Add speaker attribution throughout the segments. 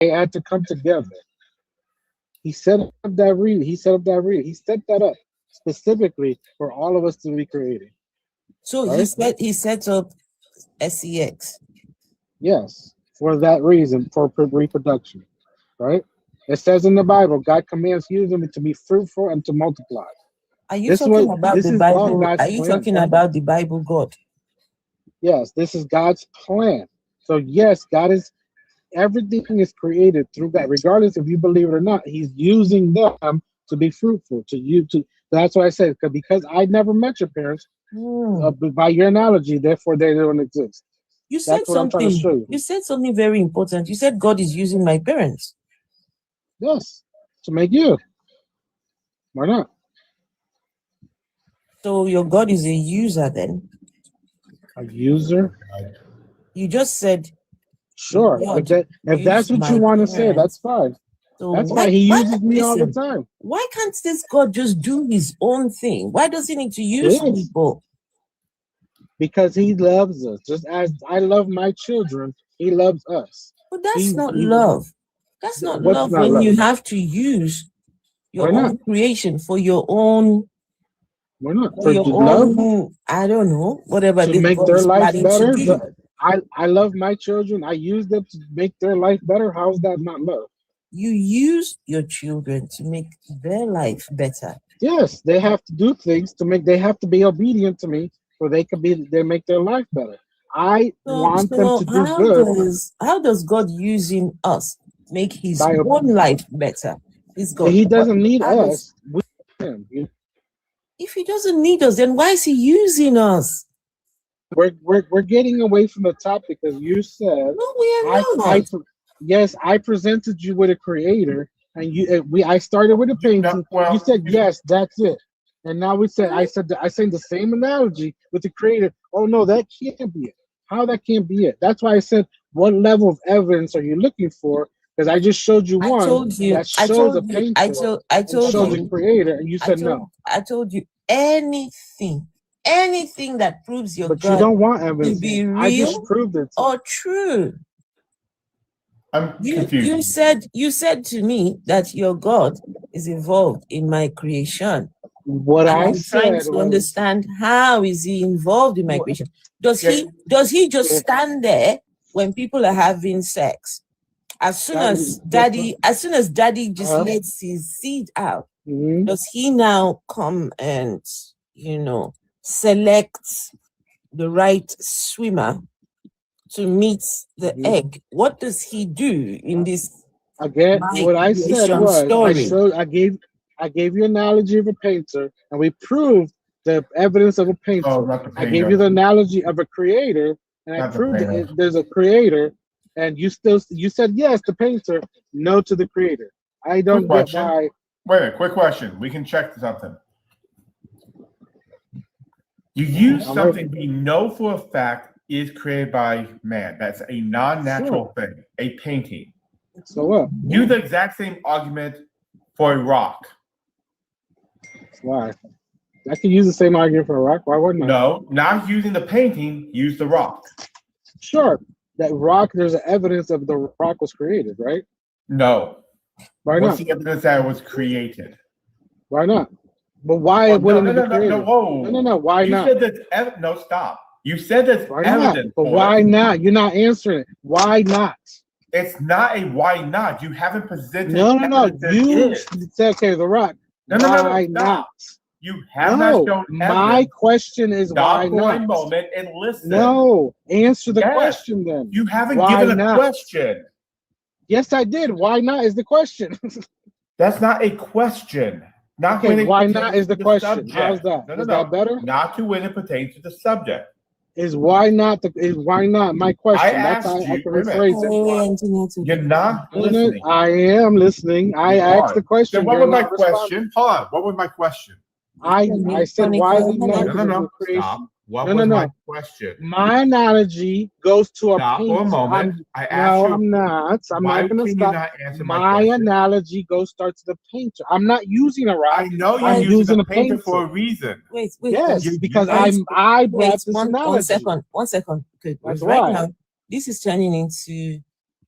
Speaker 1: they had to come together. He set up that read. He set up that read. He set that up specifically for all of us to be created.
Speaker 2: So
Speaker 1: Right?
Speaker 2: he set up sex.
Speaker 1: Yes, for that reason, for reproduction. Right? It says in the Bible, God commands humans to be fruitful and to multiply.
Speaker 2: Are you
Speaker 1: This is
Speaker 2: talking
Speaker 1: what
Speaker 2: about
Speaker 1: this
Speaker 2: the
Speaker 1: is all
Speaker 2: Bible?
Speaker 1: God's
Speaker 2: Are you
Speaker 1: plan.
Speaker 2: talking about the Bible God?
Speaker 1: Yes, this is God's plan. So yes, God is everything is created through God, regardless if you believe it or not. He's using them to be fruitful. To you to that's why I said because I never met your parents. By your analogy, therefore they don't exist.
Speaker 2: You
Speaker 1: That's
Speaker 2: said
Speaker 1: what I'm trying to
Speaker 2: something.
Speaker 1: show you.
Speaker 2: You said something very important. You said God is using my parents.
Speaker 1: Yes, to make you. Why not?
Speaker 2: So your God is a user then?
Speaker 1: A user?
Speaker 2: You just said
Speaker 1: Sure.
Speaker 2: God
Speaker 1: If that's
Speaker 2: used
Speaker 1: what you
Speaker 2: my
Speaker 1: want to say,
Speaker 2: parents.
Speaker 1: that's fine.
Speaker 2: So
Speaker 1: That's why he uses me all the time.
Speaker 2: Why can't this God just do his own thing? Why does he need to use people?
Speaker 1: Because he loves us. Just as I love my children, he loves us.
Speaker 2: But that's not love. That's not love
Speaker 1: not
Speaker 2: when
Speaker 1: love?
Speaker 2: you have to use your
Speaker 1: Why
Speaker 2: own
Speaker 1: not?
Speaker 2: creation for your own.
Speaker 1: Why not?
Speaker 2: For
Speaker 1: For
Speaker 2: your
Speaker 1: love?
Speaker 2: own, I don't know, whatever
Speaker 1: To
Speaker 2: this
Speaker 1: make
Speaker 2: God
Speaker 1: their
Speaker 2: is
Speaker 1: life
Speaker 2: planning to
Speaker 1: better.
Speaker 2: do.
Speaker 1: I love my children. I use them to make their life better. How's that not love?
Speaker 2: You use your children to make their life better.
Speaker 1: Yes, they have to do things to make. They have to be obedient to me, so they make their life better. I want them to do good.
Speaker 2: How does God using us make his
Speaker 1: By
Speaker 2: own life better? He's God.
Speaker 1: He doesn't need us. We him.
Speaker 2: If he doesn't need us, then why is he using us?
Speaker 1: We're getting away from the topic because you said
Speaker 2: no, we are not.
Speaker 1: Yes, I presented you with a creator, and I started with a painting. You said yes, that's it, and now we said I said the same analogy with the creator. Oh no, that can't be it. How that can't be it? That's why I said, what level of evidence are you looking for? Because I just showed you one that shows a painter.
Speaker 2: I told
Speaker 1: shows
Speaker 2: you,
Speaker 1: a creator, and you said no.
Speaker 2: I told you anything that proves your
Speaker 1: but
Speaker 2: God
Speaker 1: you don't want evidence.
Speaker 2: to be real
Speaker 1: I just proved it
Speaker 2: or true.
Speaker 3: I'm confused.
Speaker 2: You said to me that your God is involved in my creation.
Speaker 1: What I'm
Speaker 2: trying to understand, how is he involved in my creation? Does he just stand there when people are having sex? As soon as daddy just lets his seed out, does he now come and select the right swimmer to meet the egg? What does he do in this?
Speaker 1: Again, what I said was I gave you an analogy of a painter, and we proved the evidence of a painter. I gave you the analogy of a creator, and I proved that there's a creator, and you said yes, the painter, no to the creator. I don't get why.
Speaker 3: Wait a minute, quick question. We can check something. You use something we know for a fact is created by man. That's a non-natural thing, a painting.
Speaker 1: So what?
Speaker 3: Use the exact same argument for a rock.
Speaker 1: Why? I can use the same argument for a rock. Why wouldn't I?
Speaker 3: No, not using the painting, use the rock.
Speaker 1: Sure. That rock, there's evidence of the rock was created, right?
Speaker 3: No.
Speaker 1: Why not?
Speaker 3: What's the evidence that it was created?
Speaker 1: Why not? But why wouldn't it be created?
Speaker 3: No.
Speaker 1: Why not?
Speaker 3: You said that. No, stop. You said there's evidence.
Speaker 1: But why not? You're not answering it. Why not?
Speaker 3: It's not a why not. You haven't presented.
Speaker 1: No. You said okay, the rock.
Speaker 3: No.
Speaker 1: Why not?
Speaker 3: You have not shown evidence.
Speaker 1: My question is why not?
Speaker 3: Stop for a moment and listen.
Speaker 1: No, answer the question then.
Speaker 3: You haven't given a question.
Speaker 1: Yes, I did. Why not is the question.
Speaker 3: That's not a question.
Speaker 1: Why not is the question. Subject. How's that?
Speaker 3: No.
Speaker 1: Is that better?
Speaker 3: Not to when it pertains to the subject.
Speaker 1: Is why not my question?
Speaker 3: That's how I can rephrase it. You're not listening.
Speaker 1: I am listening. I asked the question.
Speaker 3: Then what was my question? Hold on. What was my question?
Speaker 1: I said why did not?
Speaker 3: No. Stop. What was my question?
Speaker 1: My analogy goes to a painter.
Speaker 3: For a moment. I asked you.
Speaker 1: I'm not. I'm not going to stop.
Speaker 3: Not answer
Speaker 1: my analogy starts to the painter. I'm not using a rock.
Speaker 3: I know you're using a painter for a reason.
Speaker 2: Wait.
Speaker 1: Yes, because I brought this analogy.
Speaker 2: One second. Because right now, this is turning into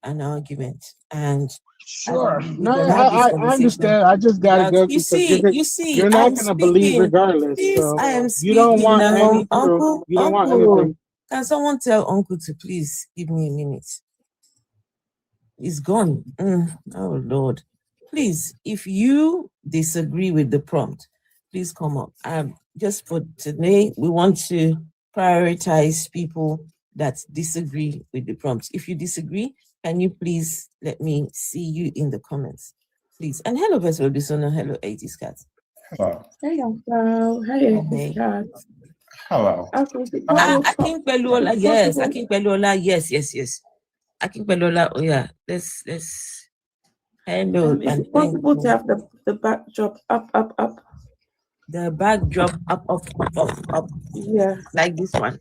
Speaker 2: an argument, and
Speaker 1: Sure.
Speaker 2: we're
Speaker 1: No,
Speaker 2: gonna have this
Speaker 1: I
Speaker 2: conversation.
Speaker 1: understand. I just gotta go
Speaker 2: You
Speaker 1: because
Speaker 2: see,
Speaker 1: you're not
Speaker 2: I'm
Speaker 1: gonna believe
Speaker 2: speaking.
Speaker 1: regardless.
Speaker 2: Please,
Speaker 1: So
Speaker 2: I am
Speaker 1: you don't
Speaker 2: speaking
Speaker 1: want
Speaker 2: now.
Speaker 1: any proof.
Speaker 2: Uncle,
Speaker 1: You don't want
Speaker 2: Uncle,
Speaker 1: anything.
Speaker 2: can someone tell Uncle to please give me a minute? He's gone. Oh Lord. Please, if you disagree with the prompt, please come up. Just for today, we want to prioritize people that disagree with the prompt. If you disagree, can you please let me see you in the comments, please? And hello, Vessel Bisona. Hello, 80s Cat.
Speaker 3: Hello.
Speaker 4: Hey, Uncle. Hey,
Speaker 2: Hey.
Speaker 4: Cat.
Speaker 3: Hello.
Speaker 2: Akin Pelola, yes. Akin Pelola, yes. Akin Pelola, oh yeah. Let's hello.
Speaker 4: Is it possible to have the backdrop up?
Speaker 2: The backdrop up.
Speaker 4: Yeah.
Speaker 2: Like this one.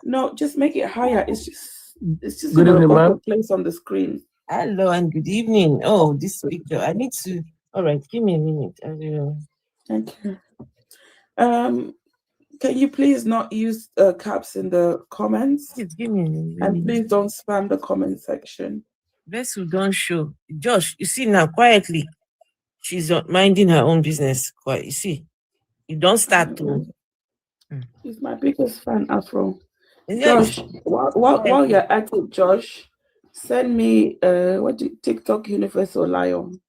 Speaker 4: No, just make it higher. It's just
Speaker 1: Good evening, ma'am.
Speaker 4: place on the screen.
Speaker 2: Hello and good evening. Oh, this picture. I need to. All right, give me a minute.
Speaker 4: Thank you. Can you please not use caps in the comments?
Speaker 2: Please give me a minute.
Speaker 4: And please don't spam the comment section.
Speaker 2: Vessel don't show. Josh, you see now, quietly, she's not minding her own business. Quiet. You see, you don't start to.
Speaker 4: He's my biggest fan, Afro.
Speaker 2: Yeah,
Speaker 4: Josh, while you're at it, Josh, send me TikTok Universal Lion.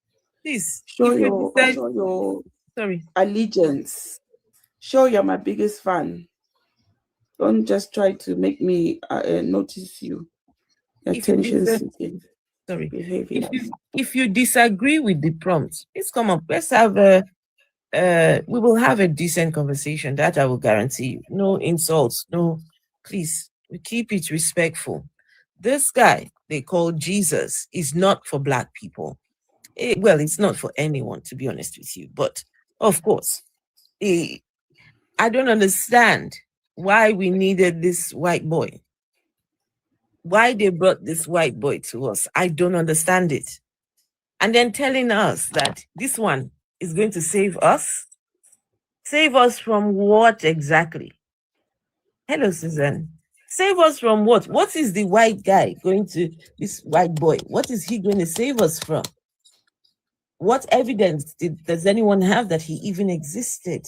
Speaker 2: Please
Speaker 4: show your
Speaker 2: sorry
Speaker 4: allegiance. Show you're my biggest fan. Don't just try to make me notice you. Attention seeking.
Speaker 2: Sorry.
Speaker 4: Behavior.
Speaker 2: If you disagree with the prompt, please come up. Let's have we will have a decent conversation. That I will guarantee you. No insults. No, please. We keep it respectful. This guy they call Jesus is not for Black people. Well, it's not for anyone, to be honest with you. But of course, I don't understand why we needed this white boy. Why they brought this white boy to us. I don't understand it. And then telling us that this one is going to save us. Save us from what exactly? Hello, Suzanne. Save us from what? What is the white guy going to, this white boy, what is he going to save us from? What evidence does anyone have that he even existed?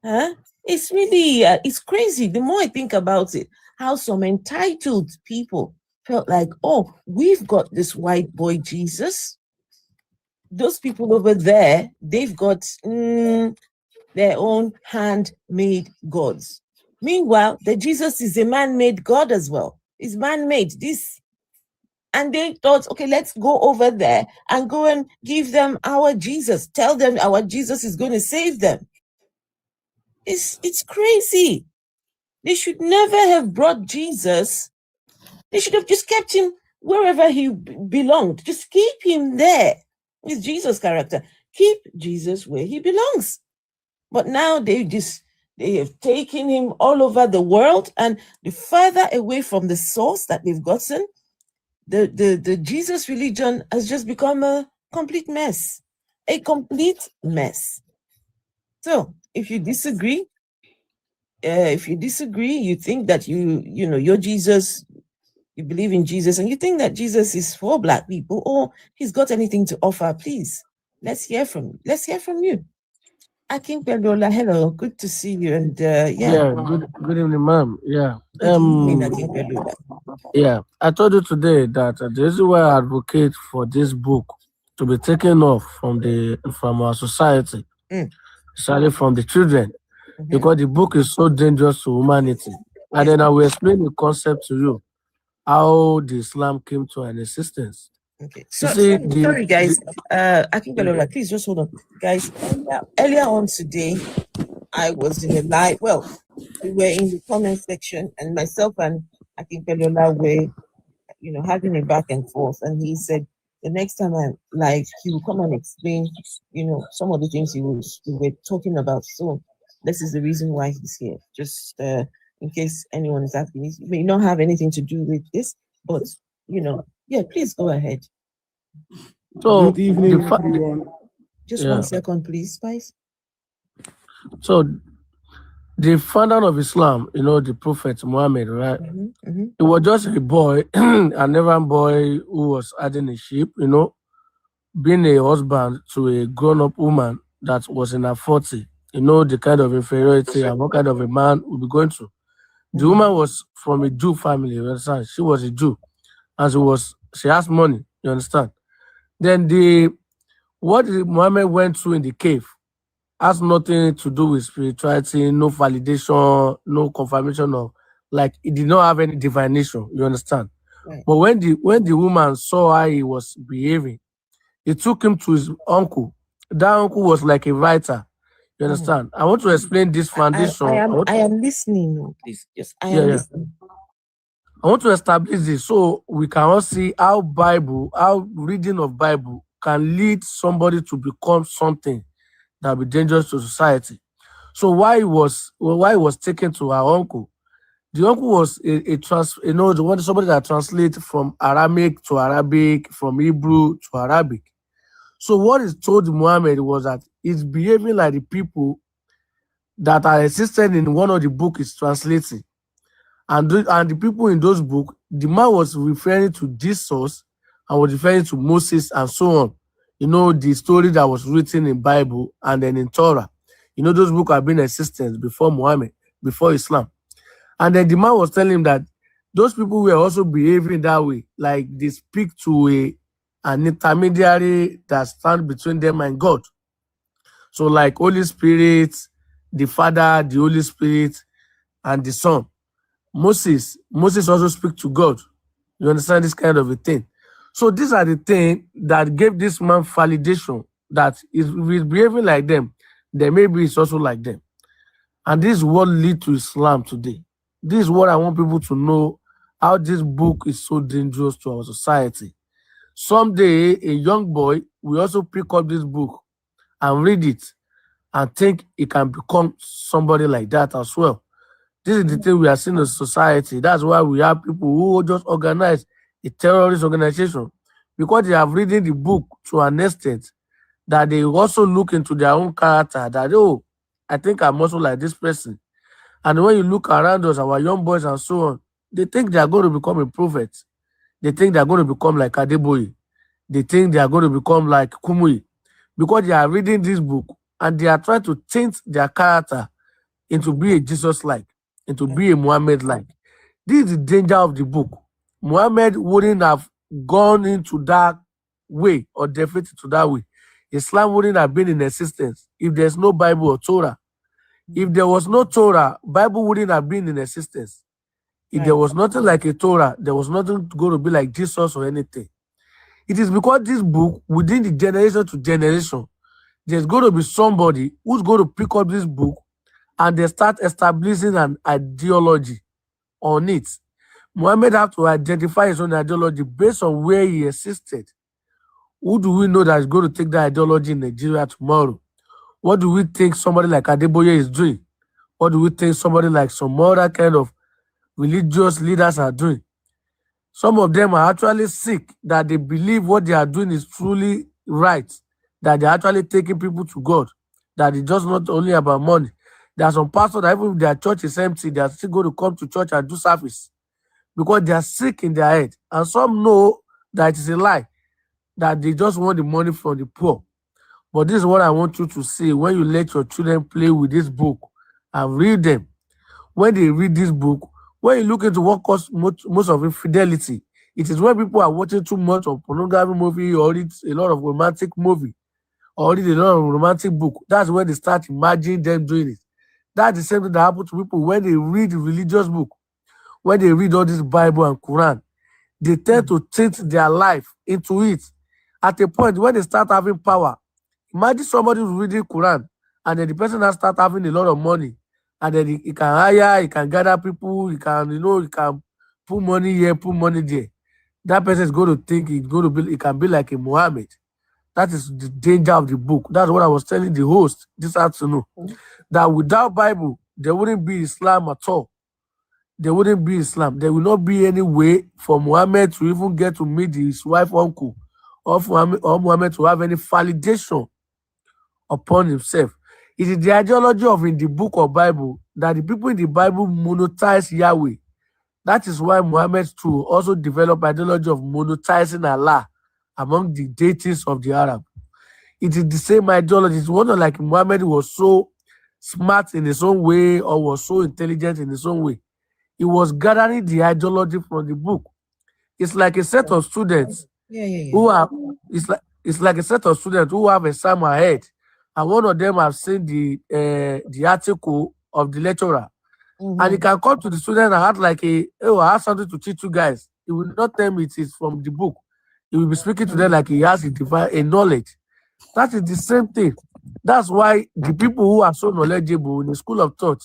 Speaker 2: Huh? It's really, it's crazy. The more I think about it, how some entitled people felt like, oh, we've got this white boy Jesus. Those people over there, they've got their own handmade gods. Meanwhile, the Jesus is a man-made God as well. It's man-made. And they thought, okay, let's go over there and go and give them our Jesus. Tell them our Jesus is going to save them. It's crazy. They should never have brought Jesus. They should have just kept him wherever he belonged. Just keep him there. It's Jesus' character. Keep Jesus where he belongs. But now they have taken him all over the world, and the further away from the source that they've gotten, the Jesus religion has just become a complete mess. A complete mess. So if you disagree, you think that you're Jesus, you believe in Jesus, and you think that Jesus is for Black people, or he's got anything to offer, please, let's hear from you. Let's hear from you. Akin Pelola, hello, good to see you. And good
Speaker 1: evening, ma'am. Yeah.
Speaker 2: Yeah,
Speaker 1: I told you today that the reason why I advocate for this book to be taken off from our society, especially from the children, because the book is so dangerous to humanity. And then I will explain the concept to you, how the Islam came to an existence.
Speaker 2: Okay. Sorry, guys. Akin Pelola, please just hold on. Guys, earlier on today, I was in a live, well, we were in the comment section, and myself and Akin Pelola were, having a back and forth. And he said, the next time I'm live, he will come and explain, some of the things we were talking about. So this is the reason why he's here. Just in case anyone is asking, it may not have anything to do with this, but yeah, please go ahead.
Speaker 1: So
Speaker 5: good evening, everyone.
Speaker 2: Just 1 second, please, Spice.
Speaker 1: So
Speaker 5: The founder of Islam, the Prophet Muhammad, right? He was just a boy, a never boy who was herding a sheep, being a husband to a grown-up woman that was in her 40, the kind of inferiority and what kind of a man would be going through. The woman was from a Jew family, you understand? She was a Jew, and she has money, you understand? Then what Muhammad went through in the cave has nothing to do with spirituality, no validation, no confirmation of, like, he did not have any divination, you understand?
Speaker 2: Right.
Speaker 5: But when the woman saw how he was behaving, he took him to his uncle. That uncle was like a writer, you understand? I want to explain this foundation.
Speaker 2: I am listening. No, please, just I am
Speaker 5: Yeah.
Speaker 2: listening.
Speaker 5: I want to establish this so we can all see how reading of Bible can lead somebody to become something that will be dangerous to society. So why he was taken to our uncle? The uncle was somebody that translates from Aramaic to Arabic, from Hebrew to Arabic. So what is told Muhammad was that he's behaving like the people that are existed in one of the book is translating. And the people in those books, the man was referring to Jesus and was referring to Moses and so on. The story that was written in Bible and then in Torah. Those books have been in existence before Muhammad, before Islam. And then the man was telling him that those people were also behaving that way, like they speak to an intermediary that stands between them and God. So like Holy Spirit, the Father, the Holy Spirit, and the Son. Moses also speaks to God. You understand this kind of a thing? So these are the things that gave this man validation that if he's behaving like them, then maybe it's also like them. And this is what leads to Islam today. This is what I want people to know, how this book is so dangerous to our society. Someday, a young boy will also pick up this book and read it and think he can become somebody like that as well. This is the thing we are seeing in society. That's why we have people who just organize a terrorist organization because they have reading the book to an extent that they also look into their own character that, I think I'm also like this person. And when you look around us, our young boys and so on, they think they are going to become a prophet. They think they are going to become like Adeboye. They think they are going to become like Kumuyi because they are reading this book and they are trying to change their character into be a Jesus-like, into be a Muhammad-like. This is the danger of the book. Muhammad wouldn't have gone into that way or defeated to that way. Islam wouldn't have been in existence if there's no Bible or Torah. If there was no Torah, Bible wouldn't have been in existence. If there was nothing like a Torah, there was nothing going to be like Jesus or anything. It is because this book, within the generation to generation, there's going to be somebody who's going to pick up this book and they start establishing an ideology on it. Muhammad have to identify his own ideology based on where he existed. Who do we know that is going to take that ideology in Nigeria tomorrow? What do we think somebody like Adeboye is doing? What do we think somebody like some other kind of religious leaders are doing? Some of them are actually sick that they believe what they are doing is truly right, that they're actually taking people to God, that it's just not only about money. There are some pastors that even if their church is empty, they are still going to come to church and do service because they are sick in their head. And some know that it is a lie, that they just want the money from the poor. But this is what I want you to see when you let your children play with this book and read them. When they read this book, when you look into what causes most of infidelity, it is when people are watching too much of pornography movie or read a lot of romantic movie or read a lot of romantic book. That's when they start imagining them doing it. That's the same thing that happens to people when they read religious book, when they read all this Bible and Quran. They tend to change their life into it. At a point when they start having power, imagine somebody who's reading Quran and then the person that start having a lot of money and then he can hire, he can gather people, he can, he can put money here, put money there. That person is going to think he can be like a Muhammad. That is the danger of the book. That's what I was telling the host this afternoon. That without Bible, there wouldn't be Islam at all. There wouldn't be Islam. There will not be any way for Muhammad to even get to meet his wife uncle or Muhammad to have any validation upon himself. It is the ideology of in the book of Bible that the people in the Bible monotheize Yahweh. That is why Muhammad too also developed ideology of monotheizing Allah among the deities of the Arab. It is the same ideology. It's not like Muhammad was so smart in his own way or was so intelligent in his own way. He was gathering the ideology from the book. It's like a set of students who are it's like a set of students who have exam ahead, and one of them have seen the article of the lecturer, and he can come to the student and act like oh, I have something to teach you guys. He will not tell me it is from the book. He will be speaking to them like he has a knowledge. That is the same thing. That's why the people who are so knowledgeable in the school of thought,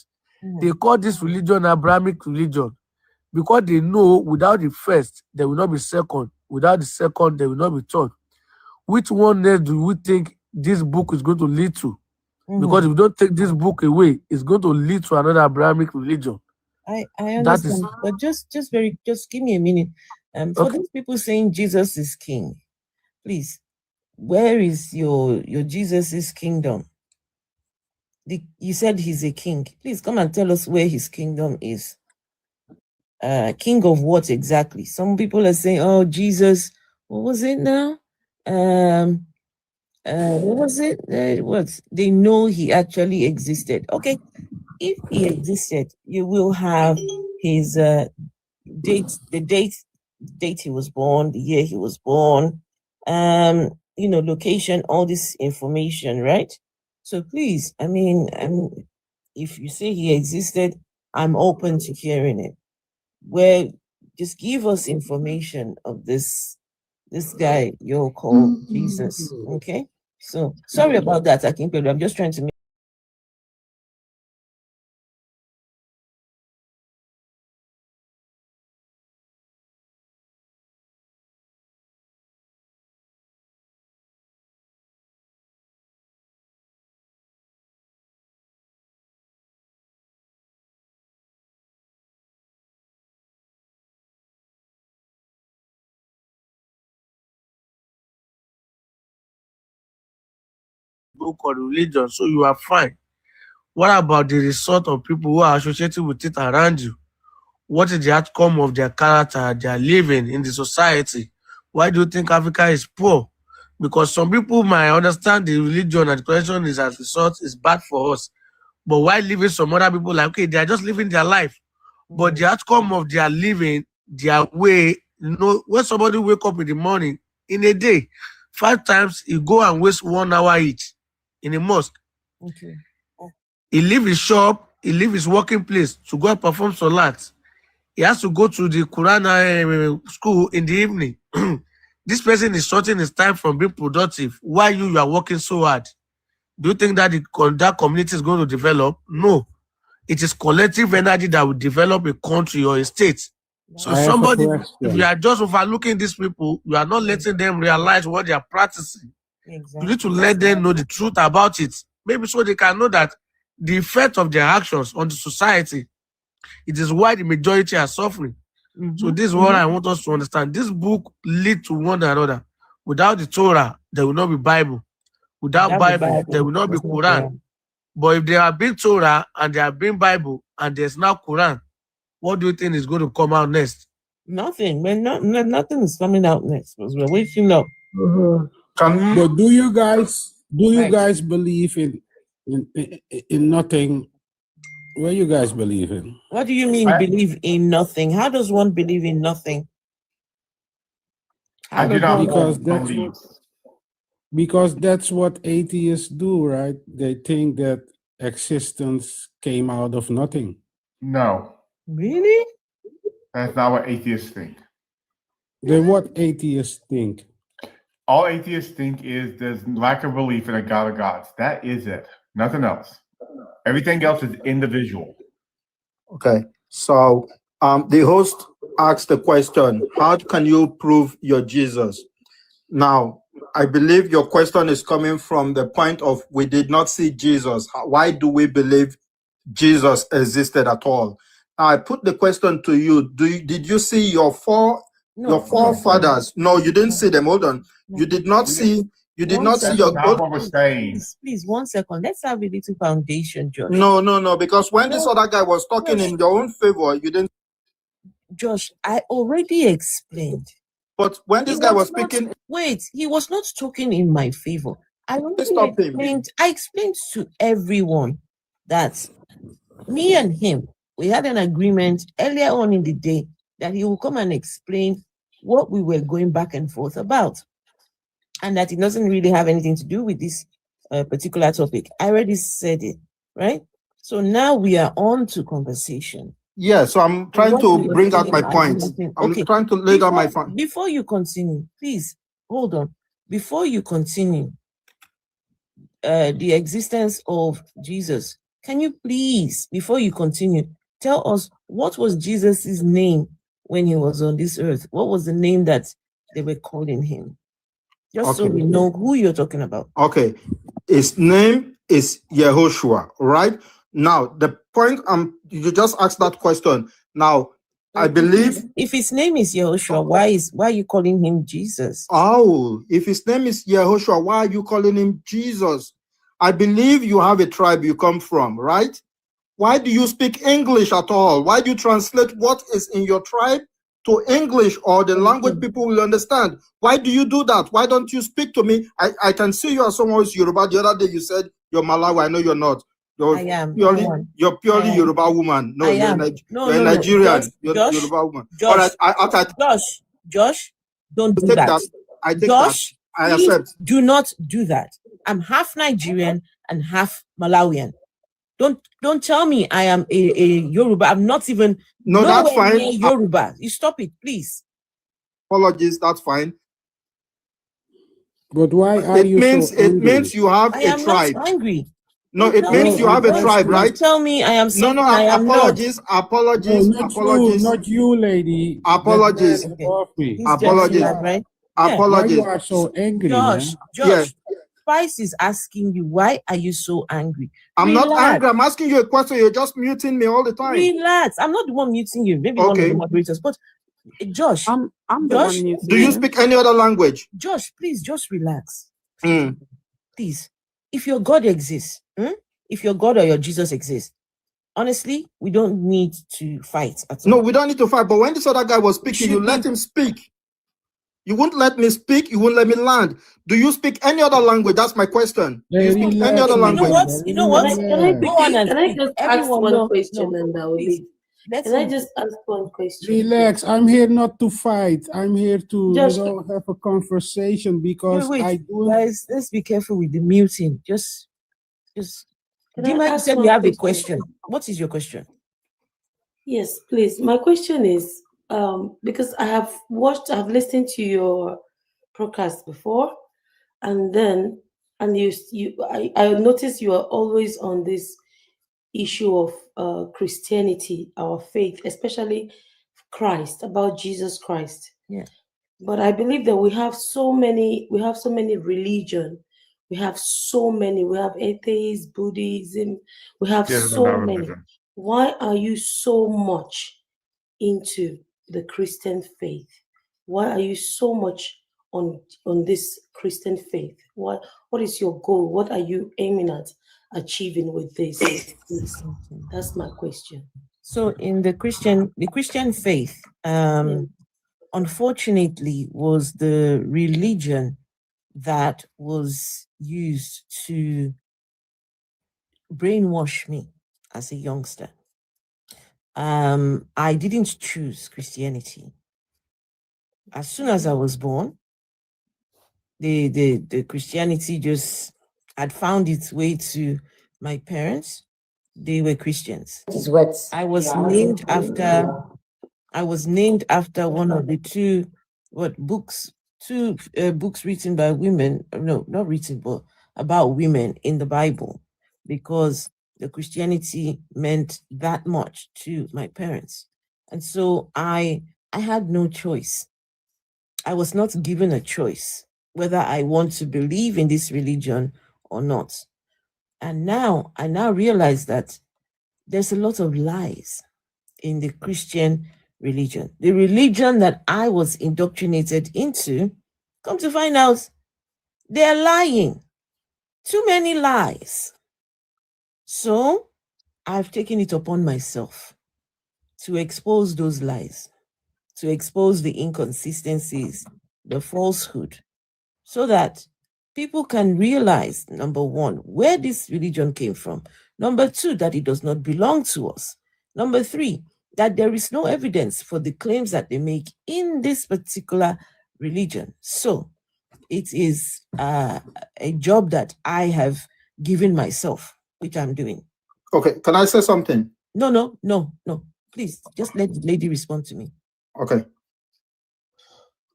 Speaker 5: they call this religion Abrahamic religion, because they know without the first, there will not be second. Without the second, there will not be third. Which one else do we think this book is going to lead to? Because if we don't take this book away, it's going to lead to another Abrahamic religion.
Speaker 2: I understand, but just give me a minute. For
Speaker 5: Okay.
Speaker 2: those people saying Jesus is king, please, where is your Jesus's kingdom? You said he's a king. Please come and tell us where his kingdom is. King of what exactly? Some people are saying, oh, Jesus, what was it now? What was it? They know he actually existed. Okay, if he existed, you will have his date, the date he was born, the year he was born, location, all this information, right? So please, I mean, if you say he existed, I'm open to hearing it. Where just give us information of this guy you're called Jesus. Okay. So sorry about that, Akinpelu. I'm just trying to make
Speaker 5: book or religion, so you are fine. What about the result of people who are associated with it around you? What is the outcome of their character, their living in the society? Why do you think Africa is poor? Because some people might understand the religion and the question is as a result is bad for us. But why living some other people like, okay, they are just living their life. But the outcome of their living, their way, when somebody wake up in the morning, in a day, 5 times he go and waste 1 hour each in a mosque.
Speaker 2: okay.
Speaker 5: He leave his shop, he leave his working place to go and perform salat. He has to go to the Quran school in the evening. This person is shorting his time from being productive. Why you are working so hard? Do you think that that community is going to develop? No. It is collective energy that will develop a country or a state. So
Speaker 6: I have a
Speaker 5: somebody, if
Speaker 6: question.
Speaker 5: you are just overlooking these people, you are not letting them realize what they are practicing.
Speaker 2: Exactly.
Speaker 5: You need to let them know the truth about it. Maybe so they can know that the effect of their actions on the society, it is why the majority are suffering. So this is what I want us to understand. This book leads to one another. Without the Torah, there will not be Bible. Without Bible, there will not be Quran. But if there have been Torah and there have been Bible and there's now Quran, what do you think is going to come out next?
Speaker 2: Nothing. Nothing is coming out next because we're waking up.
Speaker 6: But do you guys
Speaker 2: Right.
Speaker 6: believe in nothing? What you guys believe in?
Speaker 2: What do you mean believe in nothing? How does one believe in nothing?
Speaker 3: I do not
Speaker 6: Because that's
Speaker 3: believe.
Speaker 6: Because that's what atheists do, right? They think that existence came out of nothing.
Speaker 3: No,
Speaker 2: Really?
Speaker 3: that's not what atheists think.
Speaker 6: Then what atheists think?
Speaker 3: All atheists think is there's lack of belief in a God of gods. That is it. Nothing else. Everything else is individual.
Speaker 7: Okay, so the host asked the question, how can you prove you're Jesus? Now, I believe your question is coming from the point of we did not see Jesus. Why do we believe Jesus existed at all? Now, I put the question to you. Did you see your forefathers? No, you didn't see them. Hold on. You did not see You did
Speaker 2: One
Speaker 7: not see
Speaker 2: second.
Speaker 7: your
Speaker 3: Not what we're saying.
Speaker 2: Please, 1 second. Let's have a little foundation, Josh.
Speaker 7: No, because when this
Speaker 2: No,
Speaker 7: other guy was talking
Speaker 2: Josh.
Speaker 7: in your own favor, you didn't.
Speaker 2: Josh, I already explained.
Speaker 7: But when
Speaker 2: He
Speaker 7: this guy was
Speaker 2: was not,
Speaker 7: speaking,
Speaker 2: wait, he was not talking in my favor. I already
Speaker 7: stop him.
Speaker 2: I explained to everyone that me and him, we had an agreement earlier on in the day that he will come and explain what we were going back and forth about, and that it doesn't really have anything to do with this particular topic. I already said it, right? So now we are on to conversation.
Speaker 7: Yeah, so I'm trying to bring out my point. I'm
Speaker 2: Okay.
Speaker 7: trying to lay down my point.
Speaker 2: Before you continue, please hold on. Before you continue, the existence of Jesus, can you please, before you continue, tell us what was Jesus's name when he was on this earth? What was the name that they were calling him? Just so
Speaker 7: Okay.
Speaker 2: we know who you're talking about.
Speaker 7: Okay, his name is Yehoshua, right? Now, the point you just asked that question. Now, I believe
Speaker 2: if his name is Yehoshua, why are you calling him Jesus?
Speaker 7: Oh, if his name is Yehoshua, why are you calling him Jesus? I believe you have a tribe you come from, right? Why do you speak English at all? Why do you translate what is in your tribe to English or the language people will understand? Why do you do that? Why don't you speak to me? I can see you as someone who's Yoruba. The other day you said you're Malawi. I know you're not.
Speaker 2: I am.
Speaker 7: You're purely Yoruba woman. No,
Speaker 2: I
Speaker 7: you're,
Speaker 2: am.
Speaker 7: you're Nigerian. You're
Speaker 2: Josh,
Speaker 7: Yoruba woman.
Speaker 2: Josh,
Speaker 7: All right,
Speaker 2: Josh, don't do
Speaker 7: take
Speaker 2: that.
Speaker 7: I take
Speaker 2: Josh,
Speaker 7: that. I
Speaker 2: please
Speaker 7: accept.
Speaker 2: do not do that. I'm half Nigerian and half Malawian. Don't tell me I am a Yoruba. I'm not even.
Speaker 7: No, that's
Speaker 2: nowhere
Speaker 7: fine.
Speaker 2: near Yoruba. You stop it, please.
Speaker 7: Apologies, that's fine.
Speaker 6: But why are you so angry?
Speaker 7: It means you have
Speaker 2: I
Speaker 7: a
Speaker 2: am
Speaker 7: tribe.
Speaker 2: not angry.
Speaker 7: No, it means you have a tribe, right?
Speaker 2: Tell me I am.
Speaker 7: Apologies.
Speaker 6: Not you, lady.
Speaker 7: Apologies.
Speaker 6: Apologies.
Speaker 2: Right?
Speaker 7: Apologies.
Speaker 6: Why you are so angry,
Speaker 2: Josh,
Speaker 6: man?
Speaker 2: Spice is asking you, why are you so angry?
Speaker 7: I'm not angry. I'm asking you a question. You're just muting me all the time.
Speaker 2: Relax. I'm not the one muting you. Maybe one of the moderators. But Josh,
Speaker 4: I'm the
Speaker 2: Josh,
Speaker 4: one muting.
Speaker 7: Do you speak any other language?
Speaker 2: Josh, please just relax. Please. If your God exists, if your God or your Jesus exists, honestly, we don't need to fight at all.
Speaker 7: No, we don't need to fight. But when this other guy was speaking, you let him speak. You won't let me speak. You won't let me land. Do you speak any other language? That's my question. Do you speak any other language?
Speaker 2: You know what?
Speaker 8: Can I just ask one question and I will leave? Can I just ask one question?
Speaker 6: Relax. I'm here not to fight. I'm here to
Speaker 8: Just
Speaker 6: have a conversation because I do.
Speaker 2: Guys, let's be careful with the muting. Just.
Speaker 8: Can
Speaker 2: Do you
Speaker 8: I
Speaker 2: mind
Speaker 8: ask
Speaker 2: saying
Speaker 8: one
Speaker 2: you have a
Speaker 8: question?
Speaker 2: question? What is your question?
Speaker 8: Yes, please. My question is, because I've listened to your podcast before, and I noticed you are always on this issue of Christianity, our faith, especially Christ, about Jesus Christ.
Speaker 2: Yeah.
Speaker 8: But I believe that we have so many religion. We have atheist, Buddhism. We have so many. Why are you so much into the Christian faith? Why are you so much on this Christian faith? What is your goal? What are you aiming at achieving with this? That's my question.
Speaker 2: So in the Christian faith, unfortunately, was the religion that was used to brainwash me as a youngster. I didn't choose Christianity. As soon as I was born, the Christianity just had found its way to my parents. They were Christians. I was named after one of the two books written by women. No, not written, but about women in the Bible, because the Christianity meant that much to my parents. And so I had no choice. I was not given a choice whether I want to believe in this religion or not. And now I realize that there's a lot of lies in the Christian religion. The religion that I was indoctrinated into, come to find out, They're lying. Too many lies. So I've taken it upon myself to expose those lies, to expose the inconsistencies, the falsehood, so that people can realize, number one, where this religion came from. Number two, that it does not belong to us. Number three, that there is no evidence for the claims that they make in this particular religion. So it is a job that I have given myself, which I'm doing.
Speaker 7: Okay, can I say something?
Speaker 2: No. Please, just let the lady respond to me.
Speaker 7: Okay.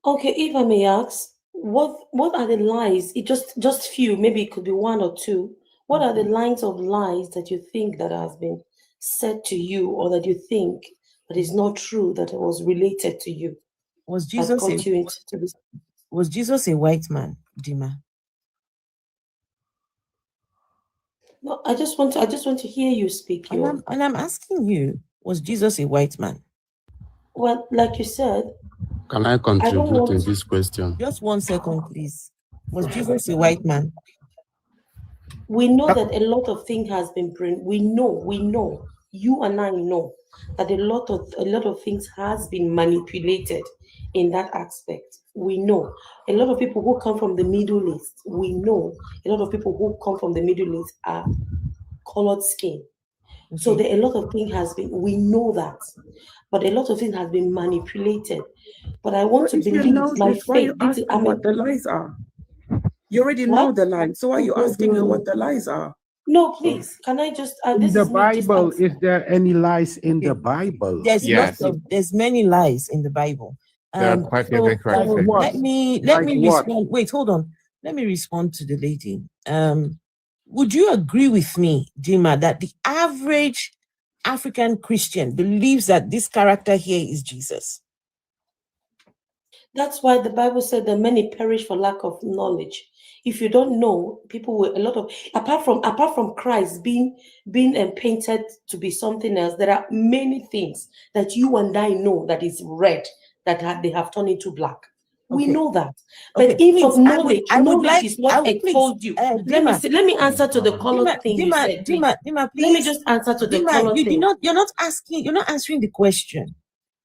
Speaker 8: Okay, if I may ask, what are the lies? It just few, maybe it could be one or two. What are the lines of lies that you think that has been said to you, or that you think that is not true, that it was related to you?
Speaker 2: Was
Speaker 8: that got you into this?
Speaker 2: Was Jesus a white man, Dima?
Speaker 8: No, I just want to hear you speak.
Speaker 2: And I'm asking you, was Jesus a white man?
Speaker 8: Well, like you said.
Speaker 9: Can I contribute
Speaker 8: want
Speaker 9: to
Speaker 8: to-
Speaker 9: this question?
Speaker 2: Just 1 second, please. Was Jesus a white man?
Speaker 8: We know that a lot of things has been we know, you and I know that a lot of things has been manipulated in that aspect. We know a lot of people who come from the Middle East. We know a lot of people who come from the Middle East are colored skin. So a lot of things has been, we know that, but a lot of things has been manipulated. But I want to
Speaker 4: If you
Speaker 8: believe
Speaker 4: know
Speaker 8: my
Speaker 4: this, why you
Speaker 8: faith.
Speaker 4: asking what the lies are? You already know
Speaker 8: What?
Speaker 4: the lies, so why are you asking her what the lies are?
Speaker 8: No, please. Can I just?
Speaker 6: In
Speaker 8: This
Speaker 6: the
Speaker 8: is me just
Speaker 6: Bible,
Speaker 8: asking.
Speaker 6: is there any lies in the Bible?
Speaker 2: There's many lies in the Bible.
Speaker 3: There are quite a big
Speaker 2: Let
Speaker 6: what?
Speaker 2: me
Speaker 6: Like what?
Speaker 2: respond. Wait, hold on. Let me respond to the lady. Would you agree with me, Dima, that the average African Christian believes that this character here is Jesus?
Speaker 8: That's why the Bible said that many perish for lack of knowledge. If you don't know, people will apart from Christ being painted to be something else, there are many things that you and I know that is red that they have turned into black. We know that. But
Speaker 2: Okay,
Speaker 8: if
Speaker 2: please,
Speaker 8: knowledge,
Speaker 2: I would
Speaker 8: knowledge
Speaker 2: like-
Speaker 8: is what exposed you. Let me answer to the color thing you said. Please.
Speaker 2: Dima,
Speaker 8: Let
Speaker 2: please.
Speaker 8: me just answer to the color thing.
Speaker 2: You're not answering the question.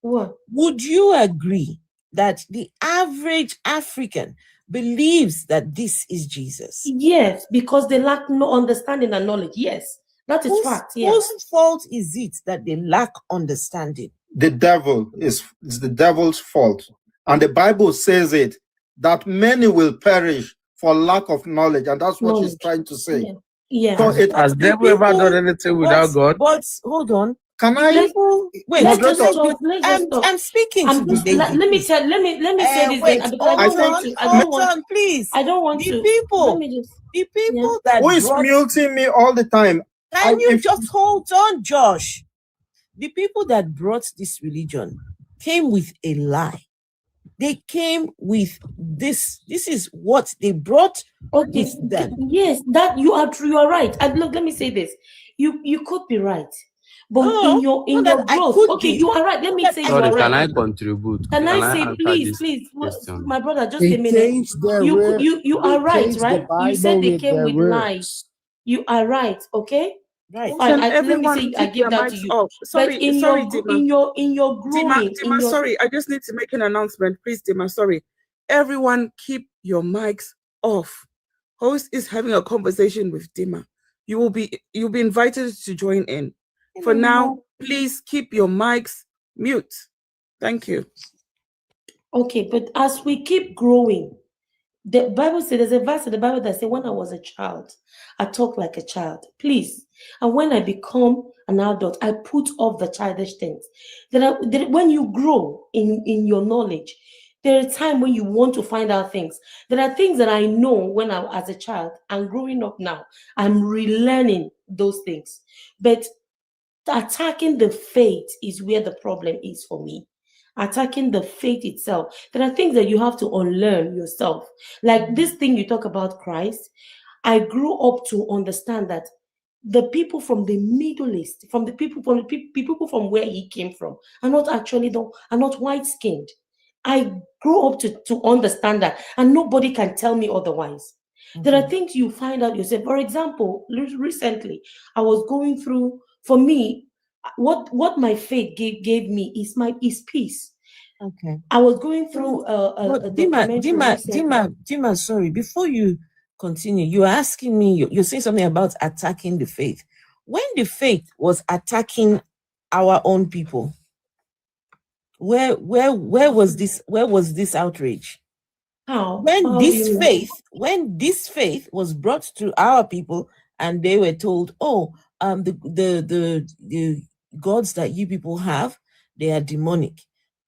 Speaker 8: What?
Speaker 2: Would you agree that the average African believes that this is Jesus?
Speaker 8: Yes, because they lack no understanding and knowledge. Yes, that is fact. Yes.
Speaker 2: Whose fault is it that they lack understanding?
Speaker 7: The devil is the devil's fault. And the Bible says it, that many will perish for lack of knowledge. And that's what she's trying to say.
Speaker 8: Yeah.
Speaker 7: So it,
Speaker 5: Has devil ever done anything without God?
Speaker 2: But hold on.
Speaker 7: can I?
Speaker 2: Wait,
Speaker 8: Let's just
Speaker 7: Moderator,
Speaker 8: stop.
Speaker 2: I'm speaking to the lady.
Speaker 8: Let me say this
Speaker 2: wait,
Speaker 8: then, because I don't
Speaker 2: hold on, please.
Speaker 8: I don't want
Speaker 2: The
Speaker 8: to.
Speaker 2: people,
Speaker 8: Let me just.
Speaker 2: the people that
Speaker 7: who is
Speaker 2: brought-
Speaker 7: muting me all the time?
Speaker 2: Can you just hold on, Josh? The people that brought this religion came with a lie. They came with this. This is what they brought.
Speaker 8: Okay.
Speaker 2: with them.
Speaker 8: Yes, that you are true. You are right. And look, let me say this. You could be right, but
Speaker 2: No,
Speaker 8: in your
Speaker 2: not that I
Speaker 8: growth,
Speaker 2: could
Speaker 8: okay,
Speaker 2: be.
Speaker 8: you are right. Let me say you
Speaker 9: Sorry,
Speaker 8: are
Speaker 9: can I
Speaker 8: right.
Speaker 9: contribute?
Speaker 8: Can I say,
Speaker 9: answer
Speaker 8: please,
Speaker 9: this question?
Speaker 8: my brother, just
Speaker 6: They
Speaker 8: a minute.
Speaker 6: changed their
Speaker 8: You
Speaker 6: word-
Speaker 8: are
Speaker 6: they
Speaker 8: right,
Speaker 6: changed the
Speaker 8: right? You said
Speaker 6: Bible
Speaker 8: they
Speaker 6: with
Speaker 8: came
Speaker 6: their
Speaker 8: with
Speaker 6: words.
Speaker 8: lies. You are right, okay?
Speaker 2: Right.
Speaker 8: Fine.
Speaker 4: Can
Speaker 8: Let me
Speaker 4: everyone
Speaker 8: say I
Speaker 4: keep
Speaker 8: give
Speaker 4: their
Speaker 8: that to
Speaker 4: mics
Speaker 8: you.
Speaker 4: off?
Speaker 8: But
Speaker 4: Sorry,
Speaker 8: in
Speaker 4: Dima.
Speaker 8: your growing,
Speaker 4: Dima, sorry, I just need to make an announcement, please, Dima. Sorry, everyone, keep your mics off. Host is having a conversation with Dima. You'll be invited to join in. For now, please keep your mics mute. Thank you.
Speaker 8: Okay, but as we keep growing, the Bible says there's a verse in the Bible that says, when I was a child, I talk like a child. Please. And when I become an adult, I put off the childish things. When you grow in your knowledge, there is time when you want to find out things. There are things that I know when I was a child, and growing up now, I'm relearning those things. But attacking the faith is where the problem is for me. Attacking the faith itself. There are things that you have to unlearn yourself. Like this thing you talk about Christ. I grew up to understand that the people from the Middle East, from people from where he came from, are not white skinned. I grew up to understand that, and nobody can tell me otherwise. There are things you find out yourself. For example, recently, I was going through, for me, what my faith gave me is peace.
Speaker 2: Okay.
Speaker 8: I was going through a documentary recently.
Speaker 2: Dima, sorry, before you continue, you're asking me, you're saying something about attacking the faith. When the faith was attacking our own people, where was this outrage?
Speaker 8: How?
Speaker 2: When
Speaker 8: How
Speaker 2: this
Speaker 8: do you-
Speaker 2: faith was brought to our people and they were told, oh, the gods that you people have, they are demonic.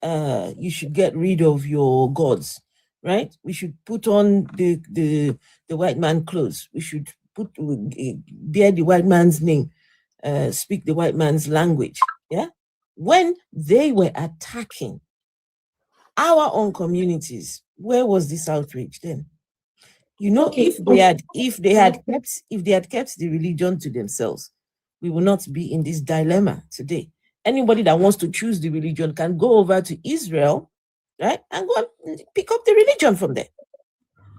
Speaker 2: You should get rid of your gods, right? We should put on the white man clothes. We should bear the white man's name, speak the white man's language. Yeah. When they were attacking our own communities, where was this outrage then? You know,
Speaker 8: Okay.
Speaker 2: if they had kept the religion to themselves, we will not be in this dilemma today. Anybody that wants to choose the religion can go over to Israel, right, and go and pick up the religion from there.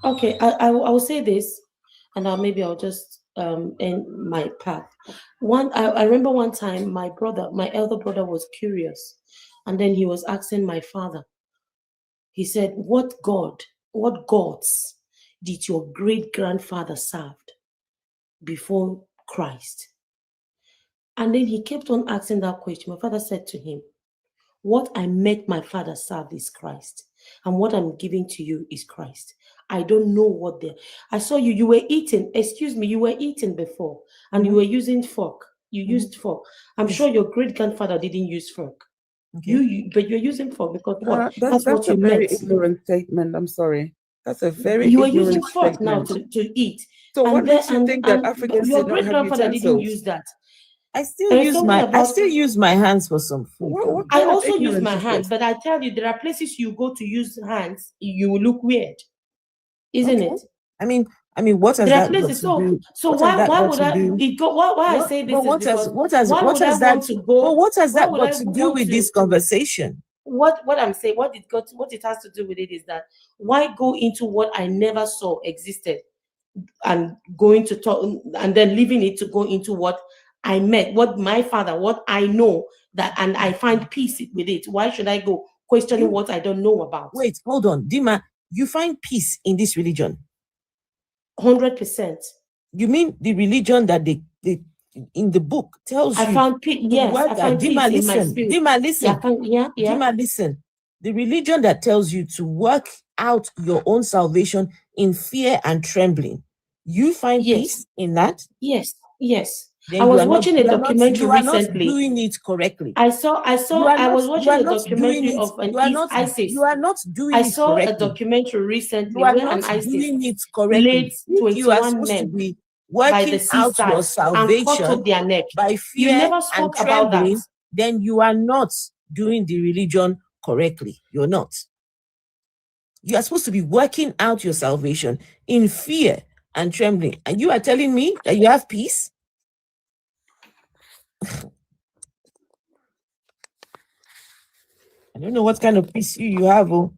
Speaker 8: Okay, I will say this, and maybe I'll just end my part. I remember one time my elder brother was curious, and then he was asking my father. He said, what gods did your great-grandfather serve before Christ? And then he kept on asking that question. My father said to him, what I met my father serve is Christ, and what I'm giving to you is Christ. I don't know what I saw you were eating, you were eating before, and you were using fork. You used fork. I'm sure your great-grandfather didn't use fork.
Speaker 2: Okay.
Speaker 8: But you're using fork because
Speaker 4: That's
Speaker 8: what
Speaker 4: a
Speaker 8: you
Speaker 4: very
Speaker 8: meant.
Speaker 4: ignorant statement. I'm sorry. That's a very
Speaker 8: You were
Speaker 4: ignorant
Speaker 8: using fork now
Speaker 4: statement.
Speaker 8: to eat.
Speaker 4: So what
Speaker 8: And
Speaker 4: makes you
Speaker 8: then-
Speaker 4: think that
Speaker 8: and
Speaker 4: Africans
Speaker 8: your
Speaker 4: did not have
Speaker 8: great-grandfather didn't
Speaker 4: utensils?
Speaker 8: use that.
Speaker 2: I still
Speaker 8: There's
Speaker 2: use
Speaker 8: something
Speaker 2: I
Speaker 8: about-
Speaker 2: still use my hands for some food.
Speaker 4: What
Speaker 8: I
Speaker 4: kind of
Speaker 8: also use
Speaker 4: ignorance
Speaker 8: my
Speaker 4: is
Speaker 8: hands,
Speaker 4: this?
Speaker 8: but I tell you, there are places you go to use hands, you will look weird, isn't
Speaker 2: Okay.
Speaker 8: it?
Speaker 2: I mean, what has
Speaker 8: There are
Speaker 2: that got
Speaker 8: places.
Speaker 2: to do?
Speaker 8: So
Speaker 2: what has that
Speaker 8: why
Speaker 2: got
Speaker 8: would
Speaker 2: to
Speaker 8: I?
Speaker 2: do?
Speaker 8: Why I say this is because
Speaker 2: what has
Speaker 8: why would I
Speaker 2: that?
Speaker 8: want to go?
Speaker 2: But what has
Speaker 8: why
Speaker 2: that
Speaker 8: would
Speaker 2: got
Speaker 8: I
Speaker 2: to do
Speaker 8: want
Speaker 2: with
Speaker 8: to-
Speaker 2: this conversation?
Speaker 8: What I'm saying, what it has to do with it is that why go into what I never saw existed, and going to talk and then leaving it to go into what I met, what my father, what I know that, and I find peace with it. Why should I go questioning what I don't know about?
Speaker 2: Wait, hold on, Dima. You find peace in this religion?
Speaker 8: 100%.
Speaker 2: You mean the religion that they in the book tells you?
Speaker 8: I found peace. Yes, I find
Speaker 2: Dima,
Speaker 8: peace in my
Speaker 2: listen.
Speaker 8: spirit.
Speaker 2: Dima, listen.
Speaker 8: Yeah.
Speaker 2: Dima, listen. The religion that tells you to work out your own salvation in fear and trembling. You find
Speaker 8: Yes.
Speaker 2: peace in that?
Speaker 8: Yes.
Speaker 2: Then
Speaker 8: I
Speaker 2: you
Speaker 8: was
Speaker 2: are
Speaker 8: watching a documentary
Speaker 2: you are
Speaker 8: recently.
Speaker 2: not doing it correctly.
Speaker 8: I was watching a documentary of an ISIS.
Speaker 2: You are not doing
Speaker 8: I
Speaker 2: it
Speaker 8: saw a
Speaker 2: correctly.
Speaker 8: documentary recently
Speaker 2: You are
Speaker 8: where
Speaker 2: not
Speaker 8: an ISIS
Speaker 2: doing it correctly.
Speaker 8: laid
Speaker 2: You are
Speaker 8: 21
Speaker 2: supposed to
Speaker 8: men
Speaker 2: be
Speaker 8: by the
Speaker 2: working out
Speaker 8: seaside
Speaker 2: your
Speaker 8: and cut
Speaker 2: salvation
Speaker 8: off their neck.
Speaker 2: by
Speaker 8: You
Speaker 2: fear
Speaker 8: never
Speaker 2: and
Speaker 8: spoke about
Speaker 2: trembling.
Speaker 8: that.
Speaker 2: Then you are not doing the religion correctly. You're not. You are supposed to be working out your salvation in fear and trembling. And you are telling me that you have peace? I don't know what kind of peace you have. Oh.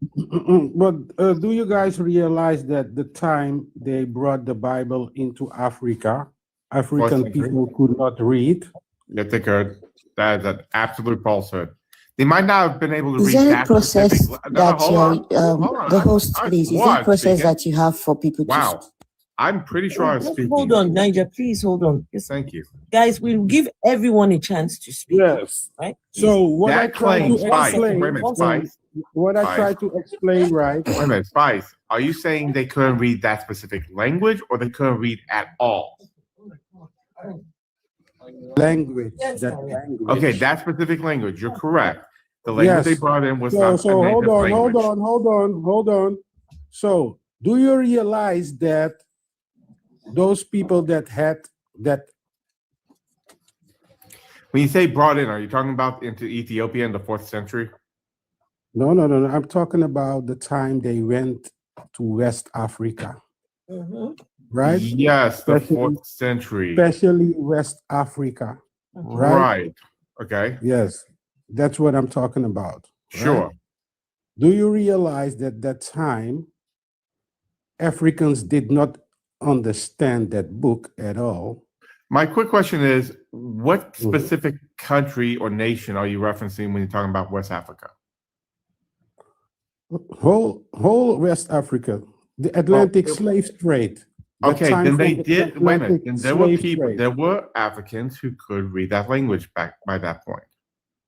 Speaker 6: But do you guys realize that the time they brought the Bible into Africa, African
Speaker 3: First century.
Speaker 6: people could not read?
Speaker 3: Yes, they could. That is an absolute falsehood. They might not have been able to
Speaker 10: Is
Speaker 3: read
Speaker 10: there a
Speaker 3: that
Speaker 10: process
Speaker 3: specific. No,
Speaker 10: that
Speaker 3: hold on. Hold on.
Speaker 10: the host, please? Is there a process
Speaker 3: speaking.
Speaker 10: that you have for people to?
Speaker 3: Wow. I'm pretty sure I'm speaking.
Speaker 2: Hold on, Niger, please hold on. Yes,
Speaker 3: Thank you.
Speaker 2: guys, we'll give everyone a chance to speak.
Speaker 6: Yes.
Speaker 2: Right?
Speaker 6: So what I
Speaker 3: That
Speaker 6: try to
Speaker 3: claim, Spice,
Speaker 6: explain,
Speaker 3: wait a minute, Spice.
Speaker 6: what I try to explain, right?
Speaker 3: Wait a minute, Spice. Are you saying they couldn't read that specific language or they couldn't read at all?
Speaker 6: Language.
Speaker 2: Yes,
Speaker 6: That
Speaker 2: sorry.
Speaker 6: language.
Speaker 3: Okay, that specific language, you're correct. The language
Speaker 6: Yes.
Speaker 3: they brought in was
Speaker 6: So
Speaker 3: not a
Speaker 6: hold
Speaker 3: native
Speaker 6: on,
Speaker 3: language.
Speaker 6: hold on. So do you realize that those people that had that?
Speaker 3: When you say brought in, are you talking about into Ethiopia in the 4th century?
Speaker 6: No. I'm talking about the time they went to West Africa, right?
Speaker 3: Yes, the
Speaker 6: Especially-
Speaker 3: 4th century.
Speaker 6: Especially West Africa, right?
Speaker 3: Right. Okay.
Speaker 6: Yes, that's what I'm talking about. right?
Speaker 3: Sure.
Speaker 6: Do you realize that that time Africans did not understand that book at all.
Speaker 3: My quick question is, what
Speaker 6: Mhm.
Speaker 3: specific country or nation are you referencing when you're talking about West Africa?
Speaker 6: Whole West Africa, the Atlantic
Speaker 3: it-
Speaker 6: slave trade. the
Speaker 3: Okay,
Speaker 6: time
Speaker 3: then they
Speaker 6: from the
Speaker 3: did, wait a minute,
Speaker 6: Atlantic
Speaker 3: then there were
Speaker 6: slave
Speaker 3: people,
Speaker 6: trade.
Speaker 3: there were Africans who could read that language back by that point.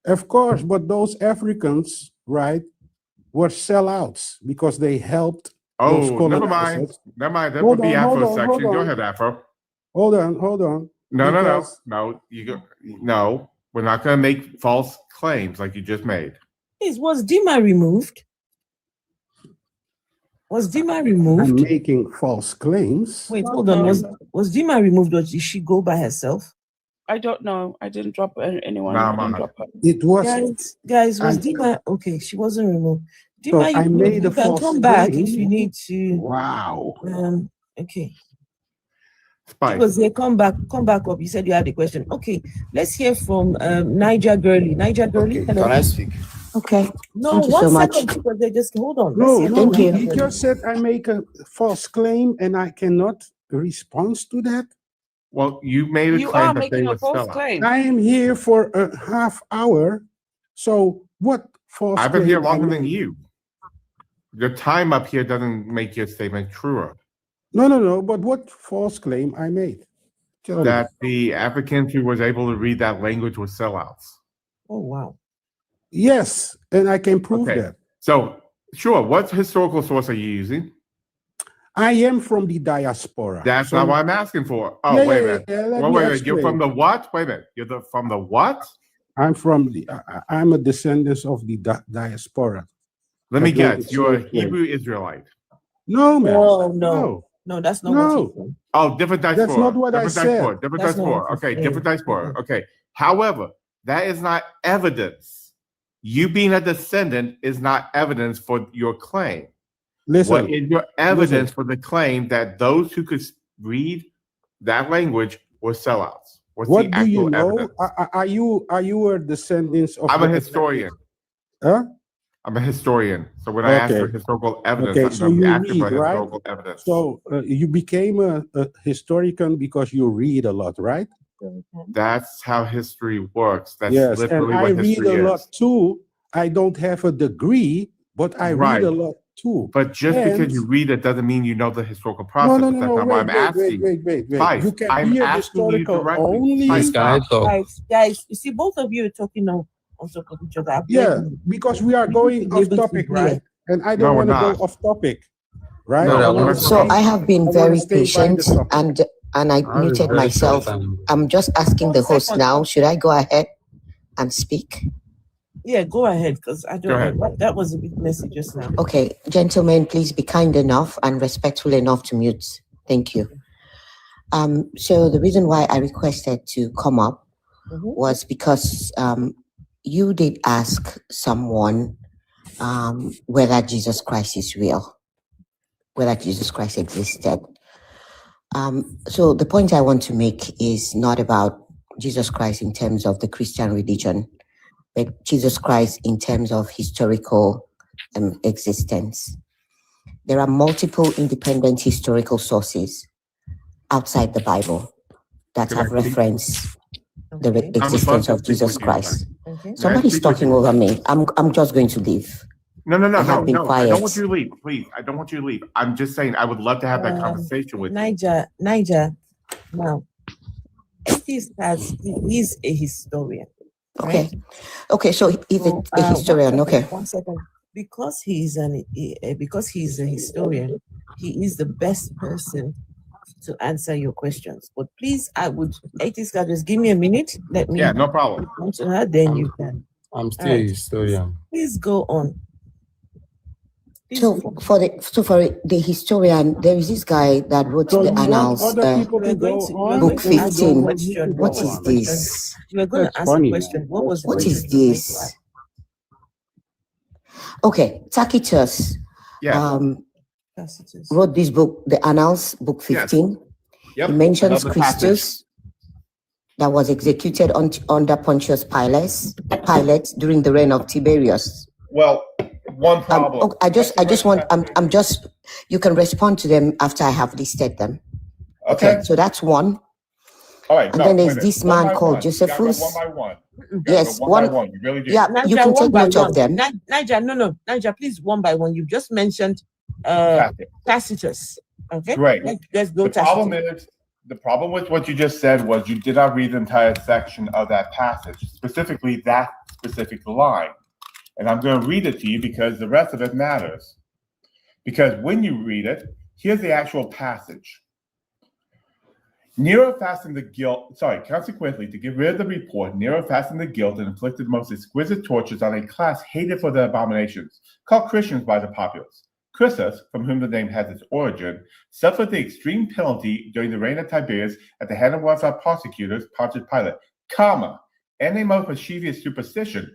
Speaker 6: Of course, but those Africans, right, were sellouts because they helped those
Speaker 3: Oh, never mind,
Speaker 6: colonizers.
Speaker 3: never mind, that
Speaker 6: Hold
Speaker 3: would be
Speaker 6: on, hold
Speaker 3: Afro
Speaker 6: on,
Speaker 3: section,
Speaker 6: hold
Speaker 3: go
Speaker 6: on.
Speaker 3: ahead, Afro.
Speaker 6: Hold on.
Speaker 3: No,
Speaker 6: Because-
Speaker 3: no, we're not gonna make false claims like you just made.
Speaker 2: Was Dima removed? Was Dima
Speaker 6: I'm
Speaker 2: removed?
Speaker 6: making false claims.
Speaker 2: Wait, hold on. Was Dima removed or did she go by herself?
Speaker 4: I don't know. I didn't drop anyone.
Speaker 3: Nah,
Speaker 4: I didn't
Speaker 3: man.
Speaker 4: drop her.
Speaker 6: It was
Speaker 2: Guys, was
Speaker 6: I-
Speaker 2: Dima okay? She wasn't removed.
Speaker 6: So
Speaker 2: Dima,
Speaker 6: I made
Speaker 2: you
Speaker 6: a
Speaker 2: can
Speaker 6: false
Speaker 2: come back
Speaker 6: claim.
Speaker 2: if you need to.
Speaker 6: Wow.
Speaker 2: Okay.
Speaker 3: Spice.
Speaker 2: Because they come back up. You said you had a question. Okay, let's hear from Niger Girly. Niger Girly, hello.
Speaker 9: Can I speak?
Speaker 10: Okay.
Speaker 2: No,
Speaker 10: Thank you
Speaker 2: one
Speaker 10: so much.
Speaker 2: second, because they just hold on.
Speaker 6: No,
Speaker 2: Let's hear
Speaker 6: no,
Speaker 2: from
Speaker 10: Thank you.
Speaker 2: Niger
Speaker 6: he
Speaker 2: Girly.
Speaker 6: just said I make a false claim and I cannot respond to that.
Speaker 3: Well, you made a
Speaker 4: You
Speaker 3: claim
Speaker 4: are
Speaker 3: that they
Speaker 4: making
Speaker 3: were
Speaker 4: a false
Speaker 3: sellouts.
Speaker 4: claim.
Speaker 6: I am here for a half hour. So what false
Speaker 3: I've been
Speaker 6: claim
Speaker 3: here
Speaker 6: I
Speaker 3: longer than
Speaker 6: made?
Speaker 3: you. Your time up here doesn't make your statement truer.
Speaker 6: No, but what false claim I made? Tell me.
Speaker 3: That the Africans who was able to read that language were sellouts.
Speaker 2: Oh wow.
Speaker 6: Yes, and I can prove
Speaker 3: Okay.
Speaker 6: that.
Speaker 3: So, sure, what historical source are you using?
Speaker 6: I am from the diaspora.
Speaker 3: That's
Speaker 6: So-
Speaker 3: not what I'm asking for. Oh,
Speaker 6: Yeah,
Speaker 3: wait a
Speaker 6: yeah,
Speaker 3: minute.
Speaker 6: yeah, let
Speaker 3: Well,
Speaker 6: me
Speaker 3: wait a minute. You're
Speaker 6: explain.
Speaker 3: from the what? Wait a minute. From the what?
Speaker 6: I'm from the. I'm a descendant of the diaspora.
Speaker 3: Let me
Speaker 6: Atlantic
Speaker 3: guess. You're a
Speaker 6: slave trade.
Speaker 3: Hebrew Israelite.
Speaker 6: No, man.
Speaker 2: No, that's not
Speaker 6: No.
Speaker 2: what he said.
Speaker 3: Oh, different diaspora.
Speaker 6: That's not what I
Speaker 3: different
Speaker 6: said.
Speaker 3: diaspora. Different
Speaker 2: That's not
Speaker 3: diaspora.
Speaker 2: what he
Speaker 3: Okay,
Speaker 2: said.
Speaker 3: different diaspora.
Speaker 2: Mhm.
Speaker 3: Okay. However, that is not evidence. You being a descendant is not evidence for your claim.
Speaker 6: Listen.
Speaker 3: What is your evidence for the claim that those who could read that language were sellouts? What's
Speaker 6: What
Speaker 3: the
Speaker 6: do you
Speaker 3: actual
Speaker 6: know?
Speaker 3: evidence?
Speaker 6: Are you a descendant of?
Speaker 3: I'm
Speaker 6: the
Speaker 3: a historian.
Speaker 6: Huh?
Speaker 3: I'm a historian. So when I ask for
Speaker 6: Okay.
Speaker 3: historical evidence,
Speaker 6: Okay, so
Speaker 3: I'm
Speaker 6: you
Speaker 3: asking for
Speaker 6: read, right?
Speaker 3: historical evidence.
Speaker 6: So you became a historian because you read a lot, right?
Speaker 3: That's how history works. That's
Speaker 6: Yes,
Speaker 3: literally
Speaker 6: and I
Speaker 3: what
Speaker 6: read
Speaker 3: history
Speaker 6: a lot
Speaker 3: is.
Speaker 6: too. I don't have a degree, but I
Speaker 3: Right.
Speaker 6: read a lot too.
Speaker 3: But just
Speaker 6: And-
Speaker 3: because you read it doesn't mean you know the historical
Speaker 6: No,
Speaker 3: process.
Speaker 6: no,
Speaker 3: That's
Speaker 6: no,
Speaker 3: not what I'm asking.
Speaker 6: wait.
Speaker 3: Spice,
Speaker 6: You can
Speaker 3: I'm
Speaker 6: be a
Speaker 3: asking you
Speaker 6: historical
Speaker 3: directly.
Speaker 6: only.
Speaker 3: Spice,
Speaker 9: Can I
Speaker 3: stop.
Speaker 9: talk?
Speaker 2: Guys, you see, both of you are talking on top of each other.
Speaker 6: Yeah, because we are going
Speaker 2: be
Speaker 6: off
Speaker 2: able to
Speaker 6: topic,
Speaker 2: hear.
Speaker 6: right? And I
Speaker 3: No,
Speaker 6: don't
Speaker 3: we're
Speaker 6: want to
Speaker 3: not.
Speaker 6: go off topic, right?
Speaker 3: No,
Speaker 6: I
Speaker 3: we're
Speaker 6: wanna
Speaker 3: not.
Speaker 10: So
Speaker 6: stay-
Speaker 10: I have been
Speaker 6: wanna
Speaker 10: very
Speaker 6: stay by the
Speaker 10: patient
Speaker 6: topic.
Speaker 10: and I
Speaker 9: I was
Speaker 10: muted
Speaker 9: very
Speaker 10: myself.
Speaker 9: short and-
Speaker 10: I'm just asking the host now, should I go ahead and speak?
Speaker 2: Yeah, go ahead, because I
Speaker 3: Go
Speaker 2: don't
Speaker 3: ahead.
Speaker 2: know. That was a bit messy just now.
Speaker 10: Okay, gentlemen, please be kind enough and respectful enough to mute. Thank you. So the reason why I requested to come up
Speaker 2: Mhm.
Speaker 10: was because you did ask someone whether Jesus Christ is real, whether Jesus Christ existed. So the point I want to make is not about Jesus Christ in terms of the Christian religion, but Jesus Christ in terms of historical existence. There are multiple independent historical sources outside the Bible that
Speaker 3: Can I
Speaker 10: have
Speaker 3: speak?
Speaker 10: referenced the
Speaker 2: Okay.
Speaker 10: existence
Speaker 3: to
Speaker 10: of
Speaker 3: speak
Speaker 10: Jesus
Speaker 3: with you,
Speaker 10: Christ.
Speaker 2: Okay.
Speaker 10: Somebody's
Speaker 3: speak with
Speaker 10: talking
Speaker 3: you?
Speaker 10: over me. I'm just going to leave.
Speaker 3: No.
Speaker 10: I have been
Speaker 3: I
Speaker 10: quiet.
Speaker 3: don't want you to leave. Please, I don't want you to leave. I'm just saying I would love to have that
Speaker 2: Um,
Speaker 3: conversation with you.
Speaker 2: Niger. Now, he's a historian.
Speaker 10: Okay. Okay, so he's a historian. Okay.
Speaker 2: One second. Because he's a historian, he is the best person to answer your questions. But please, Atheist God, just give me a minute. Let me
Speaker 3: Yeah, no problem.
Speaker 2: come to her, then you can.
Speaker 9: I'm still
Speaker 2: Alright.
Speaker 9: a historian.
Speaker 2: Please go on. Please
Speaker 10: So
Speaker 2: go on.
Speaker 10: for the historian, there is this guy that wrote
Speaker 6: So
Speaker 10: the
Speaker 6: you want
Speaker 10: annals.
Speaker 6: other people
Speaker 2: We're
Speaker 6: to go
Speaker 2: going to-
Speaker 6: on?
Speaker 10: Book
Speaker 2: we're going to ask you a
Speaker 10: 15.
Speaker 2: question.
Speaker 10: What
Speaker 2: was
Speaker 10: is
Speaker 2: the question?
Speaker 10: this?
Speaker 2: You were going
Speaker 6: That's
Speaker 2: to ask
Speaker 6: funny,
Speaker 2: a question.
Speaker 6: man.
Speaker 2: What was the
Speaker 10: What
Speaker 2: question
Speaker 10: is
Speaker 2: you were going to
Speaker 10: this?
Speaker 2: ask?
Speaker 10: Okay, Tacitus
Speaker 3: Yeah.
Speaker 2: Tacitus.
Speaker 10: wrote this book, the Annals, book 15.
Speaker 3: Yep.
Speaker 10: He mentions
Speaker 3: Another passage.
Speaker 10: Christus that was executed under Pontius Pilate during the reign of Tiberius.
Speaker 3: Well, one problem.
Speaker 10: I just want, I'm just, you can respond to them after I have listed them. Okay, so that's one.
Speaker 3: All right.
Speaker 10: And
Speaker 3: no,
Speaker 10: then
Speaker 3: wait a
Speaker 10: there's
Speaker 3: minute.
Speaker 10: this
Speaker 3: One
Speaker 10: man
Speaker 3: by
Speaker 10: called
Speaker 3: one. You gotta go
Speaker 10: Josephus.
Speaker 3: One by one. You gotta
Speaker 10: Yes,
Speaker 3: go one by
Speaker 10: one.
Speaker 3: one. You really do.
Speaker 10: Yeah, you
Speaker 2: Naija,
Speaker 10: can
Speaker 2: one
Speaker 10: take
Speaker 2: by
Speaker 10: note of
Speaker 2: one.
Speaker 10: them.
Speaker 2: Naija, no, Naija, please one by one. You've just mentioned Tacitus. Okay,
Speaker 3: Great.
Speaker 2: Let's go.
Speaker 3: The problem is, the problem with what you just said was you did not read the entire section of that passage, specifically that specific line. And I'm going to read it to you because the rest of it matters. Because when you read it, here's the actual passage. Nero fastened the guilt, consequently, to get rid of the report, Nero fastened the guilt and inflicted most exquisite tortures on a class hated for their abominations, called Christians by the populace. Chrysus, from whom the name has its origin, suffered the extreme penalty during the reign of Tiberius at the hand of one of our prosecutors, Pontius Pilate, and a most mischievous superstition,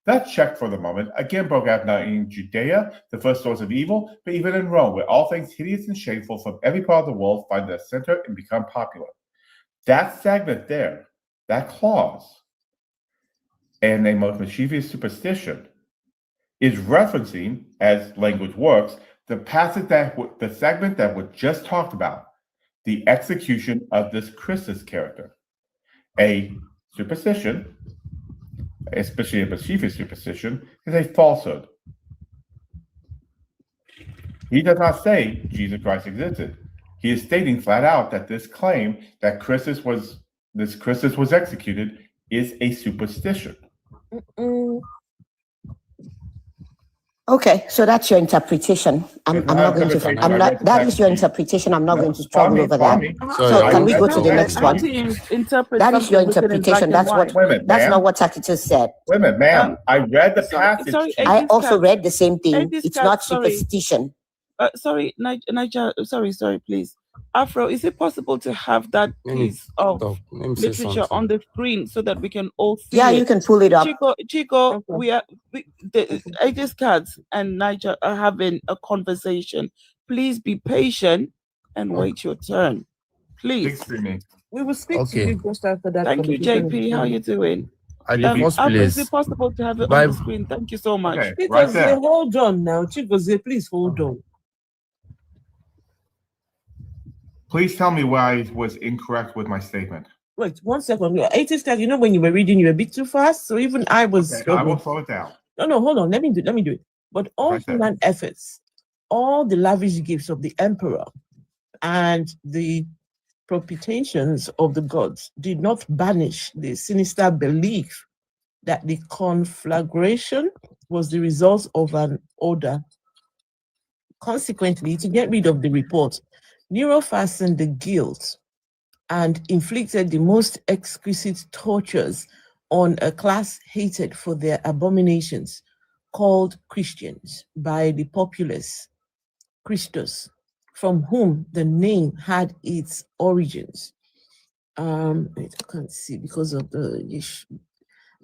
Speaker 3: that check for the moment again broke out not in Judea, the first source of evil, but even in Rome, where all things hideous and shameful from every part of the world find their center and become popular. That segment there, that clause, and a most mischievous superstition, is referencing, as language works, the passage the segment that was just talked about, the execution of this Chrysus character. A superstition, especially a mischievous superstition, is a falsehood. He does not say Jesus Christ existed. He is stating flat out that this claim that Chrysus was executed is a superstition.
Speaker 10: Okay, so that's your interpretation. I'm not going to. That is your interpretation. I'm not going to struggle over that. So can we go to the next one? That is your interpretation. That's what. That's not what Tacitus said.
Speaker 3: Wait a minute, ma'am. I read the passage.
Speaker 10: I also read the same thing. It's not superstition.
Speaker 4: Sorry, Niger. Sorry, please. Afro, is it possible to have that piece of literature on the screen so that we can all see
Speaker 10: Yeah,
Speaker 4: it?
Speaker 10: you can pull it up.
Speaker 4: Chico, the Aegis Cats and Niger are having a conversation. Please be patient and wait your turn. Please.
Speaker 2: We will speak to you just after that.
Speaker 4: Thank you, JP. How you doing? Is it possible to have it on the screen? Thank you so much.
Speaker 3: Okay,
Speaker 2: Chigozie, hold on now. Chigozie, please hold on.
Speaker 3: Please tell me where I was incorrect with my statement.
Speaker 2: Wait 1 second. 80 steps. You know, when you were reading, you were a bit too fast. So even I was.
Speaker 3: Okay, I will slow it down.
Speaker 2: No, hold on. Let me do it. But all human efforts, all the lavish gifts of the emperor, and the propitiations of the gods did not banish the sinister belief that the conflagration was the result of an order. Consequently, to get rid of the report, Nero fastened the guilt and inflicted the most exquisite tortures on a class hated for their abominations, called Christians by the populace, Christus, from whom the name had its origins. Wait, I can't see because of the ish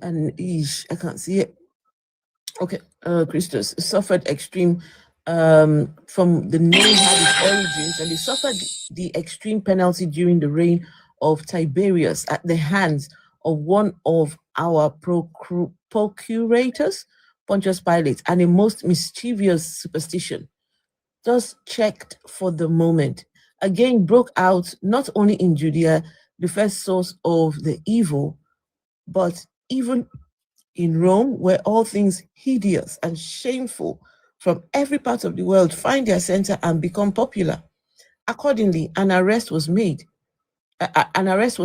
Speaker 2: and ish. I can't see it. Okay, Christus suffered extreme. From the name had its origins, and they suffered the extreme penalty during the reign of Tiberius at the hands of one of our procurators, Pontius Pilate, and a most mischievous superstition, thus checked for the moment, again broke out not only in Judea, the first source of the evil, but even in Rome, where all things hideous and shameful from every part of the world find their center and become popular. Accordingly, an arrest was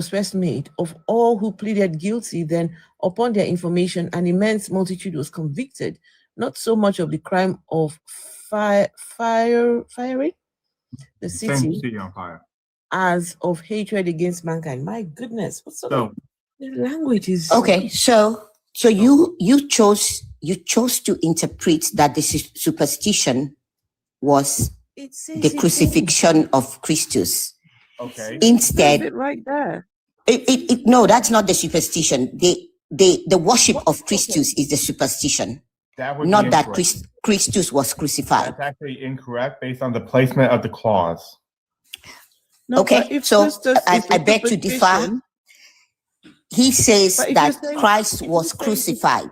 Speaker 2: first made of all who pleaded guilty. Then, upon their information, an immense multitude was convicted, not so much of the crime of firing the city
Speaker 3: on fire,
Speaker 2: as of hatred against mankind. My goodness, what sort of language is
Speaker 10: okay? So you chose to interpret that the superstition was the crucifixion of Christus.
Speaker 3: Okay.
Speaker 10: Instead,
Speaker 4: Is it right there?
Speaker 10: No, that's not the superstition. The worship of Christus is the superstition.
Speaker 3: That would
Speaker 10: not
Speaker 3: be
Speaker 10: that
Speaker 3: incorrect.
Speaker 10: Christus was crucified.
Speaker 3: That's actually incorrect based on the placement of the clause.
Speaker 4: No,
Speaker 10: Okay, so I beg to differ. He says that Christ was crucified,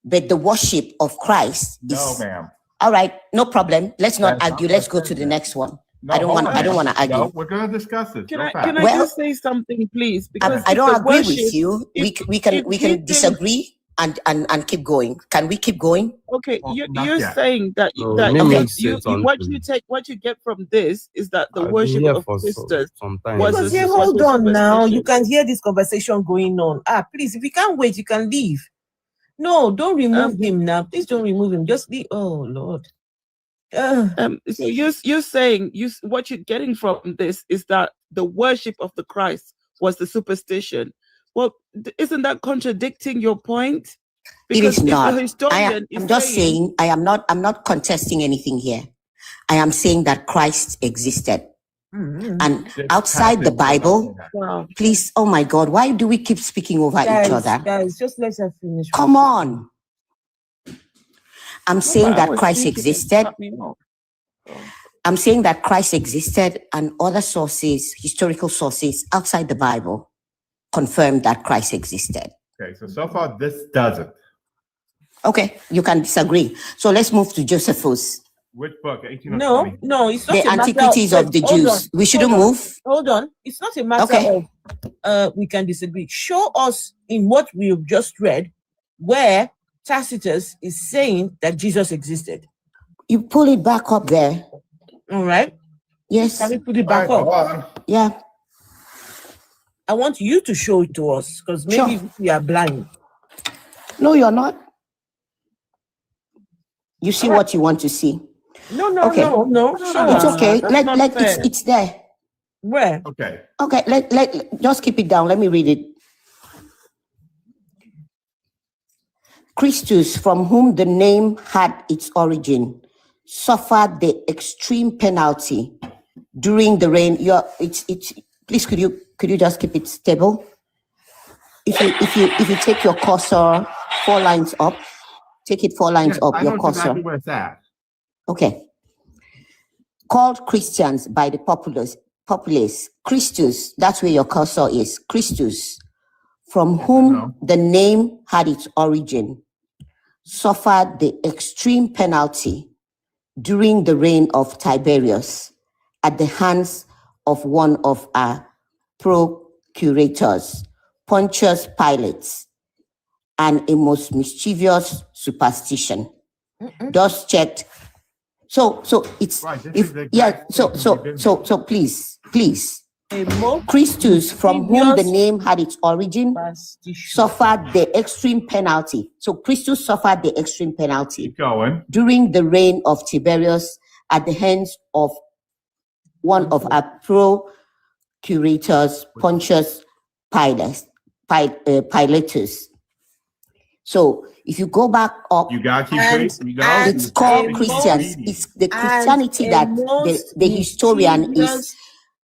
Speaker 10: but the worship of Christ is...
Speaker 3: No, ma'am.
Speaker 10: All right, no problem. Let's not argue. Let's go to the next one.
Speaker 3: No,
Speaker 10: I don't
Speaker 3: hold
Speaker 10: want.
Speaker 3: on.
Speaker 10: I don't want to argue.
Speaker 3: No, we're going to discuss this.
Speaker 4: Can
Speaker 3: Go
Speaker 4: I
Speaker 3: fast.
Speaker 4: can I
Speaker 10: Well,
Speaker 4: just say something, please? Because
Speaker 10: I
Speaker 4: if
Speaker 10: don't
Speaker 4: the
Speaker 10: agree
Speaker 4: worship,
Speaker 10: with you.
Speaker 4: if
Speaker 10: We can
Speaker 4: if you think,
Speaker 10: disagree and keep going. Can we keep going?
Speaker 4: okay,
Speaker 3: Well,
Speaker 4: you
Speaker 3: not
Speaker 4: you're
Speaker 3: yet.
Speaker 4: saying that
Speaker 9: No,
Speaker 4: that
Speaker 9: let
Speaker 10: Okay.
Speaker 9: me say
Speaker 4: what you get from this is that the
Speaker 9: I've been
Speaker 4: worship
Speaker 9: here
Speaker 4: of
Speaker 9: for
Speaker 4: sisters
Speaker 9: some time.
Speaker 4: was
Speaker 2: Because
Speaker 4: a
Speaker 2: yeah,
Speaker 4: was
Speaker 2: hold
Speaker 4: a
Speaker 2: on now. You
Speaker 4: superstition.
Speaker 2: can hear this conversation going on. Please, if you can't wait, you can leave. No, don't remove him now. Please don't remove him. Just leave. Oh Lord.
Speaker 4: So you're saying what you're getting from this is that the worship of the Christ was the superstition. Well, isn't that contradicting your point?
Speaker 10: It is
Speaker 4: Because if
Speaker 10: not.
Speaker 4: the historian
Speaker 10: I'm
Speaker 4: is
Speaker 10: just saying. I'm not contesting anything here. I am saying that Christ existed, and
Speaker 3: This
Speaker 10: outside the
Speaker 3: passage does not
Speaker 10: Bible.
Speaker 3: say that.
Speaker 4: wow.
Speaker 10: Please, oh my God, why do we keep speaking over each other?
Speaker 2: Guys, just let her finish.
Speaker 10: Come on. I'm saying
Speaker 4: I
Speaker 10: that
Speaker 4: was
Speaker 10: Christ
Speaker 4: speaking and
Speaker 10: existed.
Speaker 4: cut me off.
Speaker 10: I'm saying that Christ existed and other sources, historical sources outside the Bible, confirm that Christ existed.
Speaker 3: Okay, so far this doesn't.
Speaker 10: Okay, you can disagree. So let's move to Josephus,
Speaker 3: Which book? 18 or
Speaker 2: No,
Speaker 3: 20?
Speaker 2: no, it's not
Speaker 10: the
Speaker 2: a matter
Speaker 10: Antiquities of the
Speaker 2: hold
Speaker 10: Jews.
Speaker 2: on,
Speaker 10: We shouldn't
Speaker 2: hold on,
Speaker 10: move.
Speaker 2: Hold on. It's not a matter
Speaker 10: Okay.
Speaker 2: of we can disagree. Show us in what we've just read where Tacitus is saying that Jesus existed.
Speaker 10: You pull it back up there.
Speaker 2: All right.
Speaker 10: Yes.
Speaker 2: Can we put it back
Speaker 3: All right,
Speaker 2: up?
Speaker 3: hold on.
Speaker 10: Yeah.
Speaker 2: I want you to show it to us because maybe
Speaker 10: Sure.
Speaker 2: we are blind.
Speaker 10: No, you're not. You see what you want to see.
Speaker 2: No. Show
Speaker 10: It's
Speaker 2: us.
Speaker 10: okay.
Speaker 4: That's not fair.
Speaker 10: It's there.
Speaker 2: Where?
Speaker 3: Okay.
Speaker 10: Okay, let just keep it down. Let me read it. Christus, from whom the name had its origin, suffered the extreme penalty during the reign. Please could you just keep it stable? If you take your cursor 4 lines up, take it 4 lines
Speaker 3: Yeah,
Speaker 10: up,
Speaker 3: I
Speaker 10: your
Speaker 3: know
Speaker 10: cursor.
Speaker 3: exactly where it's at.
Speaker 10: Okay. Called Christians by the populace. Christus, that's where your cursor is. Christus, from whom the name had its origin, suffered the extreme penalty during the reign of Tiberius at the hands of one of our procurators, Pontius Pilate, and a most mischievous superstition. Thus checked. So it's
Speaker 3: Right, this
Speaker 10: if
Speaker 3: is the
Speaker 10: yeah.
Speaker 3: exact
Speaker 10: So
Speaker 3: statement
Speaker 10: so
Speaker 3: we've
Speaker 10: so
Speaker 3: been
Speaker 10: please.
Speaker 2: A most
Speaker 10: Christus, from whom the
Speaker 2: mischievous
Speaker 10: name had its origin,
Speaker 2: superstition.
Speaker 10: suffered the extreme penalty. So Christus suffered the extreme penalty
Speaker 3: Keep going.
Speaker 10: during the reign of Tiberius at the hands of one of our procurators, Pontius Pilatus. So if you go back up,
Speaker 3: You gotta keep
Speaker 2: And-
Speaker 3: reading. You know,
Speaker 2: and
Speaker 10: it's
Speaker 3: you
Speaker 10: called
Speaker 3: gotta keep
Speaker 10: Christians.
Speaker 3: reading.
Speaker 10: It's the
Speaker 2: And
Speaker 10: Christianity
Speaker 2: a
Speaker 10: that
Speaker 2: most
Speaker 10: the historian is.
Speaker 2: mischievous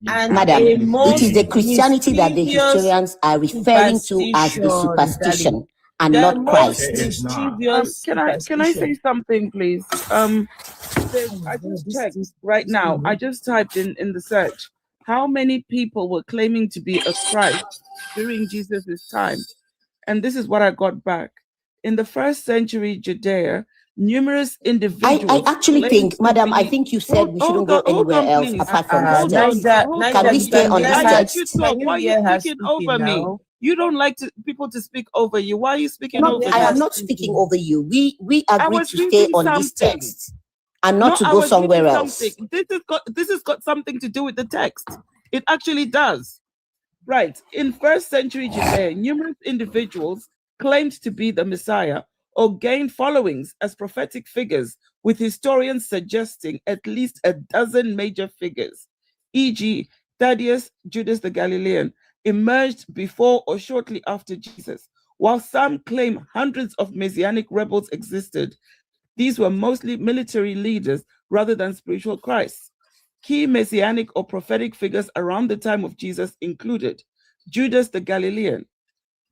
Speaker 2: and
Speaker 10: Madam,
Speaker 2: a
Speaker 10: it
Speaker 2: most
Speaker 10: is the Christianity that the
Speaker 2: mischievous
Speaker 10: historians are referring to as the superstition and
Speaker 2: The
Speaker 10: not
Speaker 2: most
Speaker 10: Christ.
Speaker 3: It is not.
Speaker 2: mischievous
Speaker 4: Can I say
Speaker 2: superstition.
Speaker 4: something, please? I just checked right now. I just typed in the search how many people were claiming to be a Christ during Jesus' time, and this is what I got back. In the 1st century Judea, numerous individuals.
Speaker 10: I actually
Speaker 4: claimed
Speaker 10: think,
Speaker 4: to
Speaker 10: Madam, I
Speaker 4: be-
Speaker 10: think you said we shouldn't go
Speaker 4: hold
Speaker 10: anywhere
Speaker 4: on,
Speaker 10: else
Speaker 4: please.
Speaker 10: apart from this
Speaker 4: Hold
Speaker 10: text.
Speaker 4: on.
Speaker 10: Can we stay on this
Speaker 4: I let
Speaker 10: text?
Speaker 4: you talk. Why are you speaking over me? You don't like people to speak over you. Why are you speaking over
Speaker 10: I
Speaker 4: me?
Speaker 10: am not speaking over you. We
Speaker 4: I
Speaker 10: agreed
Speaker 4: was
Speaker 10: to stay
Speaker 4: reading
Speaker 10: on this
Speaker 4: something.
Speaker 10: text and not to
Speaker 4: I
Speaker 10: go
Speaker 4: was
Speaker 10: somewhere
Speaker 4: reading
Speaker 10: else.
Speaker 4: something. This has got something to do with the text. It actually does. Right. In 1st century Judea, numerous individuals claimed to be the Messiah or gained followings as prophetic figures, with historians suggesting at least a dozen major figures, e.g., Thaddeus, Judas the Galilean, emerged before or shortly after Jesus. While some claim hundreds of messianic rebels existed, these were mostly military leaders rather than spiritual Christs. Key messianic or prophetic figures around the time of Jesus included Judas the Galilean,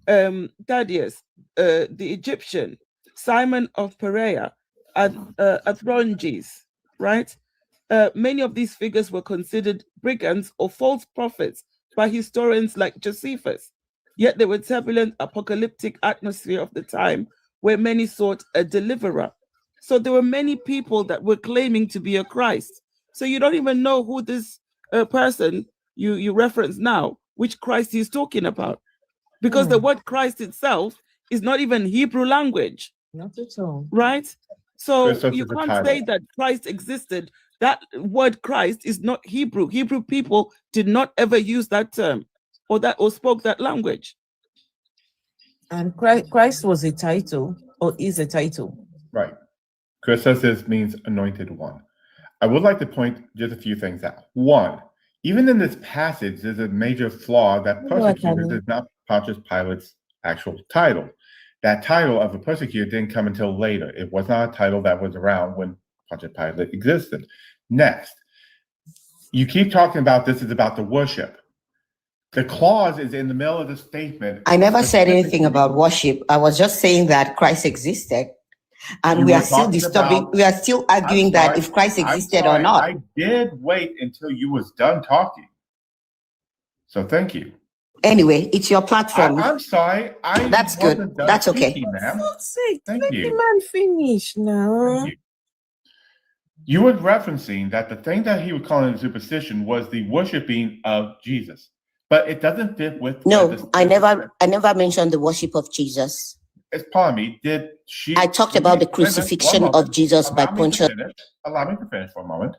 Speaker 4: Thaddeus, the Egyptian, Simon of Perea, Athronges, right? Many of these figures were considered brigands or false prophets by historians like Josephus. Yet there were turbulent apocalyptic atmosphere of the time where many sought a deliverer. So there were many people that were claiming to be a Christ. So you don't even know who this person you reference now, which Christ he's talking about. Because the word Christ itself is not even Hebrew language.
Speaker 2: Not at all.
Speaker 4: Right? So
Speaker 3: Christos
Speaker 4: you
Speaker 3: is a
Speaker 4: can't
Speaker 3: title.
Speaker 4: say that Christ existed. That word Christ is not Hebrew. Hebrew people did not ever use that term or spoke that language.
Speaker 2: And Christ was a title or is a title.
Speaker 3: Right. Christos means anointed one. I would like to point just a few things out. One, even in this passage, there's a major flaw that persecutors is not Pontius Pilate's actual title. That title of a persecutor didn't come until later. It was not a title that was around when Pontius Pilate existed. Next, you keep talking about this is about the worship. The clause is in the middle of the statement.
Speaker 10: I never said anything about worship. I was just saying that Christ existed. And
Speaker 3: You
Speaker 10: we
Speaker 3: were
Speaker 10: are still
Speaker 3: talking
Speaker 10: disturbing,
Speaker 3: about-
Speaker 10: we are still arguing
Speaker 3: I'm
Speaker 10: that
Speaker 3: sorry.
Speaker 10: if Christ
Speaker 3: I'm
Speaker 10: existed or
Speaker 3: sorry.
Speaker 10: not.
Speaker 3: I did wait until you was done talking. So thank you.
Speaker 10: Anyway, it's your platform.
Speaker 3: I'm sorry.
Speaker 10: That's good.
Speaker 3: wasn't done
Speaker 10: That's okay.
Speaker 3: speaking, ma'am.
Speaker 2: For God's sake,
Speaker 3: Thank
Speaker 2: let
Speaker 3: you.
Speaker 2: the man finish now.
Speaker 3: Thank you. You were referencing that the thing that he was calling a superstition was the worshiping of Jesus, but it doesn't fit with.
Speaker 10: No, I never mentioned the worship of Jesus.
Speaker 3: Pardon me. Did she?
Speaker 10: I talked about the
Speaker 3: Wait a minute,
Speaker 10: crucifixion
Speaker 3: one
Speaker 10: of
Speaker 3: moment.
Speaker 10: Jesus by
Speaker 3: Allow me to
Speaker 10: Pontius.
Speaker 3: finish. Allow me to finish for a moment,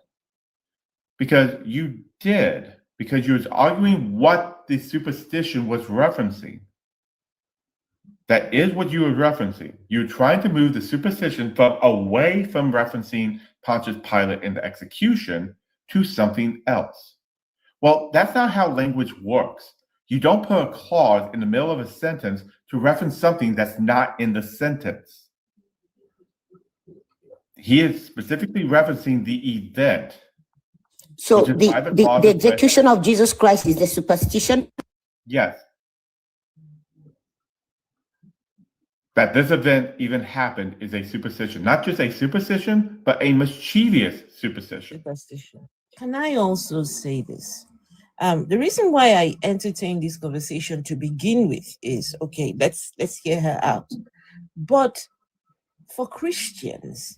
Speaker 3: because you did. Because you was arguing what the superstition was referencing. That is what you were referencing. You're trying to move the superstition away from referencing Pontius Pilate and the execution to something else. Well, that's not how language works. You don't put a clause in the middle of a sentence to reference something that's not in the sentence. He is specifically referencing the event.
Speaker 10: So
Speaker 3: which is why
Speaker 10: the
Speaker 3: clause is
Speaker 10: execution of Jesus Christ is the superstition?
Speaker 3: Yes. That this event even happened is a superstition. Not just a superstition, but a mischievous superstition.
Speaker 2: Can I also say this? The reason why I entertained this conversation to begin with is, okay, let's hear her out. But for Christians,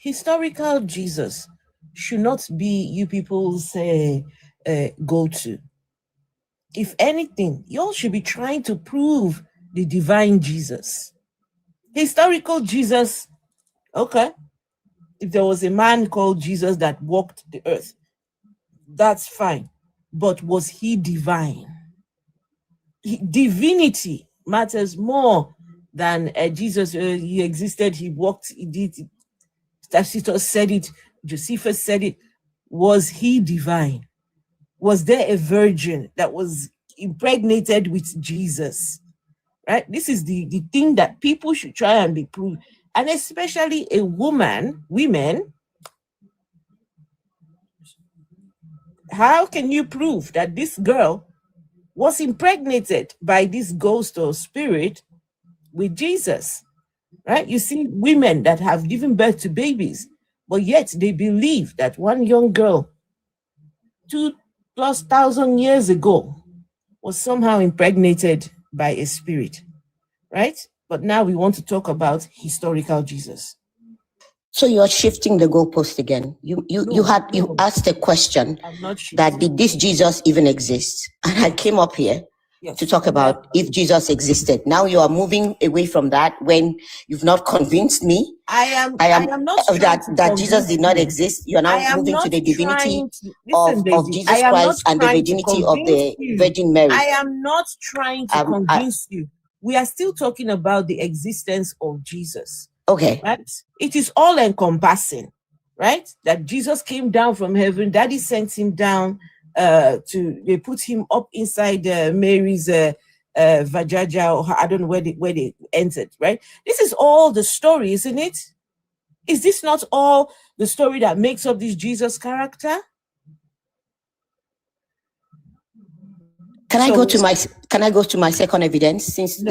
Speaker 2: historical Jesus should not be you people's go-to. If anything, you all should be trying to prove the divine Jesus. Historical Jesus, okay. If there was a man called Jesus that walked the earth, that's fine. But was he divine? Divinity matters more than Jesus. He existed, he walked, he did. Tacitus said it, Josephus said it. Was he divine? Was there a virgin that was impregnated with Jesus? Right? This is the thing that people should try and be proved. And especially women, how can you prove that this girl was impregnated by this ghost or spirit with Jesus? Right? You see women that have given birth to babies, but yet they believe that one young girl 2,000+ years ago was somehow impregnated by a spirit, right? But now we want to talk about historical Jesus.
Speaker 10: So you're shifting the goalpost again. You asked a question that did this Jesus even exist? And I came up here to talk about if Jesus existed. Now you are moving away from that when you've not convinced me.
Speaker 2: I am not
Speaker 10: that Jesus did not exist. You're now moving to the divinity of Jesus Christ and the virginity of the Virgin Mary.
Speaker 2: I am not trying to convince you. We are still talking about the existence of Jesus.
Speaker 10: Okay.
Speaker 2: Right? It is all encompassing, right? That Jesus came down from heaven. Daddy sent him down. They put him up inside Mary's vajaja, or I don't know where they entered, right? This is all the story, isn't it? Is this not all the story that makes up this Jesus character?
Speaker 10: Can I go to my second evidence since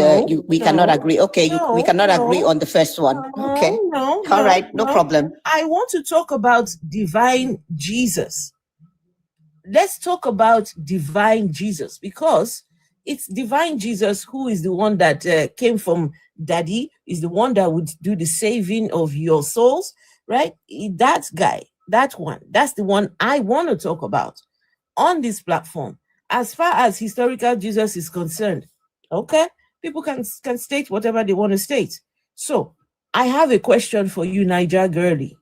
Speaker 10: we cannot agree? Okay, we cannot agree on the first one. Okay. All right, no problem.
Speaker 2: I want to talk about divine Jesus. Let's talk about divine Jesus, because it's divine Jesus who is the one that came from Daddy, is the one that would do the saving of your souls, right? That guy, that one, that's the one I want to talk about on this platform. As far as historical Jesus is concerned, okay, people can state whatever they want to state. So I have a question for you, Niger Girly.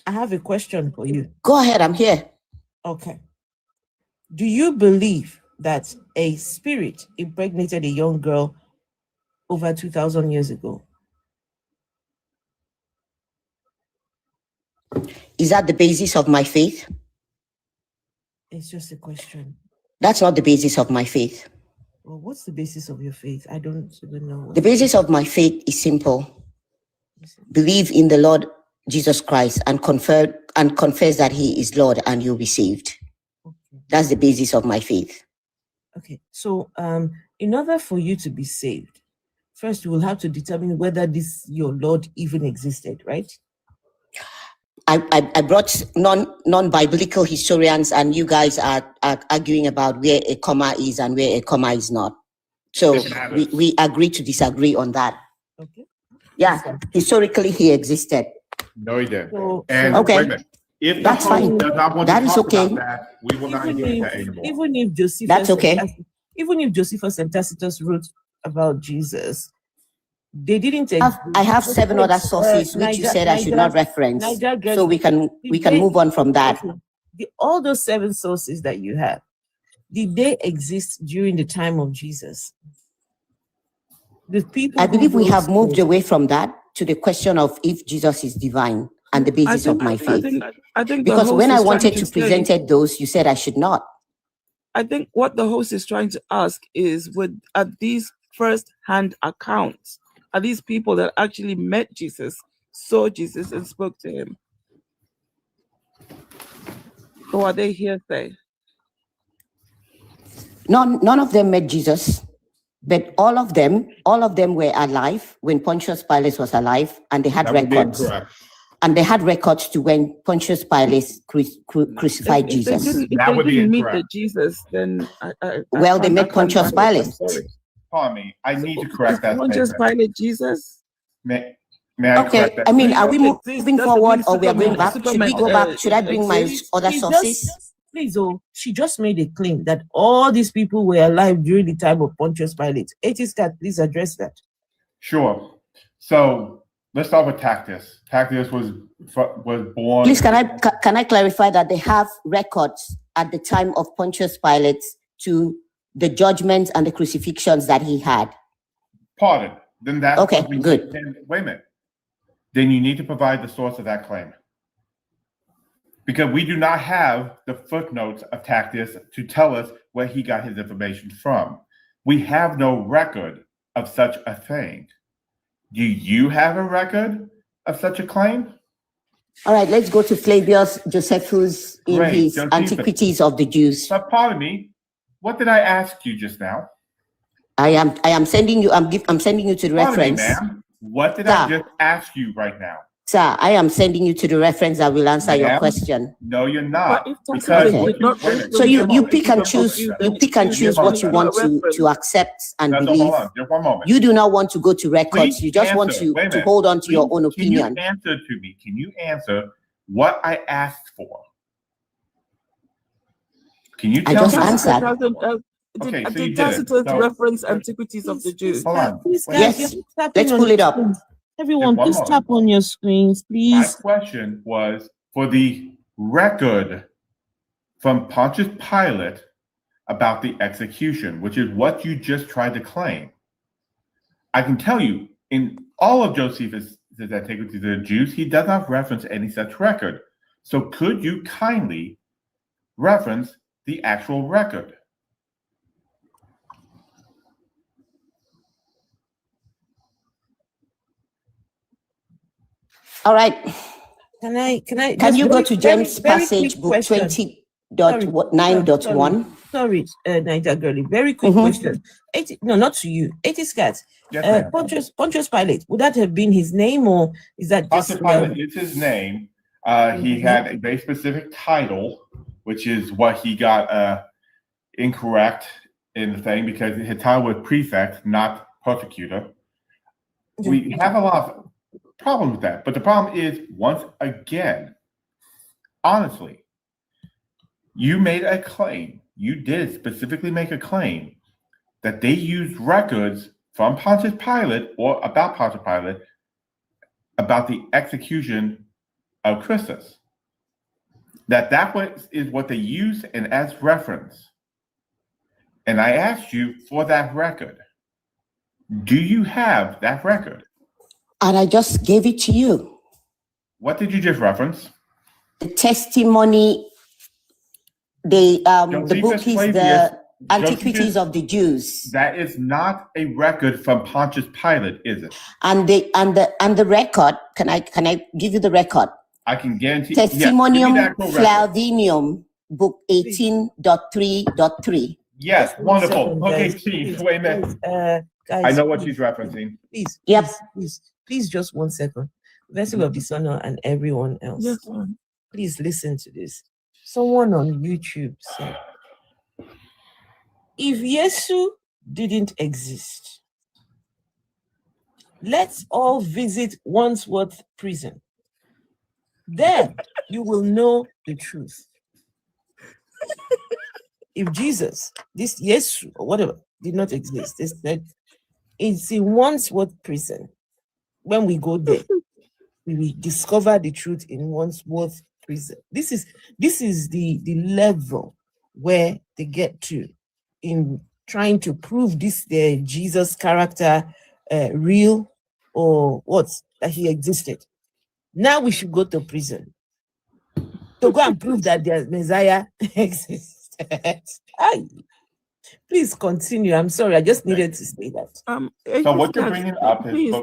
Speaker 2: I have a question for you.
Speaker 10: Go ahead, I'm here.
Speaker 2: Okay. Do you believe that a spirit impregnated a young girl over 2,000 years ago?
Speaker 10: Is that the basis of my faith?
Speaker 2: It's just a question.
Speaker 10: That's not the basis of my faith.
Speaker 2: Well, what's the basis of your faith? I don't even know.
Speaker 10: The basis of my faith is simple. Believe in the Lord Jesus Christ and confess that he is Lord and you'll be saved.
Speaker 2: Okay.
Speaker 10: That's the basis of my faith.
Speaker 2: Okay. So in order for you to be saved, first you will have to determine whether this your Lord even existed, right?
Speaker 10: I brought non-biblical historians, and you guys are arguing about where a comma is and where a comma is not. So we agree to disagree on that.
Speaker 2: Okay.
Speaker 10: Yeah, historically he existed.
Speaker 3: No, he didn't.
Speaker 2: So,
Speaker 3: And
Speaker 10: Okay.
Speaker 3: wait a minute. If the
Speaker 10: That's
Speaker 3: host
Speaker 10: fine.
Speaker 3: does not want
Speaker 10: That
Speaker 3: to
Speaker 10: is
Speaker 3: talk
Speaker 10: okay.
Speaker 3: about that, we will not engage that anymore.
Speaker 2: even if Josephus
Speaker 10: That's okay.
Speaker 2: Even if Josephus and Tacitus wrote about Jesus, they didn't.
Speaker 10: I have 7 other sources which you said I should not reference, so we can move on from that.
Speaker 2: All those 7 sources that you have, did they exist during the time of Jesus? The people
Speaker 10: I believe
Speaker 2: who
Speaker 10: we
Speaker 2: wrote
Speaker 10: have moved
Speaker 2: those-
Speaker 10: away from that to the question of if Jesus is divine and the basis of my faith.
Speaker 4: I think the
Speaker 10: Because
Speaker 4: host
Speaker 10: when I
Speaker 4: is trying
Speaker 10: wanted
Speaker 4: to
Speaker 10: to
Speaker 4: say-
Speaker 10: present those, you said I should not.
Speaker 4: I think what the host is trying to ask is, are these first-hand accounts? Are these people that actually met Jesus, saw Jesus, and spoke to him? Or are they hearsay?
Speaker 10: None of them met Jesus, but all of them were alive when Pontius Pilate was alive, and they had
Speaker 3: That would be
Speaker 10: records.
Speaker 3: incorrect.
Speaker 10: And they had records to when Pontius Pilate crucified
Speaker 4: If they
Speaker 10: Jesus.
Speaker 4: didn't, if
Speaker 3: That
Speaker 4: they
Speaker 3: would be
Speaker 4: didn't meet
Speaker 3: incorrect.
Speaker 4: the Jesus, then
Speaker 10: Well, they met
Speaker 4: can't
Speaker 10: Pontius
Speaker 4: buy it. I'm
Speaker 10: Pilate.
Speaker 4: sorry.
Speaker 3: Pardon me. I need to correct that
Speaker 4: Pontius
Speaker 3: statement.
Speaker 4: Pilate Jesus?
Speaker 3: May I
Speaker 10: Okay,
Speaker 3: correct that?
Speaker 10: I mean, are we
Speaker 4: Okay, please,
Speaker 10: moving
Speaker 4: doesn't
Speaker 10: forward
Speaker 4: mean
Speaker 10: or we are going
Speaker 4: Superman-
Speaker 10: back? Should we
Speaker 4: Superman,
Speaker 10: go back? Should I bring my
Speaker 4: exists?
Speaker 10: other
Speaker 2: She
Speaker 10: sources?
Speaker 2: Please, she just made a claim that all these people were alive during the time of Pontius Pilate. Etiska, please address that.
Speaker 3: Sure. So let's start with Tacitus. Tacitus was born.
Speaker 10: Please, can I clarify that they have records at the time of Pontius Pilate to the judgments and the crucifixions that he had?
Speaker 3: Pardon. Then that's
Speaker 10: Okay,
Speaker 3: what we
Speaker 10: good.
Speaker 3: Then, wait a minute. Then you need to provide the source of that claim. Because we do not have the footnotes of Tacitus to tell us where he got his information from. We have no record of such a thing. Do you have a record of such a claim?
Speaker 10: All right, let's go to Flavius Josephus in
Speaker 3: Great,
Speaker 10: his
Speaker 3: Josephus.
Speaker 10: Antiquities of the Jews.
Speaker 3: But pardon me, what did I ask you just now?
Speaker 10: I am sending you. I'm sending you to the
Speaker 3: Pardon me,
Speaker 10: reference,
Speaker 3: ma'am. What did I
Speaker 10: Sir.
Speaker 3: just ask you right now?
Speaker 10: sir. I am sending you to the reference that will answer your
Speaker 3: Ma'am?
Speaker 10: question.
Speaker 3: No, you're not.
Speaker 4: But if
Speaker 3: Because
Speaker 4: Tacitus
Speaker 10: Okay.
Speaker 4: did not
Speaker 3: wait a minute.
Speaker 4: bring
Speaker 10: So you
Speaker 4: them
Speaker 10: pick and choose. You pick and choose what you want to accept and
Speaker 3: No,
Speaker 10: believe.
Speaker 3: hold on, just one moment.
Speaker 10: You do not want to go to records.
Speaker 3: Please
Speaker 10: You just want
Speaker 3: answer. Wait a
Speaker 10: to
Speaker 3: minute.
Speaker 10: hold on to your own
Speaker 3: Can you
Speaker 10: opinion.
Speaker 3: answer to me? Can you answer what I asked for? Can you
Speaker 10: I
Speaker 3: tell
Speaker 10: just
Speaker 3: me?
Speaker 10: answered.
Speaker 3: Okay, so you
Speaker 4: Did
Speaker 3: did it.
Speaker 4: Tacitus
Speaker 3: So-
Speaker 4: reference Antiquities of the Jews?
Speaker 3: Hold on.
Speaker 2: Please,
Speaker 3: Wait.
Speaker 2: guys,
Speaker 10: Yes.
Speaker 2: you're tapping
Speaker 10: Let's
Speaker 2: on
Speaker 10: pull it
Speaker 2: your
Speaker 10: up.
Speaker 2: screens. Everyone,
Speaker 3: Just one
Speaker 2: please
Speaker 3: moment.
Speaker 2: tap on your screens,
Speaker 3: My
Speaker 2: please.
Speaker 3: question was for the record from Pontius Pilate about the execution, which is what you just tried to claim. I can tell you, in all of Josephus' Antiquities of the Jews, he does not reference any such record. So could you kindly reference the actual record?
Speaker 10: All right.
Speaker 2: Can
Speaker 10: Can you go
Speaker 2: very-
Speaker 10: to
Speaker 2: very-
Speaker 10: James
Speaker 2: very
Speaker 10: passage
Speaker 2: quick
Speaker 10: book
Speaker 2: question.
Speaker 10: 20.9.1?
Speaker 2: Sorry, Niger Girlie. Very quick
Speaker 10: Mhm.
Speaker 2: question. No, not to you. 80 scats.
Speaker 3: Yes, ma'am.
Speaker 2: Pontius Pilate. Would that have been his name, or is that just?
Speaker 3: Pontius Pilate is his name. He had a very specific title, which is what he got incorrect in the thing, because his title was prefect, not persecutor. We have a lot of problems with that. But the problem is, once again, honestly, you made a claim. You did specifically make a claim that they used records from Pontius Pilate or about Pontius Pilate about the execution of Christus. That is what they used and as reference. And I asked you for that record. Do you have that record?
Speaker 10: And I just gave it to you.
Speaker 3: What did you just reference?
Speaker 10: The testimony, the book is the Antiquities of the Jews.
Speaker 3: That is not a record from Pontius Pilate, is it?
Speaker 10: And the record, can I give you the record?
Speaker 3: I can guarantee.
Speaker 10: Testimonium
Speaker 3: yes, give me the actual record.
Speaker 10: Flavinium, book 18.3.3.
Speaker 3: Yes,
Speaker 2: Just 1
Speaker 3: wonderful.
Speaker 2: second,
Speaker 3: Okay,
Speaker 2: guys.
Speaker 3: Chief, wait a minute.
Speaker 2: Guys,
Speaker 3: I know what she's referencing.
Speaker 2: Please,
Speaker 10: Yep.
Speaker 2: please, just 1 second. Vessel of Dishonor and everyone else.
Speaker 4: Yes.
Speaker 2: Please listen to this. Someone on YouTube said, if Yesu didn't exist, let's all visit Wandsworth prison. Then you will know the truth. If Jesus, this Yesu or whatever, did not exist, they said it's in Wandsworth prison. When we go there, we will discover the truth in Wandsworth prison. This is the level where they get to in trying to prove this Jesus character real or what, that he existed. Now we should go to prison to go and prove that the Messiah exists. Please continue. I'm sorry, I just needed to say that.
Speaker 3: So what you're bringing up is,
Speaker 4: please,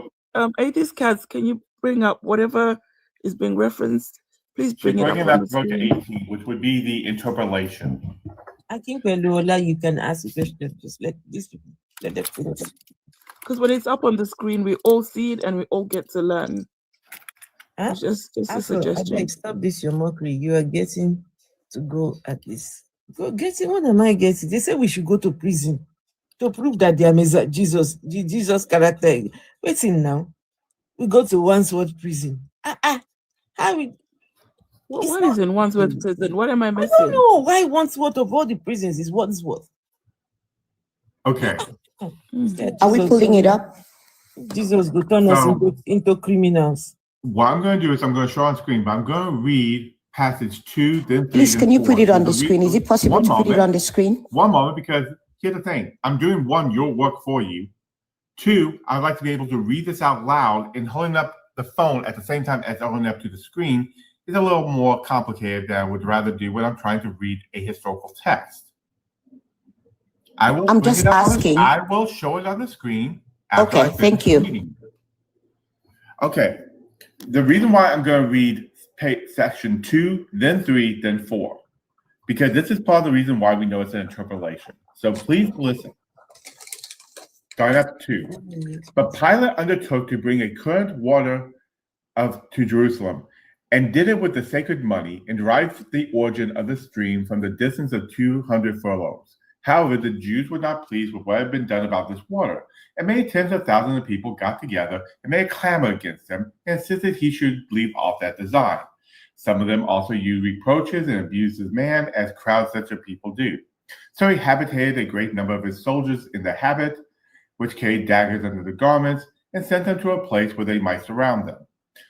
Speaker 4: Atheist Cats, can you bring up whatever is being referenced? Please bring it up.
Speaker 3: bringing up verse 18, which would be the interpolation.
Speaker 2: I think Lola, you can ask the question. Just let these people let them finish.
Speaker 4: Because when it's up on the screen, we all see it and we all get to learn.
Speaker 2: Huh?
Speaker 4: It's just a
Speaker 2: Afro, I
Speaker 4: suggestion.
Speaker 2: beg, stop this, your mockery. You are getting to go at this. Go getting. What am I getting? They say we should go to prison to prove that they are Jesus character. Waiting now. We go to Wandsworth prison. How we?
Speaker 4: What is in Wandsworth prison? What am I missing?
Speaker 2: I don't know why Wandsworth of all the prisons is Wandsworth.
Speaker 3: Okay.
Speaker 10: Are we pulling it up?
Speaker 2: Jesus will turn us into criminals.
Speaker 3: What I'm going to do is I'm going to show on screen, but I'm going to read passage 2, then 3.
Speaker 10: Please,
Speaker 3: then
Speaker 10: can you
Speaker 3: 4.
Speaker 10: put it on the
Speaker 3: So
Speaker 10: screen? Is it possible to put it on the screen?
Speaker 3: One moment, because here's the thing. I'm doing 1, your work for you. 2, I'd like to be able to read this out loud, and holding up the phone at the same time as holding up to the screen is a little more complicated than I would rather do when I'm trying to read a historical text.
Speaker 10: I'm just asking.
Speaker 3: I will show it on the screen. After
Speaker 10: Okay, thank you.
Speaker 3: reading. Okay. The reason why I'm going to read section 2, then 3, then 4, because this is part of the reason why we know it's an interpolation. So please listen. Start at 2. But Pilate undertook to bring a current water to Jerusalem, and did it with the sacred money, and derived the origin of the stream from the distance of 200 furlongs. However, the Jews were not pleased with what had been done about this water, and many tens of thousands of people got together and made a clamor against him, and insisted he should leave off that design. Some of them also used reproaches and abused his man, as crowds such of people do. So he habitated a great number of his soldiers in the habit, which carried daggers under their garments, and sent them to a place where they might surround them.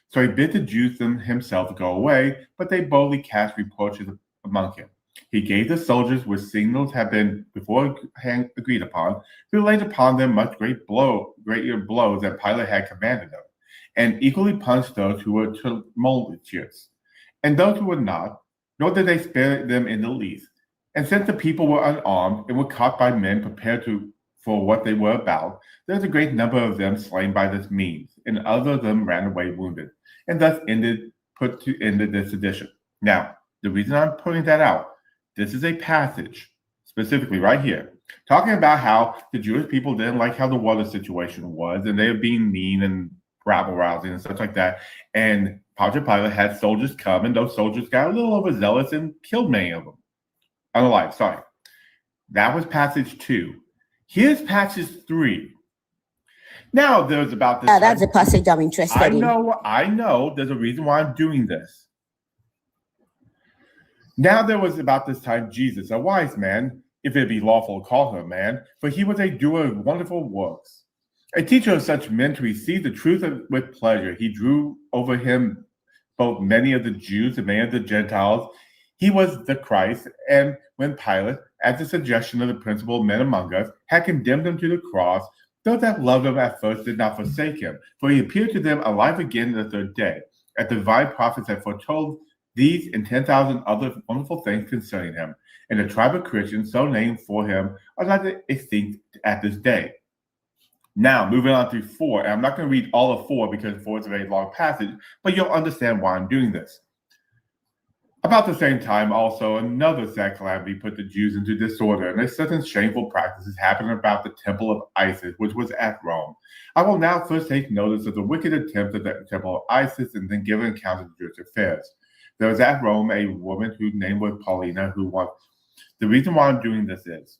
Speaker 3: So he bid the Jews himself to go away, but they boldly cast reproaches among him. He gave the soldiers, which signals had been beforehand agreed upon, who laid upon them much greater blows than Pilate had commanded them, and equally punished those who were tumultuous, and those who were not, nor did they spare them in the least. And since the people were unarmed and were caught by men prepared for what they were about, there was a great number of them slain by this means, and others of them ran away wounded, and thus put to end the sedition. Now, the reason I'm pointing that out, this is a passage, specifically right here, talking about how the Jewish people didn't like how the water situation was, and they were being mean and rabble-rousing and stuff like that. And Pontius Pilate had soldiers come, and those soldiers got a little overzealous and killed many of them. Unalive, sorry. That was passage 2. Here's passage 3. Now there's about this.
Speaker 10: That's a passage I'm interested
Speaker 3: I
Speaker 10: in.
Speaker 3: know. There's a reason why I'm doing this. Now there was about this time Jesus, a wise man, if it be lawful to call him a man, for he was a doer of wonderful works. A teacher of such men to receive the truth with pleasure. He drew over him both many of the Jews and many of the Gentiles. He was the Christ, and when Pilate, at the suggestion of the principal men among us, had condemned him to the cross, those that loved him at first did not forsake him, for he appeared to them alive again the third day, as the divine prophets had foretold these and 10,000 other wonderful things concerning him. And the tribe of Christians, so named for him, are not extinct at this day. Now, moving on to 4, and I'm not going to read all of 4 because 4 is a very long passage, but you'll understand why I'm doing this. About the same time, also, another sad calamity put the Jews into disorder, and certain shameful practices happened about the temple of Isis, which was at Rome. I will now first take notice of the wicked attempt of the temple of Isis, and then give an account of the Jewish affairs. There was at Rome a woman whose name was Paulina, who was. The reason why I'm doing this is,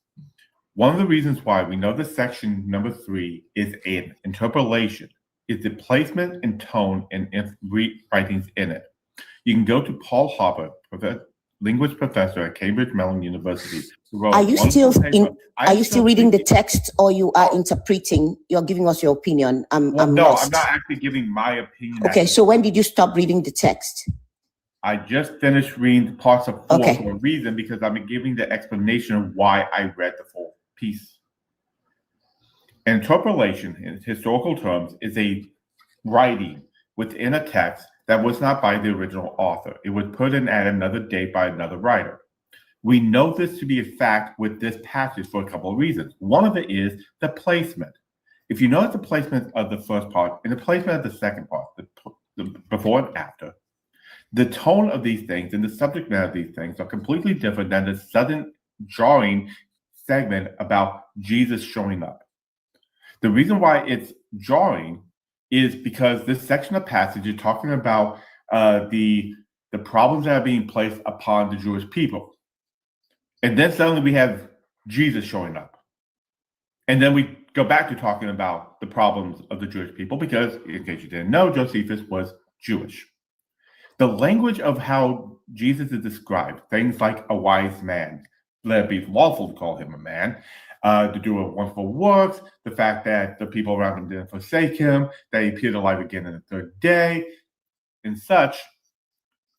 Speaker 3: one of the reasons why we know the section number 3 is an interpolation, is the placement and tone and writings in it. You can go to Paul Hopper, linguist professor at Cambridge Mellon University.
Speaker 10: Are you still reading the text, or you are interpreting? You're giving us your opinion. I'm lost.
Speaker 3: I'm not actually giving my opinion.
Speaker 10: Okay, so when did you stop reading the text?
Speaker 3: I just finished reading parts of 4 for a reason, because I'm giving the explanation of why I read the full piece. Interpolation, in historical terms, is a writing within a text that was not by the original author. It was put in at another date by another writer. We know this to be a fact with this passage for a couple of reasons. One of it is the placement. If you notice the placement of the first part and the placement of the second part, the before and after, the tone of these things and the subject matter of these things are completely different than the sudden jarring segment about Jesus showing up. The reason why it's jarring is because this section of passage is talking about the problems that are being placed upon the Jewish people. And then suddenly we have Jesus showing up. And then we go back to talking about the problems of the Jewish people because, in case you didn't know, Josephus was Jewish. The language of how Jesus is described, things like a wise man, let it be lawful to call him a man, to do wonderful works, the fact that the people around him didn't forsake him, that he appeared alive again on the third day, and such,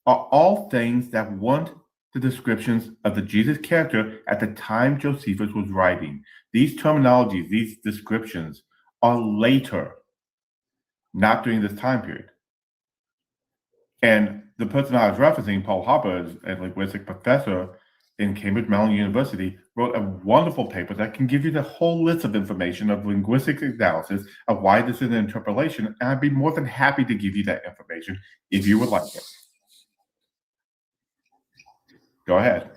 Speaker 3: are all things that want the descriptions of the Jesus character at the time Josephus was writing. These terminologies, these descriptions, are later, not during this time period. And the person I was referencing, Paul Hopper, is a linguistic professor in Cambridge Mellon University, wrote a wonderful paper that can give you the whole list of information of linguistic analysis of why this is an interpolation, and I'd be more than happy to give you that information if you would like it. Go ahead.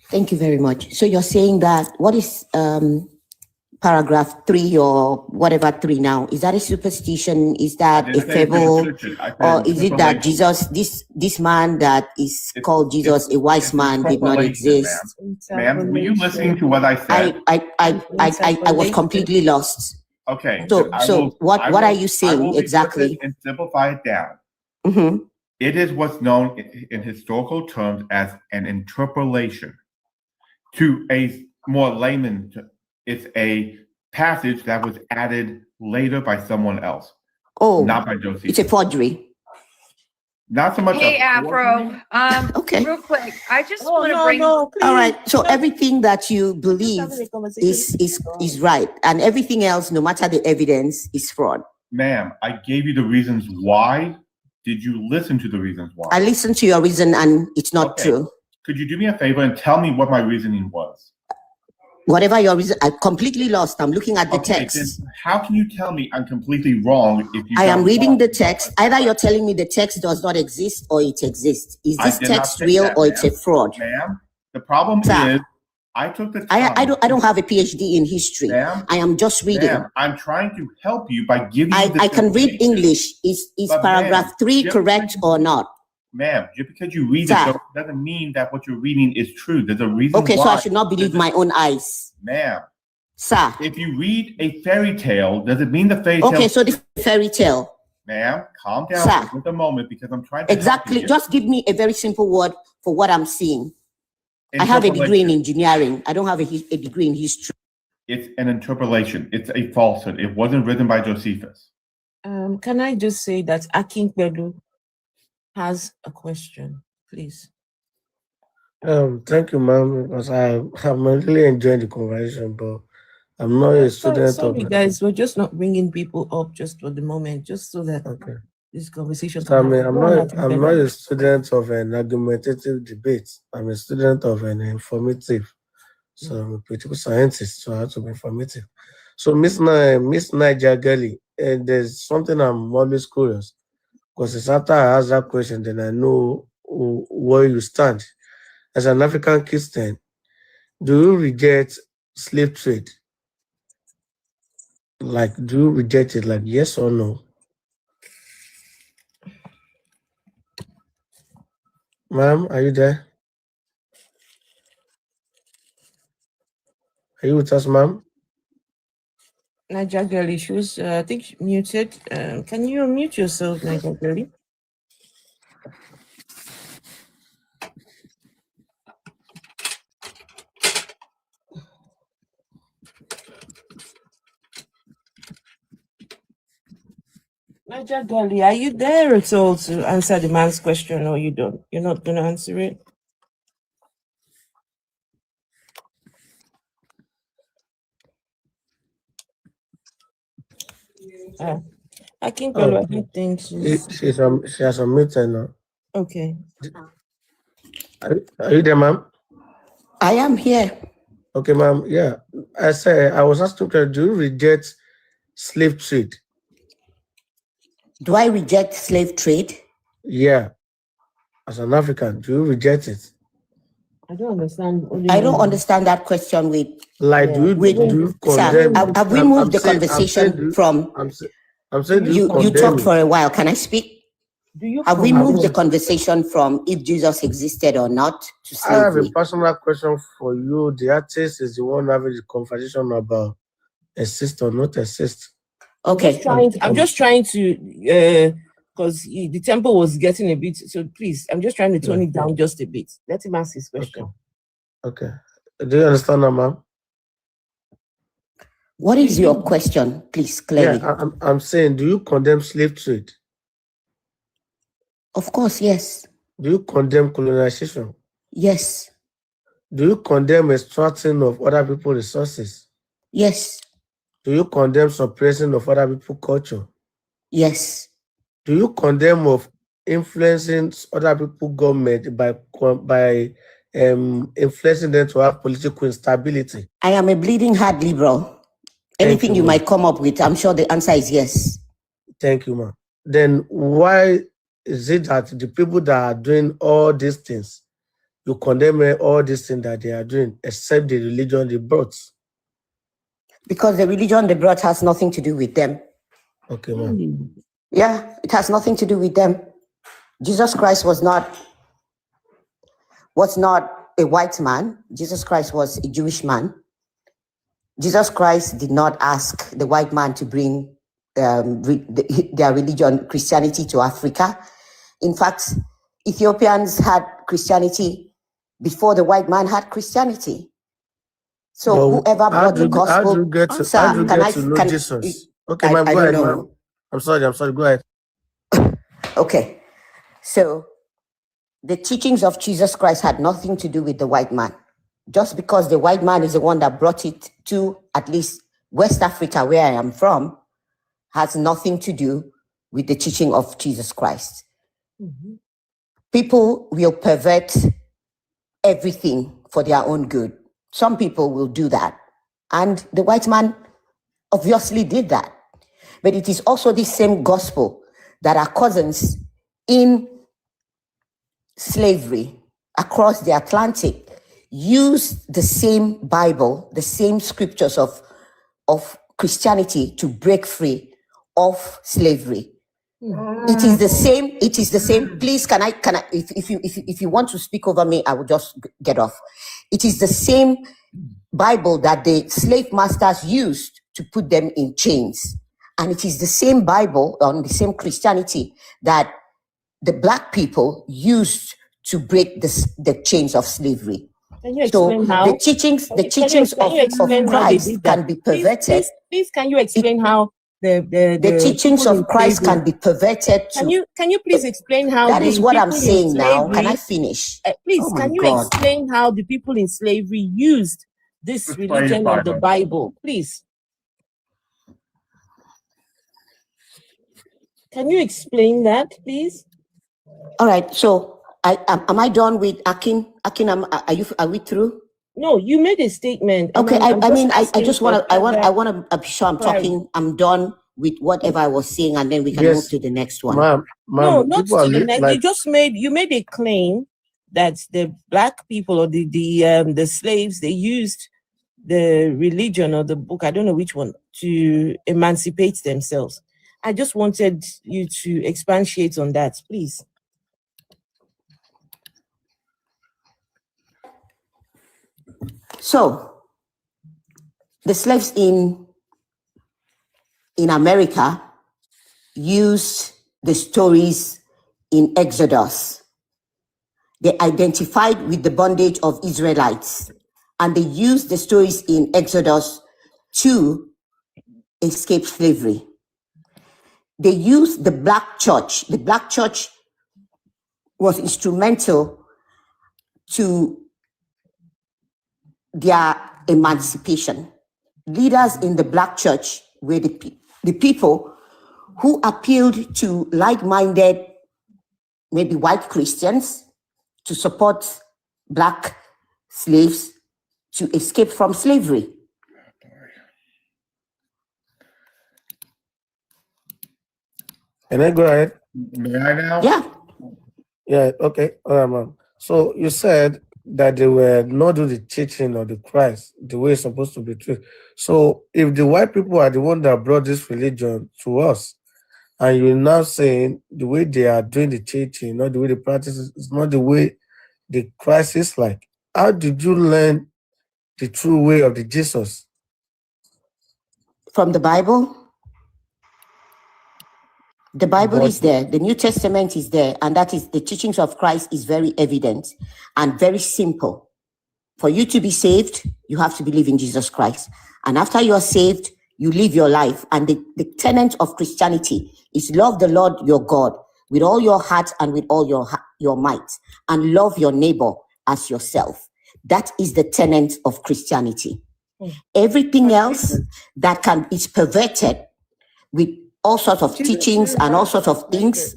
Speaker 10: Thank you very much. So you're saying that, what is paragraph 3 or whatever 3 now? Is that a superstition? Is that a fable? Or is it that Jesus, this man that is called Jesus, a wise man, did not exist?
Speaker 3: Ma'am, were you listening to what I said?
Speaker 10: I was completely lost.
Speaker 3: Okay.
Speaker 10: So what are you saying exactly?
Speaker 3: And simplify it down.
Speaker 10: Mm-hmm.
Speaker 3: It is what's known in historical terms as an interpolation. To a more layman, it's a passage that was added later by someone else.
Speaker 10: Oh,
Speaker 3: not by Josephus.
Speaker 10: It's a forgery.
Speaker 3: Not so much.
Speaker 11: Hey, Afro.
Speaker 10: Okay.
Speaker 11: Real quick, I just want to bring.
Speaker 10: All right. So everything that you believe is right, and everything else, no matter the evidence, is fraud.
Speaker 3: Ma'am, I gave you the reasons why. Did you listen to the reasons why?
Speaker 10: I listened to your reason, and it's not true.
Speaker 3: Could you do me a favor and tell me what my reasoning was?
Speaker 10: Whatever your reason, I'm completely lost. I'm looking at the text.
Speaker 3: Then how can you tell me I'm completely wrong if you?
Speaker 10: I am reading the text. Either you're telling me the text does not exist or it exists. Is this text real or it's a fraud?
Speaker 3: Ma'am, the problem is I took the time.
Speaker 10: I don't have a PhD in history. I am just reading.
Speaker 3: I'm trying to help you by giving you
Speaker 10: I can read English. Is paragraph 3 correct or not?
Speaker 3: Ma'am, just because you read it doesn't mean that what you're reading is true. There's a reason
Speaker 10: why. So I should not believe my own eyes.
Speaker 3: Ma'am,
Speaker 10: Sir.
Speaker 3: If you read a fairy tale, does it mean the fairy tale?
Speaker 10: Okay, so the fairy tale.
Speaker 3: Ma'am, calm down
Speaker 10: Sir.
Speaker 3: for just a moment because I'm trying to help
Speaker 10: Exactly.
Speaker 3: you.
Speaker 10: Just give me a very simple word for what I'm seeing. I have a degree in engineering. I don't have a degree in history.
Speaker 3: It's an interpolation. It's a falsehood. It wasn't written by Josephus.
Speaker 2: Can I just say that Akin Pedu has a question, please?
Speaker 5: Thank you, ma'am, because I'm really enjoying the conversation, but I'm not a student
Speaker 2: Sorry,
Speaker 5: of.
Speaker 2: guys, we're just not bringing people up just for the moment, just so that
Speaker 5: Okay.
Speaker 2: this conversation.
Speaker 5: So, I mean,
Speaker 2: can
Speaker 5: I'm not a student of an argumentative debate. I'm a student of an informative. So I'm a political scientist, so I have to be informative. So Miss Niger Gelly, there's something I'm always curious, because it's after I ask that question, then I know where you stand. As an African Christian, do you reject slave trade? Like, do you reject it? Like, yes or no? Ma'am, are you there? Are you with us, ma'am?
Speaker 2: Niger Girlie, she was, I think, muted. Can you unmute yourself, Niger Girlie? Niger Girlie, are you there at all to answer the man's question, or you don't? You're not going to answer it? I think I think
Speaker 5: she has unmuted now.
Speaker 2: Okay.
Speaker 5: Are you there, ma'am?
Speaker 10: I am here.
Speaker 5: Okay, ma'am. Yeah, I was asking, do you reject slave trade?
Speaker 10: Do I reject slave trade?
Speaker 5: Yeah, as an African, do you reject it?
Speaker 2: I don't understand.
Speaker 10: I don't understand that question. With
Speaker 5: like, do you condemn?
Speaker 10: Sir, have we moved the conversation from?
Speaker 5: I'm saying,
Speaker 10: you talked for a while. Can I speak? Have we moved the
Speaker 5: conversation
Speaker 10: conversation from if Jesus existed or not to
Speaker 5: I have a
Speaker 10: slavery?
Speaker 5: personal question for you. The artist is the one having the conversation about exist or not exist.
Speaker 10: Okay.
Speaker 2: I'm just trying to, because the tempo was getting a bit, so please, I'm just trying to tone it down just a bit. Let him ask his question.
Speaker 5: Okay. Do you understand now, ma'am?
Speaker 10: What is your question, please, clearly?
Speaker 5: Yeah, I'm saying, do you condemn slave trade?
Speaker 10: Of course, yes.
Speaker 5: Do you condemn colonization?
Speaker 10: Yes.
Speaker 5: Do you condemn extracting of other people's resources?
Speaker 10: Yes.
Speaker 5: Do you condemn suppressing of other people's culture?
Speaker 10: Yes.
Speaker 5: Do you condemn of influencing other people's government by influencing them to have political instability?
Speaker 10: I am a bleeding heart liberal. Anything you might come up with, I'm sure the answer is yes.
Speaker 5: Thank you, ma'am. Then why is it that the people that are doing all these things, you condemn all these things that they are doing, except the religion they brought?
Speaker 10: Because the religion they brought has nothing to do with them.
Speaker 5: Okay, ma'am.
Speaker 10: Yeah, it has nothing to do with them. Jesus Christ was not a white man. Jesus Christ was a Jewish man. Jesus Christ did not ask the white man to bring their religion, Christianity, to Africa. In fact, Ethiopians had Christianity before the white man had Christianity. So
Speaker 5: Well,
Speaker 10: whoever brought the gospel,
Speaker 5: how do you get to know Jesus? Okay, ma'am, go ahead, ma'am. I'm sorry, go ahead.
Speaker 10: Okay, so the teachings of Jesus Christ had nothing to do with the white man. Just because the white man is the one that brought it to at least West Africa, where I am from, has nothing to do with the teaching of Jesus Christ. Mm-hmm. People will pervert everything for their own good. Some people will do that. And the white man obviously did that. But it is also the same gospel that our cousins in slavery across the Atlantic use the same Bible, the same scriptures of Christianity to break free of slavery. It is the same. Please, can I, if you want to speak over me, I will just get off. It is the same Bible that the slave masters used to put them in chains. And it is the same Bible, on the same Christianity, that the black people used to break the chains of slavery.
Speaker 2: Can you
Speaker 10: So
Speaker 2: explain how?
Speaker 10: the teachings
Speaker 2: Can you explain
Speaker 10: of
Speaker 2: how they
Speaker 10: Christ
Speaker 2: did that?
Speaker 10: can be perverted.
Speaker 2: Please, can you explain how
Speaker 10: The teachings
Speaker 2: people in
Speaker 10: of Christ
Speaker 2: slavery-
Speaker 10: can be perverted to.
Speaker 2: Can you please explain how
Speaker 10: That
Speaker 2: the
Speaker 10: is what I'm
Speaker 2: people in
Speaker 10: saying now. Can
Speaker 2: slavery-
Speaker 10: I finish?
Speaker 2: Please,
Speaker 10: Oh my
Speaker 2: can you
Speaker 10: God.
Speaker 2: explain how the people in slavery used this
Speaker 3: Explain
Speaker 2: religion of the
Speaker 3: Bible.
Speaker 2: Bible? Please. Can you explain that, please?
Speaker 10: All right. So am I done with Akin? Akin, are we through?
Speaker 2: No, you made a statement. and
Speaker 10: Okay.
Speaker 2: I'm
Speaker 10: I just want to. I
Speaker 2: further
Speaker 10: want to be sure I'm
Speaker 2: clarity.
Speaker 10: talking. I'm done with whatever I was saying, and then we can
Speaker 5: Yes.
Speaker 10: move to the next one.
Speaker 5: Ma'am,
Speaker 2: No, not
Speaker 5: people are
Speaker 2: to the next.
Speaker 5: like,
Speaker 2: You made a claim that the black people or the slaves, they used the religion or the book, I don't know which one, to emancipate themselves. I just wanted you to expatiate on that, please.
Speaker 10: So the slaves in America used the stories in Exodus. They identified with the bondage of Israelites, and they used the stories in Exodus to escape slavery. They used the black church. The black church was instrumental to their emancipation. Leaders in the black church were the people who appealed to like-minded, maybe white Christians, to support black slaves to escape from slavery.
Speaker 5: can I go ahead?
Speaker 3: May I now?
Speaker 10: Yeah.
Speaker 5: Yeah, okay. All right, ma'am. So you said that they were not do the teaching of the Christ the way it's supposed to be treated. So if the white people are the one that brought this religion to us, and you're now saying the way they are doing the teaching, not the way they practice, is not the way the Christ is like. How did you learn the true way of the Jesus?
Speaker 10: From the Bible. The Bible
Speaker 5: But-
Speaker 10: is there, the New Testament is there, and that is the teachings of Christ is very evident and very simple. For you to be saved, you have to believe in Jesus Christ. And after you are saved, you live your life. And the tenet of Christianity is love the Lord your God with all your heart and with all your might, and love your neighbor as yourself. That is the tenet of Christianity. Everything else that is perverted with all sorts of teachings and all sorts of things,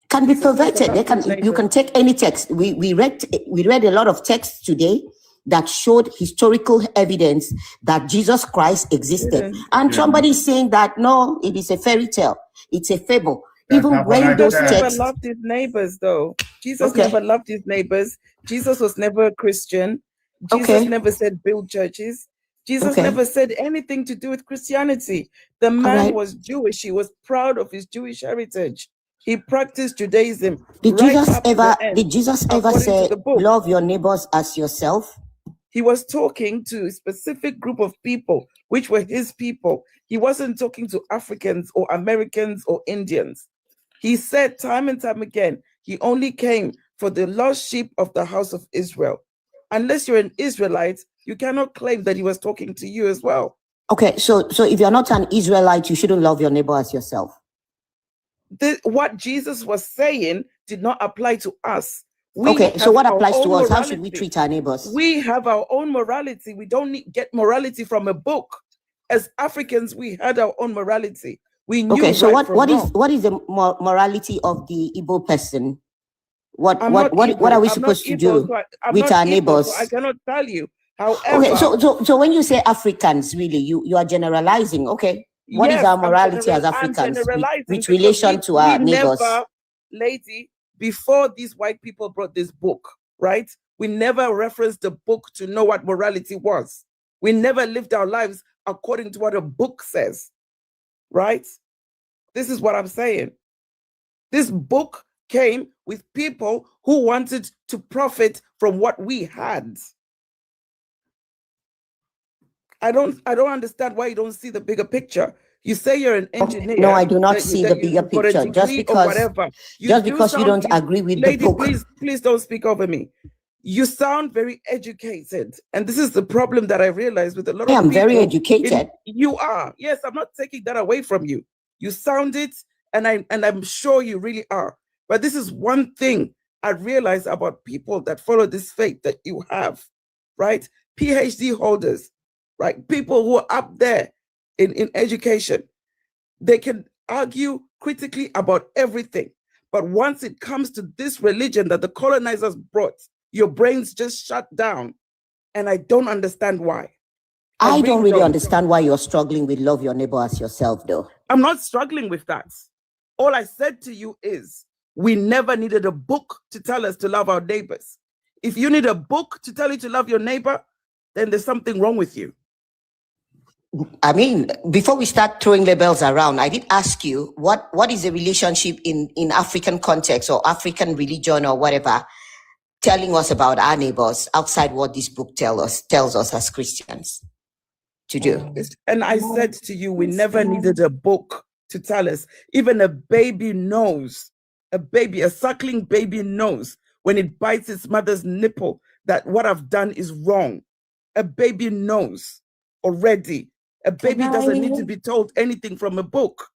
Speaker 10: can be perverted. You can take any text. We read a lot of texts today that showed historical evidence that Jesus Christ existed. And somebody is saying that no, it is a fairy tale. It's a fable.
Speaker 3: That's
Speaker 10: Even
Speaker 3: not what I
Speaker 10: when those
Speaker 3: said.
Speaker 4: never
Speaker 10: texts,
Speaker 4: loved his neighbors, though. Jesus
Speaker 10: Okay.
Speaker 4: never loved his neighbors. Jesus was never a Christian. Jesus
Speaker 10: Okay.
Speaker 4: never said build churches. Jesus
Speaker 10: Okay.
Speaker 4: never said anything to do with Christianity. The man
Speaker 10: right.
Speaker 4: was Jewish. He was proud of his Jewish heritage. He practiced Judaism.
Speaker 10: did
Speaker 4: right
Speaker 10: Jesus
Speaker 4: up to the
Speaker 10: ever
Speaker 4: end,
Speaker 10: did Jesus ever
Speaker 4: according to
Speaker 10: say
Speaker 4: the book.
Speaker 10: love your neighbors as yourself?
Speaker 4: He was talking to a specific group of people, which were his people. He wasn't talking to Africans or Americans or Indians. He said time and time again, he only came for the lost sheep of the house of Israel. Unless you're an Israelite, you cannot claim that he was talking to you as well.
Speaker 10: Okay, so if you're not an Israelite, you shouldn't love your neighbor as yourself.
Speaker 4: What Jesus was saying did not apply to us. We
Speaker 10: Okay, so
Speaker 4: have
Speaker 10: what
Speaker 4: our
Speaker 10: applies to
Speaker 4: own
Speaker 10: us? How should we
Speaker 4: morality.
Speaker 10: treat our neighbors?
Speaker 4: We have our own morality. We don't get morality from a book. As Africans, we had our own morality. We knew
Speaker 10: Okay, so
Speaker 4: right
Speaker 10: what
Speaker 4: from
Speaker 10: what is
Speaker 4: wrong.
Speaker 10: what is the morality of the Igbo person? What
Speaker 4: I'm
Speaker 10: what
Speaker 4: not
Speaker 10: what what
Speaker 4: Igbo.
Speaker 10: are we
Speaker 4: I'm
Speaker 10: supposed to
Speaker 4: not Igbo,
Speaker 10: do
Speaker 4: so I'm
Speaker 10: with
Speaker 4: not
Speaker 10: our
Speaker 4: Igbo,
Speaker 10: neighbors?
Speaker 4: so I cannot tell you. However,
Speaker 10: Okay, so when you say Africans, really, you are generalizing. Okay, what is
Speaker 4: yes,
Speaker 10: our morality as
Speaker 4: I'm
Speaker 10: Africans
Speaker 4: generalizing
Speaker 10: with
Speaker 4: because
Speaker 10: relation to our
Speaker 4: we
Speaker 10: neighbors?
Speaker 4: never, lady, before these white people brought this book, right? We never referenced the book to know what morality was. We never lived our lives according to what a book says, right? This is what I'm saying. This book came with people who wanted to profit from what we had. I don't understand why you don't see the bigger picture. You say you're an engineer.
Speaker 10: No, I do not
Speaker 4: that
Speaker 10: see
Speaker 4: that
Speaker 10: the
Speaker 4: you-
Speaker 10: bigger
Speaker 4: you've got a
Speaker 10: picture. Just
Speaker 4: degree or
Speaker 10: because,
Speaker 4: whatever.
Speaker 10: you
Speaker 4: sound-
Speaker 10: don't agree with
Speaker 4: lady,
Speaker 10: the book.
Speaker 4: please don't speak over me. You sound very educated, and this is the problem that I realize with a lot
Speaker 10: I
Speaker 4: of
Speaker 10: am very
Speaker 4: people
Speaker 10: educated.
Speaker 4: you are. Yes, I'm not taking that away from you. You sound it, and I'm sure you really are. But this is one thing I realize about people that follow this faith that you have, right? PhD holders, right? People who are up there in education. They can argue critically about everything. But once it comes to this religion that the colonizers brought, your brains just shut down. And I don't understand why.
Speaker 10: I don't really understand why you're struggling with love your neighbor as yourself, though.
Speaker 4: I'm not struggling with that. All I said to you is we never needed a book to tell us to love our neighbors. If you need a book to tell you to love your neighbor, then there's something wrong with you.
Speaker 10: I mean, before we start throwing labels around, I did ask you what is the relationship in African context or African religion or whatever, telling us about our neighbors outside what this book tells us as Christians to do.
Speaker 4: And I said to you, we never needed a book to tell us. Even a baby knows, a suckling baby knows when it bites its mother's nipple that what I've done is wrong. A baby knows already. A baby doesn't need to be told anything from a book.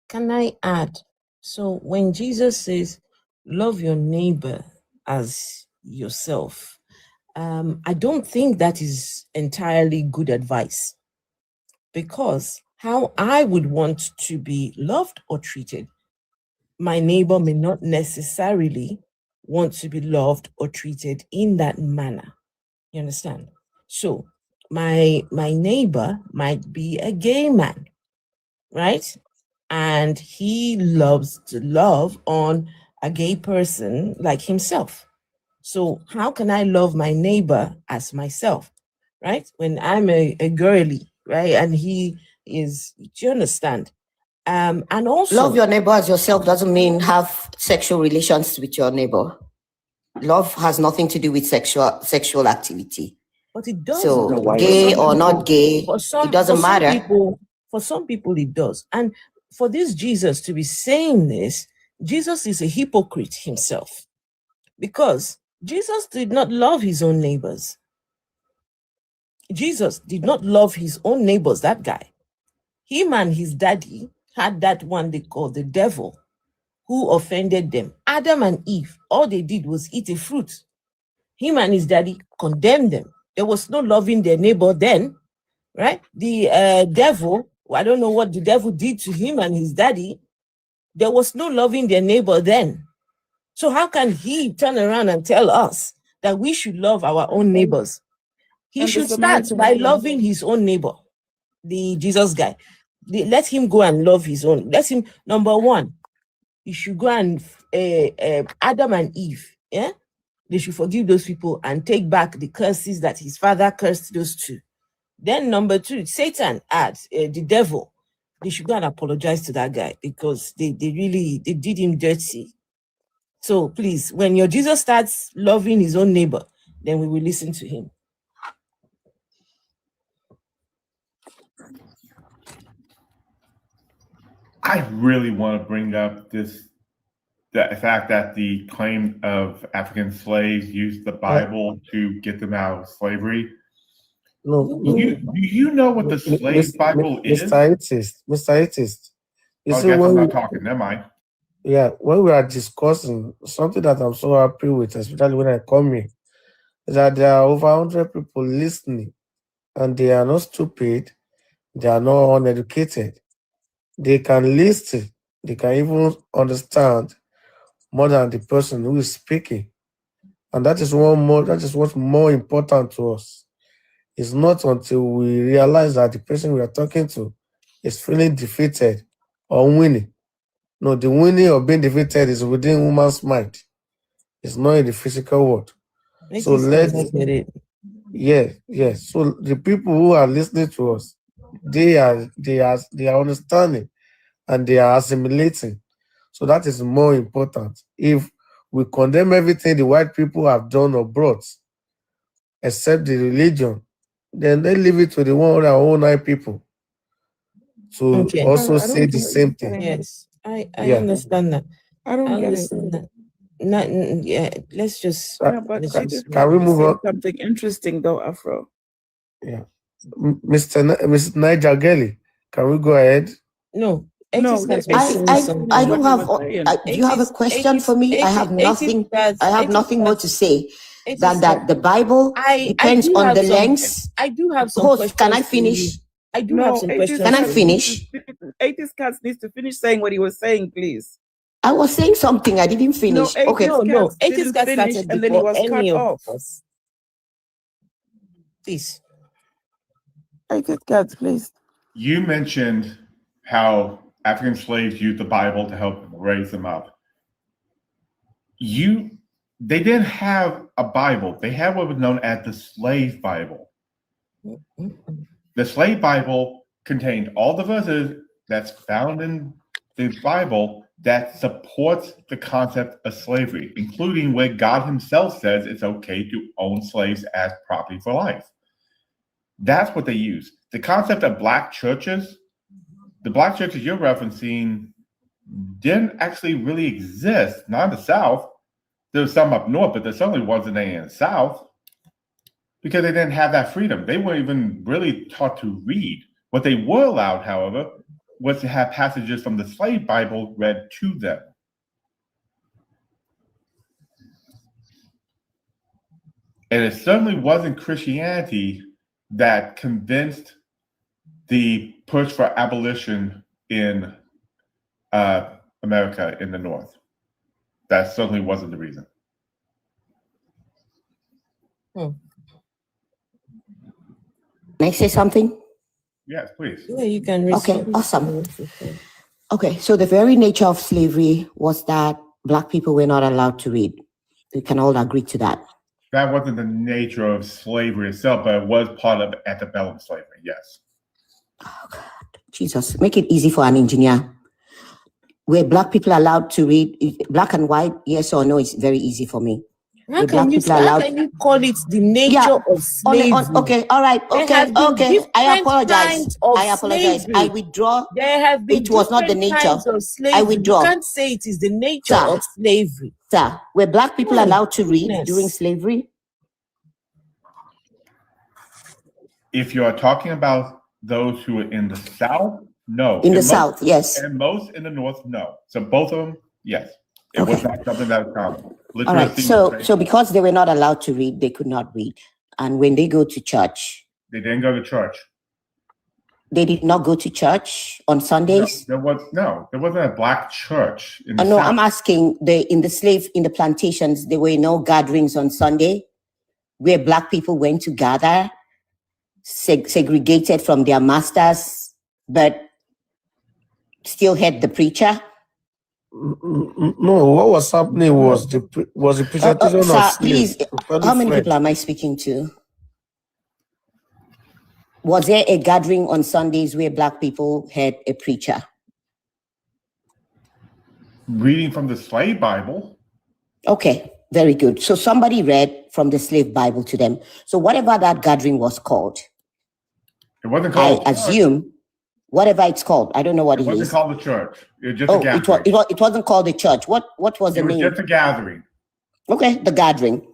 Speaker 2: Can I add? So when Jesus says, love your neighbor as yourself, I don't think that is entirely good advice, because how I would want to be loved or treated, my neighbor may not necessarily want to be loved or treated in that manner. You understand? So my neighbor might be a gay man, right? And he loves to love on a gay person like himself. So how can I love my neighbor as myself, right? When I'm a girly, right? And he is, do you understand? And also,
Speaker 10: Love your neighbor as yourself doesn't mean have sexual relations with your neighbor. Love has nothing to do with sexual activity.
Speaker 2: but it does.
Speaker 10: So
Speaker 2: though.
Speaker 10: gay
Speaker 2: For
Speaker 10: or
Speaker 2: some
Speaker 10: not
Speaker 2: people-
Speaker 10: gay,
Speaker 2: for some,
Speaker 10: it doesn't
Speaker 2: for some
Speaker 10: matter.
Speaker 2: people- for some people, it does. And for this Jesus to be saying this, Jesus is a hypocrite himself, because Jesus did not love his own neighbors. Jesus did not love his own neighbors, that guy. Him and his daddy had that one they call the devil, who offended them. Adam and Eve, all they did was eat a fruit. Him and his daddy condemned them. There was no loving their neighbor then, right? The devil, I don't know what the devil did to him and his daddy. There was no loving their neighbor then. So how can he turn around and tell us that we should love our own neighbors? He
Speaker 4: And the
Speaker 2: should start
Speaker 4: Samaritan
Speaker 2: by
Speaker 4: woman.
Speaker 2: loving his own neighbor, the Jesus guy. Let him go and love his own. Let him, number one, he should go and Adam and Eve, yeah? They should forgive those people and take back the curses that his father cursed those two. Then number two, Satan adds, the devil, they should go and apologize to that guy, because they did him dirty. So please, when your Jesus starts loving his own neighbor, then we will listen to him.
Speaker 3: I really want to bring up the fact that the claim of African slaves used the Bible to get them out of slavery.
Speaker 5: No,
Speaker 3: Do you know what the slave Bible is?
Speaker 5: Mr. Atheist. You
Speaker 3: Oh,
Speaker 5: see,
Speaker 3: guess I'm
Speaker 5: when
Speaker 3: not
Speaker 5: we,
Speaker 3: talking. Never mind.
Speaker 5: when we are discussing something that I'm so happy with, especially when I come here, is that there are over 100 people listening, and they are not stupid, they are not uneducated. They can listen, they can even understand more than the person who is speaking. And that is what's more important to us. It's not until we realize that the person we are talking to is feeling defeated or winning. No, the winning or being defeated is within woman's mind. It's not in the physical world.
Speaker 2: Make
Speaker 5: So
Speaker 2: it sense,
Speaker 5: let's,
Speaker 2: I get it.
Speaker 5: yes. So the people who are listening to us, they are understanding and they are assimilating. So that is more important. If we condemn everything the white people have done or brought, except the religion, then they leave it to the 109 people to
Speaker 2: Okay.
Speaker 5: also
Speaker 4: I
Speaker 5: say
Speaker 4: don't
Speaker 5: the
Speaker 4: get
Speaker 5: same
Speaker 4: what you're
Speaker 5: thing.
Speaker 4: saying.
Speaker 2: Yes, I
Speaker 5: Yeah.
Speaker 2: understand that.
Speaker 4: I don't
Speaker 2: I
Speaker 4: get it.
Speaker 2: understand that. Not, yeah, let's just
Speaker 4: Yeah, but
Speaker 2: let's
Speaker 4: I
Speaker 2: just
Speaker 4: just
Speaker 5: Can we move
Speaker 4: said
Speaker 5: on?
Speaker 4: something interesting though, Afro.
Speaker 5: Yeah. Mr. Niger Gelly, can we go ahead?
Speaker 2: no.
Speaker 4: No,
Speaker 2: Atheist has
Speaker 4: the
Speaker 2: been
Speaker 10: I,
Speaker 2: saying
Speaker 10: I,
Speaker 4: atheist
Speaker 2: something.
Speaker 10: I
Speaker 4: finished
Speaker 10: don't
Speaker 4: what he
Speaker 10: have.
Speaker 4: was saying.
Speaker 10: Do you have a question for me? I have nothing. I have nothing more to say than that the Bible
Speaker 2: I
Speaker 10: depends
Speaker 2: do
Speaker 10: on
Speaker 2: have
Speaker 10: the
Speaker 2: some.
Speaker 10: length.
Speaker 2: I do have some
Speaker 10: Host,
Speaker 2: questions.
Speaker 10: can I
Speaker 2: for you.
Speaker 10: finish?
Speaker 2: I do have
Speaker 4: No,
Speaker 2: some
Speaker 4: atheist
Speaker 2: questions.
Speaker 10: Can I
Speaker 2: for you.
Speaker 10: finish?
Speaker 4: Atheist Cats needs to finish saying what he was saying, please.
Speaker 10: I was saying something. I didn't finish.
Speaker 4: No,
Speaker 10: Okay.
Speaker 2: No,
Speaker 4: Cats
Speaker 2: Atheist
Speaker 4: didn't
Speaker 2: Cats
Speaker 4: finish,
Speaker 2: started
Speaker 4: and then he
Speaker 2: before
Speaker 4: was cut
Speaker 2: any of
Speaker 4: off.
Speaker 2: us. Please.
Speaker 4: Atheist Cats, please.
Speaker 3: You mentioned how African slaves used the Bible to help raise them up. They didn't have a Bible. They had what was known as the slave Bible. The slave Bible contained all the verses that's found in the Bible that supports the concept of slavery, including where God himself says it's okay to own slaves as property for life. That's what they use. The concept of black churches, the black churches you're referencing didn't actually really exist, not in the South. There was some up north, but there certainly wasn't any in the South because they didn't have that freedom. They weren't even really taught to read. What they were allowed, however, was to have passages from the slave Bible read to them. And it certainly wasn't Christianity that convinced the push for abolition in America in the North. That certainly wasn't the reason.
Speaker 10: Can I say something?
Speaker 3: Yes, please.
Speaker 2: Yeah, you can.
Speaker 10: Okay, awesome. Okay, so the very nature of slavery was that Black people were not allowed to read. We can all agree to that.
Speaker 3: That wasn't the nature of slavery itself, but it was part of antebellum slavery, yes.
Speaker 10: Oh, God. Jesus, make it easy for an engineer. Were Black people allowed to read, black and white, yes or no, is very easy for me.
Speaker 2: How can you call it the nature of slavery?
Speaker 10: Okay, all right, okay. I apologize.
Speaker 2: Slavery.
Speaker 10: I withdraw.
Speaker 2: There have been
Speaker 10: it was not the nature.
Speaker 2: Of slavery.
Speaker 10: I withdraw.
Speaker 2: You can't say it is the nature of slavery.
Speaker 10: Sir, were Black people allowed to read during slavery?
Speaker 3: If you are talking about those who are in the South, no.
Speaker 10: In the South, yes.
Speaker 3: And most in the North, no. So both of them, yes. It was not something that was common.
Speaker 10: All right, so because they were not allowed to read, they could not read. And when they go to church,
Speaker 3: they didn't go to church.
Speaker 10: They did not go to church on Sundays?
Speaker 3: There wasn't a Black church in the
Speaker 10: No,
Speaker 3: South.
Speaker 10: I'm asking, in the plantations, there were no gatherings on Sunday where Black people went to gather, segregated from their masters, but still had the preacher?
Speaker 5: No, what was happening was the presentation of slaves.
Speaker 10: Please, how many people am I speaking to? Was there a gathering on Sundays where Black people had a preacher?
Speaker 3: Reading from the slave Bible.
Speaker 10: Okay, very good. So somebody read from the slave Bible to them. So whatever that gathering was called,
Speaker 3: it wasn't called.
Speaker 10: I assume, whatever it's called, I don't know what it is.
Speaker 3: It wasn't called the church. It was just a gathering.
Speaker 10: It wasn't called the church. What was the name?
Speaker 3: It was just a gathering.
Speaker 10: Okay, the gathering.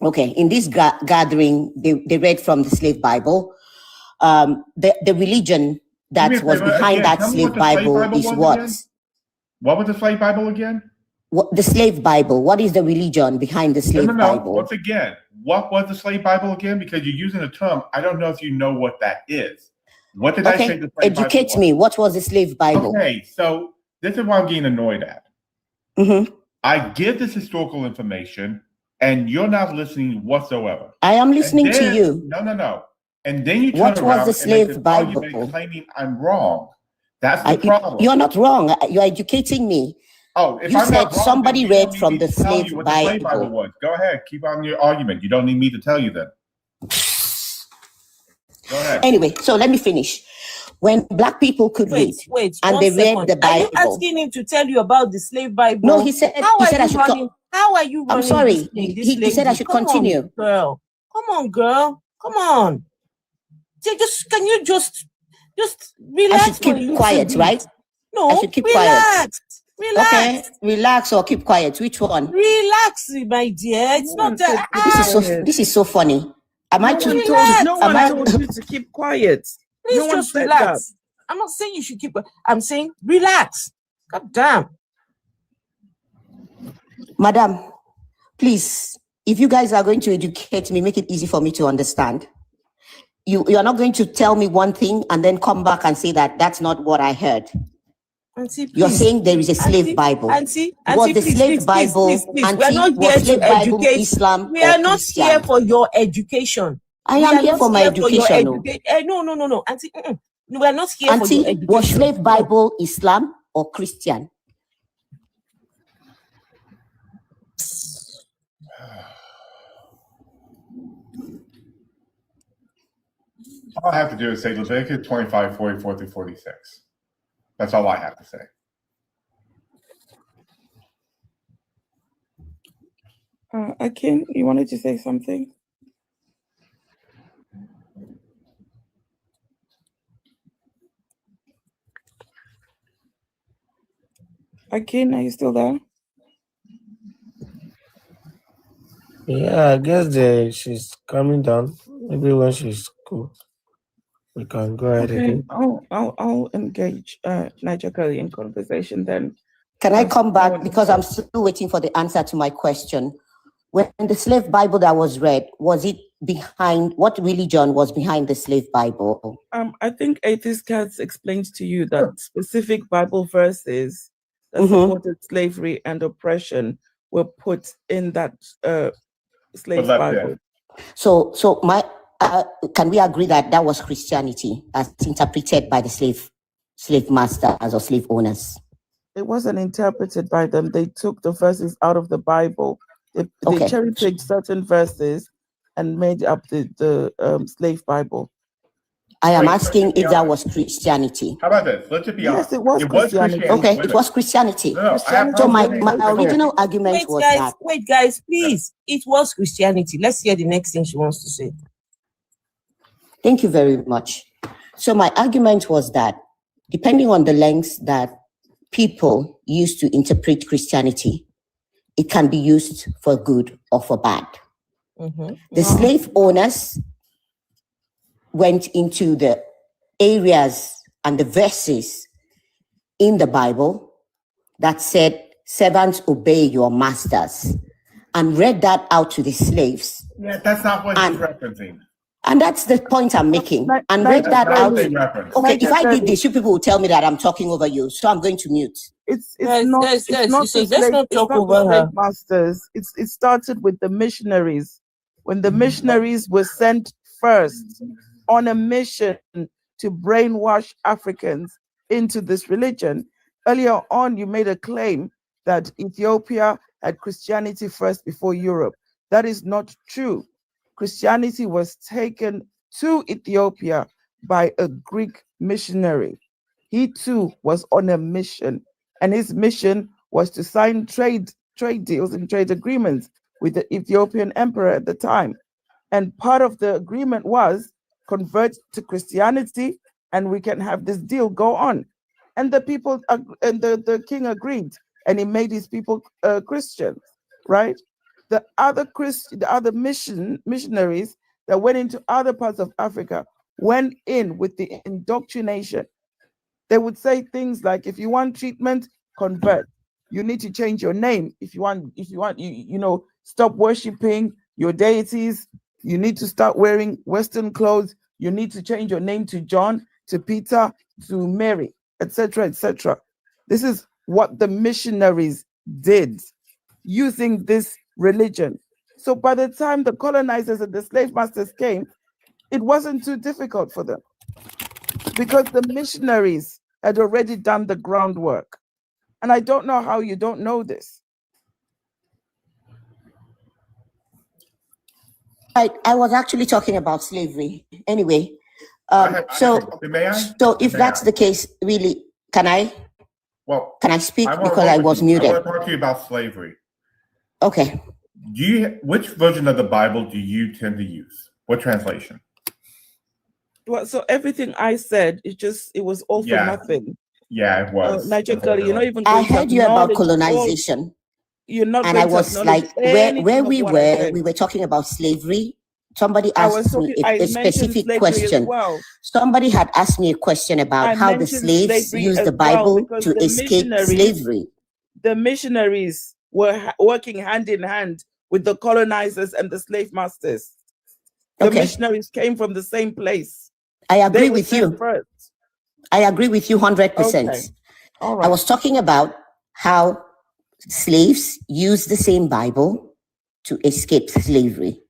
Speaker 10: Okay, in this gathering, they read from the slave Bible. The religion that was behind that slave Bible is what?
Speaker 3: What was the slave Bible again?
Speaker 10: The slave Bible. What is the religion behind the slave Bible?
Speaker 3: Once again, what was the slave Bible again? Because you're using a term, I don't know if you know what that is. What did I say the slave
Speaker 10: educate
Speaker 3: Bible
Speaker 10: me. What was the slave Bible?
Speaker 3: Okay, so this is what I'm getting annoyed at.
Speaker 10: Mm-hmm.
Speaker 3: I give this historical information, and you're not listening whatsoever.
Speaker 10: I am listening to you.
Speaker 3: No. And then you turn
Speaker 10: what
Speaker 3: around
Speaker 10: was the slave Bible?
Speaker 3: Claiming I'm wrong. That's the problem.
Speaker 10: You're not wrong. You're educating me.
Speaker 3: Oh, if
Speaker 10: you
Speaker 3: I'm
Speaker 10: said
Speaker 3: not wrong,
Speaker 10: somebody read from the slave
Speaker 3: what the slave Bible
Speaker 10: Bible.
Speaker 3: was. Go ahead, keep on your argument. You don't need me to tell you that. Go ahead.
Speaker 10: Anyway, so let me finish. When Black people could read and they read the Bible.
Speaker 2: Are you asking him to tell you about the slave Bible?
Speaker 10: No, he said I should
Speaker 2: running? How are you running?
Speaker 10: I'm sorry. He said I should continue.
Speaker 2: Girl. Come on, girl. Come on. Can you just relax?
Speaker 10: I should keep quiet, right?
Speaker 2: No,
Speaker 10: I should keep
Speaker 2: relax. Relax.
Speaker 10: Okay, relax or keep quiet. Which one?
Speaker 2: Relax, my dear. It's not that.
Speaker 10: This is so funny. Am I too?
Speaker 4: No one told you to keep quiet.
Speaker 2: Please
Speaker 4: No one
Speaker 2: just
Speaker 4: said
Speaker 2: relax.
Speaker 4: that.
Speaker 2: I'm not saying you should keep. I'm saying relax. God damn.
Speaker 10: Madam, please, if you guys are going to educate me, make it easy for me to understand. You are not going to tell me one thing and then come back and say that that's not what I heard.
Speaker 2: Auntie,
Speaker 10: You're
Speaker 2: please.
Speaker 10: saying there is a slave Bible.
Speaker 2: Auntie,
Speaker 10: Was the
Speaker 2: please,
Speaker 10: slave
Speaker 2: please,
Speaker 10: Bible?
Speaker 2: please. We're
Speaker 10: Auntie,
Speaker 2: not here
Speaker 10: was
Speaker 2: to
Speaker 10: slave Bible
Speaker 2: educate.
Speaker 10: Islam
Speaker 2: We
Speaker 10: or
Speaker 2: are not
Speaker 10: Christian?
Speaker 2: here for your education.
Speaker 10: I
Speaker 2: We
Speaker 10: am
Speaker 2: are
Speaker 10: here
Speaker 2: not
Speaker 10: for my
Speaker 2: here for your
Speaker 10: education.
Speaker 2: No, Auntie. We are not here for your
Speaker 10: Auntie,
Speaker 2: education.
Speaker 10: was slave Bible Islam or Christian?
Speaker 3: All I have to do is say Leviticus 25, 44 through 46. That's all I have to say.
Speaker 4: Akin, you wanted to say something? Akin, are you still there?
Speaker 5: Yeah, I guess she's coming down. Maybe when she's cool, we can go ahead
Speaker 4: Okay,
Speaker 5: again.
Speaker 4: I'll engage Niger Kelly in conversation then.
Speaker 10: Can I come back because I'm still waiting for the answer to my question? When the slave Bible that was read, was it behind what religion was behind the slave Bible?
Speaker 4: I think Atheist Cats explained to you that specific Bible verses that supported slavery and oppression were put in that slave Bible.
Speaker 10: So can we agree that that was Christianity as interpreted by the slave masters or slave owners?
Speaker 4: It wasn't interpreted by them. They took the verses out of the Bible. They cherry-picked certain verses and made up the slave Bible.
Speaker 10: I am asking if that was Christianity.
Speaker 3: How about this? Let's just be honest.
Speaker 4: Yes, it was Christianity.
Speaker 10: Okay, it was Christianity.
Speaker 3: No,
Speaker 10: So my original argument was that.
Speaker 2: Wait, guys, please. It was Christianity. Let's hear the next thing she wants to say.
Speaker 10: Thank you very much. So my argument was that depending on the lengths that people use to interpret Christianity, it can be used for good or for bad. The slave owners went into the areas and the verses in the Bible that said, servants obey your masters, and read that out to the slaves.
Speaker 3: Yeah, that's not what he's referencing.
Speaker 10: And that's the point I'm making. And read that out. Okay, if I did this, you people will tell me that I'm talking over you, so I'm going to mute.
Speaker 4: It's not the slave masters. It started with the missionaries. When the missionaries were sent first on a mission to brainwash Africans into this religion. Earlier on, you made a claim that Ethiopia had Christianity first before Europe. That is not true. Christianity was taken to Ethiopia by a Greek missionary. He too was on a mission, and his mission was to sign trade deals and trade agreements with the Ethiopian emperor at the time. And part of the agreement was convert to Christianity and we can have this deal go on. And the people and the king agreed, and he made his people Christians, right? The other missionaries that went into other parts of Africa went in with the indoctrination. They would say things like, if you want treatment, convert. You need to change your name. If you want, stop worshiping your deities. You need to start wearing Western clothes. You need to change your name to John, to Peter, to Mary, etc., etc. This is what the missionaries did using this religion. So by the time the colonizers and the slave masters came, it wasn't too difficult for them because the missionaries had already done the groundwork. And I don't know how you don't know this.
Speaker 10: I was actually talking about slavery. Anyway, so if that's the case, really, can I speak because I was muted?
Speaker 3: I want to talk to you about slavery.
Speaker 10: Okay.
Speaker 3: Which version of the Bible do you tend to use? What translation?
Speaker 4: Well, so everything I said, it was all for
Speaker 3: Yeah.
Speaker 4: nothing.
Speaker 3: Yeah, it was.
Speaker 4: Nigel Gully, you're not even
Speaker 10: I
Speaker 4: going to
Speaker 10: heard you about
Speaker 4: acknowledge all-
Speaker 10: colonization,
Speaker 4: You're not
Speaker 10: and
Speaker 4: going
Speaker 10: I
Speaker 4: to
Speaker 10: was
Speaker 4: acknowledge
Speaker 10: like, where
Speaker 4: anything of
Speaker 10: we
Speaker 4: what I
Speaker 10: were,
Speaker 4: said.
Speaker 10: we were talking about slavery. Somebody
Speaker 4: I was
Speaker 10: asked me
Speaker 4: talking. I
Speaker 10: a
Speaker 4: mentioned
Speaker 10: specific
Speaker 4: slavery
Speaker 10: question.
Speaker 4: as well.
Speaker 10: Somebody had asked me a question about
Speaker 4: I
Speaker 10: how the
Speaker 4: mentioned
Speaker 10: slaves
Speaker 4: slavery
Speaker 10: used
Speaker 4: as
Speaker 10: the
Speaker 4: well,
Speaker 10: Bible
Speaker 4: because
Speaker 10: to
Speaker 4: the
Speaker 10: escape
Speaker 4: missionaries-
Speaker 10: slavery.
Speaker 4: The missionaries were working hand in hand with the colonizers and the slave masters. The
Speaker 10: Okay.
Speaker 4: missionaries came from the same place.
Speaker 10: I agree
Speaker 4: They were
Speaker 10: with
Speaker 4: sent
Speaker 10: you.
Speaker 4: first.
Speaker 10: I agree with you 100%.
Speaker 4: Okay. All
Speaker 10: I
Speaker 4: right.
Speaker 10: was talking about how slaves used the same Bible to escape slavery.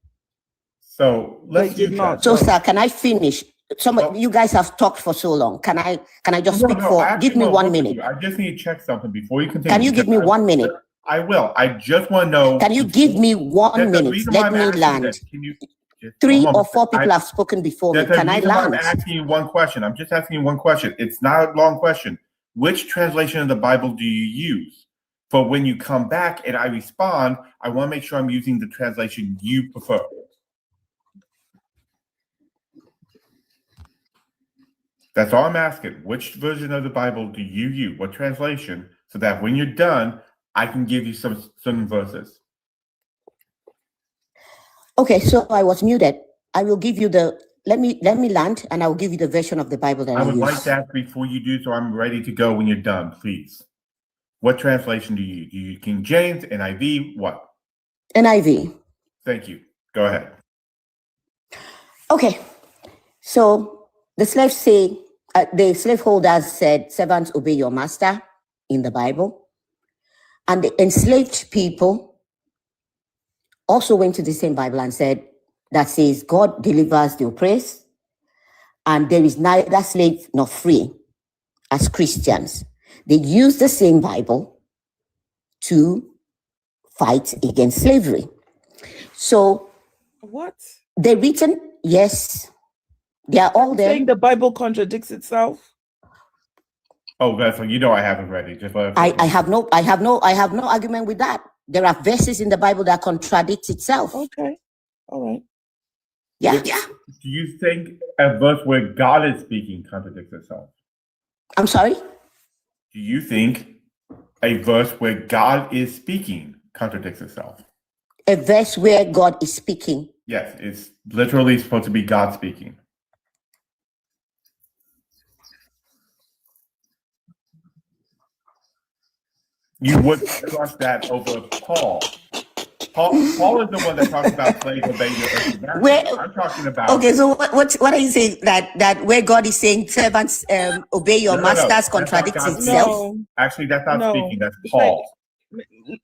Speaker 3: So let's
Speaker 4: They did
Speaker 3: do
Speaker 4: not.
Speaker 3: that.
Speaker 10: So, sir, can I finish?
Speaker 3: Well-
Speaker 10: You guys have talked for so long. Can I just
Speaker 3: No,
Speaker 10: speak
Speaker 3: no,
Speaker 10: for?
Speaker 3: I
Speaker 10: Give
Speaker 3: actually
Speaker 10: me
Speaker 3: wanna
Speaker 10: 1
Speaker 3: work with
Speaker 10: minute.
Speaker 3: you. I just need to check something before you continue.
Speaker 10: Can you give me 1 minute?
Speaker 3: I will. I just want to know.
Speaker 10: Can you give me 1
Speaker 3: The
Speaker 10: minute?
Speaker 3: reason why
Speaker 10: Let
Speaker 3: I'm
Speaker 10: me
Speaker 3: asking
Speaker 10: land.
Speaker 3: this, can you just
Speaker 10: 3
Speaker 3: one
Speaker 10: or
Speaker 3: moment.
Speaker 10: 4 people have spoken before me.
Speaker 3: There's a
Speaker 10: Can I
Speaker 3: reason why I'm
Speaker 10: land?
Speaker 3: asking you one question. I'm just asking you one question. It's not a long question. Which translation of the Bible do you use? For when you come back and I respond, I want to make sure I'm using the translation you prefer. That's all I'm asking. Which version of the Bible do you use? What translation? So that when you're done, I can give you some verses.
Speaker 10: Okay, so I was muted. I will give you the. Let me land, and I will give you the version of the Bible that
Speaker 3: I
Speaker 10: I
Speaker 3: would
Speaker 10: use.
Speaker 3: like that before you do, so I'm ready to go when you're done, please. What translation do you use? Do you use King James, NIV, what?
Speaker 10: NIV.
Speaker 3: Thank you. Go ahead.
Speaker 10: Okay, so the slaves say, the slaveholders said, "Servants, obey your master," in the Bible, and the enslaved people also went to the same Bible and said, that says, "God delivers the oppressed, and there is neither slave nor free," as Christians. They use the same Bible to fight against slavery. So
Speaker 4: What?
Speaker 10: they're written, yes, they are all there.
Speaker 4: Saying the Bible contradicts itself?
Speaker 3: Oh, Vessel, you know I haven't read it. Just let it
Speaker 10: I have no argument with that. There are verses in the Bible that contradict itself.
Speaker 4: Okay. All right.
Speaker 10: Yeah.
Speaker 3: Do you think a verse where God is speaking contradicts itself?
Speaker 10: I'm sorry?
Speaker 3: Do you think a verse where God is speaking contradicts itself?
Speaker 10: A verse where God is speaking.
Speaker 3: Yes, it's literally supposed to be God speaking. You would trust that over Paul. Paul is the one that talks about slaves obeying their
Speaker 10: Where-
Speaker 3: I'm talking about.
Speaker 10: Okay, so what are you saying? That where God is saying, "Servants, obey your
Speaker 3: No,
Speaker 10: masters,"
Speaker 3: that's not
Speaker 10: contradicts
Speaker 3: God
Speaker 10: itself?
Speaker 4: No.
Speaker 3: Actually, that's not
Speaker 4: No.
Speaker 3: speaking. That's
Speaker 4: It's
Speaker 3: Paul.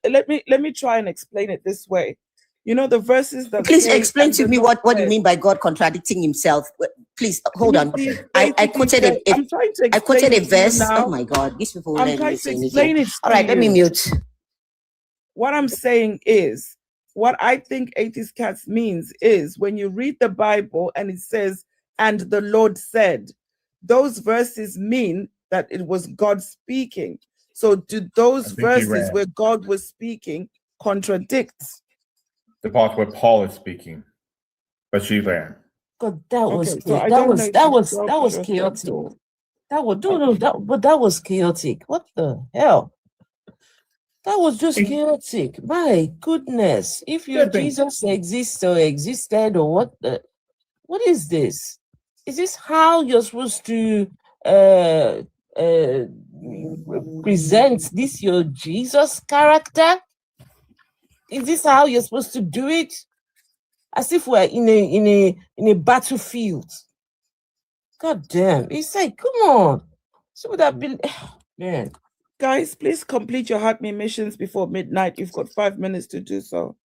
Speaker 4: Let me try and explain it this way. You know the verses that
Speaker 10: Please
Speaker 4: say,
Speaker 10: explain
Speaker 4: "And
Speaker 10: to
Speaker 4: the
Speaker 10: me
Speaker 4: Lord
Speaker 10: what you
Speaker 4: said,"
Speaker 10: mean by God contradicting himself. Please hold on.
Speaker 4: He
Speaker 10: I
Speaker 4: basically
Speaker 10: quoted
Speaker 4: said-
Speaker 10: a
Speaker 4: I'm trying to
Speaker 10: I quoted
Speaker 4: explain
Speaker 10: a
Speaker 4: it to you
Speaker 10: verse.
Speaker 4: now.
Speaker 10: Oh my God, these people
Speaker 4: I'm
Speaker 10: learn
Speaker 4: trying to
Speaker 10: listening
Speaker 4: explain
Speaker 10: again.
Speaker 4: it
Speaker 10: All
Speaker 4: to
Speaker 10: right, let me
Speaker 4: you.
Speaker 10: mute.
Speaker 4: What I'm saying is, what I think 80s Cats means is when you read the Bible and it says, "And the Lord said," those verses mean that it was God speaking. So do those
Speaker 3: I think he
Speaker 4: verses
Speaker 3: ran.
Speaker 4: where God was speaking contradict?
Speaker 3: The part where Paul is speaking, but she ran.
Speaker 2: God, that was
Speaker 4: Okay, so I
Speaker 2: that
Speaker 4: don't
Speaker 2: was
Speaker 4: know if
Speaker 2: that
Speaker 4: you
Speaker 2: was
Speaker 4: dropped
Speaker 2: that was
Speaker 4: your
Speaker 2: chaotic.
Speaker 4: thought.
Speaker 2: That was that was chaotic. What the hell? That was just chaotic. My goodness. If your
Speaker 3: Good thing.
Speaker 2: Jesus exists or existed or what is this? Is this how you're supposed to present this your Jesus character? Is this how you're supposed to do it? As if we're in a battlefield. God damn. It's like, come on. So would have been man.
Speaker 4: Guys, please complete your Heart Me missions before midnight. You've got 5 minutes to do so.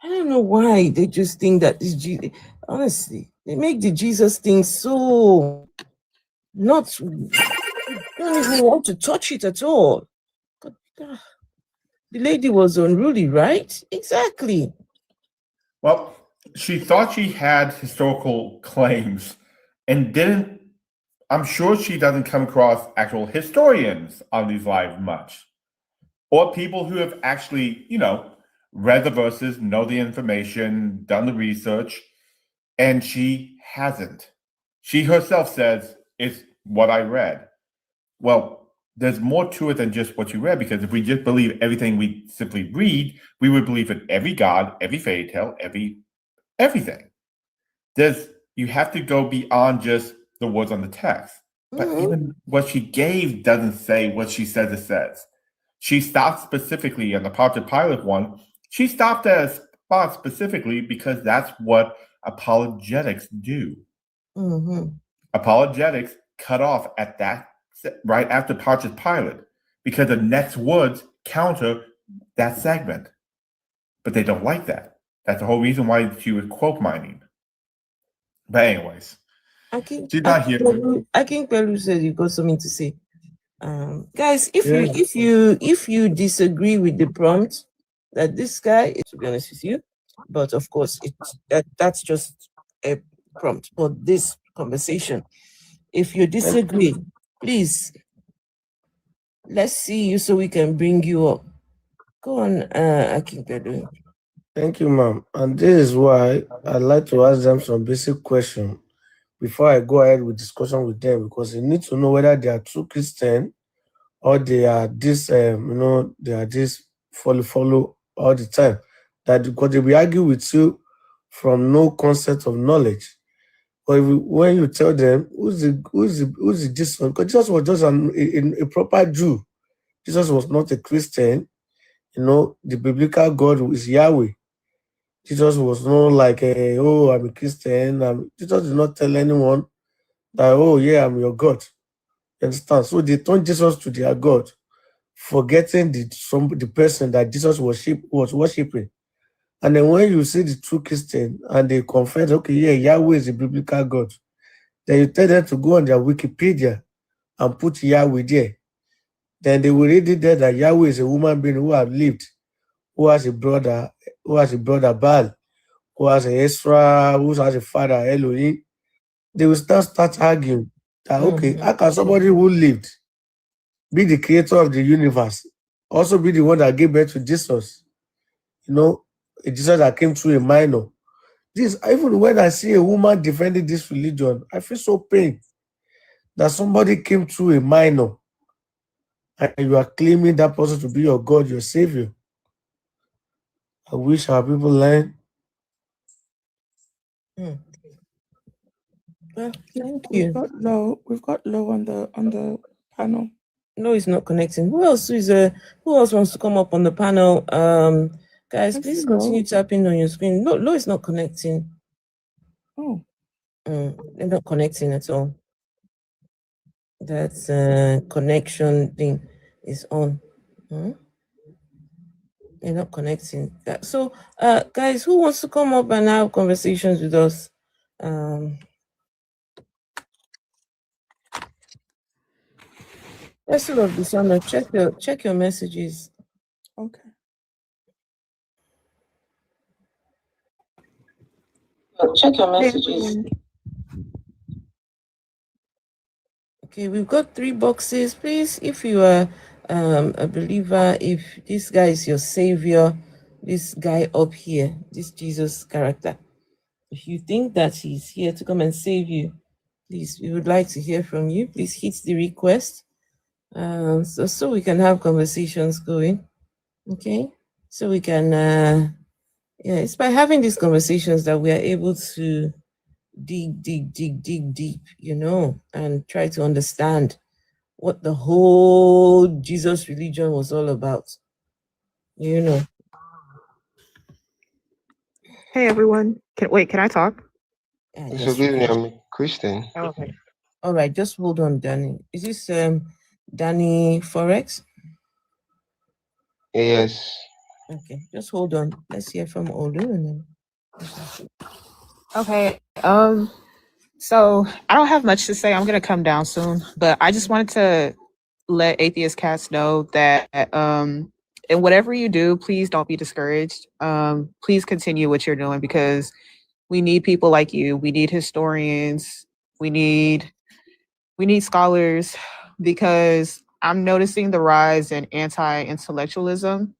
Speaker 2: I don't know why they just think that this Jesus, honestly, they make the Jesus thing so not, don't even want to touch it at all. God, the lady was unruly, right? Exactly.
Speaker 3: Well, she thought she had historical claims and didn't. I'm sure she doesn't come across actual historians on these lives much, or people who have actually, read the verses, know the information, done the research, and she hasn't. She herself says it's what I read. Well, there's more to it than just what you read, because if we just believe everything we simply read, we would believe in every god, every fairy tale, everything. You have to go beyond just the words on the text. But even what she gave doesn't say what she says it says. She stopped specifically on the Pontius Pilate one. She stopped at a spot specifically because that's what apologetics do. Apologetics cut off at that right after Pontius Pilate, because the next words counter that segment. But they don't like that. That's the whole reason why she was quote mining. But anyways, she's not here.
Speaker 2: I think Pelu said you got something to say. Guys, if you disagree with the prompt that this guy, to be honest with you, but of course that's just a prompt for this conversation. If you disagree, please let's see you so we can bring you up. Go on, Akinpelu.
Speaker 5: Thank you, ma'am. And this is why I'd like to ask them some basic questions before I go ahead with discussion with them, because they need to know whether they are true Christian or they are this, they are this follow all the time. That because they will argue with you from no concept of knowledge. But when you tell them who's the Jesus, because Jesus was just a proper Jew. Jesus was not a Christian. The biblical God is Yahweh. Jesus was not like, I'm a Christian. Jesus did not tell anyone that, I'm your God. You understand? So they turned Jesus to their God, forgetting the person that Jesus was worshiping. And then when you see the true Christian and they confess, Yahweh is a biblical God, then you tell them to go on their Wikipedia and put Yahweh there. Then they will read it there that Yahweh is a human being who have lived, who has a brother Baal, who has a Ezra, who has a father Elohim. They will start arguing that, how can somebody who lived be the creator of the universe, also be the one that gave birth to Jesus? A Jesus that came through a minor. Even when I see a woman defending this religion, I feel so pain that somebody came through a minor and you are claiming that person to be your God, your savior. I wish our people learn.
Speaker 2: Well, thank you.
Speaker 4: We've got low on the panel.
Speaker 2: No, it's not connecting. Who else wants to come up on the panel? Guys, please continue tapping on your screen. No, it's not connecting.
Speaker 4: Oh.
Speaker 2: They're not connecting at all. That connection thing is on. They're not connecting. So, guys, who wants to come up and have conversations with us? Vessel of Dishonour, check your messages.
Speaker 4: Okay.
Speaker 2: Check your messages. Okay, we've got 3 boxes. Please, if you are a believer, if this guy is your savior, this guy up here, this Jesus character, if you think that he's here to come and save you, please, we would like to hear from you. Please hit the request. So we can have conversations going. Okay, so we can it's by having these conversations that we are able to dig deep, and try to understand what the whole Jesus religion was all about.
Speaker 12: Hey everyone. Can I talk?
Speaker 2: Yes,
Speaker 9: I'm a Christian.
Speaker 12: Oh, okay.
Speaker 2: All right, just hold on, Danny. Is this Danny Forex?
Speaker 9: Yes.
Speaker 2: Okay, just hold on. Let's hear from Olu and then.
Speaker 12: Okay. So I don't have much to say. I'm gonna come down soon, but I just wanted to let Atheist Cats know that and whatever you do, please don't be discouraged. Please continue what you're doing, because we need people like you. We need historians. We need scholars, because I'm noticing the rise in anti-intellectualism,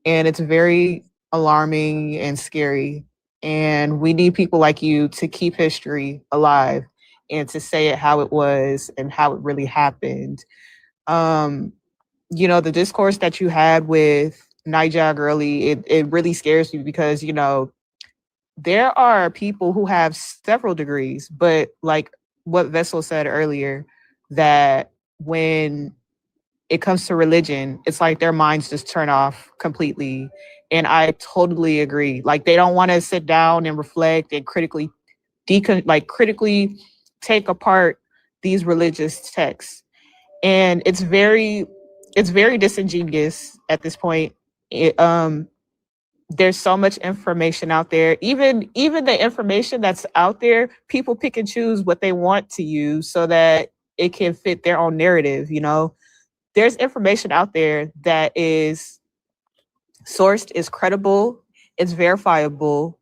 Speaker 12: and it's very alarming and scary. And we need people like you to keep history alive. and to say it how it was and how it really happened. You know, the discourse that you had with Nigel Gurley, it really scares me because, you know, there are people who have several degrees, but like what Vessel said earlier, that when it comes to religion, it's like their minds just turn off completely. And I totally agree. Like they don't want to sit down and reflect and critically critically take apart these religious texts. And it's very disingenuous at this point. There's so much information out there. Even the information that's out there, people pick and choose what they want to use so that it can fit their own narrative, you know. There's information out there that is sourced, is credible, it's verifiable.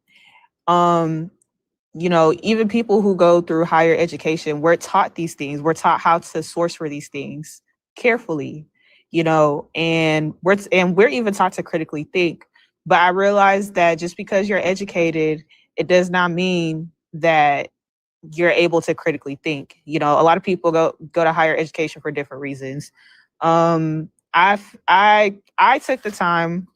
Speaker 12: You know, even people who go through higher education, we're taught these things. We're taught how to source for these things carefully, you know, and we're even taught to critically think. But I realize that just because you're educated, it does not mean that you're able to critically think. You know, a lot of people go to higher education for different reasons. I took the time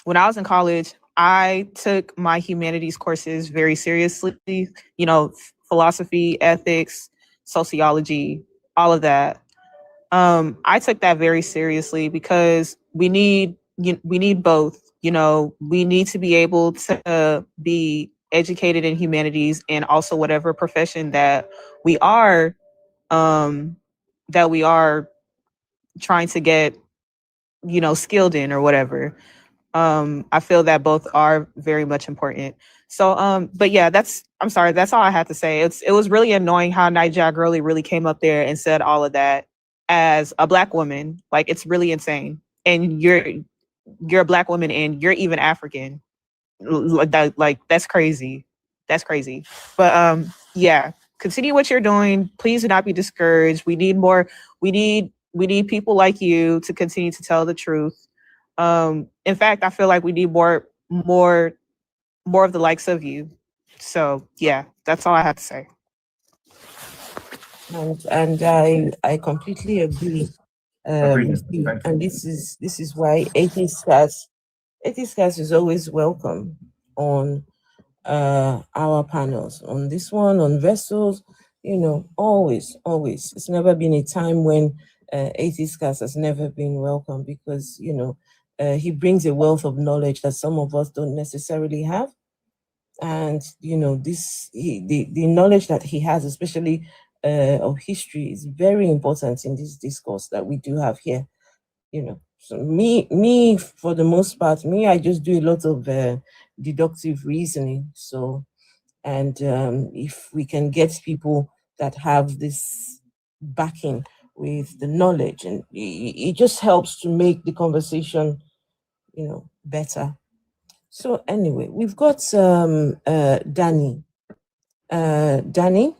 Speaker 12: when I was in college. I took my humanities courses very seriously, you know, philosophy, ethics, sociology, all of that. I took that very seriously because we need both. You know, we need to be able to be educated in humanities and also whatever profession that we are trying to get, you know, skilled in or whatever. I feel that both are very much important. So, but yeah, I'm sorry, that's all I had to say. It was really annoying how Nigel Gurley really came up there and said all of that as a Black woman. Like, it's really insane. And you're a Black woman and you're even African. Like that's crazy. That's crazy. But yeah, continue what you're doing. Please do not be discouraged. We need more. We need people like you to continue to tell the truth. In fact, I feel like we need more of the likes of you. So yeah, that's all I have to say.
Speaker 2: And I completely agree with you. And this is why Atheist Cast is always welcome on our panels. On this one, on Vessels, you know, always. It's never been a time when Atheist Cast has never been welcome, because, you know, he brings a wealth of knowledge that some of us don't necessarily have. And, you know, the knowledge that he has, especially of history, is very important in this discourse that we do have here. You know, so me for the most part, I just do a lot of deductive reasoning. So, and if we can get people that have this backing with the knowledge, and it just helps to make the conversation, you know, better. So anyway, we've got Danny. Danny?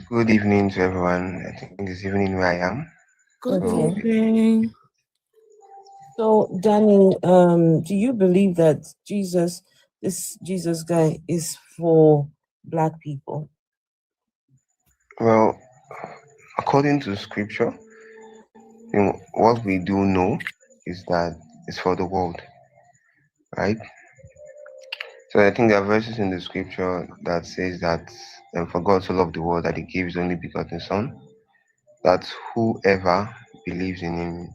Speaker 13: Good evening to everyone. I think this evening where I am.
Speaker 2: Good evening. So Danny, do you believe that this Jesus guy is for Black people?
Speaker 13: Well, according to scripture, you know, what we do know is that it's for the world, right? So I think there are verses in the scripture that says that for God so loved the world that he gave his only begotten Son, that whoever believes in him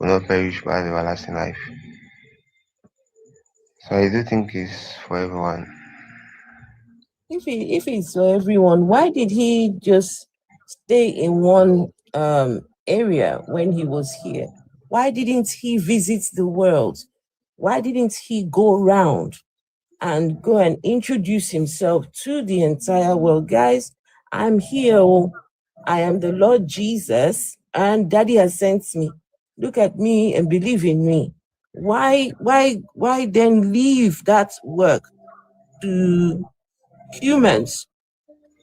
Speaker 13: will not perish but have everlasting life. So I do think it's for everyone.
Speaker 2: If it's for everyone, why did he just stay in one area when he was here? Why didn't he visit the world? Why didn't he go around and go and introduce himself to the entire world? Guys, I'm here. I am the Lord Jesus, and Daddy has sent me. Look at me and believe in me. Why then leave that work to humans,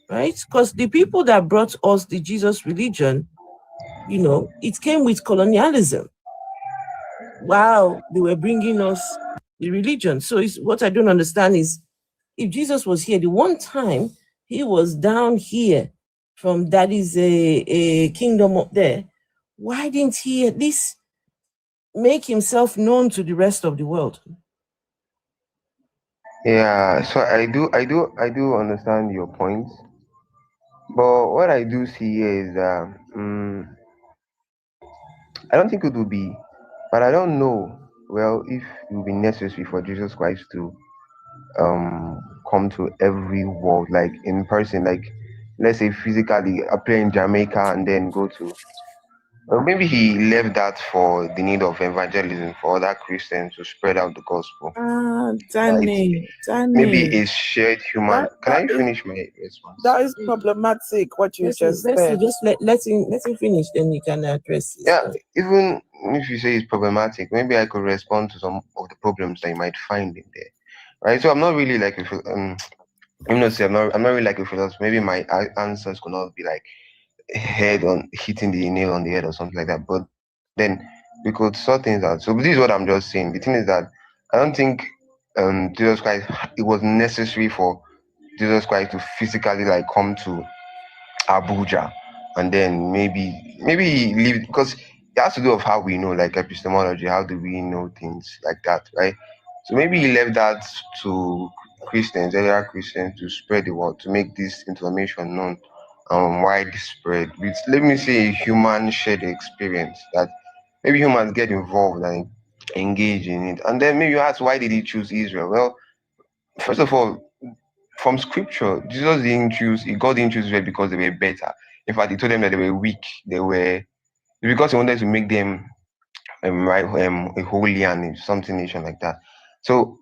Speaker 2: right? Because the people that brought us the Jesus religion, you know, it came with colonialism while they were bringing us the religion. So what I don't understand is, if Jesus was here, the one time he was down here from Daddy's kingdom up there, why didn't he at least make himself known to the rest of the world?
Speaker 13: Yeah, so I do understand your point, but what I do see here is that I don't think it will be, but I don't know well if it will be necessary for Jesus Christ to come to every world, like in person, like let's say physically appear in Jamaica and then go to. Or maybe he left that for the need of evangelism for other Christians to spread out the gospel.
Speaker 4: Danny,
Speaker 13: Maybe it's shared human. Can I finish my response?
Speaker 4: That is problematic. What you just said.
Speaker 2: Just let him finish, then you can address it.
Speaker 13: Yeah, even if you say it's problematic, maybe I could respond to some of the problems that you might find in there, right? So I'm not really like I'm not really like a philosopher. Maybe my answers could not be like head on hitting the nail on the head or something like that. But then we could sort things out. So this is what I'm just saying. The thing is that I don't think Jesus Christ, it was necessary for Jesus Christ to physically like come to Abuja and then maybe he lived, because it has to do with how we know, like epistemology, how do we know things like that, right? So maybe he left that to Christians, earlier Christians, to spread the word, to make this information known widespread with, let me say, a human shared experience that maybe humans get involved and engage in it. And then maybe you ask, why did he choose Israel? Well, first of all, from scripture, God didn't choose Israel because they were better. In fact, he told them that they were weak. Because he wanted to make them a holy and something nation like that. So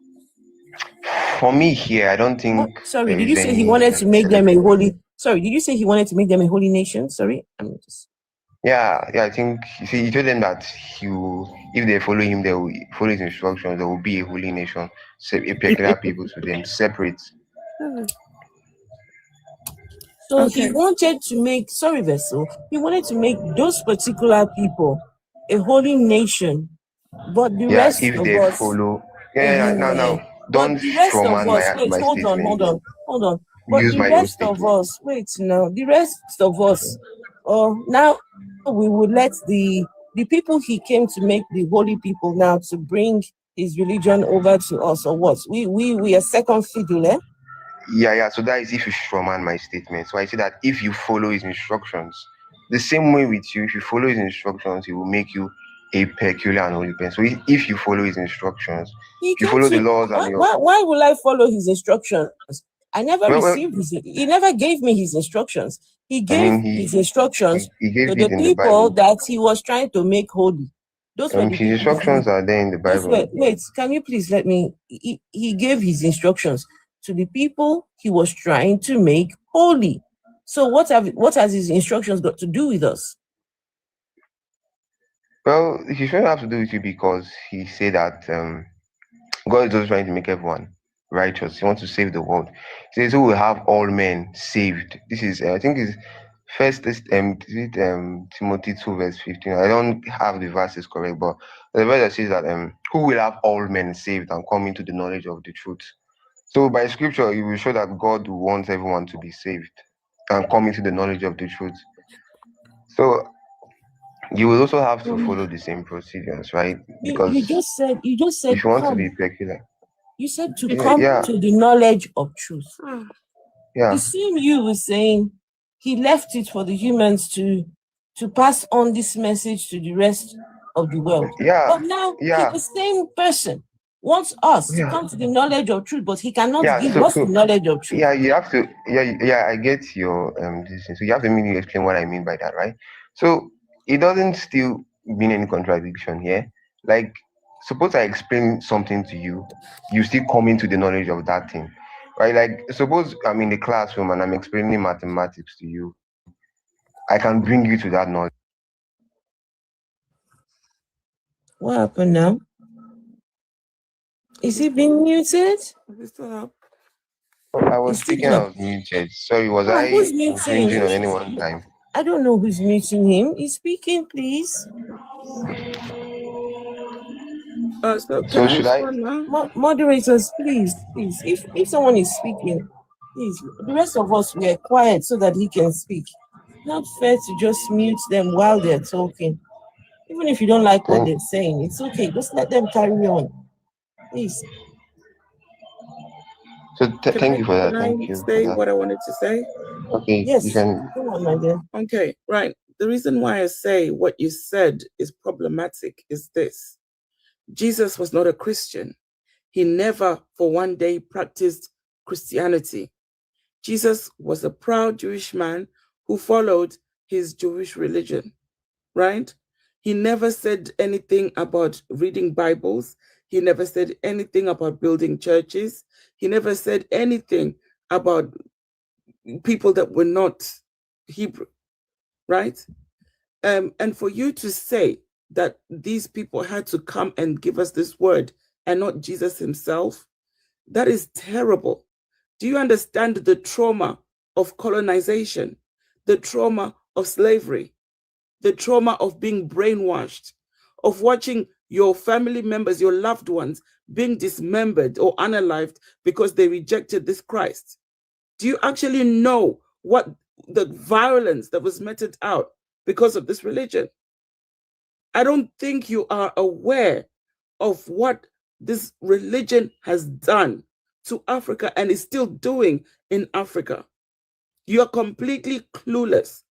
Speaker 13: for me here, I don't think.
Speaker 2: Sorry, did you say he wanted to make them a holy? Sorry, did you say he wanted to make them a holy nation? Sorry, I'm just.
Speaker 13: Yeah. I think he told them that if they follow him, they will follow his instructions. There will be a holy nation, a peculiar people to them, separate.
Speaker 2: So he wanted to make. Sorry, Vessel. He wanted to make those particular people a holy nation, but the rest
Speaker 13: if
Speaker 2: of
Speaker 13: they
Speaker 2: us.
Speaker 13: follow. No. Don't
Speaker 2: strawman my
Speaker 13: statement.
Speaker 2: Hold on. But the rest of us, the rest of us, now we would let the people he came to make the holy people now to bring his religion over to us, or what? We are second fiddle, eh?
Speaker 13: Yeah. So that is if you strawman my statement. So I say that if you follow his instructions, the same way with you, if you follow his instructions, he will make you a peculiar and holy person. So if you follow his instructions, if you follow the laws and
Speaker 2: why will I follow his instructions? I never received he never gave me his instructions. He gave his instructions to the people that he was trying to make holy. Those were
Speaker 13: his instructions are there in the Bible.
Speaker 2: Wait, can you please let me? He gave his instructions to the people he was trying to make holy. So what has his instructions got to do with us?
Speaker 13: Well, he shouldn't have to do with you, because he said that God is just trying to make everyone righteous. He wants to save the world. He says, "Who will have all men saved?" This is, I think, is Timothy 2 verse 15. I don't have the verses correct, but the verse that says that who will have all men saved and come into the knowledge of the truth. So by scripture, it will show that God wants everyone to be saved and come into the knowledge of the truth. So you will also have to follow the same procedures, right? Because
Speaker 2: you just said
Speaker 13: if you want to be peculiar,
Speaker 2: you said to come to the knowledge of truth.
Speaker 13: Yeah.
Speaker 2: The same you were saying, he left it for the humans to pass on this message to the rest of the world.
Speaker 13: Yeah.
Speaker 2: But now the same person wants us to come to the knowledge of truth, but he cannot give us the knowledge of truth.
Speaker 13: Yeah, you have to. Yeah, I get your decision. So you have to really explain what I mean by that, right? So it doesn't still mean any contradiction here. Like, suppose I explain something to you, you still come into the knowledge of that thing, right? Like, suppose I'm in the classroom and I'm explaining mathematics to you, I can bring you to that knowledge.
Speaker 2: What happened now? Is he being muted?
Speaker 13: I was speaking of muted. Sorry, was I infringing on anyone's time?
Speaker 2: I don't know who's muting him. He's speaking, please.
Speaker 13: So should I?
Speaker 2: Moderators, please. If someone is speaking, Please, the rest of us were quiet so that he can speak. Not fair to just mute them while they're talking. Even if you don't like what they're saying, it's okay. Just let them carry on. Please.
Speaker 13: So thank you for that. Thank you.
Speaker 4: Say what I wanted to say.
Speaker 13: Okay.
Speaker 2: Yes.
Speaker 13: You can.
Speaker 2: Come on, my dear.
Speaker 4: Okay, right. The reason why I say what you said is problematic is this. Jesus was not a Christian. He never for one day practiced Christianity. Jesus was a proud Jewish man who followed his Jewish religion, right? He never said anything about reading Bibles. He never said anything about building churches. He never said anything about people that were not Hebrew, right? And for you to say that these people had to come and give us this word and not Jesus himself, that is terrible. Do you understand the trauma of colonization, the trauma of slavery, the trauma of being brainwashed, of watching your family members, your loved ones being dismembered or unalived because they rejected this Christ? Do you actually know what the violence that was meted out because of this religion? I don't think you are aware of what this religion has done to Africa and is still doing in Africa. You are completely clueless.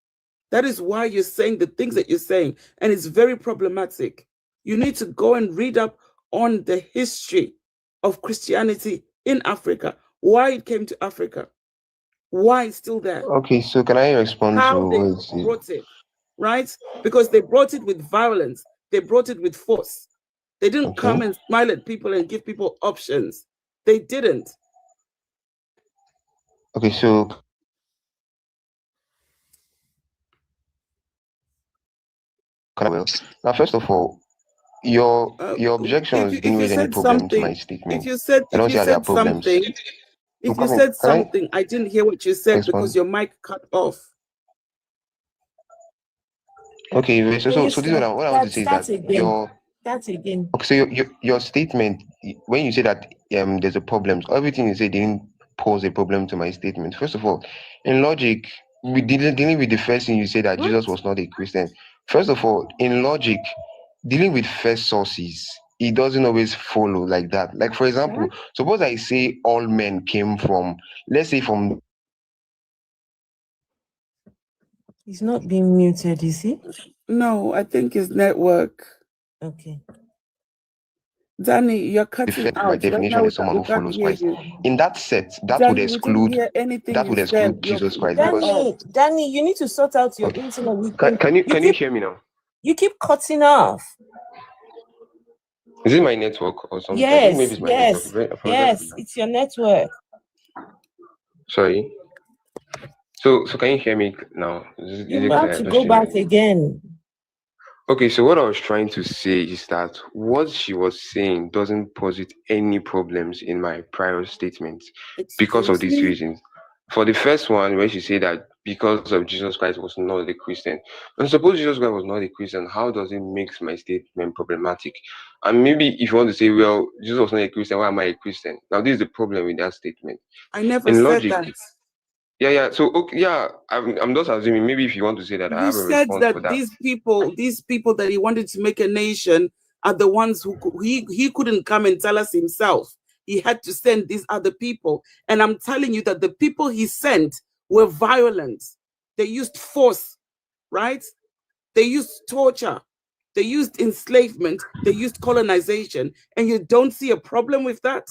Speaker 4: That is why you're saying the things that you're saying, and it's very problematic. You need to go and read up on the history of Christianity in Africa, why it came to Africa, why it's still there.
Speaker 13: Okay, so can I respond
Speaker 4: How
Speaker 13: to
Speaker 4: they
Speaker 13: what you
Speaker 4: brought it, right? Because they brought it with violence. They brought it with force. They didn't come and smile at people and give people options. They didn't.
Speaker 13: Okay, so now, first of all, your objections didn't raise any problem to my statement.
Speaker 4: If you said something, I didn't hear what you said because your mic cut off.
Speaker 13: Okay, so this is what I want to say is that your statement, when you say that there's a problem, everything you say didn't pose a problem to my statement. First of all, in logic, we dealing with the first thing you say that Jesus was not a Christian. First of all, in logic, dealing with first sources, it doesn't always follow like that. Like, for example, suppose I say all men came from, let's say from...
Speaker 2: He's not being muted, is he?
Speaker 4: No, I think his network.
Speaker 2: Okay.
Speaker 4: Danny, you're cutting out.
Speaker 13: My definition is someone who follows Christ. In that set, that would exclude Jesus Christ.
Speaker 2: Danny, you need to sort out your internet.
Speaker 13: Can you hear me now?
Speaker 2: You keep cutting off.
Speaker 13: Is it my network or something?
Speaker 2: Yes,
Speaker 13: Maybe it's my network.
Speaker 2: Yes, it's your network.
Speaker 13: Sorry. So can you hear me now?
Speaker 2: You have to go back again.
Speaker 13: Okay, so what I was trying to say is that what she was saying doesn't posit any problems in my prior statement because of these reasons. For the first one, where she said that because of Jesus Christ was not a Christian. And suppose Jesus Christ was not a Christian, how does it make my statement problematic? And maybe if you want to say, well, Jesus was not a Christian, why am I a Christian? Now, this is the problem with that statement.
Speaker 4: I never said that.
Speaker 13: Yeah. So, okay, yeah, I'm just assuming, maybe if you want to say that, I have a response for that.
Speaker 4: These people that he wanted to make a nation are the ones who he couldn't come and tell us himself. He had to send these other people. And I'm telling you that the people he sent were violent. They used force, right? They used torture. They used enslavement. They used colonization. And you don't see a problem with that?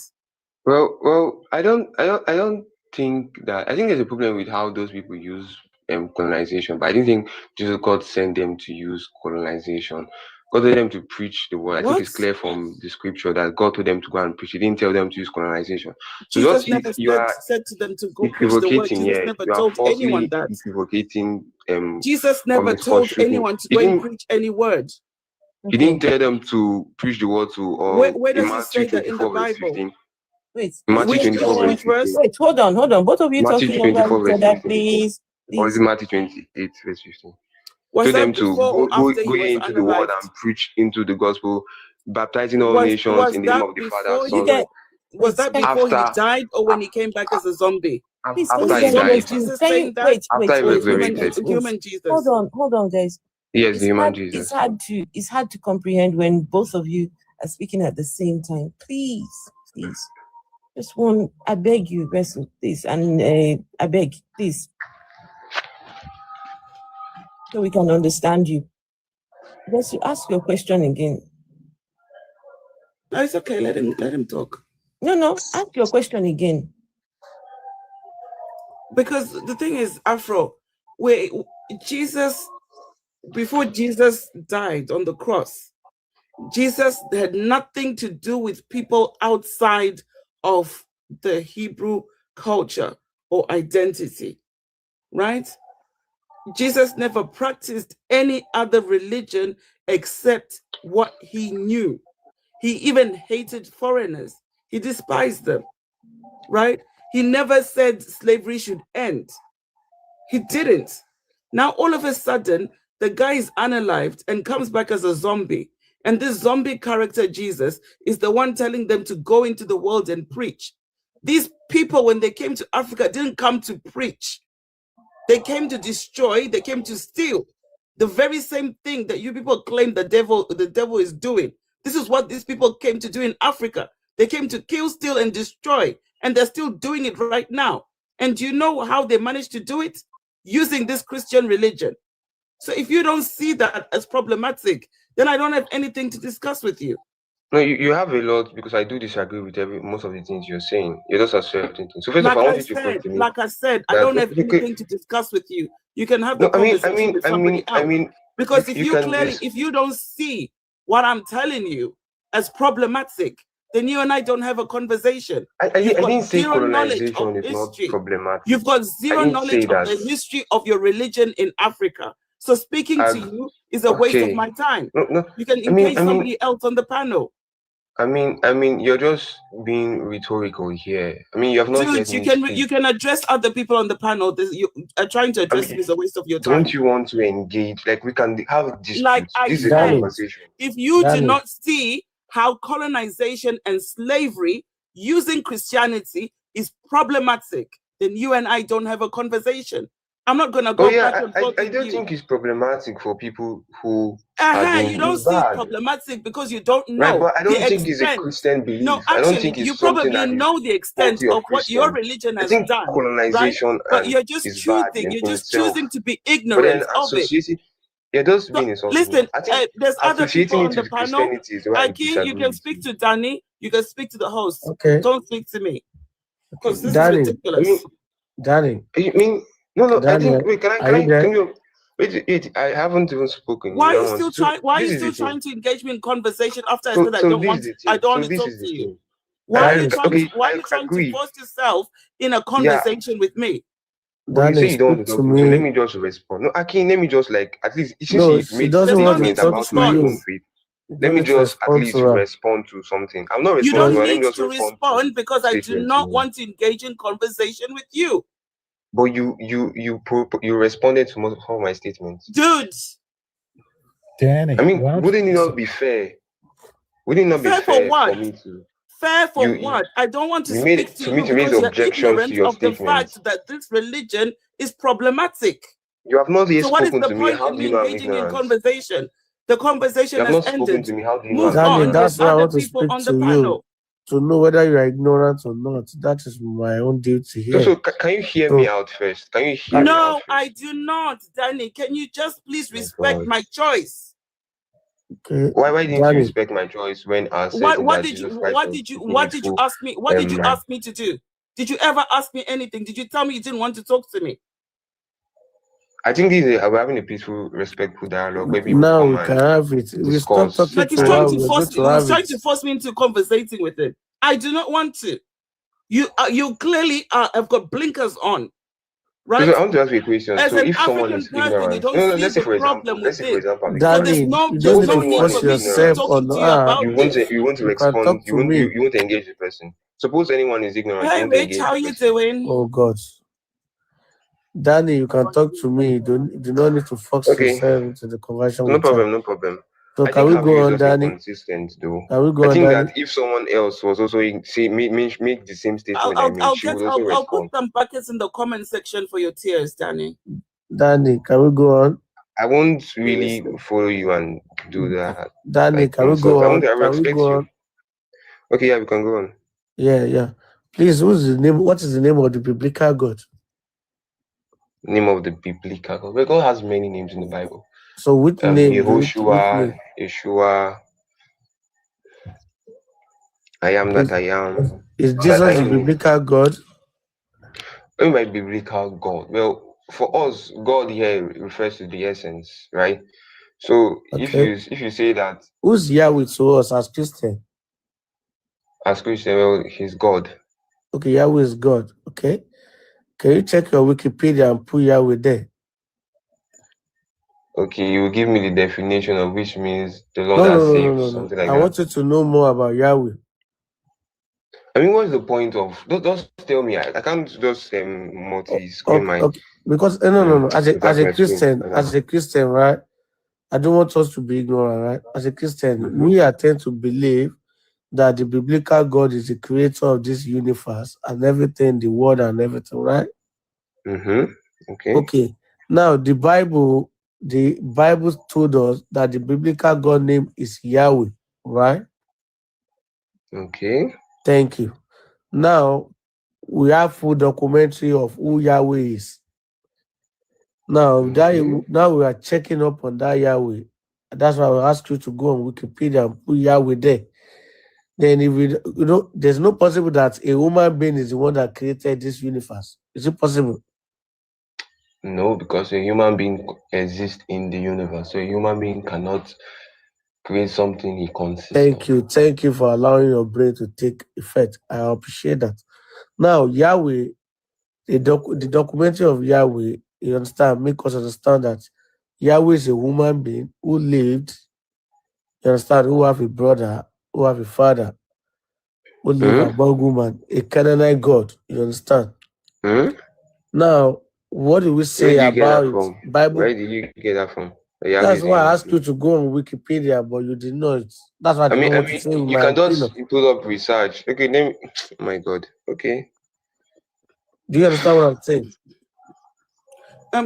Speaker 13: Well, I don't think that. I think there's a problem with how those people use colonization, but I didn't think Jesus God sent them to use colonization. God told them to preach the word. I think it's clear from the scripture that God told them to go and preach. He didn't tell them to use colonization. So
Speaker 4: Jesus never said to them to go preach the word. Jesus never told anyone that.
Speaker 13: Equivocating,
Speaker 4: Jesus never told anyone to go and preach any word.
Speaker 13: He didn't tell them to preach the word to.
Speaker 4: Where does it say that in the Bible?
Speaker 2: Wait,
Speaker 13: Matthew 24 verse 15.
Speaker 2: Wait, hold on. Both of you talking over each other, please.
Speaker 13: Or is it Matthew 28 verse 15? Told them to go into the world and preach into the gospel, baptizing all nations in the name of the Father, Son.
Speaker 4: Was that before he died or when he came back as a zombie?
Speaker 2: Please,
Speaker 13: After
Speaker 2: can
Speaker 13: he
Speaker 2: you
Speaker 13: died.
Speaker 2: wait,
Speaker 4: Jesus
Speaker 2: can you
Speaker 4: saying that?
Speaker 2: wait,
Speaker 13: After he
Speaker 2: wait,
Speaker 13: resurrected.
Speaker 4: Human Jesus.
Speaker 2: hold on, guys.
Speaker 13: Yes,
Speaker 2: It's
Speaker 13: the human
Speaker 2: hard,
Speaker 13: Jesus.
Speaker 2: it's hard to comprehend when both of you are speaking at the same time. Please, just one. I beg you, Vessel, please, and I beg, please, so we can understand you. Vessel, ask your question again.
Speaker 4: No, it's okay. Let him talk.
Speaker 2: No, ask your question again.
Speaker 4: Because the thing is, Afro, where Jesus, before Jesus died on the cross, Jesus had nothing to do with people outside of the Hebrew culture or identity, right? Jesus never practiced any other religion except what he knew. He even hated foreigners. He despised them, right? He never said slavery should end. He didn't. Now, all of a sudden, the guy is unalived and comes back as a zombie. And this zombie character, Jesus, is the one telling them to go into the world and preach. These people, when they came to Africa, didn't come to preach. They came to destroy, they came to steal. The very same thing that you people claim the devil is doing. This is what these people came to do in Africa. They came to kill, steal, and destroy. And they're still doing it right now. And do you know how they managed to do it? Using this Christian religion. So if you don't see that as problematic, then I don't have anything to discuss with you.
Speaker 13: No, you have a lot, because I do disagree with most of the things you're saying. You just accept things. So first
Speaker 4: Like
Speaker 13: of all, I
Speaker 4: I
Speaker 13: want you to prove to me.
Speaker 4: Like I said, I don't have anything to discuss with you. You can have the conversation with somebody else. Because if you don't see what I'm telling you as problematic, then you and I don't have a conversation.
Speaker 13: I didn't say colonization is not problematic.
Speaker 4: You've got zero knowledge of the history of your religion in Africa. So speaking to you is a waste of my time.
Speaker 13: No,
Speaker 4: you can engage somebody else on the panel.
Speaker 13: I mean, you're just being rhetorical here. I mean, you have not.
Speaker 4: Dude, you can address other people on the panel. You are trying to address me is a waste of your time.
Speaker 13: Don't you want to engage? Like, we can have disputes.
Speaker 4: Like I
Speaker 13: this is
Speaker 4: said,
Speaker 13: a conversation.
Speaker 4: if you do not see how colonization and slavery using Christianity is problematic, then you and I don't have a conversation. I'm not gonna go back and forth.
Speaker 13: I don't think it's problematic for people who
Speaker 4: you don't see it problematic because you don't know.
Speaker 13: Right, but I don't think it's a Christian belief.
Speaker 4: No, actually,
Speaker 13: I don't think it's
Speaker 4: you probably know the extent of what
Speaker 13: Christian.
Speaker 4: your religion has done.
Speaker 13: Colonization,
Speaker 4: right? But you're just choosing. You're just choosing to be ignorant of it.
Speaker 13: It does mean it's
Speaker 4: listen, there's other people on the panel. Aki, you can speak to Danny. You can speak to the host.
Speaker 5: Okay.
Speaker 4: Don't speak to me because this is ridiculous.
Speaker 5: Danny,
Speaker 13: you mean? No.
Speaker 5: Danny,
Speaker 13: I think. Wait, can you? Wait. I haven't even spoken.
Speaker 4: Why are you still trying? Why are you still trying to engage me in conversation after I said I don't want to talk to you? Why are you trying to force yourself in a conversation with me?
Speaker 13: But you say you don't want to talk to me. So let me just respond. No, Akin, let me just at least since
Speaker 5: she doesn't want to talk to you.
Speaker 13: Let me just at least respond to something. I'm not responding.
Speaker 4: You don't need to respond because I do not want to engage in conversation with you.
Speaker 13: But you responded to most of my statements,
Speaker 4: dude.
Speaker 14: Danny,
Speaker 13: I mean, wouldn't it not be fair? Wouldn't it not be fair
Speaker 4: for what?
Speaker 13: For me to?
Speaker 4: Fair for what? I don't want to speak to you because you're ignorant of the fact that this religion is problematic.
Speaker 13: You have not yet spoken to me.
Speaker 4: So what is the point in engaging in conversation? The conversation has ended.
Speaker 13: To me. How do you
Speaker 4: Move
Speaker 13: know?
Speaker 4: on.
Speaker 5: That's why I want to
Speaker 4: people
Speaker 5: speak
Speaker 4: on the
Speaker 5: to
Speaker 4: panel.
Speaker 5: you to know whether you are ignorant or not. That is my own duty here.
Speaker 13: So can you hear me out first? Can you hear me out first?
Speaker 4: I do not, Danny. Can you just please respect my choice?
Speaker 5: Okay.
Speaker 13: Why didn't you respect my choice when I said
Speaker 4: what did you ask me? What did you ask me to do? Did you ever ask me anything? Did you tell me you didn't want to talk to me?
Speaker 13: I think we're having a peaceful, respectful dialogue. Where people
Speaker 5: now we can have it. We stop talking.
Speaker 4: Like he's trying to force me into conversating with him. I do not want to. You clearly have got blinkers on, right?
Speaker 13: So I want to ask you a question.
Speaker 4: As
Speaker 13: so if someone is ignorant, let's say for example,
Speaker 5: Danny, you don't need to force yourself on.
Speaker 13: You want to respond. You want to engage the person. Suppose anyone is ignorant.
Speaker 4: Hey, Rich, how you doing?
Speaker 5: Oh God. Danny, you can talk to me. Do not need to force yourself into the conversation.
Speaker 13: No problem.
Speaker 5: So
Speaker 13: I
Speaker 5: can
Speaker 13: think
Speaker 5: we
Speaker 13: her
Speaker 5: go
Speaker 13: view is
Speaker 5: on,
Speaker 13: just
Speaker 5: Danny?
Speaker 13: inconsistent, though.
Speaker 5: Can we go
Speaker 13: I
Speaker 5: on,
Speaker 13: think
Speaker 5: Danny?
Speaker 13: that if someone else was also make the same statement I made, she would also
Speaker 4: I'll put
Speaker 13: respond.
Speaker 4: some buckets in the comment section for your tears, Danny.
Speaker 5: Danny, can we go on?
Speaker 13: I won't really follow you and do that.
Speaker 5: Danny,
Speaker 13: Like,
Speaker 5: can we
Speaker 13: insult.
Speaker 5: go
Speaker 13: I
Speaker 5: on?
Speaker 13: won't. I
Speaker 5: Can we
Speaker 13: respect
Speaker 5: go
Speaker 13: you.
Speaker 5: on?
Speaker 13: Okay, yeah, we can go on.
Speaker 5: Yeah. Please, what's the name? What is the name of the biblical God?
Speaker 13: Name of the biblical God. Well, God has many names in the Bible.
Speaker 5: So which name?
Speaker 13: Yehoshua, Yeshua, I am that I am.
Speaker 5: Is Jesus the biblical God?
Speaker 13: What by biblical God? Well, for us, God here refers to the essence, right? So
Speaker 5: Okay.
Speaker 13: if you say that,
Speaker 5: Who's Yahweh to us as Christian?
Speaker 13: as Christian, well, He's God.
Speaker 5: Okay, Yahweh is God. Okay. Can you check your Wikipedia and put Yahweh there?
Speaker 13: Okay, you will give me the definition of which means the Lord that saves, something like
Speaker 5: I
Speaker 13: that.
Speaker 5: want you to know more about Yahweh.
Speaker 13: I mean, what's the point of? Just tell me. I can't just multi-screen my.
Speaker 5: Okay. Because no. As a
Speaker 13: my
Speaker 5: Christian, right? I don't want us to be ignorant, right? As a Christian, we tend to believe that the biblical God is the creator of this universe and everything, the world and everything, right?
Speaker 13: Okay.
Speaker 5: Okay. Now the Bible told us that the biblical God name is Yahweh, right?
Speaker 13: Okay.
Speaker 5: Thank you. Now we have full documentary of who Yahweh is. Now now we are checking up on that Yahweh. That's why I ask you to go on Wikipedia and put Yahweh there. Then if there's no possible that a human being is the one that created this universe. Is it possible?
Speaker 13: No, because a human being exists in the universe. So a human being cannot create something he consists of.
Speaker 5: Thank you for allowing your brain to take effect. I appreciate that. Now, Yahweh, the documentary of Yahweh, you understand, make us understand that Yahweh is a human being who lived, you understand, who have a brother, who have a father, who live among women, a Canaanite God, you understand? Now, what do we say about it? Bible?
Speaker 13: Where did you get that from?
Speaker 5: That's why I asked you to go on Wikipedia, but you did not. That's why I don't want to say
Speaker 13: you can just pull up research. Okay, then, oh my God. Okay.
Speaker 5: Do you understand what I'm saying?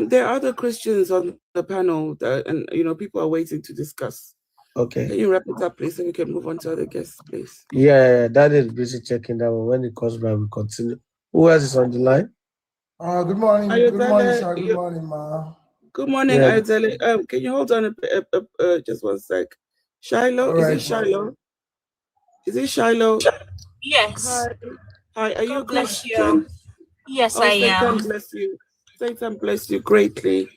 Speaker 4: There are other Christians on the panel and people are waiting to discuss.
Speaker 5: Okay.
Speaker 4: Can you wrap it up, please, so we can move on to other guests, please?
Speaker 5: Yeah, that is busy checking that one. When it comes back, we continue. Who else is on the line?
Speaker 15: Good morning. Good morning, sir. Good morning, ma.
Speaker 4: Good morning, Ayodele. Can you hold on just one sec? Shiloh, is it Shiloh? Is it Shiloh?
Speaker 11: Yes.
Speaker 4: Hi. Are you
Speaker 11: God bless
Speaker 4: Christian?
Speaker 11: you. Yes, I am.
Speaker 4: Satan bless you. Satan bless you greatly.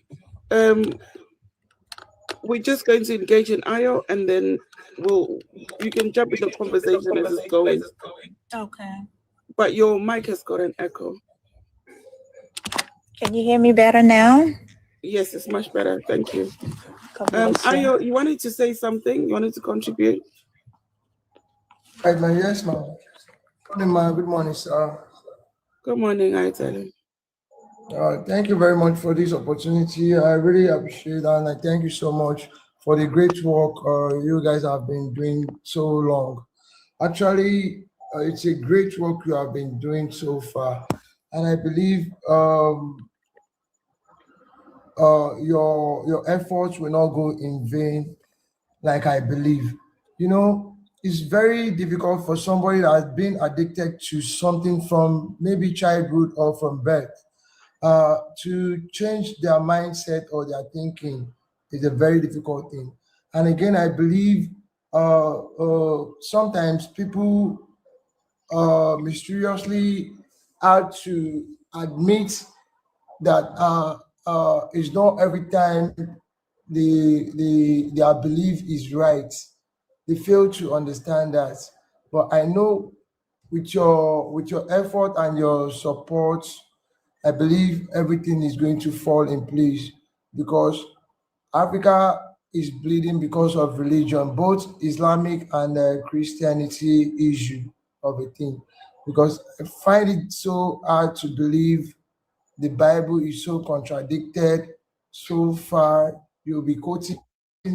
Speaker 4: We're just going to engage in Ayo, and then you can jump in the conversation as it's going.
Speaker 11: Okay.
Speaker 4: But your mic has got an echo.
Speaker 11: Can you hear me better now?
Speaker 4: Yes, it's much better. Thank you. Ayo, you wanted to say something? You wanted to contribute?
Speaker 15: Right, ma. Yes, ma. Good morning, ma. Good morning, sir.
Speaker 4: Good morning, Ayodele.
Speaker 15: Thank you very much for this opportunity. I really appreciate that, and I thank you so much for the great work you guys have been doing so long. Actually, it's a great work you have been doing so far, and I believe your efforts will not go in vain. Like I believe, it's very difficult for somebody that has been addicted to something from maybe childhood or from birth. To change their mindset or their thinking is a very difficult thing. And again, I believe sometimes people mysteriously have to admit that it's not every time their belief is right. They fail to understand that. But I know with your effort and your support, I believe everything is going to fall in place, because Africa is bleeding because of religion, both Islamic and Christianity issue of a thing. Because I find it so hard to believe the Bible is so contradicted. So far, you'll be quoting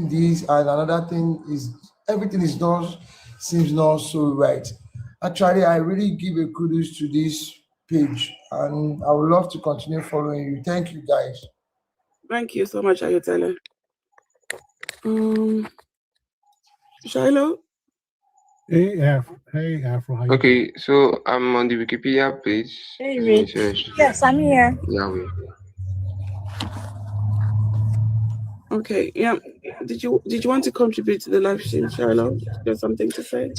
Speaker 15: this, and another thing is everything is not seems not so right. Actually, I really give a kudos to this page, and I would love to continue following you. Thank you, guys.
Speaker 4: Thank you so much, Ayotele. Shiloh?
Speaker 14: Hey, Afro. Hey, Afro. How you doing?
Speaker 13: Okay, so I'm on the Wikipedia page.
Speaker 11: Hey,
Speaker 13: Let me
Speaker 11: Rich.
Speaker 13: search.
Speaker 11: Yes, I'm here.
Speaker 13: Yahweh.
Speaker 4: Okay, yeah. Did you want to contribute to the live stream, Shiloh? There's something to say?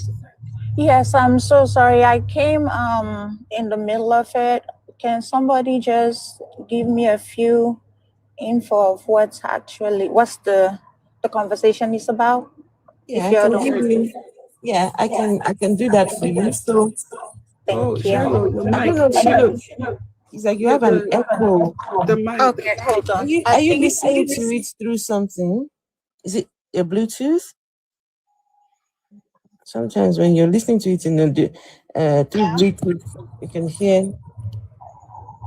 Speaker 11: Yes, I'm so sorry. I came in the middle of it. Can somebody just give me a few info of what's the conversation is about?
Speaker 2: Yeah,
Speaker 11: If you
Speaker 2: I
Speaker 11: don't
Speaker 2: can give you. Yeah, I can do that for you. So
Speaker 4: Oh,
Speaker 11: thank you.
Speaker 4: Shiloh, your
Speaker 2: I don't
Speaker 4: mic.
Speaker 2: know, Shiloh. It's like you have an echo.
Speaker 4: The mic.
Speaker 11: Okay, hold on.
Speaker 2: Are you listening to it through something? Is it a Bluetooth? Sometimes when you're listening to it in the through Bluetooth, you can hear.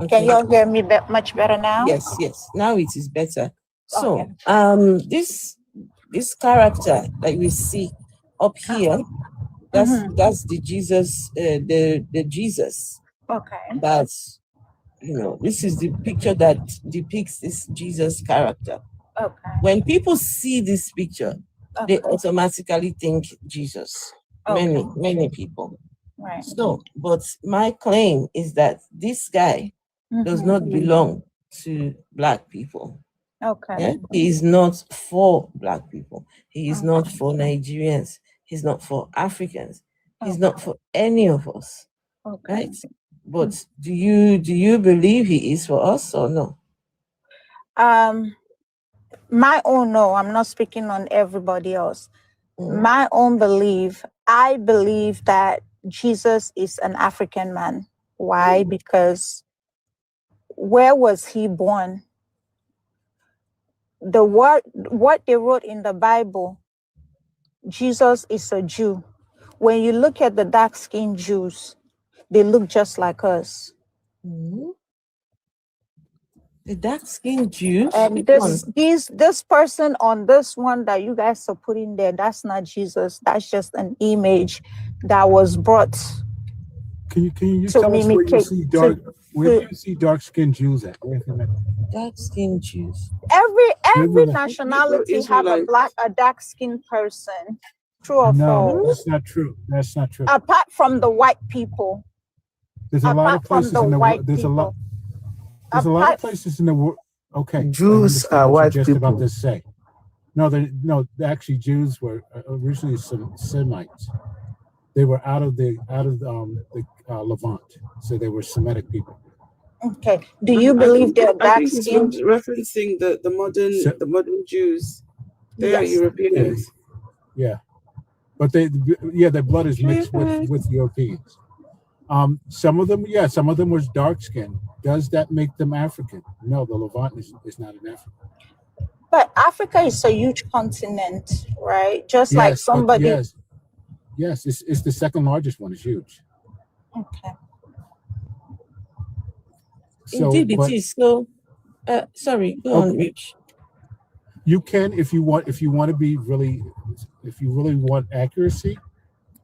Speaker 11: Can you all hear me much better now?
Speaker 2: Yes. Now it is better. So,
Speaker 11: Okay.
Speaker 2: this character that we see up here, that's the Jesus, the Jesus.
Speaker 11: Okay.
Speaker 2: That's, this is the picture that depicts this Jesus character.
Speaker 11: Okay.
Speaker 2: When people see this picture, they automatically think Jesus. Many people.
Speaker 11: Right.
Speaker 2: So, but my claim is that this guy does not belong to Black people.
Speaker 11: Okay.
Speaker 2: Yeah? He is not for Black people. He is not for Nigerians. He's not for Africans. He's not for any of us.
Speaker 11: Okay.
Speaker 2: Right? But do you believe he is for us or no?
Speaker 11: My own, no, I'm not speaking on everybody else. My own belief, I believe that Jesus is an African man. Why? Because where was he born? What they wrote in the Bible, Jesus is a Jew. When you look at the dark-skinned Jews, they look just like us.
Speaker 2: The dark-skinned Jews?
Speaker 11: And this person on this one that you guys are putting there, that's not Jesus. That's just an image that was brought.
Speaker 14: Can you
Speaker 11: to
Speaker 14: tell us where you see where
Speaker 11: to-
Speaker 14: you see dark-skinned Jews at? Where is it?
Speaker 2: Dark-skinned Jews.
Speaker 11: Every nationality have a dark-skinned person. True or
Speaker 14: No,
Speaker 11: false?
Speaker 14: that's not true. That's not true.
Speaker 11: Apart from the white people.
Speaker 14: There's a lot of
Speaker 11: apart from
Speaker 14: places
Speaker 11: the
Speaker 14: in the
Speaker 11: white
Speaker 14: world. There's a lot.
Speaker 11: people.
Speaker 14: There's a lot
Speaker 11: Apart-
Speaker 14: of places in the world. Okay, I
Speaker 6: Jews
Speaker 14: understand
Speaker 6: are
Speaker 14: what you're
Speaker 6: white
Speaker 14: just about
Speaker 6: people.
Speaker 14: to say. No, actually, Jews were originally Semites. They were out of the Levant, so they were Semitic people.
Speaker 11: Okay. Do you believe they're
Speaker 4: I think he's
Speaker 11: dark-skinned?
Speaker 4: referencing the modern Jews. They are
Speaker 11: Yes.
Speaker 4: Europeans.
Speaker 14: Yeah, but their blood is mixed with Europeans. Some of them was dark skinned. Does that make them African? No, the Levant is not an African.
Speaker 11: But Africa is a huge continent, right? Just like
Speaker 14: But
Speaker 11: somebody.
Speaker 14: yes, it's the second largest one. It's huge.
Speaker 11: Okay.
Speaker 2: Indeed, it is. So, sorry, go on, Rich.
Speaker 14: You can, if you want to be really, if you really want accuracy,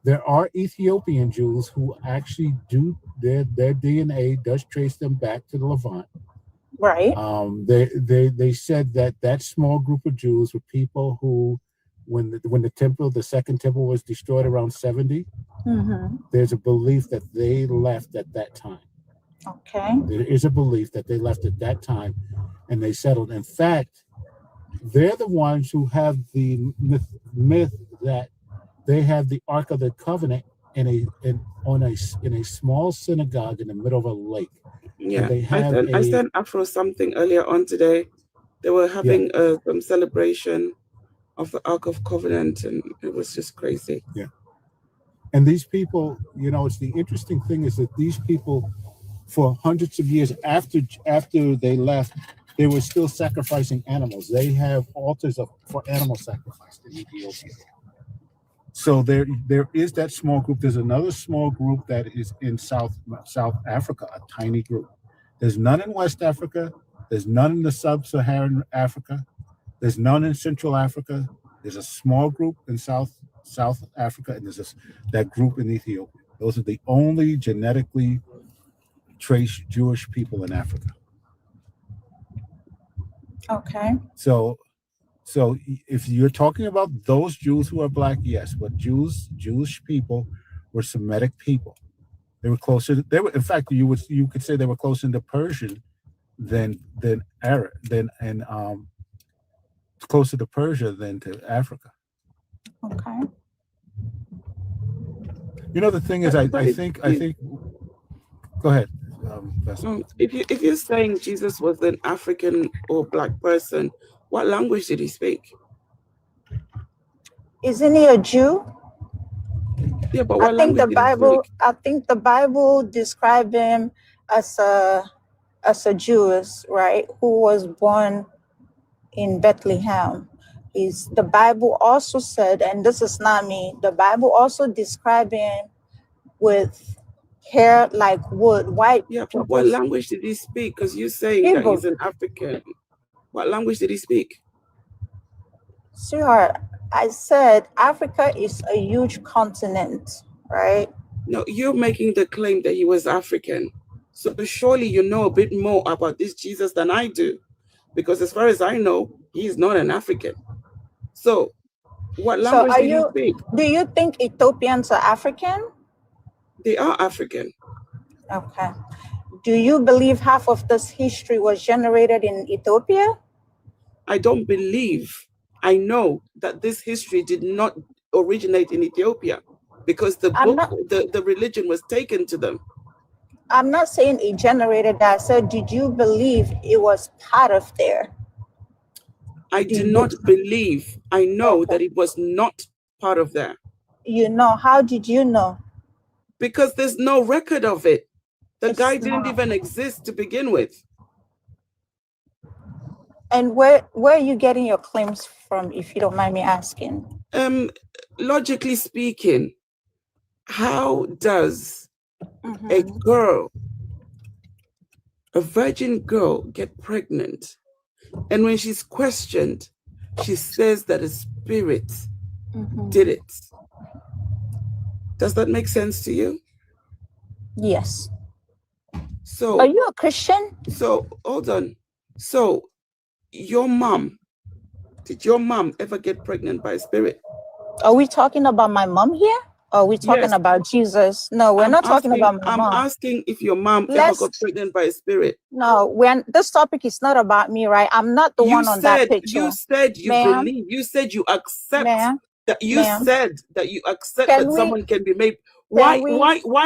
Speaker 14: there are Ethiopian Jews who actually do their DNA does trace them back to the Levant.
Speaker 11: Right.
Speaker 14: They said that small group of Jews were people who, when the second temple was destroyed around 70, there's a belief that they left at that time.
Speaker 11: Okay.
Speaker 14: There is a belief that they left at that time, and they settled. In fact, they're the ones who have the myth that they have the Ark of the Covenant in a small synagogue in the middle of a lake.
Speaker 4: Yeah,
Speaker 14: They have
Speaker 4: I sent Afro something earlier on today. They were having some celebration of the Ark of Covenant, and it was just crazy.
Speaker 14: Yeah. And these people, it's the interesting thing is that these people, for hundreds of years after they left, they were still sacrificing animals. They have altars for animal sacrifice in Ethiopia. So there is that small group. There's another small group that is in South Africa, a tiny group. There's none in West Africa. There's none in the Sub-Saharan Africa. There's none in Central Africa. There's a small group in South Africa, and there's that group in Ethiopia. Those are the only genetically traced Jewish people in Africa.
Speaker 11: Okay.
Speaker 14: So if you're talking about those Jews who are black, yes, but Jewish people were Semitic people. They were closer. They were, in fact, you could say they were closer to Persian than Arab, closer to Persia than to Africa.
Speaker 11: Okay.
Speaker 14: You know, the thing is, I think. Go ahead.
Speaker 4: If you're saying Jesus was an African or black person, what language did he speak?
Speaker 11: Isn't he a Jew?
Speaker 4: Yeah, but what
Speaker 11: I think the
Speaker 4: language did he
Speaker 11: Bible.
Speaker 4: speak?
Speaker 11: I think the Bible described him as a Jewish, right, who was born in Bethlehem. The Bible also said, and this is not me, the Bible also described him with hair like wood, white.
Speaker 4: Yeah, but what language did he speak? Because you're saying that he's an African. What language did he speak?
Speaker 11: Sure, I said Africa is a huge continent, right?
Speaker 4: No, you're making the claim that he was African. So surely you know a bit more about this Jesus than I do. Because as far as I know, he's not an African. So what language did he speak?
Speaker 11: Do you think Ethiopians are African?
Speaker 4: They are African.
Speaker 11: Okay. Do you believe half of this history was generated in Ethiopia?
Speaker 4: I don't believe. I know that this history did not originate in Ethiopia because the religion was taken to them.
Speaker 11: I'm not saying it generated that. So did you believe it was part of there?
Speaker 4: I do not believe. I know that it was not part of there.
Speaker 11: You know, how did you know?
Speaker 4: Because there's no record of it. The guy didn't even exist to begin with.
Speaker 11: And where are you getting your claims from, if you don't mind me asking?
Speaker 4: Logically speaking, how does a girl, a virgin girl, get pregnant? And when she's questioned, she says that a spirit did it. Does that make sense to you?
Speaker 11: Yes.
Speaker 4: So
Speaker 11: are you a Christian?
Speaker 4: So hold on. So your mom, did your mom ever get pregnant by a spirit?
Speaker 11: Are we talking about my mom here? Or are we talking about Jesus? No, we're not talking about my mom.
Speaker 4: I'm asking if your mom ever got pregnant by a spirit.
Speaker 11: No, this topic is not about me, right? I'm not the one on that picture.
Speaker 4: You said you believe. You said you accept that. You said that you accept that someone can be made. Why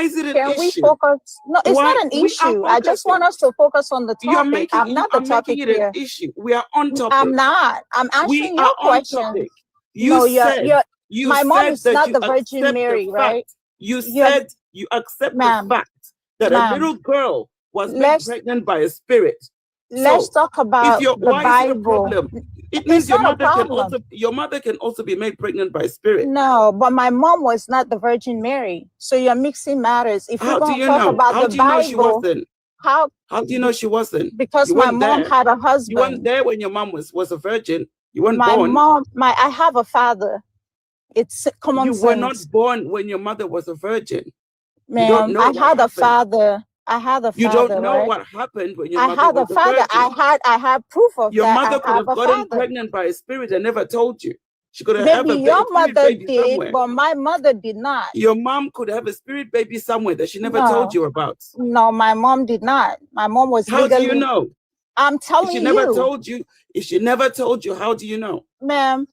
Speaker 4: is it an issue?
Speaker 11: Can we focus? No, it's not an issue. I just want us to focus on the topic. I'm not the topic here.
Speaker 4: An issue. We are on topic.
Speaker 11: I'm not. I'm answering your question.
Speaker 4: My
Speaker 11: mom is not the Virgin Mary, right?
Speaker 4: You said you accept the fact that a little girl was made pregnant by a spirit.
Speaker 11: Let's talk about the Bible.
Speaker 4: It means your mother can also be made pregnant by a spirit.
Speaker 11: No, but my mom was not the Virgin Mary. So you're mixing matters. If we're going to talk about the Bible, how
Speaker 4: do you know she wasn't?
Speaker 11: Because my mom had a husband.
Speaker 4: You weren't there when your mom was a virgin. You weren't born.
Speaker 11: I have a father. It's common sense.
Speaker 4: You were not born when your mother was a virgin.
Speaker 11: Ma'am, I had a father. I had a father.
Speaker 4: You don't know what happened when your mother was a virgin.
Speaker 11: I had proof of
Speaker 4: your
Speaker 11: that.
Speaker 4: Your mother could have gotten pregnant by a spirit and never told you. She could have
Speaker 11: maybe your mother did, somewhere. But my mother did not.
Speaker 4: Your mom could have a spirit baby somewhere that she never told you about.
Speaker 11: No, my mom did not. My mom was
Speaker 4: How do you know?
Speaker 11: I'm telling you.
Speaker 4: If she never told you, how do you know?
Speaker 11: Ma'am,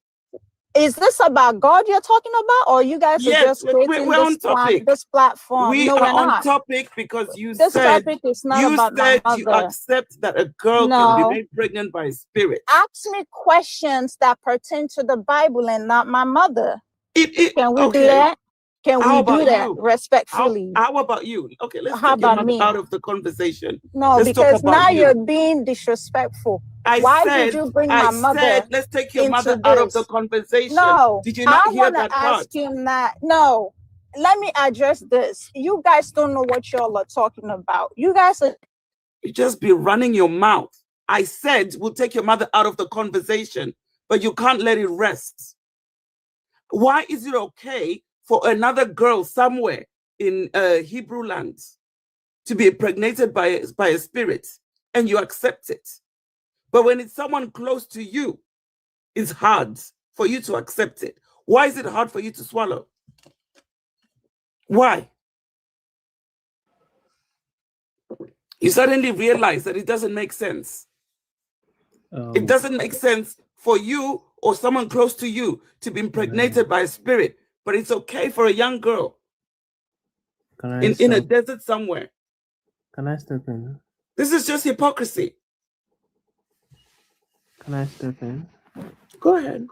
Speaker 11: is this about God you're talking about, or you guys are just creating this platform?
Speaker 4: We are on topic because
Speaker 11: this topic is not about my mother.
Speaker 4: You accept that a girl can be made pregnant by a spirit.
Speaker 11: Ask me questions that pertain to the Bible and not my mother. Can we do that? Can we do that respectfully?
Speaker 4: How about you? Okay, let's
Speaker 11: take your
Speaker 4: mother out of the conversation.
Speaker 11: No, because now you're being disrespectful. Why did you bring my mother?
Speaker 4: Let's take your mother out of the conversation.
Speaker 11: No,
Speaker 4: did you not hear that
Speaker 11: part? Ask him that. No, let me address this. You guys don't know what y'all are talking about. You guys are.
Speaker 4: You just be running your mouth. I said we'll take your mother out of the conversation. but you can't let it rest. Why is it okay for another girl somewhere in Hebrew land to be impregnated by a spirit and you accept it? But when it's someone close to you, it's hard for you to accept it. Why is it hard for you to swallow? Why? You suddenly realize that it doesn't make sense. It doesn't make sense for you or someone close to you to be impregnated by a spirit, but it's okay for a young girl in a desert somewhere.
Speaker 16: Can I step in?
Speaker 4: This is just hypocrisy.
Speaker 16: Can I step in?
Speaker 4: Go ahead.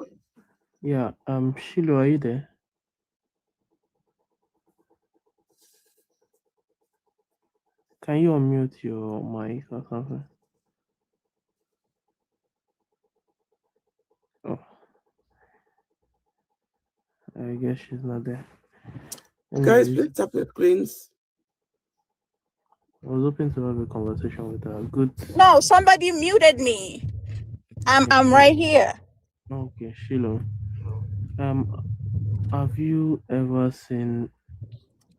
Speaker 16: Yeah, Shiloh, are you there? Can you unmute your mic or something? Oh, I guess she's not there.
Speaker 4: Guys,
Speaker 16: Anyways,
Speaker 4: please tap your screens.
Speaker 16: I was hoping to have a conversation with her. Good.
Speaker 11: No, somebody muted me. I'm right here.
Speaker 16: Okay, Shiloh. Have you ever seen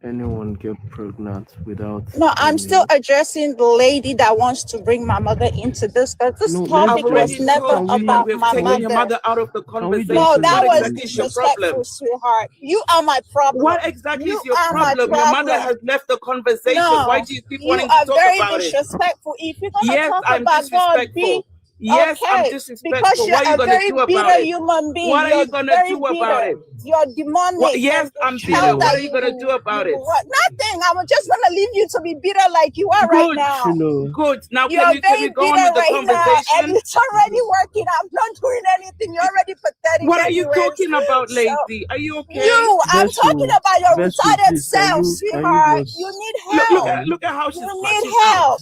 Speaker 16: anyone get pregnant without?
Speaker 11: No, I'm still addressing the lady that wants to bring my mother into this, because this
Speaker 16: No,
Speaker 11: topic
Speaker 16: let's
Speaker 11: was
Speaker 16: just-
Speaker 11: never
Speaker 16: can we-
Speaker 11: about
Speaker 4: We've
Speaker 11: my
Speaker 4: taken your
Speaker 11: mother.
Speaker 4: mother out of the
Speaker 16: Can we just
Speaker 4: conversation.
Speaker 11: No, that
Speaker 4: What
Speaker 11: was
Speaker 4: exactly is your problem?
Speaker 11: disrespectful, sweetheart. You are my problem.
Speaker 4: What exactly
Speaker 11: You
Speaker 4: is your
Speaker 11: are my
Speaker 4: problem? Your mother
Speaker 11: problem.
Speaker 4: has left the conversation.
Speaker 11: No,
Speaker 4: Why do you keep
Speaker 11: you
Speaker 4: wanting to
Speaker 11: are
Speaker 4: talk
Speaker 11: very
Speaker 4: about it?
Speaker 11: disrespectful. If you're gonna
Speaker 4: Yes,
Speaker 11: talk
Speaker 4: I'm
Speaker 11: about God, be
Speaker 4: disrespectful. Yes, I'm
Speaker 11: okay.
Speaker 4: disrespectful.
Speaker 11: Because
Speaker 4: What
Speaker 11: you're
Speaker 4: are you
Speaker 11: a
Speaker 4: gonna
Speaker 11: very
Speaker 4: do about
Speaker 11: bitter
Speaker 4: it?
Speaker 11: human being.
Speaker 4: What are
Speaker 11: You're
Speaker 4: you gonna
Speaker 11: very
Speaker 4: do about
Speaker 11: bitter.
Speaker 4: it?
Speaker 11: You're demonic.
Speaker 4: What, yes,
Speaker 11: and
Speaker 4: I'm
Speaker 11: the
Speaker 4: bitter.
Speaker 11: hell
Speaker 4: What
Speaker 11: that
Speaker 4: are you gonna do about it?
Speaker 11: Nothing. I'm just gonna leave you to be bitter like you are right
Speaker 4: Good.
Speaker 11: now.
Speaker 16: Shiloh.
Speaker 4: Good. Now
Speaker 11: You're
Speaker 4: can we
Speaker 11: very
Speaker 4: go on
Speaker 11: bitter
Speaker 4: with the
Speaker 11: right now, and
Speaker 4: conversation?
Speaker 11: it's already working. I'm not doing anything. You're already pathetic.
Speaker 4: What are you
Speaker 11: anyways.
Speaker 4: talking about,
Speaker 11: So,
Speaker 4: lady? Are you okay?
Speaker 11: I'm
Speaker 16: Besu,
Speaker 11: talking about your
Speaker 16: Besu,
Speaker 11: retarded
Speaker 16: please,
Speaker 11: self, sweetheart.
Speaker 16: just
Speaker 11: You need
Speaker 4: Look
Speaker 11: help.
Speaker 4: at how she's
Speaker 11: You
Speaker 4: crashing
Speaker 11: need help.
Speaker 4: out.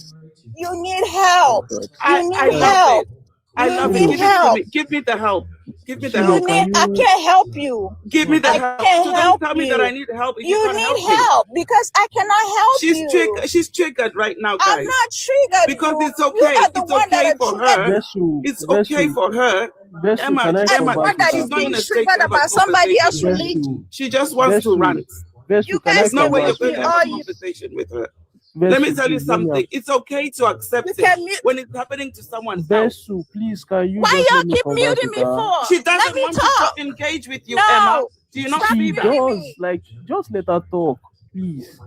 Speaker 11: You need help. You
Speaker 4: I
Speaker 11: need
Speaker 4: love
Speaker 11: help.
Speaker 4: it. I
Speaker 11: You
Speaker 4: love it.
Speaker 11: need
Speaker 4: Give it to
Speaker 11: help.
Speaker 4: me. Give me the help. Give me the
Speaker 11: You
Speaker 4: help.
Speaker 11: need. I can't help you.
Speaker 4: Give me the
Speaker 11: I
Speaker 4: help.
Speaker 11: can't
Speaker 4: So don't
Speaker 11: help
Speaker 4: tell me that I
Speaker 11: you.
Speaker 4: need help if you
Speaker 11: You
Speaker 4: can't help
Speaker 11: need
Speaker 4: me.
Speaker 11: help because I cannot help
Speaker 4: She's
Speaker 11: you.
Speaker 4: She's triggered right now,
Speaker 11: I'm
Speaker 4: guys.
Speaker 11: not triggered.
Speaker 4: Because
Speaker 11: You.
Speaker 4: it's
Speaker 11: You
Speaker 4: okay.
Speaker 11: are the
Speaker 4: It's
Speaker 11: one that
Speaker 4: okay
Speaker 11: are
Speaker 4: for
Speaker 11: triggered.
Speaker 4: her.
Speaker 16: Besu,
Speaker 4: It's okay
Speaker 16: Besu,
Speaker 4: for her.
Speaker 16: Besu,
Speaker 4: Emma,
Speaker 16: can I talk
Speaker 11: I'm the
Speaker 16: back
Speaker 11: one
Speaker 16: to
Speaker 11: that
Speaker 16: her,
Speaker 11: is
Speaker 4: she's not
Speaker 11: being
Speaker 4: in a
Speaker 16: please?
Speaker 4: state
Speaker 11: triggered
Speaker 4: to have a
Speaker 11: about somebody
Speaker 4: conversation
Speaker 11: else's
Speaker 4: with you.
Speaker 11: religion.
Speaker 4: She just wants to
Speaker 16: Besu,
Speaker 4: rant.
Speaker 16: Besu,
Speaker 11: You
Speaker 16: can I
Speaker 11: guys
Speaker 4: There's no
Speaker 16: come
Speaker 11: can
Speaker 4: way you're
Speaker 16: back
Speaker 11: mute
Speaker 16: to
Speaker 4: going
Speaker 11: me
Speaker 4: to
Speaker 16: her?
Speaker 4: have
Speaker 11: all
Speaker 4: a
Speaker 11: you.
Speaker 4: conversation with her. Let me
Speaker 16: Besu,
Speaker 4: tell you
Speaker 16: please, let me
Speaker 4: something. It's okay to
Speaker 11: You
Speaker 4: accept
Speaker 11: can
Speaker 4: it
Speaker 11: mute.
Speaker 4: when it's happening to someone else.
Speaker 16: Besu, please, can you
Speaker 11: Why
Speaker 16: just let
Speaker 11: y'all
Speaker 16: me
Speaker 11: keep
Speaker 16: converse
Speaker 11: muting
Speaker 16: with
Speaker 11: me
Speaker 16: her?
Speaker 11: for?
Speaker 4: She
Speaker 11: Let
Speaker 4: doesn't
Speaker 11: me
Speaker 4: want
Speaker 11: talk.
Speaker 4: to engage with you, Emma.
Speaker 11: No.
Speaker 4: Do you not
Speaker 11: Stop
Speaker 4: see
Speaker 16: She
Speaker 4: that?
Speaker 11: muting
Speaker 16: does,
Speaker 11: me.
Speaker 16: like, just let her talk, please.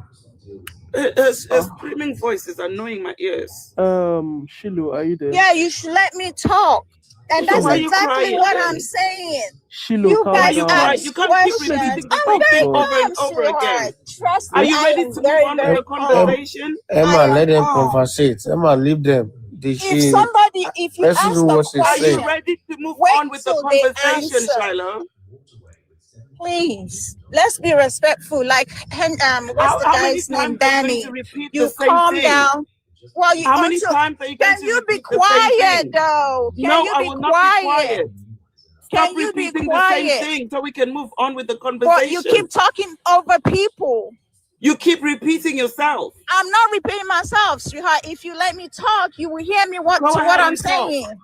Speaker 4: Her screaming voice is annoying my ears.
Speaker 16: Shiloh, are you there?
Speaker 11: Yeah, you should let me talk. And
Speaker 4: So
Speaker 11: that's
Speaker 4: why are you
Speaker 11: exactly
Speaker 4: crying
Speaker 11: what
Speaker 4: then?
Speaker 11: I'm saying.
Speaker 16: Shiloh,
Speaker 11: You
Speaker 16: calm
Speaker 4: Why are
Speaker 11: guys
Speaker 4: you
Speaker 16: down.
Speaker 4: crying?
Speaker 11: ask
Speaker 4: You can't keep
Speaker 11: questions.
Speaker 4: repeating the
Speaker 11: I'm
Speaker 4: same
Speaker 11: very
Speaker 4: thing over
Speaker 11: calm,
Speaker 4: and over again.
Speaker 11: sweetheart. Trust
Speaker 4: Are
Speaker 11: me,
Speaker 4: you
Speaker 11: I
Speaker 4: ready
Speaker 11: am
Speaker 4: to move
Speaker 11: very,
Speaker 4: on with
Speaker 11: very
Speaker 4: the
Speaker 11: calm.
Speaker 4: conversation?
Speaker 11: I
Speaker 7: Emma,
Speaker 11: am
Speaker 7: let them
Speaker 11: calm.
Speaker 7: conversate. Emma, leave them.
Speaker 11: If somebody, if you
Speaker 7: Let's
Speaker 11: ask
Speaker 7: do
Speaker 11: a
Speaker 7: what she's
Speaker 4: Are you
Speaker 11: question,
Speaker 4: ready to move
Speaker 11: wait
Speaker 4: on with the
Speaker 11: till they
Speaker 4: conversation,
Speaker 11: answer.
Speaker 4: Shiloh?
Speaker 11: Please, let's be respectful. Like, what's the
Speaker 4: How many
Speaker 11: guy's name?
Speaker 4: times are you going
Speaker 11: Danny.
Speaker 4: to repeat the
Speaker 11: You
Speaker 4: same
Speaker 11: calm
Speaker 4: thing?
Speaker 11: down. Well, you
Speaker 4: How many
Speaker 11: also
Speaker 4: times are you going
Speaker 11: can
Speaker 4: to
Speaker 11: you be
Speaker 4: repeat the same
Speaker 11: quiet
Speaker 4: thing?
Speaker 11: though? Can
Speaker 4: No,
Speaker 11: you
Speaker 4: I
Speaker 11: be
Speaker 4: will not be
Speaker 11: quiet?
Speaker 4: quiet. Stop
Speaker 11: Can you be
Speaker 4: repeating the same
Speaker 11: quiet?
Speaker 4: thing so we can move on with the
Speaker 11: But you
Speaker 4: conversation.
Speaker 11: keep talking over people.
Speaker 4: You keep repeating yourself.
Speaker 11: I'm not repeating myself, sweetheart. If you let me talk, you will hear me
Speaker 4: Go
Speaker 11: what
Speaker 4: ahead
Speaker 11: I'm
Speaker 4: and talk.
Speaker 11: saying.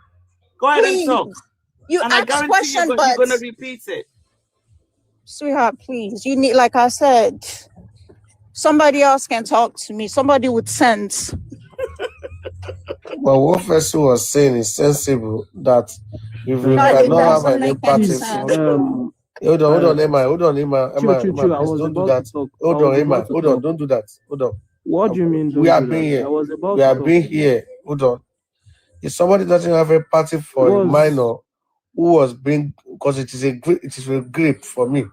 Speaker 4: Go ahead and
Speaker 11: Please.
Speaker 4: talk.
Speaker 11: You
Speaker 4: And I
Speaker 11: ask
Speaker 4: guarantee
Speaker 11: question,
Speaker 4: you're
Speaker 11: but
Speaker 4: going to repeat it.
Speaker 11: sweetheart, please. You need, like I said, somebody else can talk to me. Somebody with sense.
Speaker 7: But what Fesu was saying is sensible that if you
Speaker 11: No, it
Speaker 7: cannot have
Speaker 11: doesn't
Speaker 7: an
Speaker 11: make any
Speaker 7: empathy
Speaker 11: sense.
Speaker 7: for hold on, Emma,
Speaker 16: Chill,
Speaker 7: Emma,
Speaker 16: I
Speaker 7: please
Speaker 16: was
Speaker 7: don't do
Speaker 16: about
Speaker 7: that.
Speaker 16: to talk. I
Speaker 7: Hold
Speaker 16: was
Speaker 7: on, Emma,
Speaker 16: about to
Speaker 7: hold on,
Speaker 16: talk.
Speaker 7: don't do that. Hold on.
Speaker 16: What do you mean,
Speaker 7: We
Speaker 16: don't
Speaker 7: are
Speaker 16: do
Speaker 7: being
Speaker 16: that? I
Speaker 7: here.
Speaker 16: was about
Speaker 7: We
Speaker 16: to
Speaker 7: are
Speaker 16: talk.
Speaker 7: being here. Hold on. If somebody doesn't have empathy for a
Speaker 16: Was
Speaker 7: minor who was being, because it is a grip for me.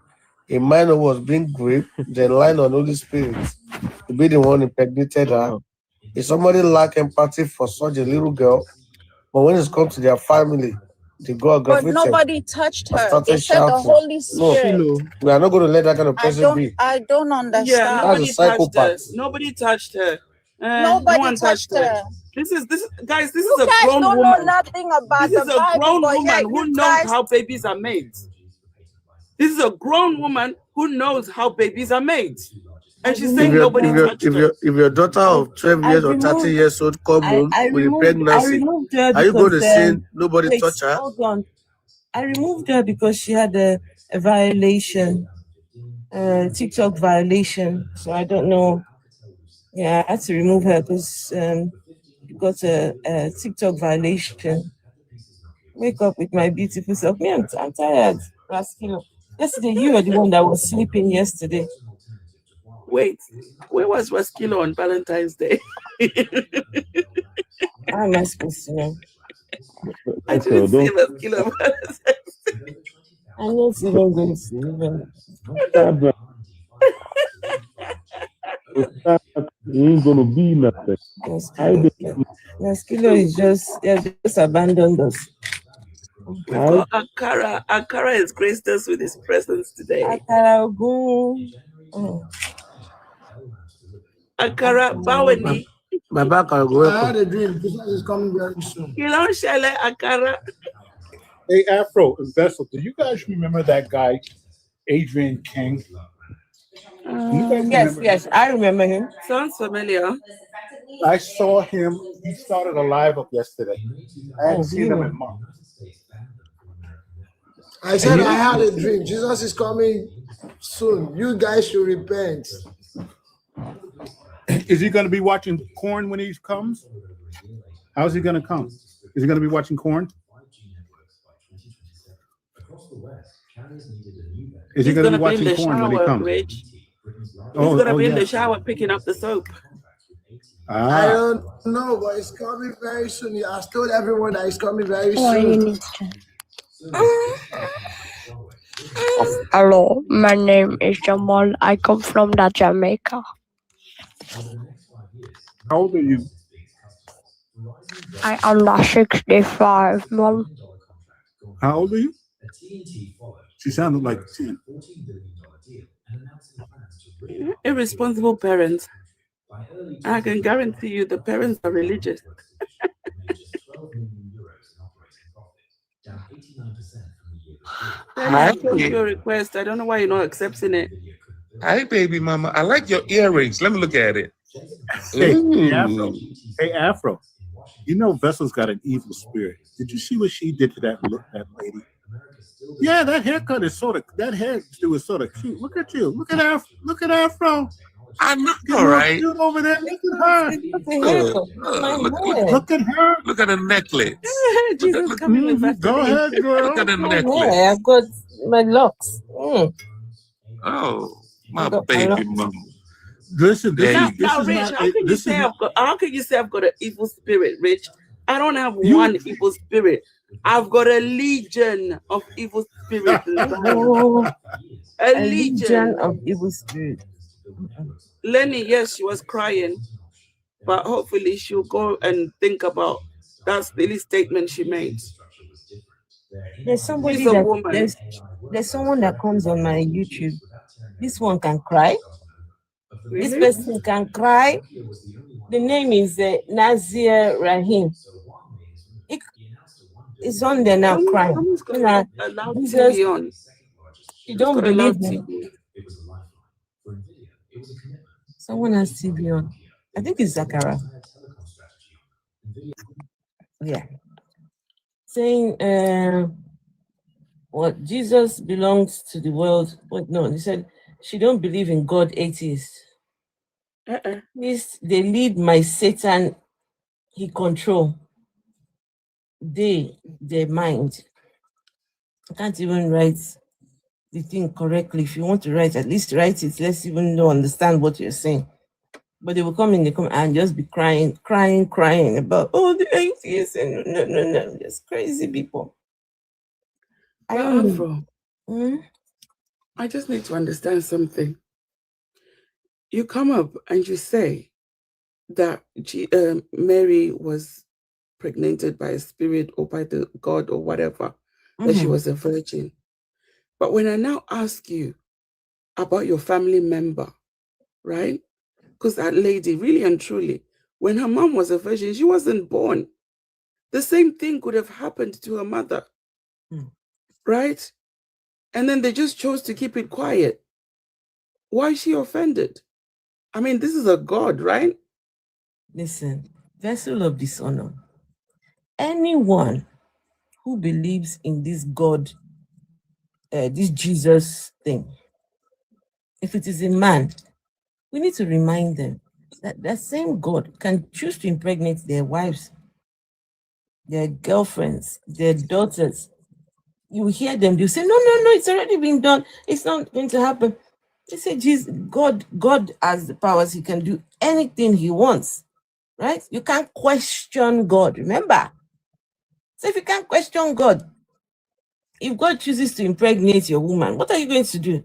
Speaker 7: A minor who was being gripped, then line on Holy Spirit to be the one impregnated her. If somebody lack empathy for such a little girl, but when it's come to their family, they go
Speaker 11: But
Speaker 7: aggravated
Speaker 11: nobody touched
Speaker 7: and
Speaker 11: her
Speaker 7: started
Speaker 11: except the
Speaker 7: shouting.
Speaker 11: Holy
Speaker 7: No,
Speaker 11: Spirit.
Speaker 16: Shiloh,
Speaker 7: we are not going to let that kind of person be.
Speaker 11: I don't
Speaker 4: Yeah,
Speaker 11: understand.
Speaker 7: That's a
Speaker 4: nobody touched her.
Speaker 7: psychopath.
Speaker 4: Nobody touched her. No
Speaker 11: Nobody
Speaker 4: one touched
Speaker 11: touched
Speaker 4: her.
Speaker 11: her.
Speaker 4: This is guys, this
Speaker 11: You
Speaker 4: is a
Speaker 11: guys
Speaker 4: grown
Speaker 11: don't know
Speaker 4: woman.
Speaker 11: nothing about
Speaker 4: This is
Speaker 11: the
Speaker 4: a
Speaker 11: Bible,
Speaker 4: grown
Speaker 11: but yeah,
Speaker 4: woman who
Speaker 11: you
Speaker 4: knows
Speaker 11: guys.
Speaker 4: how babies are made. This is a grown woman who knows how babies are made. And she's saying nobody touched her.
Speaker 7: If your daughter of 12 years or 13 years old come home with a pregnancy, are you going to say nobody touched her?
Speaker 2: Hold on. I removed her because she had a violation, TikTok violation. So I don't know. Yeah, I had to remove her because she got a TikTok violation. Wake up with my beautiful self. Me, I'm tired. Raskilo. Yesterday, you were the one that was sleeping yesterday.
Speaker 4: Wait, where was Raskilo on Valentine's Day?
Speaker 2: How am I supposed to know?
Speaker 4: I didn't see Raskilo on Valentine's Day.
Speaker 2: I know she don't go to sleep.
Speaker 17: Ain't gonna be nothing.
Speaker 2: Raskilo is just abandoned us.
Speaker 4: We've got Akara. Akara has graced us with his presence today.
Speaker 2: Akara Ogun.
Speaker 4: Akara Baweni.
Speaker 15: I had a dream. Jesus is coming very soon.
Speaker 4: You know, Shale Akara.
Speaker 14: Hey, Afro and Vessel, do you guys remember that guy, Adrian King?
Speaker 2: Yes, I remember him.
Speaker 4: Sounds familiar.
Speaker 14: I saw him. He started a live up yesterday. I hadn't seen him in months.
Speaker 15: I said I had a dream. Jesus is coming soon. You guys should repent.
Speaker 14: Is he going to be watching Corn when he comes? How's he going to come? Is he going to be watching Corn? Is he going to be watching Corn when he comes?
Speaker 4: Rich. He's going to be in the shower picking up the soap.
Speaker 15: I don't know, but it's coming very soon. I told everyone that it's coming very soon.
Speaker 18: Hello, my name is Jamal. I come from Jamaica.
Speaker 14: How old are you?
Speaker 18: I am 65, Mom.
Speaker 14: How old are you? She sounded like 10.
Speaker 4: Irresponsible parents. I can guarantee you the parents are religious.
Speaker 19: Hi,
Speaker 4: your request. I don't know why you're not accepting it.
Speaker 19: Hi, baby mama. I like your earrings. Let me look at it.
Speaker 14: Hey, Afro. You know Vessel's got an evil spirit. Did you see what she did to that lady? Yeah, that haircut is sort of, that hairdo is sort of cute. Look at you. Look at Afro.
Speaker 19: I know, all right.
Speaker 14: Over there. Look at her. Look at her.
Speaker 19: Look at the necklace.
Speaker 14: Go ahead, girl.
Speaker 19: Look at the necklace.
Speaker 2: Yeah, I've got my locks.
Speaker 19: Oh, my baby mama.
Speaker 14: Listen,
Speaker 4: Now, Rich, how can you say I've got an evil spirit, Rich? I don't have one evil spirit. I've got a legion of evil spirits. A legion
Speaker 2: of evil spirits.
Speaker 4: Lenny, yes, she was crying, but hopefully she'll go and think about that silly statement she made.
Speaker 2: There's somebody
Speaker 4: She's a woman.
Speaker 2: There's someone that comes on my YouTube. This one can cry.
Speaker 4: Really?
Speaker 2: This person can cry. The name is Nazir Rahim. It's on there now, crying. You don't believe me. Someone has TV on. I think it's Zachara. Yeah. Saying what Jesus belongs to the world. What no, he said she don't believe in God, atheist. This they lead my Satan, he control. Their mind. I can't even write the thing correctly. If you want to write, at least write it. Let's even know, understand what you're saying. But they will come in, and just be crying about, the atheists and no, just crazy people.
Speaker 4: I just need to understand something. You come up and you say that Mary was pregnated by a spirit or by the God or whatever, that she was a virgin. But when I now ask you about your family member, right? Because that lady, really and truly, when her mom was a virgin, she wasn't born. The same thing could have happened to her mother, right? And then they just chose to keep it quiet. Why is she offended? I mean, this is a God, right?
Speaker 2: Listen, vessel of dishonor. Anyone who believes in this God, this Jesus thing, if it is a man, we need to remind them that that same God can choose to impregnate their wives, their girlfriends, their daughters. You hear them, they say, no, it's already been done. It's not going to happen. They say, Jesus, God has the powers. He can do anything he wants, right? You can't question God, remember? So if you can't question God, if God chooses to impregnate your woman, what are you going to do?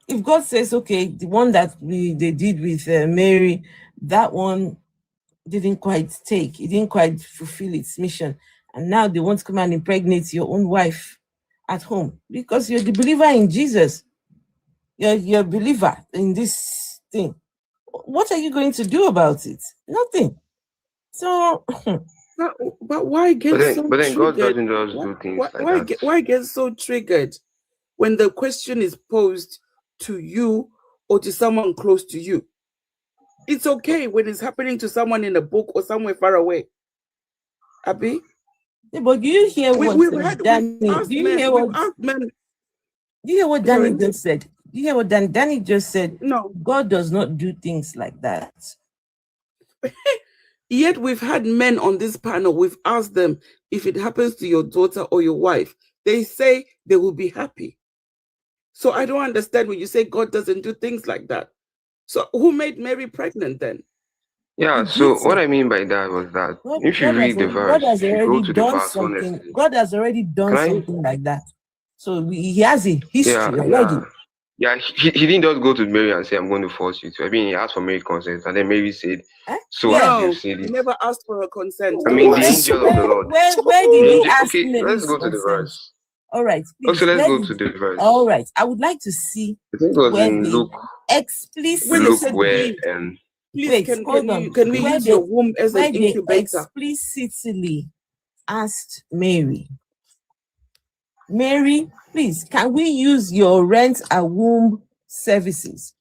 Speaker 2: If God says, okay, the one that they did with Mary, that one didn't quite take, it didn't quite fulfill its mission, and now they want to come and impregnate your own wife at home because you're the believer in Jesus, you're a believer in this thing. What are you going to do about it? Nothing. So,
Speaker 4: but why get so
Speaker 13: but then God
Speaker 4: triggered?
Speaker 13: doesn't just do things like that.
Speaker 4: Why get so triggered when the question is posed to you or to someone close to you? It's okay when it's happening to someone in a book or somewhere far away. Abby?
Speaker 2: Yeah, but do you hear what Danny? Do you hear what Danny just said? Do you hear what Danny just said?
Speaker 4: No.
Speaker 2: God does not do things like that.
Speaker 4: Yet we've had men on this panel, we've asked them, if it happens to your daughter or your wife, they say they will be happy. So I don't understand when you say God doesn't do things like that. So who made Mary pregnant then?
Speaker 13: Yeah, so what I mean by that was that if you read the verse,
Speaker 2: God has
Speaker 13: if you go
Speaker 2: already
Speaker 13: to the
Speaker 2: done
Speaker 13: verse
Speaker 2: something.
Speaker 13: honestly.
Speaker 2: God has already done something like that. So he has a history already.
Speaker 13: Yeah, he didn't just go to Mary and say, I'm going to force you to. I mean, he asked for Mary's consent, and then Mary said, so as you said
Speaker 4: He
Speaker 13: it.
Speaker 4: never asked for her consent.
Speaker 13: I mean, the angel of the Lord.
Speaker 2: Where did he ask
Speaker 13: Okay,
Speaker 2: Mary's
Speaker 13: let's go to the
Speaker 2: consent?
Speaker 13: verse.
Speaker 2: All right, please.
Speaker 13: Okay, let's go to the verse.
Speaker 2: All right, I would like to see
Speaker 13: I think it was
Speaker 2: where
Speaker 13: in
Speaker 2: they
Speaker 13: Luke.
Speaker 2: explicitly
Speaker 13: Luke where
Speaker 4: Please, can we use your womb as an incubator?
Speaker 2: Explicitly asked Mary, please, can we use your rent a womb services?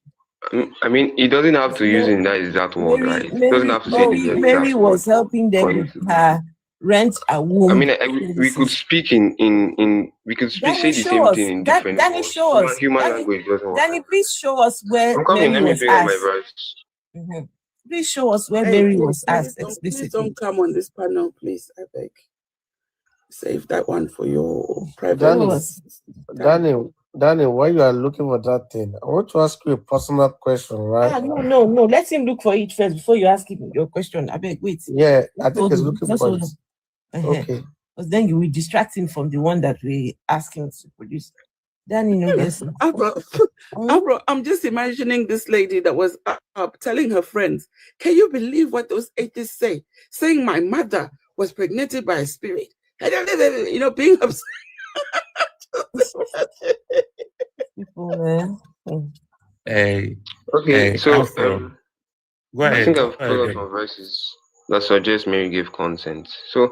Speaker 13: I mean, he doesn't have to use it in that exact word, right? He doesn't have to say the exact
Speaker 2: Mary
Speaker 13: word.
Speaker 2: was helping them with her rent a womb.
Speaker 13: I mean, we could speak we could say the same thing in different
Speaker 2: Danny,
Speaker 13: words.
Speaker 2: show us.
Speaker 13: Human language doesn't work.
Speaker 2: Danny, please show us where
Speaker 13: I'm coming.
Speaker 2: Mary
Speaker 13: Let me
Speaker 2: was
Speaker 13: bring up my
Speaker 2: asked.
Speaker 13: verse.
Speaker 2: Please show us where Mary was asked explicitly.
Speaker 4: Please don't come on this panel, please. I beg. Save that one for your private.
Speaker 5: Danny, while you are looking for that thing, I want to ask you a personal question, right?
Speaker 2: No. Let him look for it first before you ask him your question. I beg, wait.
Speaker 5: Yeah, I think he's looking for it. Okay.
Speaker 2: Because then you will distract him from the one that we ask him to produce. Danny, no, yes.
Speaker 4: Abro, I'm just imagining this lady that was up telling her friends, can you believe what those atheists say? Saying my mother was pregnant by a spirit. You know, being upset.
Speaker 19: Hey.
Speaker 13: Okay, so
Speaker 19: go
Speaker 13: I
Speaker 19: ahead.
Speaker 13: think I've pulled up some verses that suggest Mary gave consent. So,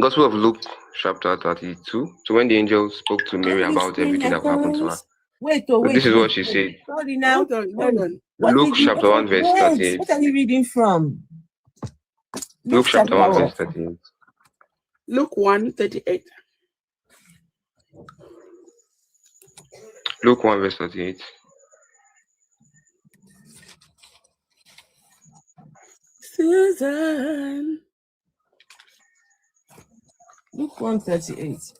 Speaker 13: Gospel of Luke, chapter 32. So when the angel spoke to Mary about everything that happened to her, this is what she said.
Speaker 2: Sorry now.
Speaker 4: Hold on.
Speaker 13: Luke chapter 1 verse 38.
Speaker 2: What are you reading from?
Speaker 13: Luke chapter 1 verse 38.
Speaker 4: Luke 1:38.
Speaker 13: Luke 1 verse 38.
Speaker 4: Susan.
Speaker 2: Luke 1:38.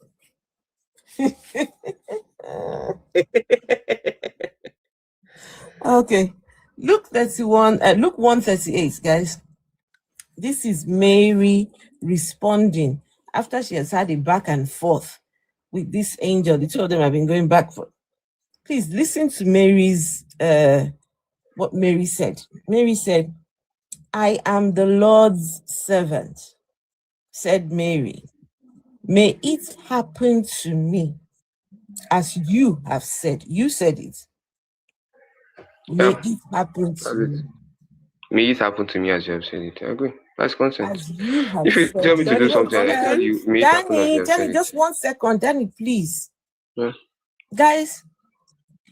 Speaker 2: Okay. Luke 1:38, guys. This is Mary responding after she has had a back and forth with this angel. The two of them have been going back for. Please listen to Mary's what Mary said. Mary said, I am the Lord's servant, said Mary. May it happen to me as you have said. You said it. May it happen to me.
Speaker 13: May it happen to me as you have said it. I agree. That's consent.
Speaker 2: As you have
Speaker 13: If you
Speaker 2: said.
Speaker 13: tell me to do something, I tell you, may it happen as you have said
Speaker 2: Danny,
Speaker 13: it.
Speaker 2: just 1 second. Danny, please.
Speaker 13: Yeah.
Speaker 2: Guys,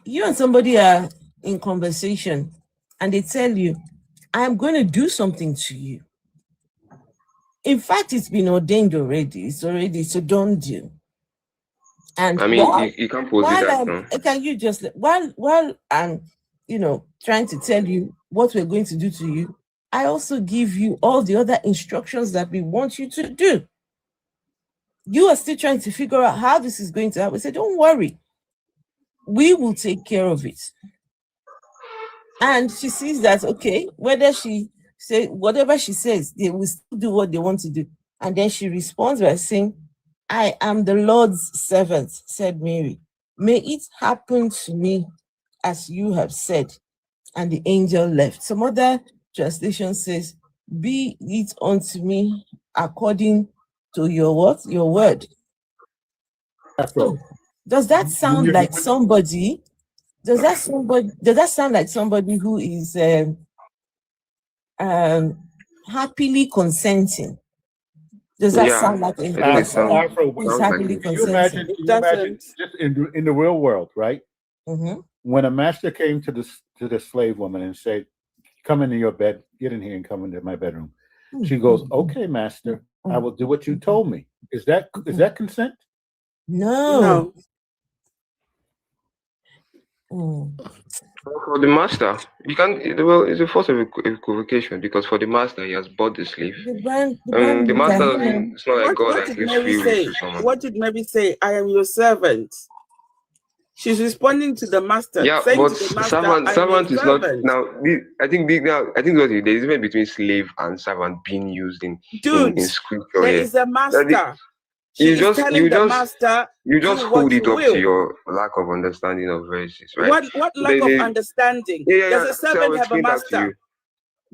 Speaker 2: you and somebody are in conversation and they tell you, I'm going to do something to you. In fact, it's been ordained already. It's already, so don't do. And
Speaker 13: I mean, you can't pose it that no.
Speaker 2: Can you just while I'm trying to tell you what we're going to do to you, I also give you all the other instructions that we want you to do. You are still trying to figure out how this is going to happen. Say, don't worry, we will take care of it. And she sees that, okay, whether she say whatever she says, they will still do what they want to do. And then she responds by saying, I am the Lord's servant, said Mary. May it happen to me as you have said. And the angel left. Some other translation says, be it unto me according to your what? Your word. So, does that sound like somebody? Does that sound like somebody who is happily consenting? Does that sound like a
Speaker 17: Afro,
Speaker 2: who is happily consenting?
Speaker 17: You imagine just in the real world, right?
Speaker 2: Mm-hmm.
Speaker 17: When a master came to the slave woman and said, come into your bed, get in here and come into my bedroom. She goes, okay, master, I will do what you told me. Is that consent?
Speaker 2: No.
Speaker 13: For the master, you can't. Well, it's a force of equivocation because for the master, he has bought the slave. The master doesn't. It's not like God that gives free will to someone.
Speaker 4: What did Mary say? I am your servant. She's responding to the master.
Speaker 13: Yeah,
Speaker 4: saying
Speaker 13: but
Speaker 4: to the master,
Speaker 13: servant is not
Speaker 4: servant.
Speaker 13: now. I think there's a difference between slave and servant being used in scripture.
Speaker 4: There is a master.
Speaker 13: You just
Speaker 4: master
Speaker 13: hold it up to your lack of understanding of verses, right?
Speaker 4: What lack of understanding? Does a servant have a master?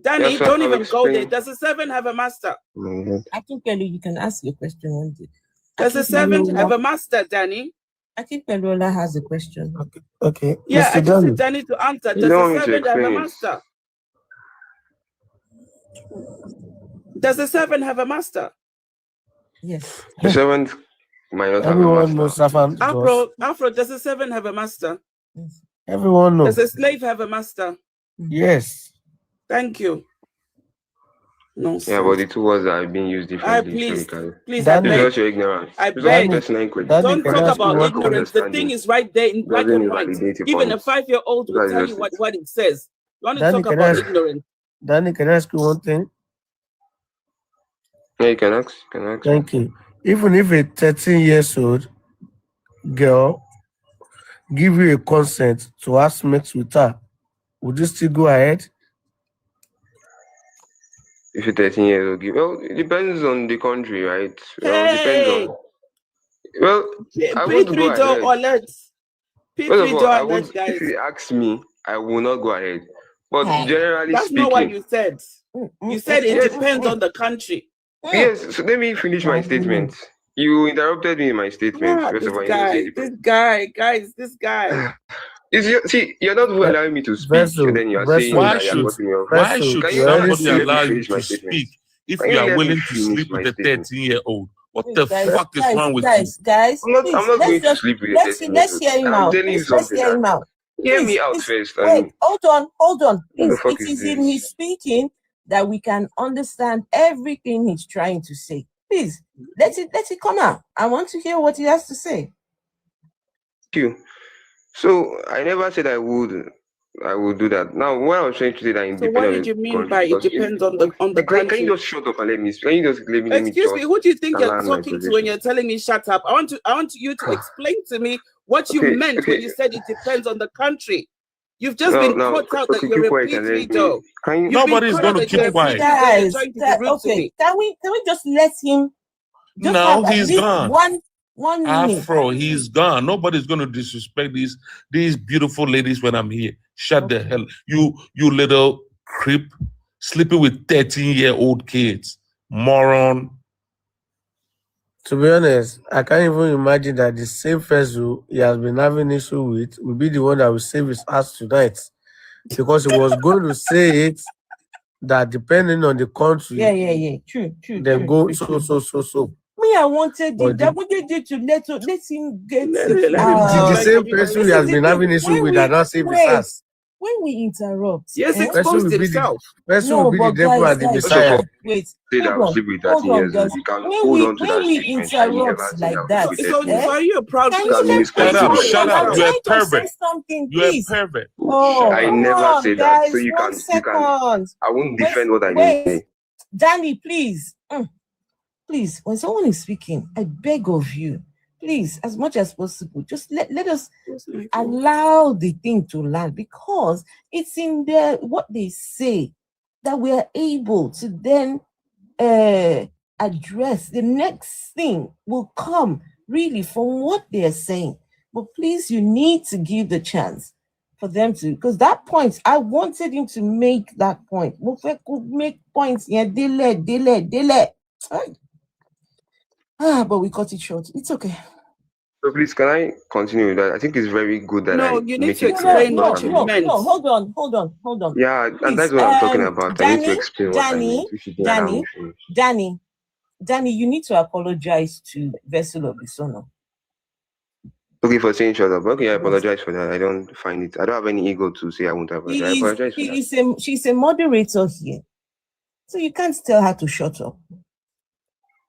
Speaker 4: Danny, don't even go there. Does a servant have a master?
Speaker 2: I think you can ask your question one day.
Speaker 4: Does a servant have a master, Danny?
Speaker 2: I think Pelola has a question.
Speaker 5: Okay.
Speaker 4: Yeah,
Speaker 5: Mr.
Speaker 4: I just
Speaker 5: Danny.
Speaker 4: need Danny to answer. Does a servant have a master? Does a servant have a master?
Speaker 2: Yes.
Speaker 13: The servant might not have a
Speaker 5: Everyone
Speaker 13: master.
Speaker 5: knows servant.
Speaker 4: Afro, does a servant have a master?
Speaker 5: Everyone knows.
Speaker 4: Does a slave have a master?
Speaker 5: Yes.
Speaker 4: Thank you. No.
Speaker 13: Yeah, but the two words are being used differently.
Speaker 4: Please, I beg.
Speaker 13: It's just your ignorance.
Speaker 4: I
Speaker 13: It's
Speaker 4: beg.
Speaker 13: just personal inquiry.
Speaker 4: Don't talk about ignorance. The thing is right there in black and white. Even a 5-year-old will tell you what it says. You want to
Speaker 5: Danny,
Speaker 4: talk about ignorance?
Speaker 5: Danny, can I ask you one thing?
Speaker 13: Yeah, you can ask.
Speaker 5: Thank you. Even if a 13-year-old girl give you a consent to have sex with her, would you still go ahead?
Speaker 13: If you're 13 years old, well, it depends on the country, right? Depends on. Well, I want to go ahead. First of all, if you ask me, I will not go ahead. But generally
Speaker 4: that's
Speaker 13: speaking,
Speaker 4: not what you said. You said it depends on the country.
Speaker 13: Yes, so let me finish my statement. You interrupted me in my statement. First of all,
Speaker 4: This guy.
Speaker 13: You're not allowing me to speak, and then you're saying
Speaker 19: why
Speaker 13: that you're cutting me off.
Speaker 19: why should
Speaker 13: Can you
Speaker 19: somebody
Speaker 13: let me
Speaker 19: allow you
Speaker 13: finish my
Speaker 19: to
Speaker 13: statement?
Speaker 19: speak if
Speaker 13: Can
Speaker 19: you
Speaker 13: you
Speaker 19: are
Speaker 13: let me
Speaker 19: willing to
Speaker 13: finish
Speaker 19: sleep
Speaker 13: my
Speaker 19: with a
Speaker 13: statement?
Speaker 19: 13-year-old? What the
Speaker 2: Guys,
Speaker 19: fuck is wrong with you?
Speaker 2: Guys,
Speaker 13: I'm not going to
Speaker 2: just
Speaker 13: sleep with a
Speaker 2: let's
Speaker 13: 13-year-old.
Speaker 2: hear him
Speaker 13: I'm
Speaker 2: out.
Speaker 13: telling you
Speaker 2: Let's
Speaker 13: something.
Speaker 2: hear him out.
Speaker 13: Hear me
Speaker 2: Please,
Speaker 13: out
Speaker 2: please,
Speaker 13: first.
Speaker 2: wait, hold on.
Speaker 13: What the
Speaker 2: Please,
Speaker 13: fuck
Speaker 2: it
Speaker 13: is
Speaker 2: is in his speaking that we can understand everything he's trying to say. Please, let it come out. I want to hear what he has to say.
Speaker 13: Thank you. So I never said I would do that. Now, what I was trying to say that
Speaker 4: So
Speaker 13: independent
Speaker 4: what
Speaker 13: of
Speaker 4: did
Speaker 13: the
Speaker 4: you mean
Speaker 13: country,
Speaker 4: by it
Speaker 13: because
Speaker 4: depends on the
Speaker 13: can
Speaker 4: country?
Speaker 13: you just shut up and let me? Can you just let me?
Speaker 4: Excuse me, who do you think you're
Speaker 13: land my
Speaker 4: talking to
Speaker 13: position.
Speaker 4: when you're telling me shut up? I want you to explain to me what you meant when you said it depends on the country. You've just been caught out that you're a P3
Speaker 19: Nobody's going to keep quiet.
Speaker 2: Guys, okay. Can we just let him? Just
Speaker 19: No,
Speaker 2: have at
Speaker 19: he's
Speaker 2: least
Speaker 19: gone.
Speaker 2: One minute.
Speaker 19: Afro, he's gone. Nobody's going to disrespect these beautiful ladies when I'm here. Shut the hell. You little creep, sleeping with 13-year-old kids. Moron.
Speaker 5: To be honest, I can't even imagine that the same person he has been having issue with will be the one that will save his ass tonight. Because he was going to say it that depending on the country.
Speaker 2: Yeah. True.
Speaker 5: They go so.
Speaker 2: Me, I wanted
Speaker 5: But
Speaker 2: I wanted you to let him get
Speaker 5: the same person he has been having issue with that not save his ass.
Speaker 2: when we interrupt,
Speaker 4: Yes,
Speaker 2: eh?
Speaker 5: Person will be
Speaker 4: himself.
Speaker 5: person
Speaker 2: No,
Speaker 5: will be the
Speaker 2: but
Speaker 5: devil
Speaker 2: guys,
Speaker 5: and the
Speaker 2: guys,
Speaker 13: First of all,
Speaker 5: Messiah.
Speaker 2: wait,
Speaker 13: say that I
Speaker 2: hold
Speaker 13: will
Speaker 2: on,
Speaker 13: sleep with
Speaker 2: hold
Speaker 13: 13
Speaker 2: on,
Speaker 13: years old.
Speaker 2: guys.
Speaker 13: You can
Speaker 2: When
Speaker 13: hold
Speaker 2: we
Speaker 13: on to that
Speaker 2: when we
Speaker 13: statement. I never
Speaker 2: interrupt
Speaker 13: said
Speaker 2: like
Speaker 13: I will
Speaker 2: that,
Speaker 13: sleep with 13 years
Speaker 4: So
Speaker 2: eh?
Speaker 4: are you a proud
Speaker 2: Can
Speaker 13: That's
Speaker 2: you let
Speaker 4: Christian?
Speaker 2: me
Speaker 19: Shut up,
Speaker 2: hold
Speaker 19: shut
Speaker 2: on?
Speaker 19: up.
Speaker 2: I'm
Speaker 19: You're a
Speaker 2: trying to say
Speaker 19: pervert.
Speaker 2: something,
Speaker 19: You're a
Speaker 2: please.
Speaker 19: pervert.
Speaker 2: Oh,
Speaker 13: I
Speaker 2: come
Speaker 13: never
Speaker 2: on,
Speaker 13: said that. So
Speaker 2: guys.
Speaker 13: you
Speaker 2: One
Speaker 13: can,
Speaker 2: second.
Speaker 13: I won't
Speaker 2: Wait,
Speaker 13: defend what I didn't
Speaker 2: wait,
Speaker 13: say.
Speaker 2: Danny, please. Please, when someone is speaking, I beg of you, please, as much as possible, just let us allow the thing to land, because it's in there what they say that we are able to then address. The next thing will come really from what they're saying. But please, you need to give the chance for them to, because that point, I wanted him to make that point. Mofe could make points, yeah, delay. But we cut it short. It's okay.
Speaker 13: So please, can I continue with that? I think it's very good that
Speaker 4: No,
Speaker 13: I
Speaker 4: you need
Speaker 13: make
Speaker 4: to
Speaker 13: it clear.
Speaker 4: explain what you meant.
Speaker 2: No, hold on.
Speaker 13: Yeah, and
Speaker 2: Please,
Speaker 13: that's what I'm talking about. I need to explain what I meant. If you can allow me to finish.
Speaker 2: Danny, you need to apologize to Vessel of the Sono.
Speaker 13: Okay, for saying shut up. Okay, I apologize for that. I don't find it. I don't have any ego to say I won't apologize. I apologize for that.
Speaker 2: She's a moderator here, so you can't tell her to shut up.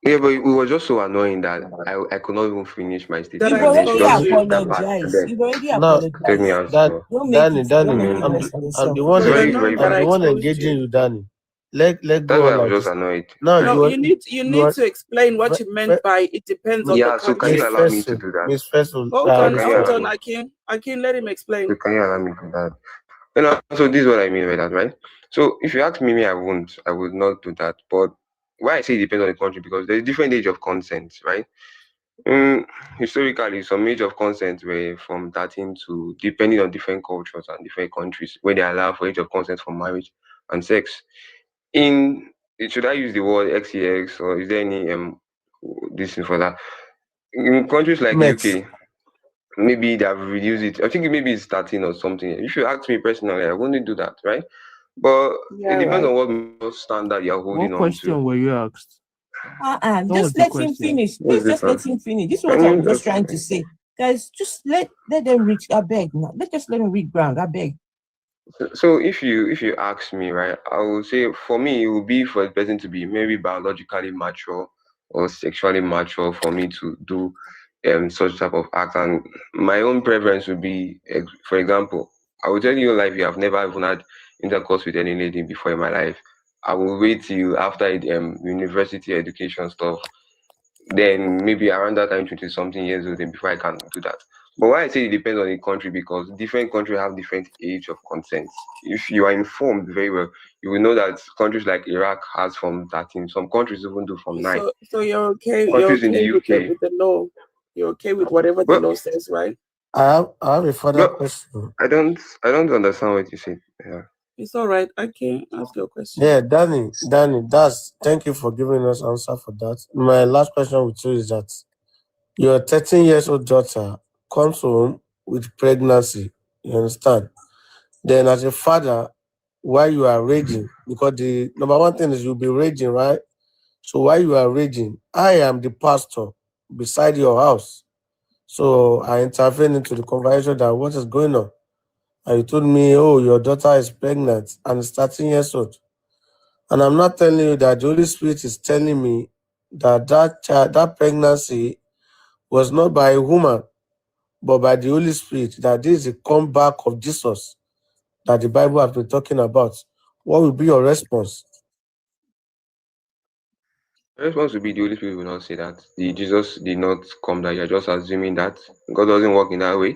Speaker 13: Yeah, but it was just so annoying that I could not even finish my statement.
Speaker 2: You've already apologized. You've already apologized.
Speaker 13: Take me out.
Speaker 2: Don't make
Speaker 5: Danny,
Speaker 2: it.
Speaker 5: Danny,
Speaker 2: Don't make it
Speaker 5: I'm
Speaker 2: worse
Speaker 5: the,
Speaker 2: for
Speaker 5: I'm the
Speaker 2: yourself.
Speaker 5: one,
Speaker 13: Very,
Speaker 5: I'm
Speaker 13: very,
Speaker 5: the
Speaker 13: very
Speaker 5: one
Speaker 13: exposed
Speaker 5: engaging you, Danny. Let
Speaker 13: That's
Speaker 5: go
Speaker 13: why
Speaker 5: on
Speaker 13: I was
Speaker 5: like
Speaker 13: just
Speaker 5: this.
Speaker 13: annoyed.
Speaker 5: No,
Speaker 4: No,
Speaker 5: you
Speaker 4: you need
Speaker 5: are
Speaker 4: to explain what you meant by it depends on the
Speaker 13: Yeah, so can you
Speaker 4: context.
Speaker 13: allow me to do that?
Speaker 5: Miss Fessel,
Speaker 4: Hold
Speaker 13: So
Speaker 4: on,
Speaker 13: can you allow me?
Speaker 4: Akin, let him explain.
Speaker 13: So can you allow me to do that? You know, so this is what I mean by that, right? So if you ask me, I won't. I would not do that. But why I say it depends on the country, because there's different age of consent, right? Historically, some age of consent were from 13 to, depending on different cultures and different countries, where they allow for age of consent for marriage and sex. Should I use the word XEX, or is there any this thing for that? In countries like UK, maybe they have reduced it. I think maybe it's 13 or something. If you ask me personally, I wouldn't do that, right? But it depends on what standard you're holding
Speaker 16: What
Speaker 13: on to.
Speaker 16: question were you asked?
Speaker 2: Just let him finish. Please just let him finish. This is what I'm just trying to say. Guys, just let them reach. I beg now. Let's let them reach ground. I beg.
Speaker 13: So if you ask me, right, I will say for me it would be for the person to be maybe biologically mature or sexually mature for me to do such type of act. And my own preference would be, for example, I will tell you life, you have never even had intercourse with any lady before in my life. I will wait till after university education stuff. Then maybe around that time, 20 something years old, then before I can do that. But why I say it depends on the country, because different countries have different age of consent. If you are informed very well, you will know that countries like Iraq has from 13. Some countries even do from 9.
Speaker 4: So you're okay.
Speaker 13: Countries in the UK.
Speaker 4: with the law. You're okay with whatever the law says, right?
Speaker 5: I have a further question.
Speaker 13: I don't understand what you said. Yeah.
Speaker 4: It's all right. I can ask your question.
Speaker 5: Yeah, Danny, thank you for giving us answer for that. My last question with you is that your 13 years old daughter comes home with pregnancy. You understand? Then as a father, while you are raging, because the number one thing is you'll be raging, right? So while you are raging, I am the pastor beside your house. So I intervened into the conversation that what is going on. And you told me, oh, your daughter is pregnant and is 13 years old. And I'm not telling you that the Holy Spirit is telling me that that pregnancy was not by a woman, but by the Holy Spirit, that this is a comeback of Jesus that the Bible has been talking about. What will be your response?
Speaker 13: The response would be the Holy Spirit will not say that. Jesus did not come that. You're just assuming that. God doesn't work in that way.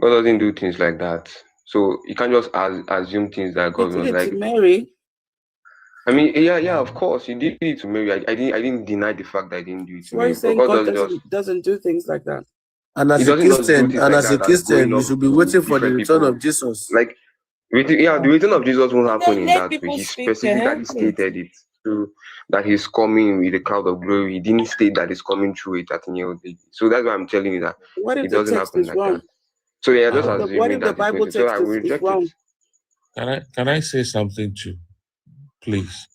Speaker 13: God doesn't do things like that. So you can't just assume things that God
Speaker 4: He
Speaker 13: was
Speaker 4: did it
Speaker 13: like.
Speaker 4: to Mary.
Speaker 13: I mean, yeah, of course, he did it to Mary. I didn't deny the fact that I didn't do it to
Speaker 4: So why are
Speaker 13: Mary.
Speaker 4: you saying
Speaker 13: But
Speaker 4: God doesn't do things like that?
Speaker 5: And as
Speaker 13: He
Speaker 5: a
Speaker 13: doesn't just do
Speaker 5: Christian,
Speaker 13: things like that.
Speaker 5: you should be waiting for the return of Jesus.
Speaker 13: Like, the return of Jesus won't happen in
Speaker 2: let
Speaker 13: that way.
Speaker 2: people
Speaker 13: He
Speaker 2: speak,
Speaker 13: specifically stated it through that he's coming with a cloud of glory. He didn't state that he's coming through a 13-year-old baby. So that's why I'm telling you that
Speaker 4: What if
Speaker 13: it
Speaker 4: the
Speaker 13: doesn't
Speaker 4: text
Speaker 13: happen
Speaker 4: is
Speaker 13: like
Speaker 4: wrong?
Speaker 13: that. So yeah, just
Speaker 4: What
Speaker 13: assuming
Speaker 4: if the
Speaker 13: that it's going
Speaker 4: Bible
Speaker 13: to. So I
Speaker 4: text
Speaker 13: will
Speaker 4: is
Speaker 13: reject
Speaker 4: wrong?
Speaker 13: it.
Speaker 19: Can I say something too, please?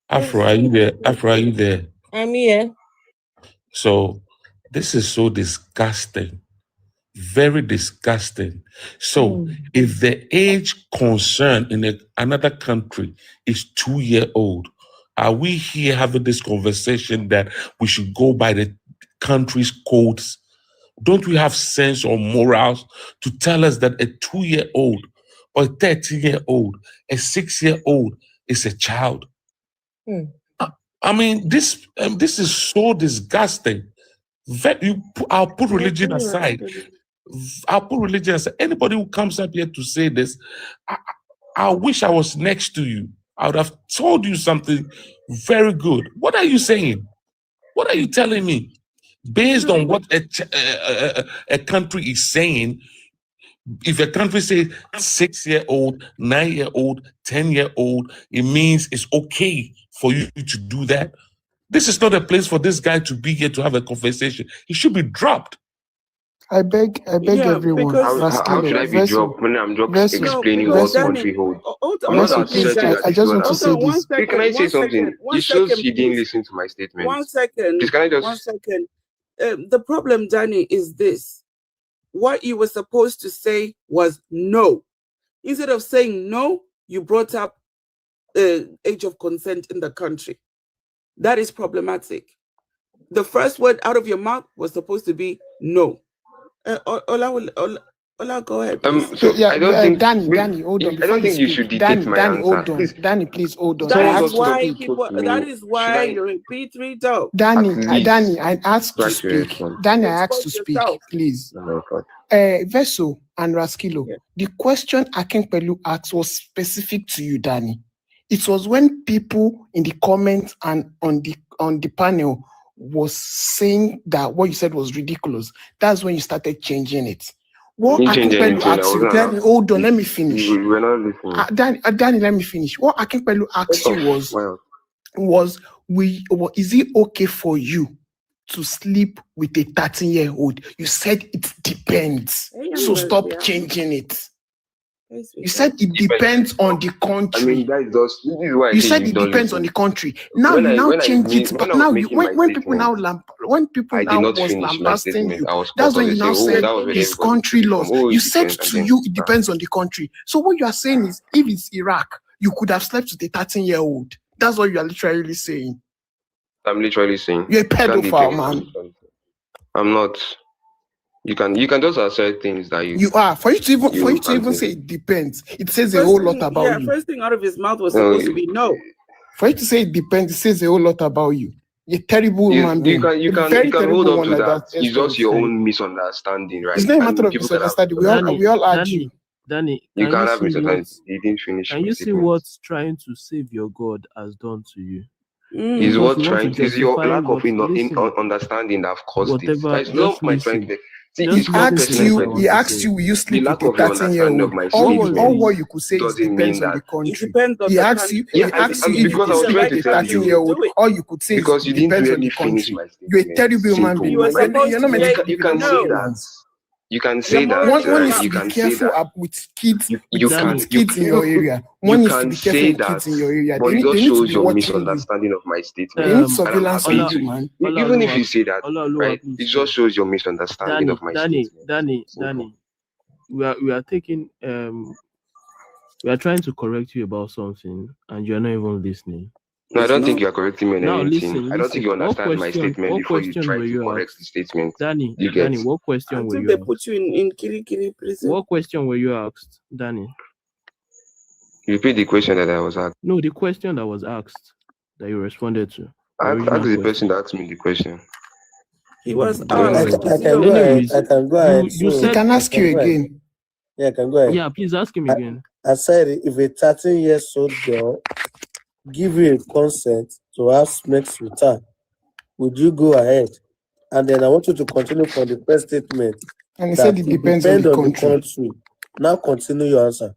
Speaker 19: Afro, are you there? Afro, are you there?
Speaker 2: I'm here.
Speaker 19: So this is so disgusting very disgusting. So if the age concern in another country is 2-year-old, are we here having this conversation that we should go by the country's codes? Don't we have sense or morals to tell us that a 2-year-old or a 13-year-old, a 6-year-old is a child? I mean, this is so disgusting. I'll put religion aside. I'll put religion aside. Anybody who comes up here to say this, I wish I was next to you. I would have told you something very good. What are you saying? What are you telling me? Based on what a country is saying, if a country says 6-year-old, 9-year-old, 10-year-old, it means it's okay for you to do that. This is not a place for this guy to be here to have a conversation. He should be dropped.
Speaker 20: I beg everyone.
Speaker 13: How should I be dropped when I'm just explaining what country holds? I'm not asserting
Speaker 20: I just want to say this.
Speaker 13: Can I say something? It shows you didn't listen to my statement.
Speaker 4: 1 second.
Speaker 13: Please, can I just...
Speaker 4: 1 second. The problem, Danny, is this. What you were supposed to say was no. Instead of saying no, you brought up age of consent in the country. That is problematic. The first word out of your mouth was supposed to be no. Ola, go ahead.
Speaker 13: So
Speaker 20: yeah,
Speaker 13: I don't think
Speaker 20: Danny, hold on.
Speaker 13: I don't think you should dictate my
Speaker 20: Danny,
Speaker 13: answer.
Speaker 20: hold on.
Speaker 13: Please.
Speaker 20: Danny, please hold on.
Speaker 4: That is why you repeat 3 times.
Speaker 20: Danny, I asked to speak. Danny, I asked to speak, please. Veso and Raskilo, the question Akinpelu asked was specific to you, Danny. It was when people in the comments and on the panel was saying that what you said was ridiculous. That's when you started changing it. What Akinpelu asked you, Danny, hold on, let me finish.
Speaker 13: We're not listening.
Speaker 20: Danny, let me finish. What Akinpelu asked you was is it okay for you to sleep with a 13-year-old? You said it depends. So stop changing it. You said it depends on the country.
Speaker 13: I mean, this is why
Speaker 20: you said it depends on the country. Now you now change it. But now when people now was lambasting you, that's when you now said it's country laws. You said to you it depends on the country. So what you are saying is, if it's Iraq, you could have slept with a 13-year-old. That's what you are literally saying.
Speaker 13: I'm literally saying
Speaker 20: you're a pedophile, man.
Speaker 13: I'm not. You can just assert things that you
Speaker 20: are. For you to even say it depends, it says a whole lot about you.
Speaker 4: First thing out of his mouth was supposed to be no.
Speaker 20: For you to say it depends, it says a whole lot about you. You're a terrible man.
Speaker 13: You can hold on to that. It's just your own misunderstanding, right?
Speaker 20: It's not a matter of misunderstanding. We all argue.
Speaker 16: Danny,
Speaker 13: you can't have misunderstanding. You didn't finish.
Speaker 16: Can you see what trying to save your God has done to you?
Speaker 13: Is what trying is your lack of understanding that have caused this. It's not my trying.
Speaker 20: He asked you, will you sleep with a 13-year-old? All what you could say is depends on the country. He asked you, if you sleep with a 13-year-old, all you could say is depends on the country. You're a terrible man being. You're not meant to
Speaker 13: you can say that. You can say that.
Speaker 20: One needs to be careful with kids. Kids in your area. One needs to be careful with kids in your area.
Speaker 13: But it just shows your misunderstanding of my statement.
Speaker 20: They need surveillance on you, man.
Speaker 13: Even if you say that, right? It just shows your misunderstanding of my statement.
Speaker 16: Danny, we are taking we are trying to correct you about something, and you are not even listening.
Speaker 13: No, I don't think you are correcting me on anything.
Speaker 16: Listen,
Speaker 13: I don't think you understand my statement before you try to correct the statement.
Speaker 16: Danny, what question were you
Speaker 4: they
Speaker 16: asked?
Speaker 4: put you in Kirikiri prison.
Speaker 16: What question were you asked, Danny?
Speaker 13: Repeat the question that I was asked.
Speaker 16: No, the question that was asked that you responded to.
Speaker 13: Ask the person that asked me the question.
Speaker 4: He was
Speaker 16: asked.
Speaker 20: I can go ahead.
Speaker 16: You
Speaker 20: can ask you again.
Speaker 6: Yeah, I can go ahead.
Speaker 16: Yeah, please ask him again.
Speaker 6: I said, if a 13-year-old girl give you a consent to have sex with her, would you go ahead? And then I want you to continue from the first statement.
Speaker 20: And he said it depends on the country.
Speaker 6: Now continue your answer.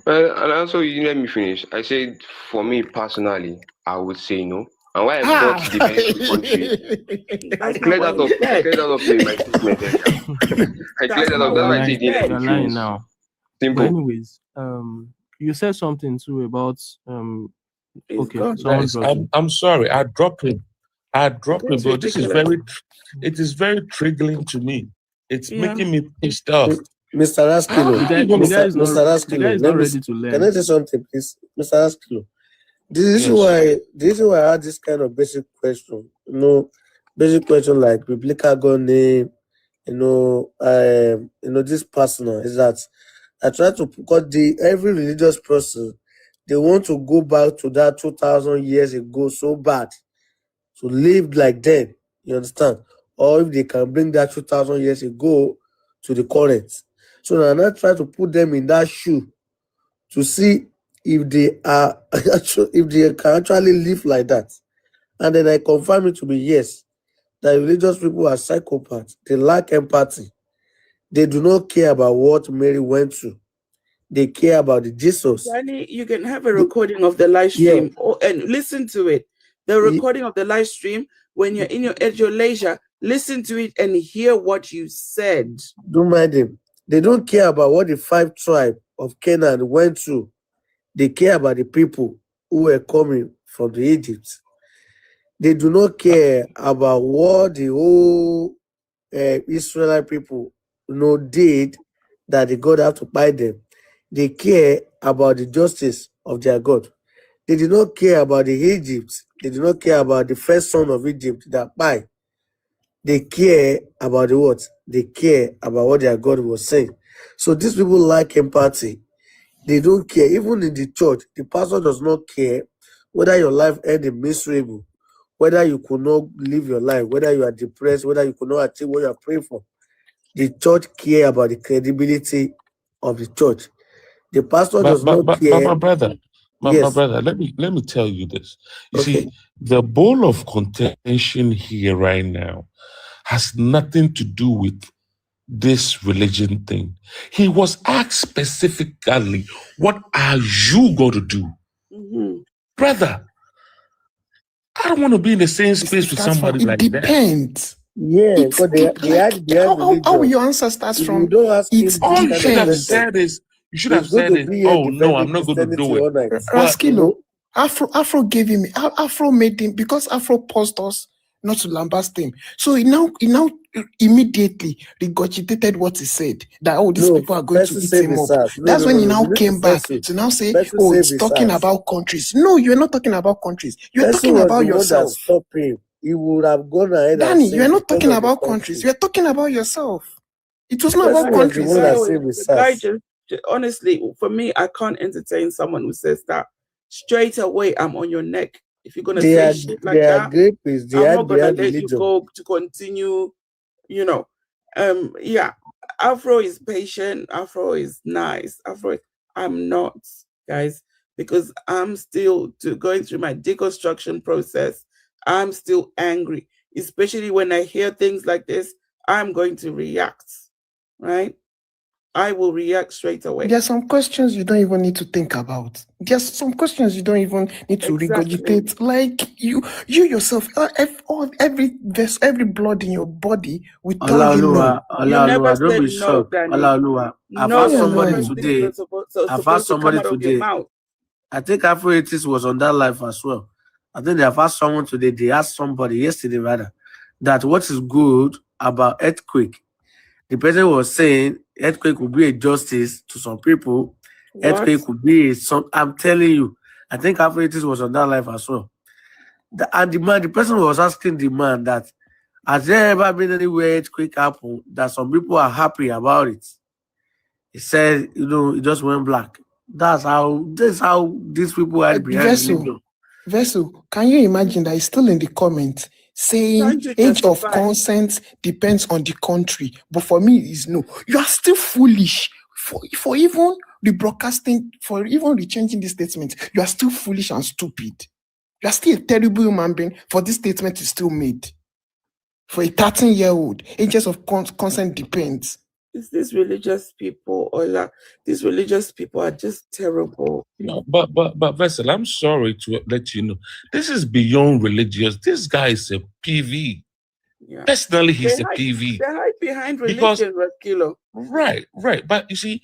Speaker 13: And also, you let me finish. I said, for me personally, I would say no. And why I thought it depends on the country. I cleared that up in my statement. I cleared that up. That's why I said
Speaker 16: you're lying now.
Speaker 13: Simple.
Speaker 16: But anyways, you said something too about okay.
Speaker 19: Guys, I'm sorry, I dropped it. But it is very triggering to me. It's
Speaker 4: Yeah.
Speaker 19: making me pissed off.
Speaker 6: Mr. Raskilo,
Speaker 19: How are you gonna-
Speaker 6: Mr. Raskilo, let me, can I say something, please? Mr. Raskilo, the reason why I had this kind of basic question, basic question like biblical God name, this personal is that I try to, because every religious person, they want to go back to that 2,000 years ago so bad, to live like them, you understand? Or if they can bring that 2,000 years ago to the current. So now I try to put them in that shoe to see if they are if they can actually live like that. And then I confirm it to be yes, that religious people are psychopaths. They lack empathy. They do not care about what Mary went through. They care about the Jesus.
Speaker 4: Danny, you can have a recording of the live stream and listen to it. The recording of the live stream, when you're at your leisure, listen to it and hear what you said.
Speaker 6: Don't mind them. They don't care about what the 5 tribes of Canaan went through. They care about the people who were coming from the Egypt. They do not care about what the whole Israelite people did that the God have to buy them. They care about the justice of their God. They did not care about the Egypt. They did not care about the first son of Egypt that buy. They care about the what? They care about what their God was saying. So these people lack empathy. They don't care. Even in the church, the pastor does not care whether your life ended miserable, whether you could not live your life, whether you are depressed, whether you could not achieve what you are praying for. The church care about the credibility of the church. The pastor does not care.
Speaker 19: My brother, my brother, let me tell you this. You see, the ball of contention here right now has nothing to do with this religion thing. He was asked specifically, what are you going to do? Brother, I don't want to be in the same space with somebody like that.
Speaker 20: It depends.
Speaker 6: Yeah, because
Speaker 20: how will your answer starts from?
Speaker 6: It's
Speaker 19: all you should have said is, oh no, I'm not going to do it.
Speaker 20: Raskilo, Afro gave him, Afro made him, because Afro paused us not to lambast him. So he now immediately regurgitated what he said, that these people are going to eat him up. That's when he now came back to now say, it's talking about countries. No, you're not talking about countries. You're talking about yourself.
Speaker 6: He would have gone ahead.
Speaker 20: Danny, you're not talking about countries. You're talking about yourself. It was not about countries.
Speaker 4: The guy just, honestly, for me, I can't entertain someone who says that straight away. I'm on your neck. If you're gonna say shit like that, I'm not gonna let you go to continue. Afro is patient. Afro is nice. I'm not, guys, because I'm still going through my deconstruction process. I'm still angry, especially when I hear things like this. I'm going to react, right? I will react straight away.
Speaker 20: There are some questions you don't even need to think about. There's some questions you don't even need to regurgitate. Like you yourself, every blood in your body will tell you no.
Speaker 6: Don't be shocked. I've asked somebody today. I think Afro-80s was on that live as well. I think they have asked someone today. They asked somebody yesterday rather that what is good about earthquake. The person was saying earthquake would be a justice to some people. Earthquake would be I'm telling you. I think Afro-80s was on that live as well. The person was asking the man that, has there ever been anywhere earthquake happen that some people are happy about it? He said, it just went black. That's how these people are behind.
Speaker 20: Vessel, can you imagine that he's still in the comments saying age of consent depends on the country? But for me, it's no. You are still foolish for even rebroadcasting, for even rechanging this statement. You are still foolish and stupid. You are still a terrible human being for this statement is still made. For a 13-year-old, ages of consent depends.
Speaker 4: It's these religious people, these religious people are just terrible.
Speaker 19: No, but Vessel, I'm sorry to let you know, this is beyond religious. This guy is a PV.
Speaker 4: Yeah.
Speaker 19: Personally, he's a PV.
Speaker 4: They hide behind religion, Raskilo.
Speaker 19: Right. But you see,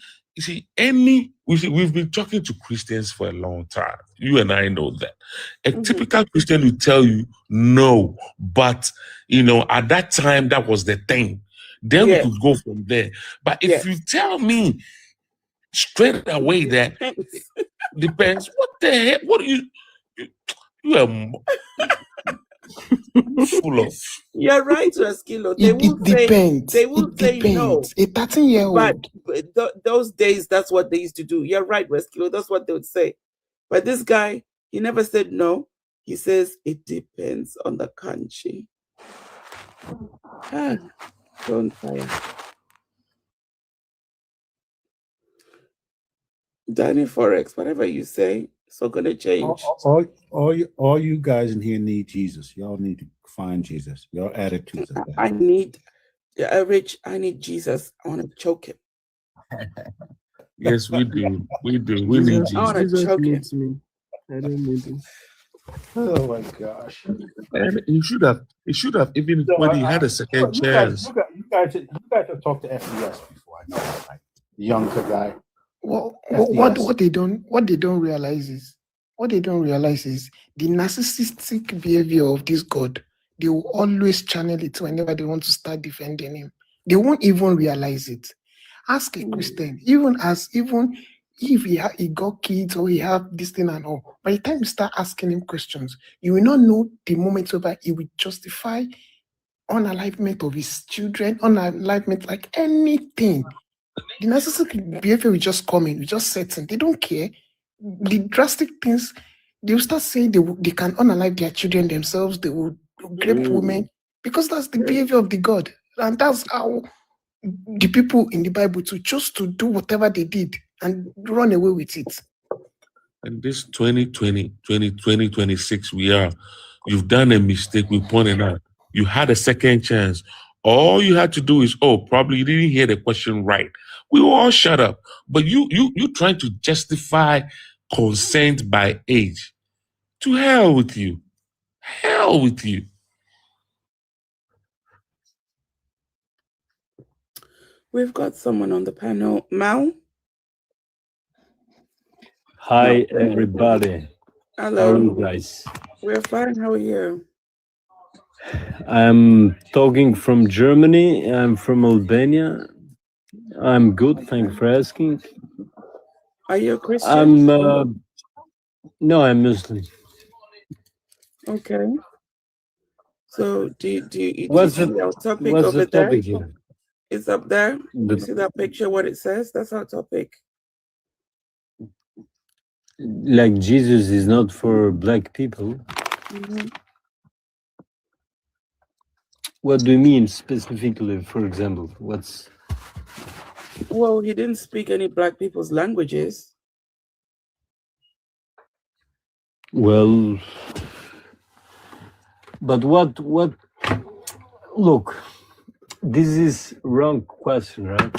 Speaker 19: we've been talking to Christians for a long time. You and I know that. A typical Christian will tell you no, but at that time that was the thing. Then
Speaker 4: Yes.
Speaker 19: we could go from there. But if
Speaker 4: Yes.
Speaker 19: you tell me straight away that depends, what the heck? What are you are full of?
Speaker 4: You're right, Raskilo. They
Speaker 20: It
Speaker 4: will say
Speaker 20: depends.
Speaker 4: they will
Speaker 20: It
Speaker 4: say no.
Speaker 20: depends. A 13-year-old.
Speaker 4: But those days, that's what they used to do. You're right, Raskilo. That's what they would say. But this guy, he never said no. He says it depends on the country. Don't fire. Danny Forex, whatever you say, it's not gonna change.
Speaker 17: All you guys in here need Jesus. Y'all need to find Jesus. Your attitudes are bad.
Speaker 4: I need Rich, I need Jesus. I want to choke him.
Speaker 19: Yes, we do. We do. We need
Speaker 4: I want to
Speaker 19: Jesus.
Speaker 4: choke him.
Speaker 16: needs me. I don't need him.
Speaker 17: Oh my gosh.
Speaker 19: And he should have even
Speaker 17: No,
Speaker 19: when he had a second chance.
Speaker 17: You guys have talked to FDS before. I know that, right? The younger guy.
Speaker 20: Well,
Speaker 17: FDS.
Speaker 20: what they don't realize is the narcissistic behavior of this God. They will always channel it whenever they want to start defending him. They won't even realize it. Ask a Christian, even if he got kids or he have this thing and all. By the time you start asking him questions, you will not know the moment where he will justify unalivement of his children, unalivement like anything. The narcissistic behavior will just come in, will just set in. They don't care. The drastic things, they will start saying they can unalive their children themselves, they will rape women, because that's the behavior of the God. And that's how the people in the Bible to choose to do whatever they did and run away with it.
Speaker 19: And this 2026 you've done a mistake, we pointed out. You had a second chance. All you had to do is, probably you didn't hear the question right. We will all shut up. But you trying to justify consent by age. To hell with you. Hell with you.
Speaker 4: We've got someone on the panel. Mal?
Speaker 21: Hi, everybody.
Speaker 4: Hello.
Speaker 21: How are you guys?
Speaker 4: We're fine. How are you?
Speaker 21: I'm talking from Germany. I'm from Albania. I'm good. Thanks for asking.
Speaker 4: Are you a Christian?
Speaker 21: No, I'm Muslim.
Speaker 4: Okay. So do you
Speaker 21: What's
Speaker 4: see
Speaker 21: the
Speaker 4: our topic
Speaker 21: what's
Speaker 4: over
Speaker 21: the
Speaker 4: there?
Speaker 21: topic here?
Speaker 4: It's up there.
Speaker 21: The-
Speaker 4: You see that picture, what it says? That's our topic.
Speaker 21: Like Jesus is not for black people.
Speaker 4: Mhm.
Speaker 21: What do you mean specifically? For example, what's
Speaker 4: Well, he didn't speak any black people's languages.
Speaker 21: well? But what? Look, this is wrong question, right?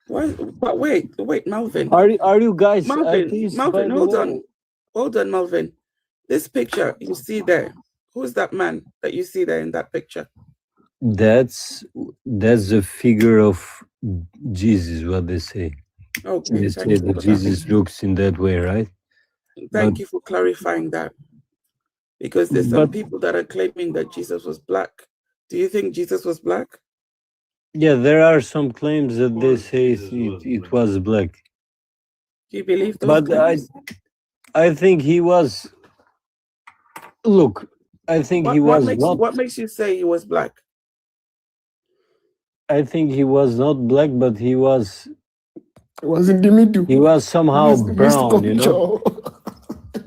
Speaker 4: Why? But wait, Malvin.
Speaker 21: Are you guys
Speaker 4: Malvin,
Speaker 21: atheists,
Speaker 4: Malvin,
Speaker 21: by the
Speaker 4: hold
Speaker 21: way?
Speaker 4: on, Malvin. This picture you see there. Who's that man that you see there in that picture?
Speaker 21: That's the figure of Jesus. What they say.
Speaker 4: Okay,
Speaker 21: They
Speaker 4: thank
Speaker 21: say
Speaker 4: you
Speaker 21: that
Speaker 4: for
Speaker 21: Jesus looks in that way, right?
Speaker 4: Thank
Speaker 21: But-
Speaker 4: you for clarifying that. Because there's some
Speaker 21: But-
Speaker 4: people that are claiming that Jesus was black. Do you think Jesus was black?
Speaker 21: Yeah, there are some claims that they say it was black,
Speaker 4: Do you believe those
Speaker 21: but
Speaker 4: claims?
Speaker 21: I think he was. Look, I think he was not.
Speaker 4: What makes you say he was black?
Speaker 21: I think he was not black, but he was.
Speaker 20: It was in the middle.
Speaker 21: He was somehow
Speaker 20: Mr.
Speaker 21: brown, you know.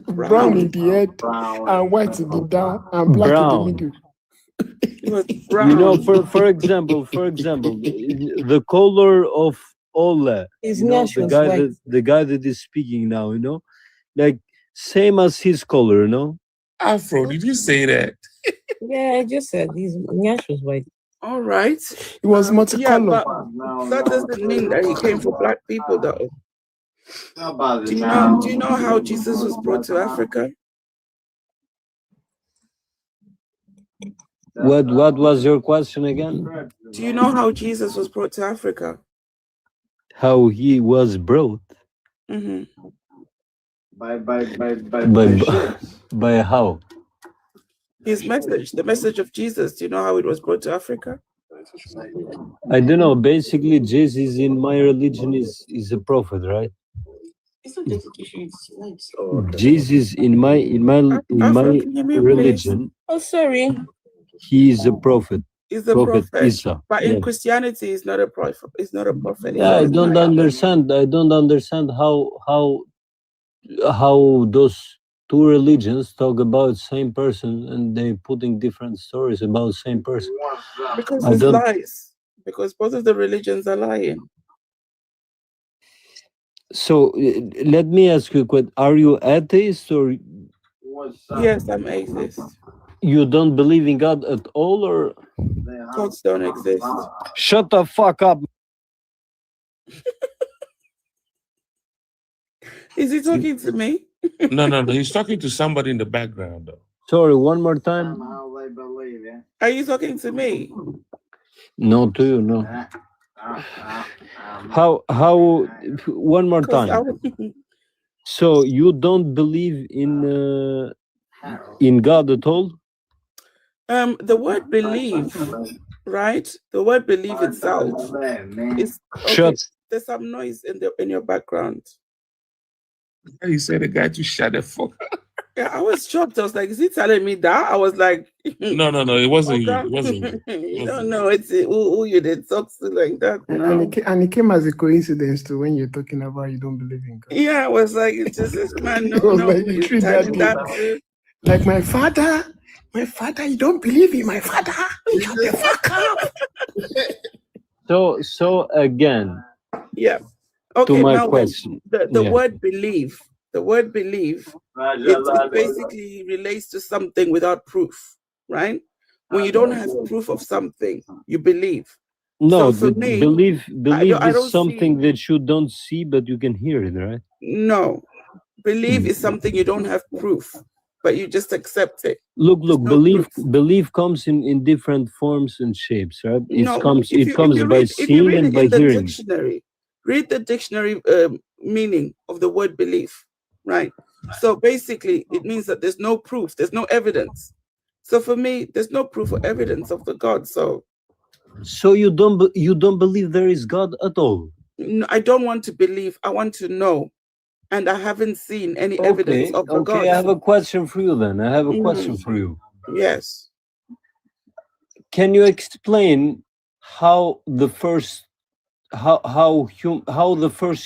Speaker 20: Brown in the head and white in the down and black
Speaker 21: Brown.
Speaker 20: in the middle.
Speaker 4: He was
Speaker 21: You know, for example, the color of Ola,
Speaker 2: His
Speaker 21: you know,
Speaker 2: nash was white.
Speaker 21: the guy that is speaking now, you know, like same as his color, you know.
Speaker 19: Afro, did you say that?
Speaker 2: Yeah, I just said his nyash was white.
Speaker 4: All right.
Speaker 20: It was
Speaker 4: Yeah,
Speaker 20: multicolor.
Speaker 4: but that doesn't mean that he came for black people, though. Do you know how Jesus was brought to Africa?
Speaker 21: What was your question again?
Speaker 4: Do you know how Jesus was brought to Africa?
Speaker 21: How he was brought
Speaker 4: Hmm.
Speaker 21: by how?
Speaker 4: His message, the message of Jesus. Do you know how it was brought to Africa?
Speaker 21: I don't know. Basically, Jesus in my religion is a prophet, right? Jesus in my
Speaker 4: Afro, can you mute, please?
Speaker 21: religion,
Speaker 2: Oh, sorry.
Speaker 21: he is a prophet.
Speaker 4: Is a
Speaker 21: Prophet
Speaker 4: prophet,
Speaker 21: Isa.
Speaker 4: but in
Speaker 21: Yeah.
Speaker 4: Christianity, he's not a prophet. He's not a prophet. He's
Speaker 21: Yeah, I
Speaker 4: a
Speaker 21: don't
Speaker 4: Messiah.
Speaker 21: understand. I don't understand how those two religions talk about same person and they putting different stories about same person.
Speaker 4: Because
Speaker 21: I
Speaker 4: it's
Speaker 21: don't.
Speaker 4: lies. Because both of the religions are lying.
Speaker 21: So let me ask you a question. Are you atheist or
Speaker 4: Yes, I'm atheist.
Speaker 21: you don't believe in God at all, or
Speaker 4: Gods don't exist.
Speaker 21: shut the fuck up?
Speaker 4: Is he talking to me?
Speaker 19: No. He's talking to somebody in the background, though.
Speaker 21: Sorry, one more time.
Speaker 4: Are you talking to me?
Speaker 21: No, to you, no. How one more
Speaker 4: Because
Speaker 21: time. So you don't believe in God at all?
Speaker 4: the word believe, right? The word believe itself is okay.
Speaker 21: Shut.
Speaker 4: There's some noise in your background.
Speaker 19: He said the guy to shut the fuck up.
Speaker 4: Yeah, I was shocked. I was like, is he telling me that? I was like,
Speaker 19: No, it wasn't you.
Speaker 4: okay.
Speaker 19: It wasn't you.
Speaker 4: You don't know it's who you did talk to like that. No.
Speaker 20: And it came as a coincidence to when you're talking about you don't believe in God.
Speaker 4: Yeah, I was like, it's just this man. No,
Speaker 20: It was
Speaker 4: no,
Speaker 20: like you
Speaker 4: he's
Speaker 20: treat that
Speaker 4: telling that
Speaker 20: dude.
Speaker 4: too.
Speaker 20: Like my father, you don't believe in my father. Shut the fuck up.
Speaker 21: So again,
Speaker 4: Yeah.
Speaker 21: to
Speaker 4: Okay,
Speaker 21: my
Speaker 4: Melvin,
Speaker 21: question.
Speaker 4: the
Speaker 21: Yeah.
Speaker 4: word believe, it basically relates to something without proof, right? When you don't have proof of something, you believe.
Speaker 21: No,
Speaker 4: So for
Speaker 21: the
Speaker 4: me,
Speaker 21: belief
Speaker 4: I
Speaker 21: is
Speaker 4: don't
Speaker 21: something
Speaker 4: see,
Speaker 21: that you don't see, but you can hear it, right?
Speaker 4: no, believe is something you don't have proof, but you just accept it.
Speaker 21: Look,
Speaker 4: No
Speaker 21: belief comes in different forms and shapes, right?
Speaker 4: No,
Speaker 21: It comes by
Speaker 4: if you
Speaker 21: seeing
Speaker 4: read
Speaker 21: and
Speaker 4: it
Speaker 21: by
Speaker 4: in the
Speaker 21: hearing.
Speaker 4: dictionary, read the dictionary meaning of the word belief, right? So basically, it means that there's no proof, there's no evidence. So for me, there's no proof or evidence of the God. So
Speaker 21: So you don't believe there is God at all?
Speaker 4: I don't want to believe. I want to know, and I haven't seen any evidence
Speaker 21: Okay,
Speaker 4: of the God.
Speaker 21: okay. I have a question for you then. I have a question
Speaker 4: Mhm.
Speaker 21: for you.
Speaker 4: Yes.
Speaker 21: Can you explain how the first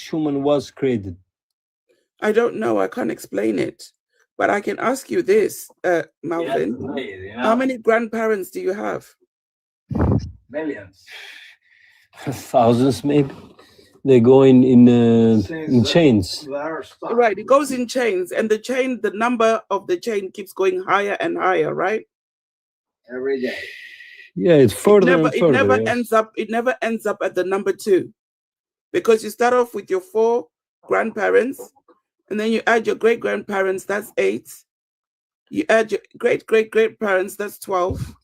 Speaker 21: human was created?
Speaker 4: I don't know. I can't explain it, but I can ask you this, Malvin. How many grandparents do you have?
Speaker 21: Millions. Thousands, maybe. They go in chains.
Speaker 4: Right, it goes in chains, and the number of the chain keeps going higher and higher, right?
Speaker 21: Every day. Yeah, it's further and
Speaker 4: It
Speaker 21: further.
Speaker 4: never
Speaker 21: Yes.
Speaker 4: ends up at the number 2, because you start off with your 4 grandparents, and then you add your great grandparents, that's 8. You add your great great great parents, that's 12.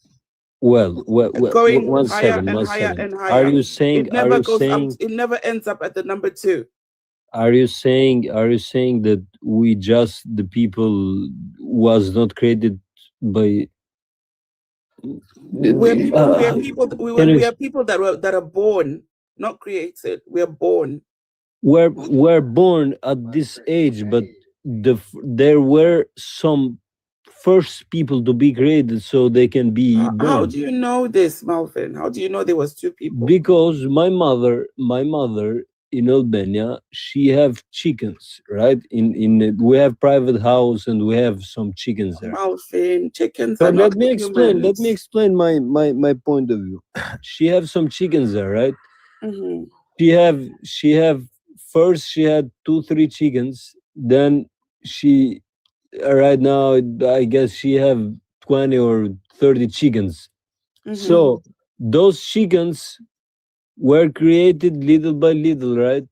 Speaker 21: Well,
Speaker 4: Going
Speaker 21: one
Speaker 4: higher
Speaker 21: second,
Speaker 4: and
Speaker 21: one
Speaker 4: higher
Speaker 21: second.
Speaker 4: and higher.
Speaker 21: Are you saying?
Speaker 4: It never goes up. It never ends up at the number 2.
Speaker 21: Are you saying that the people was not created by?
Speaker 4: We are people that are born, not created. We are born.
Speaker 21: We're born at this age, but there were some first people to be created so they can be born.
Speaker 4: How do you know this, Malvin? How do you know there was 2 people?
Speaker 21: Because my mother in Albania, she have chickens, right? We have private house and we have some chickens there.
Speaker 4: Malvin, chickens
Speaker 21: So
Speaker 4: are not
Speaker 21: let me explain.
Speaker 4: humans.
Speaker 21: Let me explain my point of view. She have some chickens there, right?
Speaker 4: Mhm.
Speaker 21: She had 2-3 chickens. Then she right now I guess she have 20 or 30 chickens. So those chickens were created little by little, right?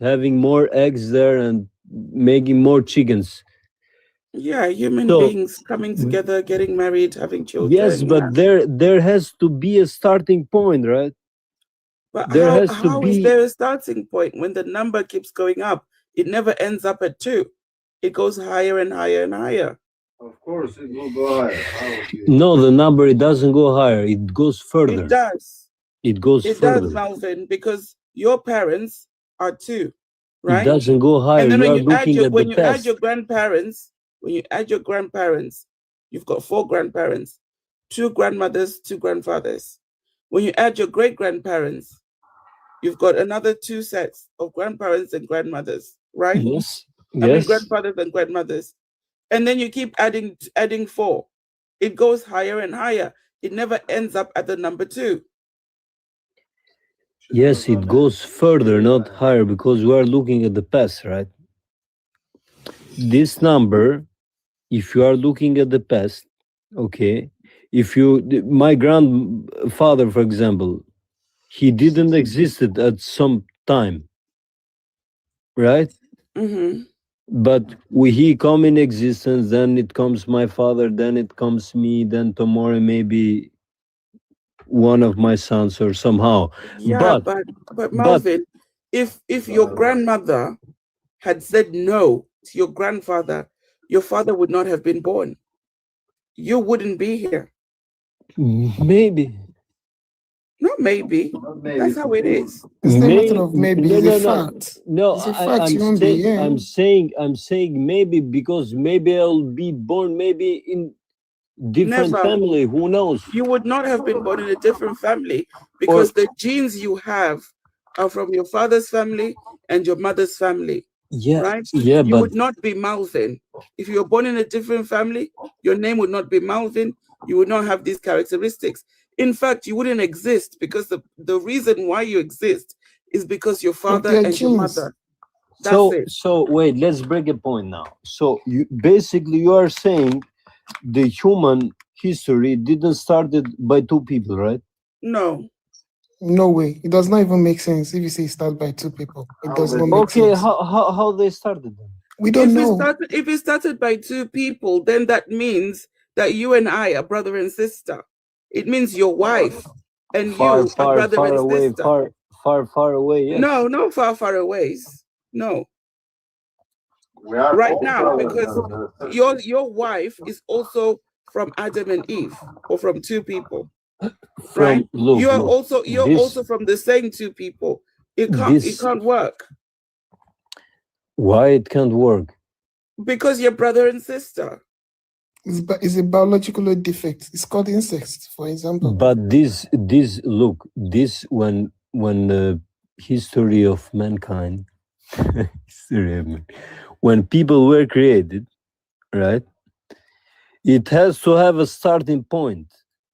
Speaker 21: Having more eggs there and making more chickens.
Speaker 4: Yeah, human
Speaker 21: So
Speaker 4: beings coming together, getting married, having children.
Speaker 21: yes, but there has to be a starting point, right?
Speaker 4: But
Speaker 21: There has to
Speaker 4: how is
Speaker 21: be.
Speaker 4: there a starting point when the number keeps going up? It never ends up at 2. It goes higher and higher and higher.
Speaker 17: Of course, it will go higher.
Speaker 21: No, the number, it doesn't go higher. It goes further.
Speaker 4: It does.
Speaker 21: It goes
Speaker 4: It
Speaker 21: further.
Speaker 4: does, Malvin, because your parents are two, right?
Speaker 21: It doesn't go higher.
Speaker 4: And then
Speaker 21: You
Speaker 4: when
Speaker 21: are
Speaker 4: you add
Speaker 21: looking
Speaker 4: your
Speaker 21: at
Speaker 4: when
Speaker 21: the
Speaker 4: you add
Speaker 21: past.
Speaker 4: your grandparents, you've got 4 grandparents, 2 grandmothers, 2 grandfathers. When you add your great grandparents, you've got another 2 sets of grandparents and grandmothers, right?
Speaker 21: Yes.
Speaker 4: I mean
Speaker 21: Yes.
Speaker 4: grandfathers and grandmothers. And then you keep adding 4. It goes higher and higher. It never ends up at the number 2.
Speaker 21: Yes, it goes further, not higher, because we are looking at the past, right? This number, if you are looking at the past, okay, my grandfather, for example, he didn't existed at some time, right?
Speaker 4: Mm-hmm.
Speaker 21: But he come in existence, then it comes my father, then it comes me, then tomorrow maybe one of my sons or somehow.
Speaker 4: Yeah, but Malvin, if your grandmother had said no to your grandfather, your father would not have been born. You wouldn't be here.
Speaker 21: Maybe.
Speaker 4: Not maybe. That's how it is.
Speaker 20: It's not a matter of maybe, it's a
Speaker 21: No.
Speaker 20: fact.
Speaker 21: No,
Speaker 20: It's a fact, you won't be, yeah.
Speaker 21: I'm saying maybe, because maybe I'll be born maybe in different
Speaker 4: Never.
Speaker 21: family. Who knows?
Speaker 4: You would not have been born in a different family because the genes you have are from your father's family and your mother's family.
Speaker 21: Yeah,
Speaker 4: right?
Speaker 21: yeah,
Speaker 4: You
Speaker 21: but
Speaker 4: would not be Malvin. If you were born in a different family, your name would not be Malvin. You would not have these characteristics. In fact, you wouldn't exist because the reason why you exist is because your father
Speaker 20: their
Speaker 4: and your
Speaker 20: genes.
Speaker 4: mother. That's it.
Speaker 21: So wait, let's break a point now. So you are saying the human history didn't started by 2 people, right?
Speaker 4: No.
Speaker 20: No way. It does not even make sense if you say start by 2 people. It does not make
Speaker 21: Okay,
Speaker 20: sense.
Speaker 21: how they started then?
Speaker 20: We don't know.
Speaker 4: If it started by 2 people, then that means that you and I are brother and sister. It means your wife and you are brother
Speaker 21: far
Speaker 4: and
Speaker 21: away,
Speaker 4: sister.
Speaker 21: far away. Yes.
Speaker 4: No far away. No. Right now, because your wife is also from Adam and Eve, or from 2 people. Right? You're also from the same 2 people. It can't work.
Speaker 21: Why it can't work?
Speaker 4: Because you're brother and sister.
Speaker 20: It's a biological defect. It's called incest, for example.
Speaker 21: But this when the history of mankind, when people were created, right? It has to have a starting point.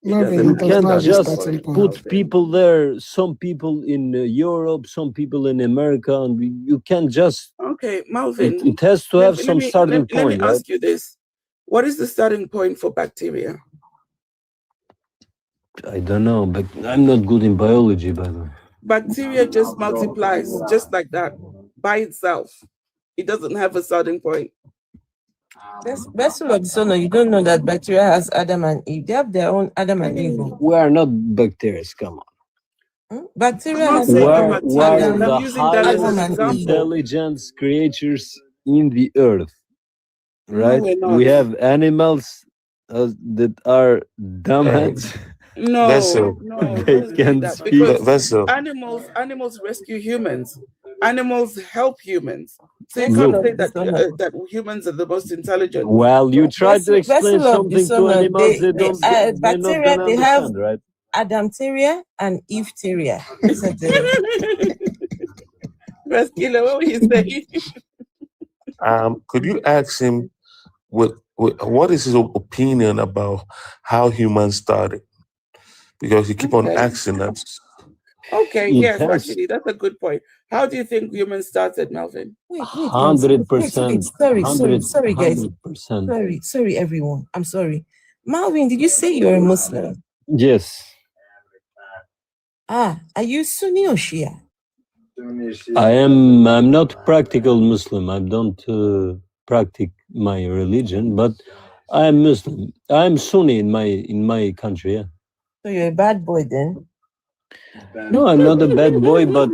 Speaker 21: You can't just put people there, some people in Europe, some people in America, and you can't just.
Speaker 4: Okay, Malvin.
Speaker 21: It has to have some starting point.
Speaker 4: Let me ask you this. What is the starting point for bacteria?
Speaker 21: I don't know, but I'm not good in biology, by the way.
Speaker 4: Bacteria just multiplies just like that by itself. It doesn't have a starting point.
Speaker 2: Best of Sono, you don't know that bacteria has Adam and Eve. They have their own Adam and Eve.
Speaker 21: We are not bacteria, come on.
Speaker 2: Bacteria
Speaker 21: We
Speaker 2: has
Speaker 21: are
Speaker 2: Adam,
Speaker 21: the
Speaker 2: Adam
Speaker 21: highest
Speaker 2: and Eve.
Speaker 21: intelligence creatures in the earth, right?
Speaker 4: we're not.
Speaker 21: We have animals that are dumbass.
Speaker 4: No,
Speaker 9: Vessel.
Speaker 21: They
Speaker 4: don't say
Speaker 21: can
Speaker 4: that,
Speaker 21: speak.
Speaker 4: because
Speaker 9: Vessel.
Speaker 4: animals rescue humans. Animals help humans. So you
Speaker 21: Look.
Speaker 4: can't say that that humans are the most intelligent.
Speaker 21: Well, you try to explain
Speaker 2: Vessel of
Speaker 21: something to
Speaker 2: dishonor,
Speaker 21: animals, they don't. They're not
Speaker 2: bacteria,
Speaker 21: gonna
Speaker 2: they have
Speaker 21: understand, right?
Speaker 2: Adamteria and Eveteria. These are the-
Speaker 4: Rescuer, what were you saying?
Speaker 19: Could you ask him what is his opinion about how humans started? Because you keep on
Speaker 4: Okay.
Speaker 19: asking us.
Speaker 4: Okay,
Speaker 21: It
Speaker 4: yes,
Speaker 21: has-
Speaker 4: actually, that's a good point. How do you think humans started, Melvin?
Speaker 2: Wait,
Speaker 21: 100%.
Speaker 2: Sorry, guys.
Speaker 21: 100%.
Speaker 2: Sorry, everyone. I'm sorry. Malvin, did you say you're a Muslim?
Speaker 21: Yes,
Speaker 2: Are you Sunni or Shia?
Speaker 21: I'm not practical Muslim. I don't practice my religion, but I am Muslim. I'm Sunni in my country. Yeah.
Speaker 2: So you're a bad boy then?
Speaker 21: No, I'm not a bad boy, but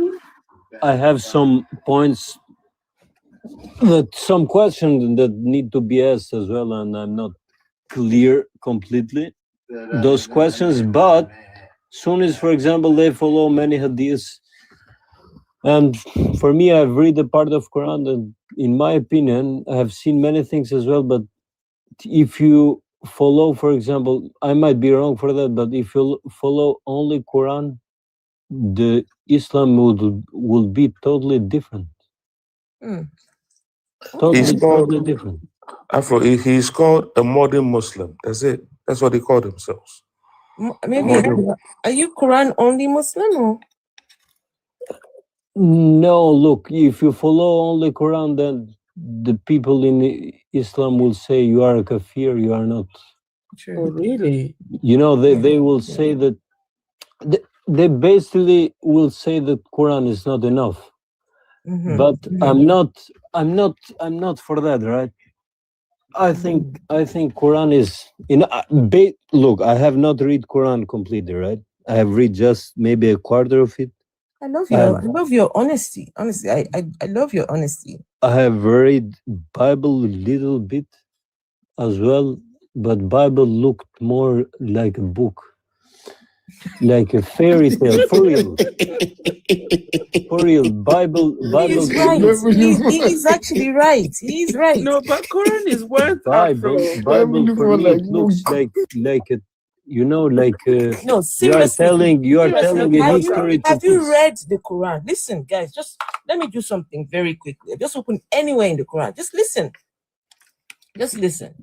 Speaker 21: I have some points some questions that need to be asked as well, and I'm not clear completely those questions. But Sunnis, for example, they follow many hadiths. And for me, I've read a part of Quran, and in my opinion, I have seen many things as well. But if you follow, for example, I might be wrong for that, but if you follow only Quran, the Islam will be totally different.
Speaker 19: He's
Speaker 21: Totally
Speaker 19: called
Speaker 21: different.
Speaker 19: Afro. He's called a modern Muslim. That's it. That's what they call themselves.
Speaker 2: Maybe
Speaker 19: Modern.
Speaker 2: are you Quran only Muslim or?
Speaker 21: No, look, if you follow only Quran, then the people in Islam will say you are a kafir, you are not.
Speaker 4: Oh, really?
Speaker 21: You know, they will say that they basically will say that Quran is not enough. But I'm not for that, right? I think Quran is look, I have not read Quran completely, right? I have read just maybe a quarter of it.
Speaker 2: I love your honesty. Honestly, I love your honesty.
Speaker 21: I have read Bible a little bit as well, but Bible looked more like a book, like a fairy tale. For real. For real. Bible.
Speaker 2: He's right. He's actually right. He's right.
Speaker 4: No, but Quran is worth
Speaker 21: Bible for me it looks like a, you know, like
Speaker 2: No,
Speaker 21: you are telling
Speaker 2: seriously,
Speaker 21: a history to
Speaker 2: have you
Speaker 21: kids.
Speaker 2: read the Quran? Listen, guys, just let me do something very quickly. Just open anywhere in the Quran. Just listen. Just listen.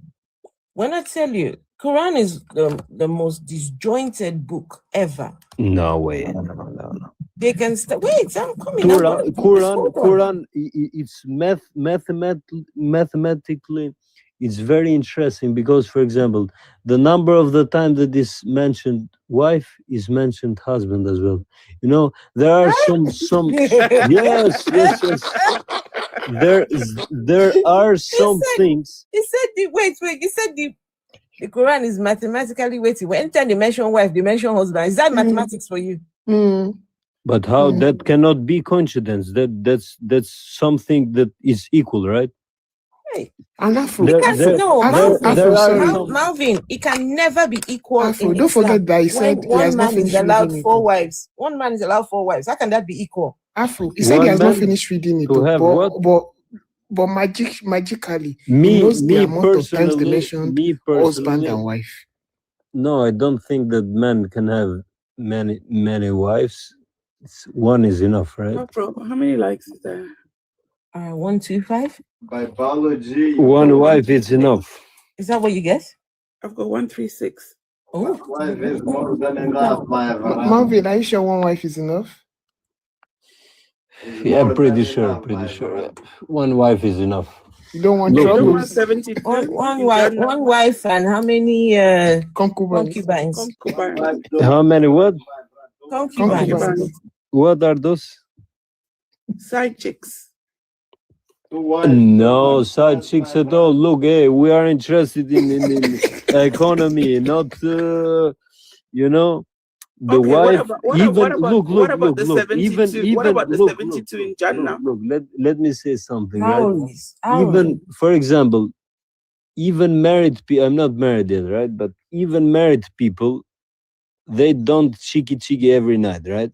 Speaker 2: When I tell you, Quran is the most disjointed book ever.
Speaker 21: No way. No.
Speaker 2: They can wait. I'm coming.
Speaker 21: Quran. It's mathematically. It's very interesting because, for example, the number of the time that is mentioned wife is mentioned husband as well. You know, there are some yes. There are some things.
Speaker 2: He said wait. You said the Quran is mathematically weighty. When anytime they mention wife, they mention husband. Is that mathematics for you?
Speaker 21: But how that cannot be coincidence? That's something that is equal, right?
Speaker 2: Hey.
Speaker 20: And Afro,
Speaker 2: Malvin, it can never be equal.
Speaker 20: Afro,
Speaker 2: in
Speaker 20: don't
Speaker 2: Islam.
Speaker 20: forget that he said he
Speaker 2: one
Speaker 20: has not
Speaker 2: man is
Speaker 20: finished
Speaker 2: allowed
Speaker 20: reading it.
Speaker 2: 4 wives. One man is allowed 4 wives. How can that be equal?
Speaker 20: Afro, he said he has not finished reading it. But magically, he knows the amount of times they mentioned husband and wife.
Speaker 21: No, I don't think that men can have many wives. One is enough, right?
Speaker 4: Afro, how many likes is there?
Speaker 2: 1, 2, 5.
Speaker 21: By biology, one wife is enough.
Speaker 2: Is that what you get?
Speaker 4: I've got 136.
Speaker 2: Oh,
Speaker 21: wife is more than enough.
Speaker 20: Marvin, are you sure one wife is enough?
Speaker 21: Yeah, I'm pretty sure. One wife is enough.
Speaker 20: You don't want trouble.
Speaker 2: One wife and how many concubines?
Speaker 21: How many what?
Speaker 2: Concubines.
Speaker 21: What are those?
Speaker 4: Side chicks.
Speaker 21: No side chicks at all. Look, hey, we are interested in economy, not you know. The wife,
Speaker 4: what about the 72 in Jannah?
Speaker 21: Look, let me say something, right? Even, for example, even married people, I'm not married yet, right? But even married people, they don't cheeky every night, right?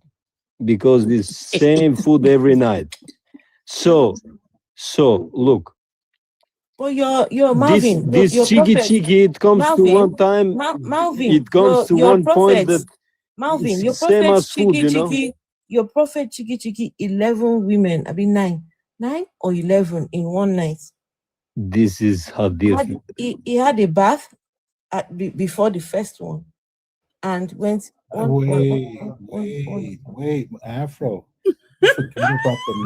Speaker 21: Because it's same food every night. So look.
Speaker 2: Well, you're Malvin.
Speaker 21: This cheeky, it comes
Speaker 2: Malvin,
Speaker 21: to one time.
Speaker 2: Malvin,
Speaker 21: it comes to one point that.
Speaker 2: Malvin,
Speaker 21: It's
Speaker 2: your
Speaker 21: same
Speaker 2: prophet
Speaker 21: as food, you know?
Speaker 2: your prophet cheeky, 11 women. I mean 9 or 11 in one night.
Speaker 21: This is hadith.
Speaker 2: He had a bath before the first one, and went.
Speaker 14: Wait, Afro.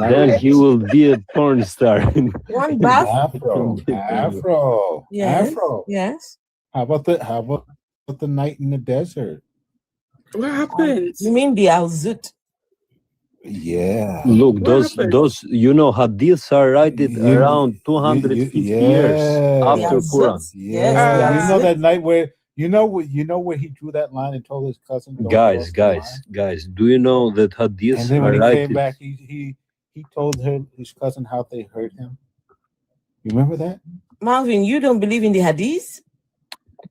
Speaker 21: Then he will be a porn star.
Speaker 2: One bath.
Speaker 14: Afro.
Speaker 2: Yes.
Speaker 14: Afro.
Speaker 2: Yes.
Speaker 14: How about the night in the desert?
Speaker 4: What happened?
Speaker 2: You mean the Al-Zut?
Speaker 14: Yeah.
Speaker 21: Look, those you know, hadiths are around 250 years after Quran.
Speaker 14: Yeah. You know that night where you know where he drew that line and told his cousin.
Speaker 21: Guys, do you know that hadiths
Speaker 14: And then
Speaker 21: are
Speaker 14: when he came
Speaker 21: right?
Speaker 14: back, he told his cousin how they hurt him. You remember that?
Speaker 2: Marvin, you don't believe in the Hadith?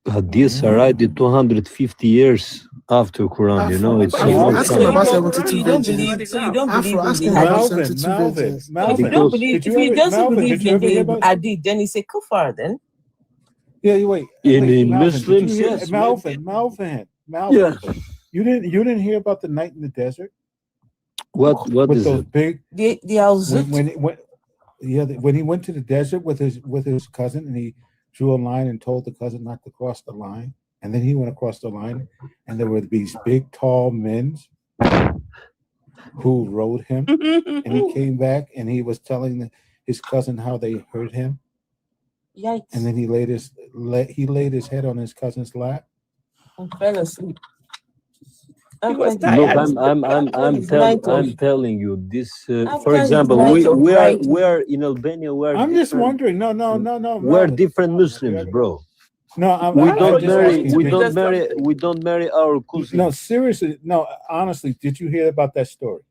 Speaker 21: Hadiths are right 250 years after Quran, you know, it's a
Speaker 20: Afro,
Speaker 21: long
Speaker 20: ask him
Speaker 21: time.
Speaker 20: about
Speaker 2: So
Speaker 20: 72
Speaker 2: you don't
Speaker 20: virgins.
Speaker 2: believe, so you don't
Speaker 20: Afro,
Speaker 2: believe in
Speaker 20: ask
Speaker 2: the
Speaker 20: him about
Speaker 2: hadith.
Speaker 17: Melvin,
Speaker 20: 72
Speaker 17: Melvin,
Speaker 20: virgins.
Speaker 2: If you
Speaker 17: Melvin.
Speaker 2: don't
Speaker 21: Because
Speaker 2: believe,
Speaker 17: Did
Speaker 2: if
Speaker 17: you
Speaker 2: he
Speaker 17: ever,
Speaker 2: doesn't
Speaker 17: Melvin?
Speaker 2: believe
Speaker 17: Did you
Speaker 2: in
Speaker 17: ever hear
Speaker 2: the
Speaker 17: about?
Speaker 2: hadith, then he's a kufar then.
Speaker 17: Yeah,
Speaker 21: in
Speaker 17: wait, Melvin. Did you
Speaker 21: Muslims,
Speaker 17: hear?
Speaker 21: yes,
Speaker 17: Melvin.
Speaker 21: yeah.
Speaker 17: You didn't hear about the night in the desert
Speaker 21: What
Speaker 17: with
Speaker 21: is
Speaker 17: those
Speaker 21: it?
Speaker 17: big
Speaker 2: The al-Zut.
Speaker 17: when he went to the desert with his cousin and he drew a line and told the cousin not to cross the line, and then he went across the line and there were these big tall men who rode him, and he came back and he was telling his cousin how they hurt him,
Speaker 2: Yikes.
Speaker 17: and then he laid his head on his cousin's lap.
Speaker 2: And fell asleep.
Speaker 4: He was
Speaker 21: Look,
Speaker 4: tired.
Speaker 21: I'm telling you this. For
Speaker 2: After his
Speaker 21: example,
Speaker 2: night of writing.
Speaker 21: we are in Albania.
Speaker 17: I'm just wondering. No.
Speaker 21: We're different Muslims, bro.
Speaker 17: No,
Speaker 21: We
Speaker 17: I'm
Speaker 21: don't
Speaker 17: just
Speaker 21: marry.
Speaker 17: asking,
Speaker 21: We don't marry our cousins.
Speaker 17: No, seriously. No, honestly, did you hear about that story?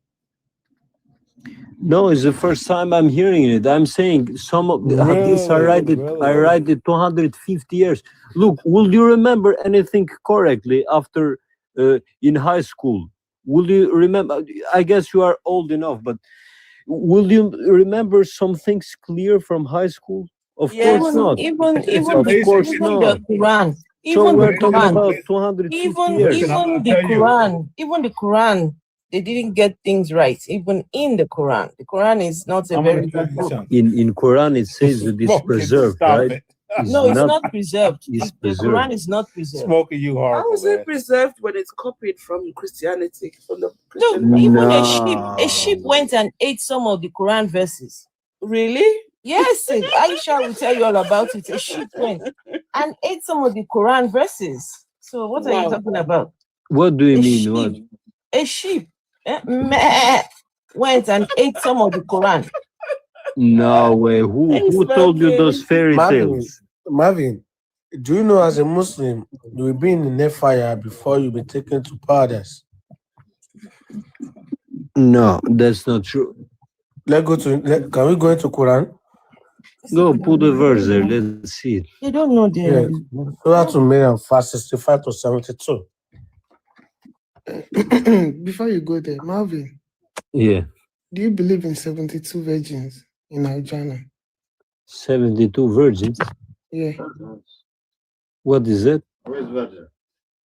Speaker 21: No, it's the first time I'm hearing it. I'm saying some of the hadiths I read it 250 years. Look, will you remember anything correctly after in high school? Will you remember? I guess you are old enough, but will you remember some things clear from high school? Of course not.
Speaker 2: Even
Speaker 21: Of course not.
Speaker 2: the Quran.
Speaker 21: So
Speaker 2: Even
Speaker 21: we're
Speaker 2: the
Speaker 21: talking
Speaker 2: Quran.
Speaker 21: about 250 years.
Speaker 2: Even the Quran, they didn't get things right. Even in the Quran, the Quran is not a very good book.
Speaker 21: In Quran it says that it's preserved, right?
Speaker 2: No, it's not preserved.
Speaker 21: It's
Speaker 2: The
Speaker 21: preserved.
Speaker 2: Quran is not preserved.
Speaker 17: Smoking you hard.
Speaker 4: How is it preserved when it's copied from Christianity? From the
Speaker 2: No,
Speaker 4: Christian
Speaker 2: even a sheep went and ate some of the Quran verses.
Speaker 4: Really?
Speaker 2: Yes, Aisha will tell you all about it. A sheep went and ate some of the Quran verses. So what are you talking about?
Speaker 21: What do you mean? What?
Speaker 2: A sheep went and ate some of the Quran.
Speaker 21: No way. Who told you those fairy tales?
Speaker 6: Marvin, do you know as a Muslim, you will be in the fire before you be taken to paradise?
Speaker 21: No, that's not true.
Speaker 6: Can we go into Quran?
Speaker 21: Go put the verse there. Let's see it.
Speaker 2: You don't know
Speaker 6: Yeah.
Speaker 2: the
Speaker 6: Surah to Maryam, verse 65 to 72.
Speaker 20: Before you go there, Marvin,
Speaker 21: Yeah.
Speaker 20: do you believe in 72 virgins in Al-Jannah?
Speaker 21: 72 virgins.
Speaker 20: Yeah.
Speaker 21: What is it?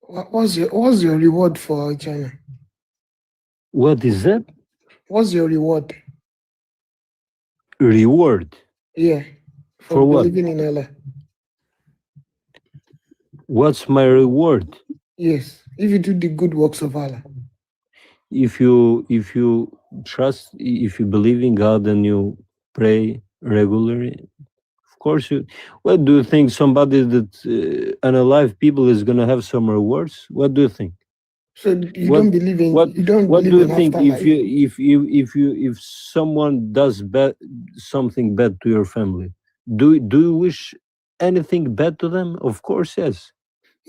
Speaker 20: What's your reward for Al-Jannah?
Speaker 21: What is that?
Speaker 20: What's your reward?
Speaker 21: Reward.
Speaker 20: Yeah.
Speaker 21: For what?
Speaker 20: believing in Allah.
Speaker 21: What's my reward?
Speaker 20: Yes. If you do the good works of Allah.
Speaker 21: If you trust, if you believe in God and you pray regularly, of course you. What do you think? Somebody that unalive people is gonna have some rewards? What do you think?
Speaker 20: So you don't believe in
Speaker 21: what?
Speaker 20: you don't
Speaker 21: What
Speaker 20: believe
Speaker 21: do you
Speaker 20: in
Speaker 21: think
Speaker 20: afterlife?
Speaker 21: if someone does something bad to your family? Do you wish anything bad to them? Of course, yes.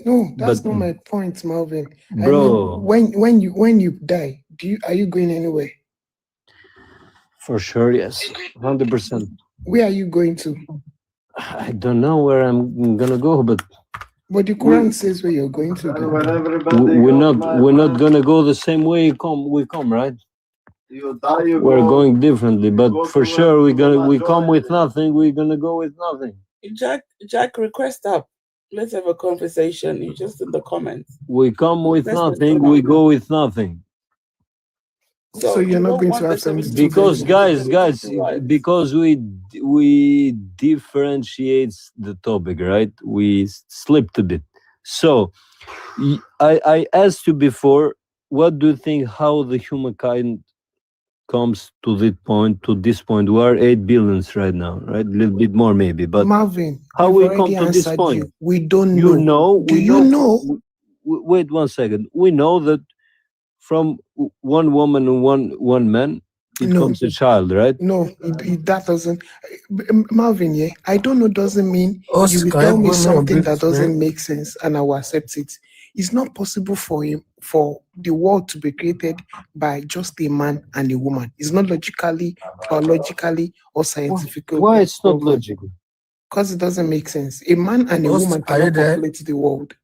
Speaker 20: No, that's
Speaker 21: But-
Speaker 20: not my point, Marvin.
Speaker 21: Bro.
Speaker 20: I mean, when you die, are you going anywhere?
Speaker 21: For sure, yes, 100%.
Speaker 20: Where are you going to?
Speaker 21: I don't know where I'm gonna go, but
Speaker 20: But the Quran says where you're going to.
Speaker 21: we're not gonna go the same way we come, right? We're going differently, but for sure we come with nothing. We're gonna go with nothing.
Speaker 4: Jack, request up. Let's have a conversation. You just in the comments.
Speaker 21: We come with
Speaker 4: That's
Speaker 21: nothing.
Speaker 4: what-
Speaker 21: We go with nothing.
Speaker 20: So you're not going to have some
Speaker 21: Because guys, because we differentiate the topic, right? We slipped a bit. So I asked you before, what do you think how the humankind comes to this point? We are 8 billions right now, right? A little bit more maybe, but
Speaker 20: Marvin,
Speaker 21: how
Speaker 20: we've
Speaker 21: we come
Speaker 20: already
Speaker 21: to this
Speaker 20: answered
Speaker 21: point?
Speaker 20: you. We don't
Speaker 21: You
Speaker 20: know.
Speaker 21: know,
Speaker 20: Do you know?
Speaker 21: Wait 1 second. We know that from one woman and one man, it
Speaker 20: No.
Speaker 21: comes a child, right?
Speaker 20: No, that doesn't. Marvin, yeah, I don't know doesn't mean
Speaker 6: Us,
Speaker 20: you will
Speaker 6: can
Speaker 20: tell
Speaker 6: I
Speaker 20: me
Speaker 6: go now,
Speaker 20: something
Speaker 6: brief,
Speaker 20: that doesn't
Speaker 6: man?
Speaker 20: make sense and I will accept it. It's not possible for the world to be created by just a man and a woman. It's not logically, biologically, or scientifically.
Speaker 21: Why it's not logical?
Speaker 20: Because it doesn't make sense. A man and a
Speaker 6: Us,
Speaker 20: woman
Speaker 6: are you
Speaker 20: cannot
Speaker 6: there?
Speaker 20: populate the world.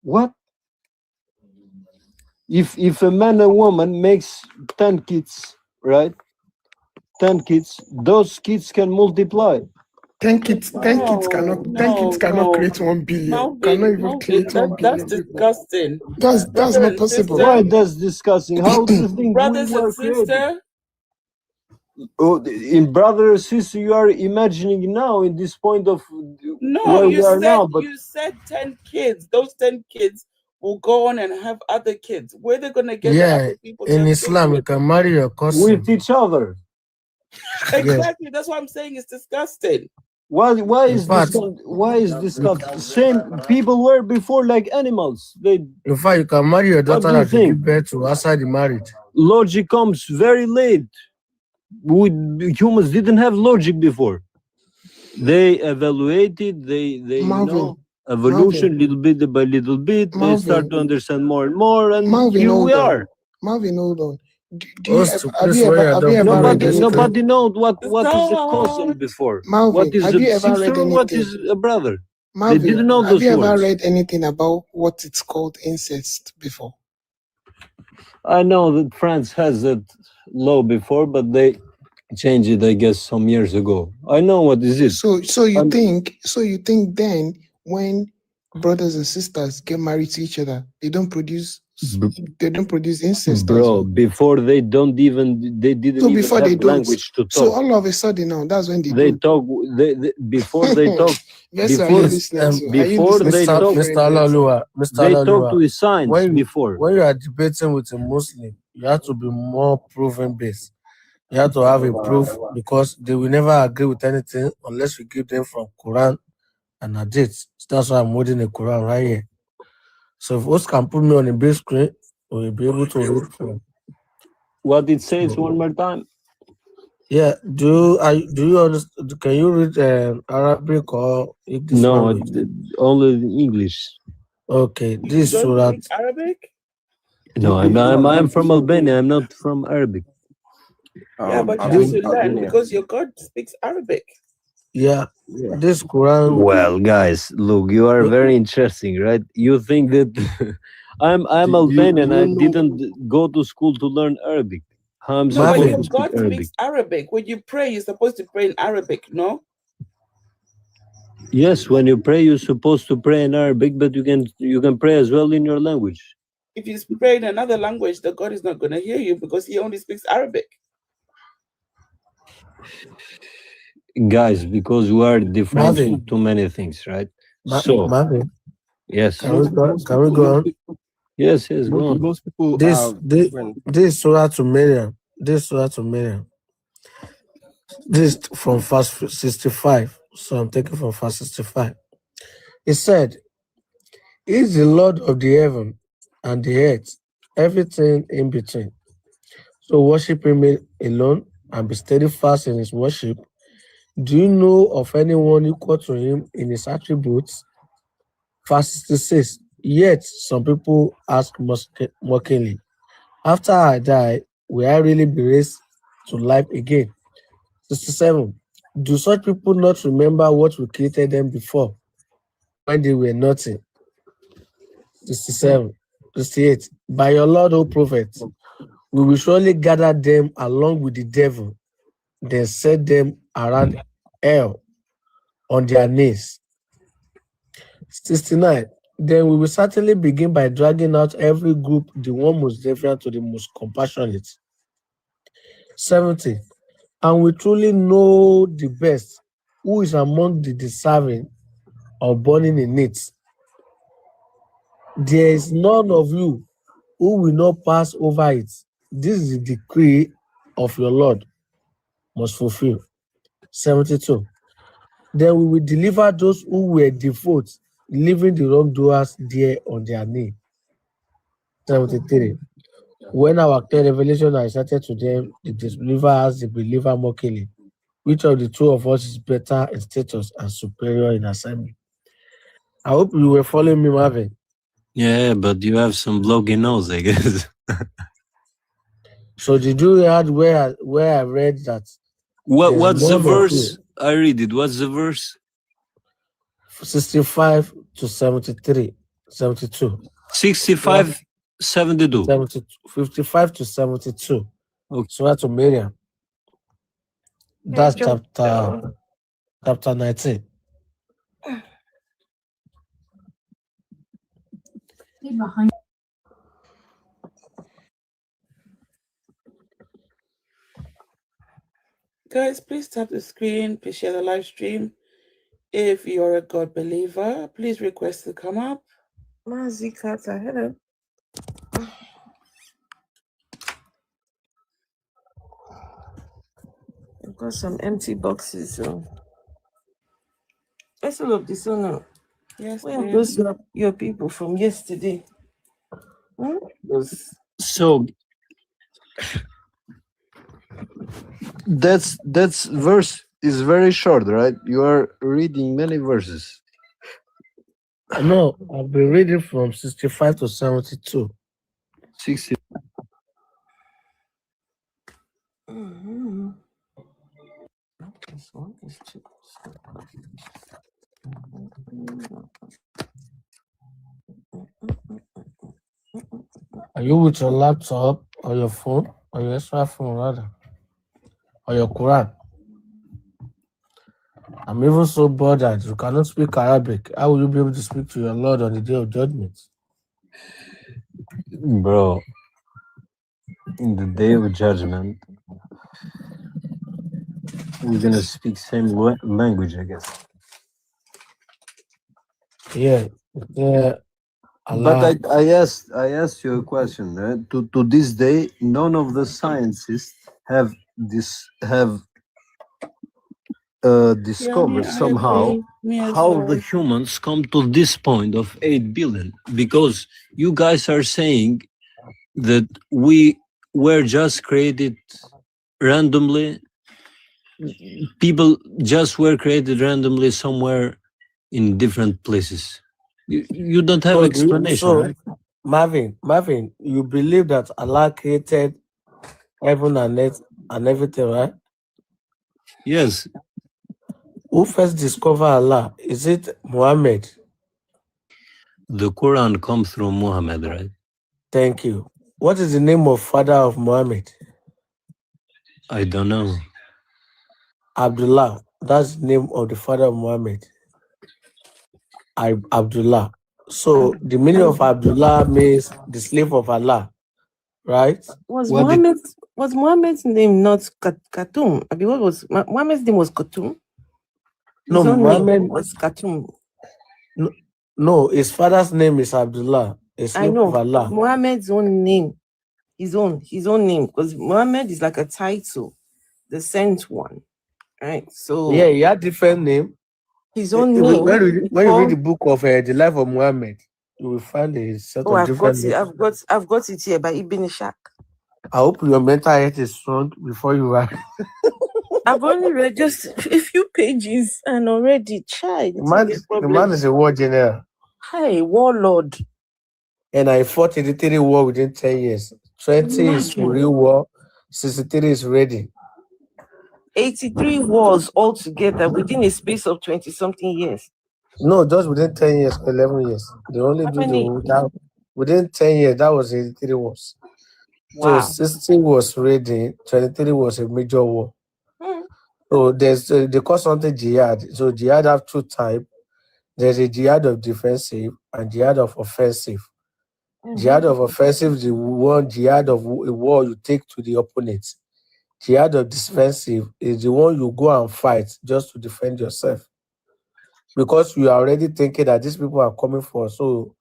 Speaker 21: What? if a man and woman makes 10 kids, right? 10 kids, those kids can multiply.
Speaker 20: 10 kids cannot create 1 billion. Cannot even create 1
Speaker 4: that's
Speaker 20: billion.
Speaker 4: disgusting.
Speaker 20: That's
Speaker 4: Brother
Speaker 20: not
Speaker 4: and
Speaker 20: possible.
Speaker 4: sister,
Speaker 21: Why that's discussing? How do you think
Speaker 4: brothers
Speaker 21: we were
Speaker 4: and
Speaker 21: created?
Speaker 4: sister,
Speaker 21: In brother or sister, you are imagining now in this point of
Speaker 4: no,
Speaker 21: where we are now, but
Speaker 4: you said 10 kids. Those 10 kids will go on and have other kids. Where they gonna get the
Speaker 6: Yeah,
Speaker 4: other people to
Speaker 6: in
Speaker 4: have kids
Speaker 6: Islam, you
Speaker 4: with?
Speaker 6: can marry your cousin.
Speaker 21: with each other.
Speaker 6: Yes.
Speaker 4: Exactly. That's what I'm saying. It's disgusting.
Speaker 21: Why
Speaker 6: In
Speaker 21: is
Speaker 6: fact,
Speaker 21: this same people were before like animals?
Speaker 6: in fact, you can marry your
Speaker 21: What
Speaker 6: daughter
Speaker 21: do you
Speaker 6: that you give
Speaker 21: think?
Speaker 6: birth to outside the marriage.
Speaker 21: Logic comes very late. Humans didn't have logic before. They evaluated, they
Speaker 20: Marvin,
Speaker 21: evolution little bit by little bit. They start
Speaker 20: Marvin,
Speaker 21: to understand more and more, and
Speaker 20: Marvin,
Speaker 21: here we
Speaker 20: hold on.
Speaker 21: are.
Speaker 20: Marvin, hold on.
Speaker 21: Nobody knows what is a cousin before.
Speaker 20: Marvin,
Speaker 21: What is
Speaker 20: have
Speaker 21: a
Speaker 20: you ever read
Speaker 21: sister? What
Speaker 20: anything?
Speaker 21: is a brother?
Speaker 20: Marvin,
Speaker 21: They didn't know
Speaker 20: have
Speaker 21: those
Speaker 20: you ever
Speaker 21: words.
Speaker 20: read anything about what it's called incest before?
Speaker 21: I know that France has that law before, but they changed it, I guess, some years ago. I know what is it.
Speaker 20: So you think then when brothers and sisters get married to each other, they don't produce incest as
Speaker 21: Bro,
Speaker 20: well?
Speaker 21: before they didn't
Speaker 20: So
Speaker 21: even
Speaker 20: before they
Speaker 21: have
Speaker 20: don't.
Speaker 21: language to
Speaker 20: So
Speaker 21: talk.
Speaker 20: all of a sudden now, that's when
Speaker 21: They
Speaker 20: do.
Speaker 21: talk. Before they talk.
Speaker 20: Yes, are you listening to? Are you listening to your
Speaker 6: Mr.
Speaker 20: friend?
Speaker 6: Alalua,
Speaker 21: They talk to his signs before.
Speaker 6: When you are debating with a Muslim, you have to be more proven based. You have to have a proof because they will never agree with anything unless you give them from Quran and Hadith. So that's why I'm holding the Quran right here. So if us can put me on a big screen, we'll be able to read from.
Speaker 21: What it says one more time.
Speaker 6: Yeah, do you understand? Can you read Arabic or English
Speaker 21: No,
Speaker 6: language?
Speaker 21: only English.
Speaker 6: Okay, this
Speaker 4: Don't
Speaker 6: surah.
Speaker 4: speak Arabic?
Speaker 21: No, I'm from Albania. I'm not from Arabic.
Speaker 4: Yeah, but you need to learn because your God speaks Arabic.
Speaker 6: Yeah, this Quran.
Speaker 21: Well, guys, look, you are very interesting, right? You think that I'm Albanian. I didn't go to school to learn Arabic. How I'm
Speaker 4: No, but
Speaker 21: supposed
Speaker 4: your
Speaker 21: to speak
Speaker 4: God
Speaker 21: Arabic?
Speaker 4: speaks Arabic. When you pray, you're supposed to pray in Arabic, no?
Speaker 21: Yes, when you pray, you're supposed to pray in Arabic, but you can pray as well in your language.
Speaker 4: If you pray in another language, the God is not going to hear you because he only speaks Arabic.
Speaker 21: Guys, because we are different
Speaker 6: Marvin.
Speaker 21: in too many things, right?
Speaker 6: Marvin,
Speaker 21: Yes.
Speaker 6: can we go on?
Speaker 21: Yes, go on.
Speaker 1: Most people
Speaker 6: This Surah to Miriam. This Surah to Miriam. This from verse 65. So I'm taking from verse 65. It said, He is the Lord of the heaven and the earth, everything in between. So worship him alone and be steadfast in his worship. Do you know of anyone equal to him in his attributes? Verse 66. Yet some people ask mockingly, after I die, will I really be raised to life again? 67. Do such people not remember what we created them before, when they were nothing? 67. 68. By your Lord, O prophet, we will surely gather them along with the devil, then set them around hell on their knees. 69. Then we will certainly begin by dragging out every group, the one most deviant to the most compassionate. 70. And we truly know the best, who is among the deserving of burning in it. There is none of you who will not pass over it. This is the decree of your Lord, must fulfill. 72. Then we will deliver those who were devout, leaving the wrongdoers there on their knee. 73. When our clear revelation are recited to them, the disbeliever has the believer mockingly. Which of the two of us is better in status and superior in assignment? I hope you were following me, Marvin.
Speaker 21: Yeah, but you have some blocky nose, I guess.
Speaker 6: So did you read where I read that?
Speaker 21: What's the verse? I read it. What's the verse?
Speaker 6: 65 to 73, 72.
Speaker 21: 65, 72.
Speaker 6: 55 to 72. Surah to Miriam. That's chapter 19.
Speaker 4: Guys, please tap the screen, please share the live stream. If you're a God believer, please request to come up. Mazi Kata, hello. I've got some empty boxes. So. Let's look this one. Yes, where are those your people from yesterday?
Speaker 21: So that's verse is very short, right? You are reading many verses.
Speaker 6: No, I've been reading from 65 to 72.
Speaker 21: 60.
Speaker 4: This one is too.
Speaker 6: Are you with your laptop or your phone or your extra phone rather? Or your Quran? I'm even so bothered. You cannot speak Arabic. How will you be able to speak to your Lord on the day of judgment?
Speaker 21: Bro, in the day of judgment, we're gonna speak same language, I guess.
Speaker 6: Yeah. Allah.
Speaker 21: But I asked you a question, right? To this day, none of the scientists have discovered somehow how the humans come to this point of 8 billion, because you guys are saying that we were just created randomly. People just were created randomly somewhere in different places. You don't have explanation, right?
Speaker 6: Marvin, you believe that Allah created heaven and earth and everything, right?
Speaker 21: Yes.
Speaker 6: Who first discovered Allah? Is it Muhammad?
Speaker 21: The Quran comes through Muhammad, right?
Speaker 6: Thank you. What is the name of father of Muhammad?
Speaker 21: I don't know.
Speaker 6: Abdullah. That's the name of the father of Muhammad. Abdullah. So the meaning of Abdullah means the slave of Allah, right?
Speaker 4: Was Muhammad's name not Khatum? I mean, what was Muhammad's name was Khatum?
Speaker 6: No, Muhammad
Speaker 4: was Khatum.
Speaker 6: No, his father's name is Abdullah, a slave of Allah.
Speaker 4: Muhammad's own name, his own name, because Muhammad is like a title, the sent one, right? So
Speaker 6: yeah, he had different name.
Speaker 4: His own name.
Speaker 6: When you read the book of the life of Muhammad, you will find a set of different names.
Speaker 4: I've got it here by Ibn Ishaq.
Speaker 6: I hope your mental health is strong before you write.
Speaker 4: I've only read just a few pages and already tried.
Speaker 6: The man is a war general.
Speaker 4: Hi, warlord.
Speaker 6: And I fought 83 war within 10 years. 20 is real war, 63 is ready.
Speaker 4: 83 wars altogether within a space of 20-something years.
Speaker 6: No, just within 10 years, 11 years. They only within 10 years, that was 83 wars.
Speaker 4: Wow.
Speaker 6: So 60 was ready, 23 was a major war. So they call something jihad. So jihad have two types. There's a jihad of defensive and jihad of offensive. Jihad of offensive is the one jihad of a war you take to the opponent. Jihad of defensive is the one you go and fight just to defend yourself. Because you are already thinking that these people are coming for us, so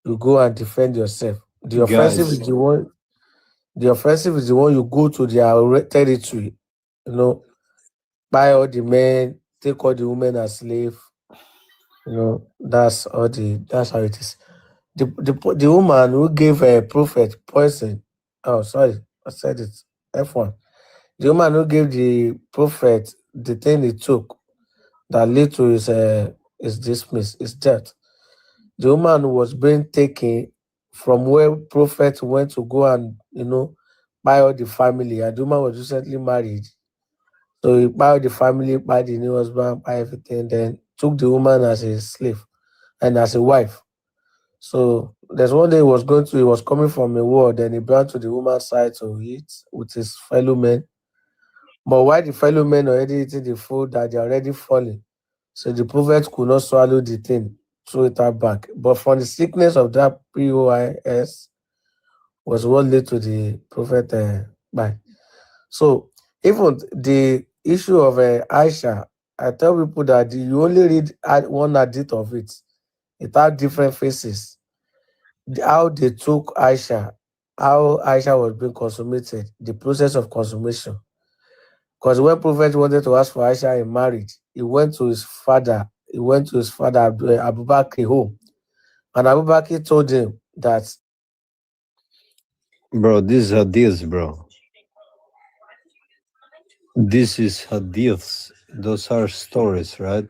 Speaker 6: you go and defend yourself. The offensive is the one. The offensive is the one you go to their territory, buy all the men, take all the women as slaves. That's how it is. The woman who gave a prophet poison. Oh, sorry, I said it. F1. The woman who gave the prophet the thing he took that led to his dismiss, his death. The woman was being taken from where prophet went to go and buy all the family, and the woman was recently married. So he bought the family, buy the new husband, buy everything, then took the woman as a slave and as a wife. So There's one day he was coming from a war, then he ran to the woman's side to eat with his fellow men. But while the fellow men already eating the food that they are already falling, so the prophet could not swallow the thing, throw it out back. But from the sickness of that POIS was what led to the prophet back. So even the issue of Aisha, I tell people that you only read one hadith of it. It had different faces. How they took Aisha, how Aisha was being consummated, the process of consummation. Because when Prophet wanted to ask for Aisha in marriage, he went to his father Abu Bakr home. And Abu Bakr told him that,
Speaker 21: Bro, this is hadiths, bro. This is hadiths. Those are stories, right?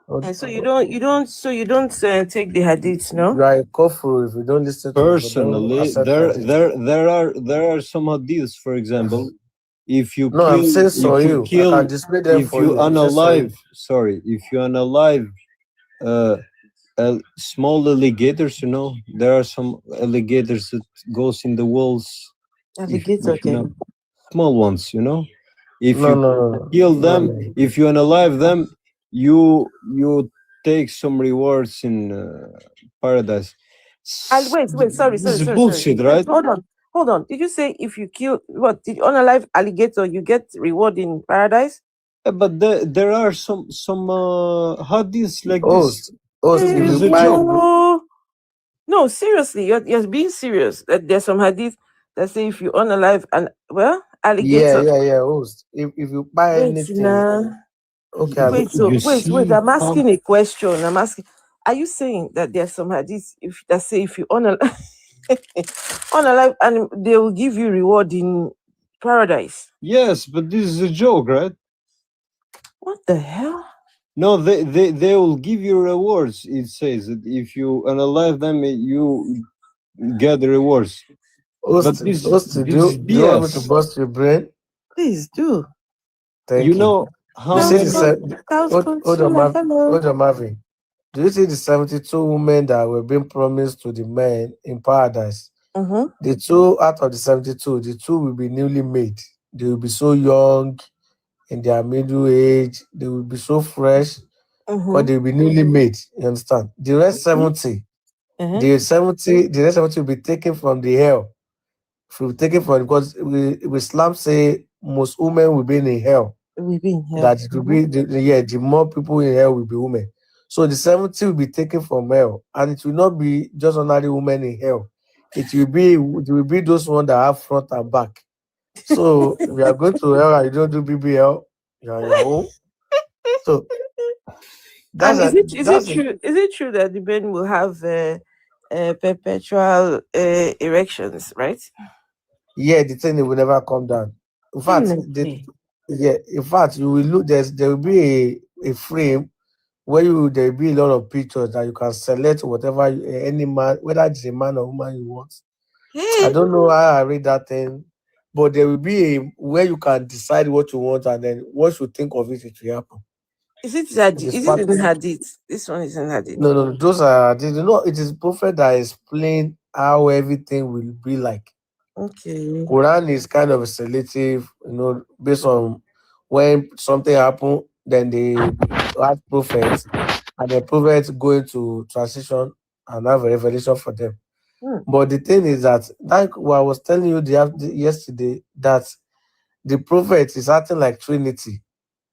Speaker 2: And so you don't take the hadiths, no?
Speaker 6: you are a kafir if you don't listen to it, if you don't
Speaker 21: Personally,
Speaker 6: accept hadith.
Speaker 21: there are some hadiths, for example, if you
Speaker 6: No, I'm saying
Speaker 21: if
Speaker 6: so
Speaker 21: you
Speaker 6: you. I
Speaker 21: kill,
Speaker 6: can display them
Speaker 21: if
Speaker 6: for
Speaker 21: you
Speaker 6: you. I'm saying so you.
Speaker 21: unalive, sorry, if you unalive small alligators, you know, there are some alligators that goes in the walls.
Speaker 2: Alligator,
Speaker 21: If you know, small ones, you know. If
Speaker 6: No,
Speaker 21: you
Speaker 6: no.
Speaker 21: kill
Speaker 6: No,
Speaker 21: them,
Speaker 6: no.
Speaker 21: if you unalive them, you take some rewards in paradise.
Speaker 2: Wait, sorry.
Speaker 21: This is bullshit,
Speaker 2: Wait,
Speaker 21: right?
Speaker 2: hold on. Did you say if you kill did you unalive alligator, you get reward in paradise?
Speaker 21: But there are some hadiths like
Speaker 6: Host,
Speaker 21: this.
Speaker 6: if
Speaker 21: This is
Speaker 6: you
Speaker 21: a
Speaker 6: buy
Speaker 21: joke.
Speaker 2: No, seriously, you're being serious. That there's some hadith that say if you unalive alligator.
Speaker 6: yeah, host. If you buy
Speaker 2: Wait,
Speaker 6: anything,
Speaker 2: nah.
Speaker 6: okay,
Speaker 2: Wait. I'm asking a question. I'm asking, are you saying that there's some hadith that say if you unalive unalive and they will give you reward in paradise?
Speaker 21: Yes, but this is a joke, right?
Speaker 2: What the hell?
Speaker 21: No, they will give you rewards. It says that if you unalive them, you get the rewards. But this
Speaker 6: Host, do
Speaker 21: is
Speaker 6: you want me to
Speaker 21: BS.
Speaker 6: bust your brain?
Speaker 2: Please do.
Speaker 6: Thank
Speaker 21: You know how
Speaker 6: You see
Speaker 21: many?
Speaker 6: hold on, Marvin. Do you see the 72 women that were being promised to the men in paradise?
Speaker 2: Mm-hmm.
Speaker 6: The two out of the 72, the two will be newly made. They will be so young in their middle age. They will be so fresh, but they will be newly made. You understand? The rest 70, the rest 70 will be taken from the hell. Will be taken from, because Islam say most women will be in hell.
Speaker 2: Will be in hell.
Speaker 6: That it will be the more people in hell will be women. So the 70 will be taken from hell, and it will not be just ordinary women in hell. It will be those ones that have front and back. So if you are going to hell and you don't do BBL, you're on your own. So
Speaker 2: And is it true that the men will have perpetual erections, right?
Speaker 6: Yeah, the thing will never come down. In fact, you will look. There will be a frame where there will be a lot of pictures that you can select whatever any man, whether it's a man or woman you want. I don't know how I read that thing, but there will be where you can decide what you want, and then once you think of it, it will happen.
Speaker 2: Is it in hadith? This one is in hadith.
Speaker 6: No, those are it is prophet that explain how everything will be like.
Speaker 2: Okay.
Speaker 6: Quran is kind of selective, based on when something happen, then they have prophets, and the prophets go into transition and have a revelation for them. But the thing is that, like what I was telling you yesterday, that the prophet is acting like Trinity.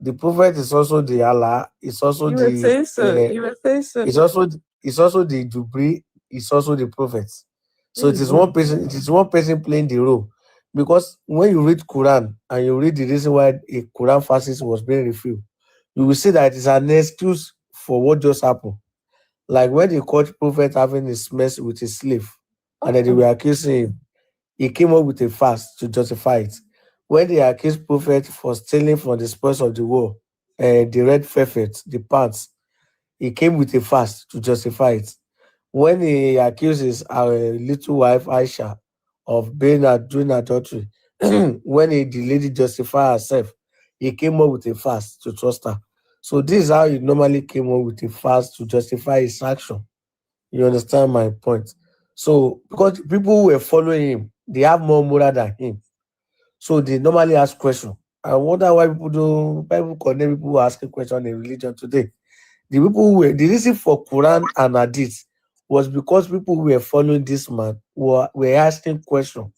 Speaker 6: The prophet is also the Allah. It's also
Speaker 2: You were saying so.
Speaker 6: It's also the Jubri. It's also the prophet. So it is one person. It is one person playing the role. Because when you read Quran and you read the reason why a Quran verses was being refused, you will see that it is an excuse for what just happened. Like when they caught prophet having his mess with his slave, and then they were accusing him, he came up with a fast to justify it. When they accused prophet for stealing from the spoils of the war, the red velvet, the pants, he came with a fast to justify it. When he accuses our little wife Aisha of doing adultery, when the lady justified herself, he came up with a fast to trust her. So this is how he normally came up with a fast to justify his action. You understand my point? So because people who were following him, they have more moral than him. So they normally ask questions. I wonder why people condemn people who ask questions in religion today. The reason for Quran and Hadith was because people who were following this man were asking questions.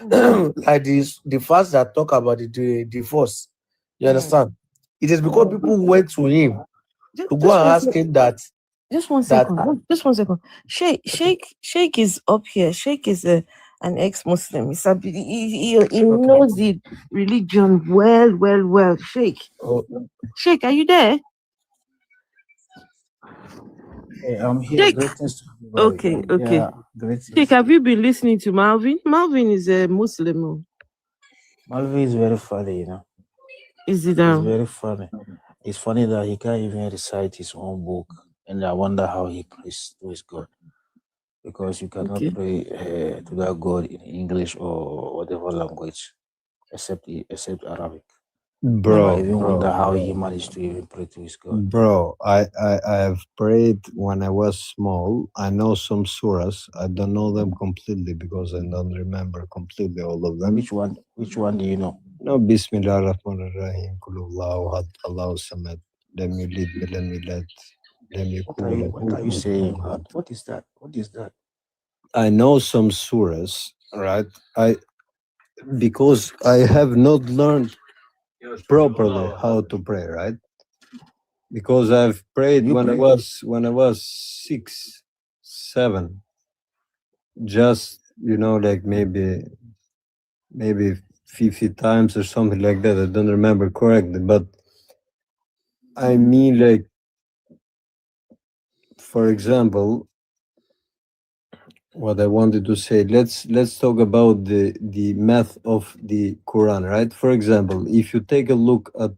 Speaker 6: Like the verse that talk about the divorce. You understand? It is because people went to him to go and ask him that.
Speaker 2: Just one second. Just 1 second. Sheikh is up here. Sheikh is an ex-Muslim. He knows the religion well. Sheikh. Sheikh, are you there?
Speaker 1: I'm here.
Speaker 2: Sheikh.
Speaker 1: Greetings to everybody.
Speaker 2: Okay.
Speaker 1: Yeah, greetings.
Speaker 2: Sheikh, have you been listening to Malvin? Malvin is a Muslim.
Speaker 1: Malvi is very funny, you know.
Speaker 2: Is it?
Speaker 1: It's very funny. It's funny that he can't even recite his own book, and I wonder how he prays to his God, because you cannot pray to that God in English or whatever language, except Arabic.
Speaker 21: Bro,
Speaker 1: I even wonder how he managed to even pray to his God.
Speaker 21: Bro, I have prayed when I was small. I know some surahs. I don't know them completely because I don't remember completely all of them.
Speaker 1: Which one do you know?
Speaker 21: No, Bismillah ar-Rahman ar-Rahim, Kulullahu Ahad, Allahu Samad, Lam Yalid wa Lam Yulad, Lam Yakun lahu
Speaker 1: What are you saying?
Speaker 21: kufuwan ahad.
Speaker 1: What is that? What is that?
Speaker 21: I know some surahs, right? Because I have not learned properly how to pray, right? Because I've prayed when I was 6, 7, just like maybe 50 times or something like that. I don't remember correctly, but I mean, like, for example, what I wanted to say, let's talk about the math of the Quran, right? For example, if you take a look at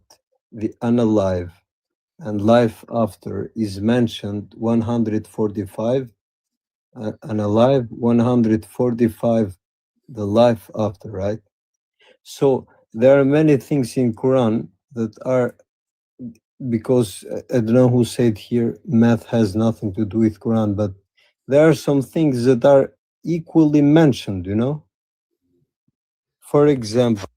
Speaker 21: the unalive and life after is mentioned 145, unalive 145, the life after, right? So there are many things in Quran that are, because I don't know who said here, math has nothing to do with Quran, but there are some things that are equally mentioned, For example,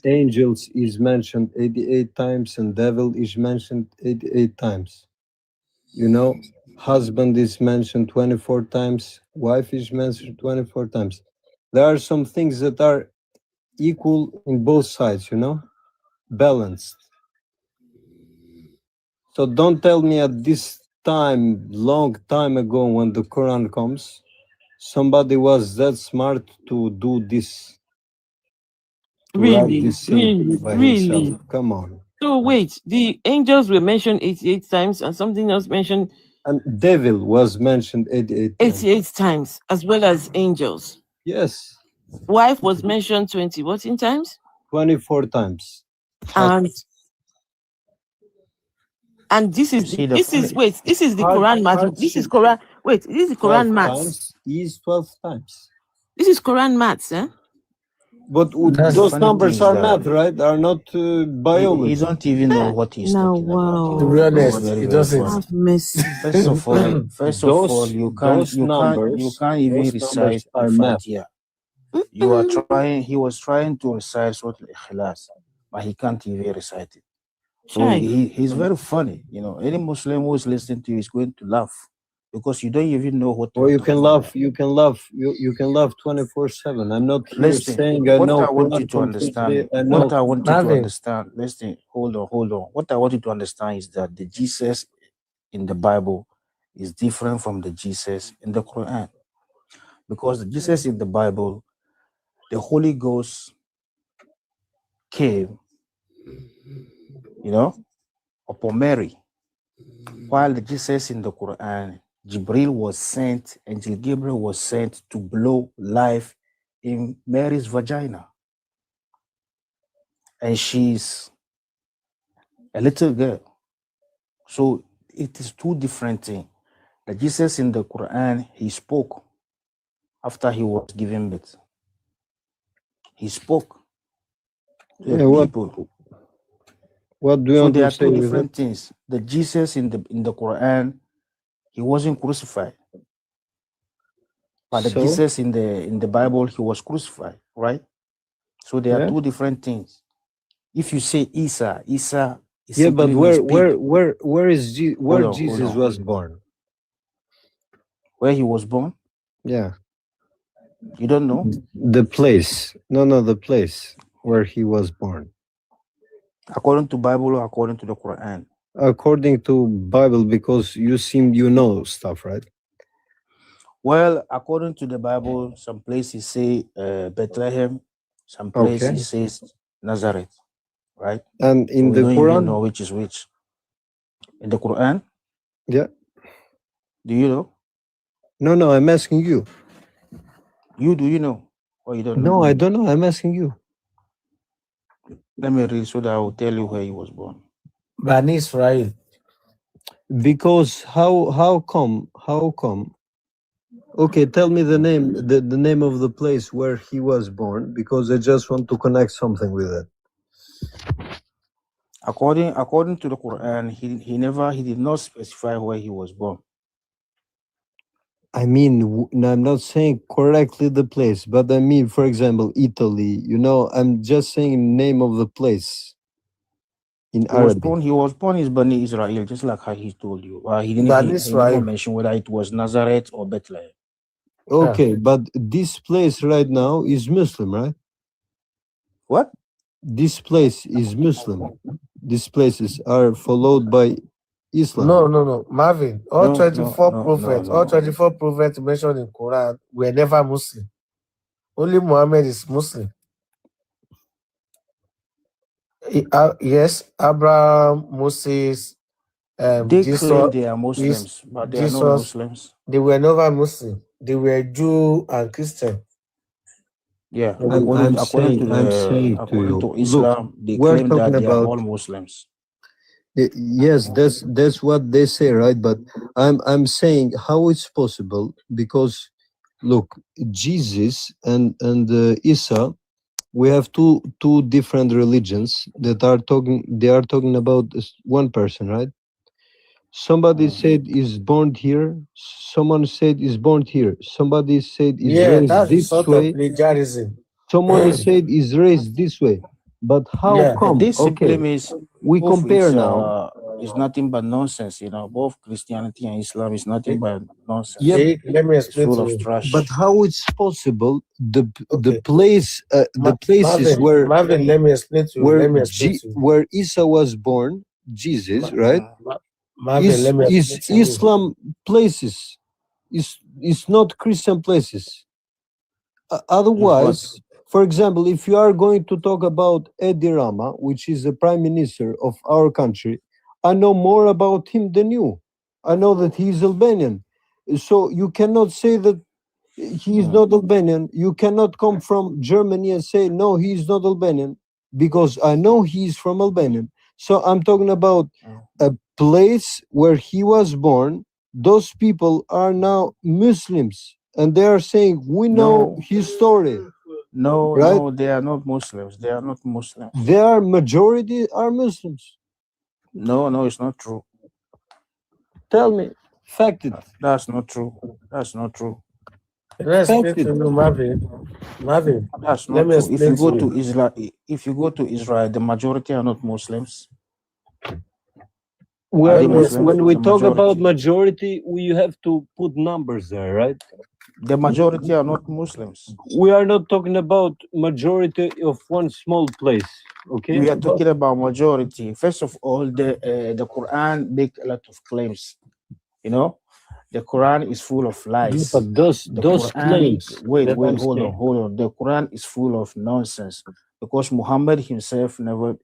Speaker 21: angels is mentioned 88 times and devil is mentioned 88 times. Husband is mentioned 24 times, wife is mentioned 24 times. There are some things that are equal in both sides, balanced. So don't tell me at this time, long time ago, when the Quran comes, somebody was that smart to do this. To write this thing by himself. Come on.
Speaker 2: So wait, the angels were mentioned 88 times and something else mentioned.
Speaker 21: And devil was mentioned 88
Speaker 2: times, as well as angels.
Speaker 21: Yes.
Speaker 2: Wife was mentioned 20 times?
Speaker 21: 24 times.
Speaker 2: And this is the Quran math. This is Quran. Wait, this is Quran maths.
Speaker 21: Is 12 times.
Speaker 2: This is Quran maths, eh?
Speaker 21: But those numbers are math, right? Are not biology.
Speaker 1: You don't even know what he's talking about.
Speaker 6: To be honest, he doesn't.
Speaker 1: First of all, you can't even recite Fatiha. He was trying to recite Surah Al-Ikhlas, but he can't even recite it. So he's very funny. Any Muslim who is listening to you is going to laugh because you don't even know what.
Speaker 21: Or you can laugh. You can laugh 24/7. I'm not here saying I know.
Speaker 1: What I want you to understand. What I want you to understand. Listen, hold on. What I want you to understand is that the Jesus in the Bible is different from the Jesus in the Quran, because the Jesus in the Bible, the Holy Ghost came, upon Mary, while the Jesus in the Quran, Jibril was sent, Angel Gabriel was sent to blow life in Mary's vagina. And she's a little girl. So it is two different things. The Jesus in the Quran, he spoke after he was given birth. He spoke to the people.
Speaker 21: What do you want
Speaker 1: there
Speaker 21: to
Speaker 1: are
Speaker 21: say
Speaker 1: two
Speaker 21: with
Speaker 1: different things. The Jesus in the Quran, he wasn't crucified. But the
Speaker 21: So
Speaker 1: Jesus in the Bible, he was crucified, right? So there are
Speaker 21: yeah,
Speaker 1: two different things. If you say Isa is
Speaker 21: yeah, but
Speaker 1: simply means pig.
Speaker 21: where is where
Speaker 1: Hold
Speaker 21: Jesus
Speaker 1: on.
Speaker 21: was born?
Speaker 1: Where he was born,
Speaker 21: Yeah,
Speaker 1: you don't know?
Speaker 21: the place. No, the place where he was born.
Speaker 1: According to Bible or according to the Quran?
Speaker 21: According to Bible, because you know stuff, right?
Speaker 1: Well, according to the Bible, some places say Bethlehem, some
Speaker 21: Okay.
Speaker 1: places says Nazareth, right?
Speaker 21: And
Speaker 1: So
Speaker 21: in
Speaker 1: we
Speaker 21: the
Speaker 1: don't even know
Speaker 21: Quran,
Speaker 1: which is which. In the Quran,
Speaker 21: yeah.
Speaker 1: do you know?
Speaker 21: No, I'm asking you.
Speaker 1: Do you know? Or you don't know?
Speaker 21: No, I don't know. I'm asking you.
Speaker 1: Let me read so that I will tell you where he was born.
Speaker 6: Bani Israel.
Speaker 21: Because how come? Okay, tell me the name of the place where he was born, because I just want to connect something with it.
Speaker 1: According to the Quran, he did not specify where he was born.
Speaker 21: I mean, I'm not saying correctly the place, but I mean, for example, Italy. I'm just saying name of the place in Arabic.
Speaker 1: He was born in Bani Israel, just like how he told you. He
Speaker 6: Bani
Speaker 1: never
Speaker 6: Israel.
Speaker 1: mentioned whether it was Nazareth or Bethlehem.
Speaker 21: Okay, but this place right now is Muslim, right?
Speaker 1: What?
Speaker 21: This place is Muslim. These places are followed by Islam.
Speaker 6: No. Marvin, all
Speaker 1: No,
Speaker 6: 24
Speaker 1: no,
Speaker 6: prophets,
Speaker 1: no,
Speaker 6: all
Speaker 1: no.
Speaker 6: 24 prophets mentioned in Quran were never Muslim. Only Muhammad is Muslim. Yes, Abraham, Moses,
Speaker 1: They
Speaker 6: Jesus,
Speaker 1: claim they are Muslims, but they are not
Speaker 6: Jesus,
Speaker 1: Muslims.
Speaker 6: they were never Muslim. They were Jew and Christian.
Speaker 1: Yeah,
Speaker 21: I'm
Speaker 1: according
Speaker 21: saying to you,
Speaker 1: to
Speaker 21: look,
Speaker 1: Islam, they
Speaker 21: we're
Speaker 1: claim
Speaker 21: talking
Speaker 1: that they are
Speaker 21: about
Speaker 1: all Muslims.
Speaker 21: yes, that's what they say, right? But I'm saying how it's possible, because look, Jesus and Isa, we have two different religions that are talking. They are talking about one person, right? Somebody said is born here. Someone said is born here. Somebody said is
Speaker 6: Yeah,
Speaker 21: raised
Speaker 6: that's the
Speaker 21: this
Speaker 6: sort
Speaker 21: way.
Speaker 6: of plagiarism.
Speaker 21: Someone said is raised this way. But how
Speaker 6: Yeah.
Speaker 21: come?
Speaker 1: This simply
Speaker 21: Okay,
Speaker 1: means
Speaker 21: we
Speaker 1: both
Speaker 21: compare now.
Speaker 1: is nothing but nonsense. Both Christianity and Islam is nothing but nonsense.
Speaker 21: Yeah,
Speaker 6: Let me
Speaker 1: It's
Speaker 6: explain
Speaker 1: full
Speaker 6: to
Speaker 1: of
Speaker 6: you.
Speaker 1: trash.
Speaker 21: but how it's possible? The
Speaker 6: Okay.
Speaker 21: place, the places
Speaker 6: Marvin, let me explain to you.
Speaker 21: where
Speaker 6: Let me explain to you.
Speaker 21: where Isa was born, Jesus, right?
Speaker 6: Marvin, let me
Speaker 21: Is
Speaker 6: explain to you.
Speaker 21: Islam places? Is not Christian places. Otherwise, for example, if you are going to talk about Edi Rama, which is the prime minister of our country, I know more about him than you. I know that he is Albanian. So you cannot say that he is not Albanian. You cannot come from Germany and say, no, he is not Albanian, because I know he is from Albania. So I'm talking about a place where he was born. Those people are now Muslims, and they are saying, we know his story.
Speaker 1: No,
Speaker 21: right?
Speaker 1: no, they are not Muslims. They are not Muslims.
Speaker 21: Their majority are Muslims.
Speaker 1: No, it's not true.
Speaker 21: Tell me, fact it.
Speaker 1: That's not true. That's not true.
Speaker 6: Let's explain to you, Marvin.
Speaker 1: That's
Speaker 6: Let
Speaker 1: not
Speaker 6: me
Speaker 1: true. If you
Speaker 6: explain
Speaker 1: go
Speaker 6: to
Speaker 1: to
Speaker 6: you.
Speaker 1: Israel, the majority are not Muslims.
Speaker 21: Well,
Speaker 1: Are they Muslims?
Speaker 21: when we
Speaker 1: The
Speaker 21: talk about
Speaker 1: majority.
Speaker 21: majority, we have to put numbers there, right?
Speaker 1: The majority are not Muslims.
Speaker 21: We are not talking about majority of one small place, okay?
Speaker 1: We are talking about majority. First of all, the Quran make a lot of claims. The Quran is full of lies.
Speaker 21: But those claims.
Speaker 1: Wait,
Speaker 21: that I'm
Speaker 1: hold
Speaker 21: saying.
Speaker 1: on. The Quran is full of nonsense, because Muhammad himself never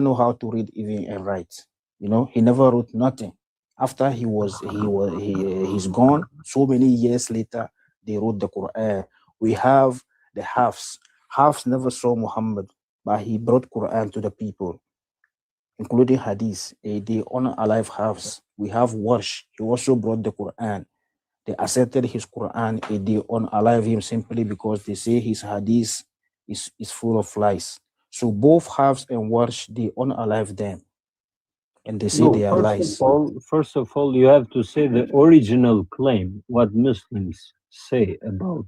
Speaker 1: know how to read even and write. He never wrote nothing. After he's gone, so many years later, they wrote the Quran. We have the Hafs. Hafs never saw Muhammad, but he brought Quran to the people, including Hadith. They honor alive Hafs. We have Warsh. He also brought the Quran. They accepted his Quran. They honor alive him simply because they say his Hadith is full of lies. So both Hafs and Warsh, they honor alive them. and they say
Speaker 21: No,
Speaker 1: they are lies.
Speaker 21: first of all, you have to say the original claim, what Muslims say about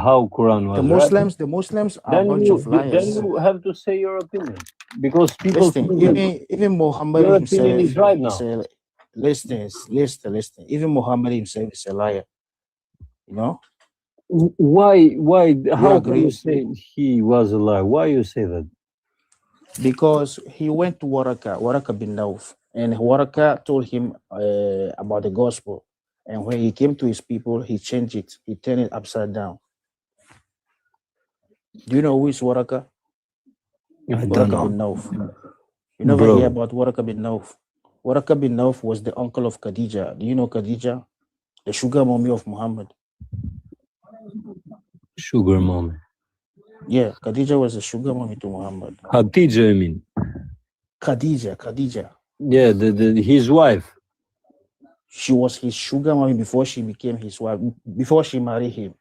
Speaker 21: how Quran was written.
Speaker 1: The Muslims are a bunch of
Speaker 21: Then
Speaker 1: liars.
Speaker 21: you have to say your opinion, because people
Speaker 1: Listen,
Speaker 21: think that
Speaker 1: even Muhammad
Speaker 21: your opinion
Speaker 1: himself
Speaker 21: is right now.
Speaker 1: is a listen. Even Muhammad himself is a liar. You know?
Speaker 21: Why? How can
Speaker 1: agree?
Speaker 21: you say he was a liar? Why you say that?
Speaker 1: Because he went to Waraka bin Nauf, and Waraka told him about the gospel. And when he came to his people, he changed it. He turned it upside down. Do you know who is Waraka?
Speaker 21: I don't
Speaker 1: Waraka
Speaker 21: know.
Speaker 1: bin Nauf. You never
Speaker 21: Bro.
Speaker 1: hear about Waraka bin Nauf. Waraka bin Nauf was the uncle of Khadija. Do you know Khadija? The sugar mommy of Muhammad.
Speaker 21: Sugar mommy.
Speaker 1: Yeah, Khadija was the sugar mommy to Muhammad.
Speaker 21: Khadija, I mean.
Speaker 1: Khadija.
Speaker 21: Yeah, his wife.
Speaker 1: She was his sugar mommy before she became his wife, before she married him.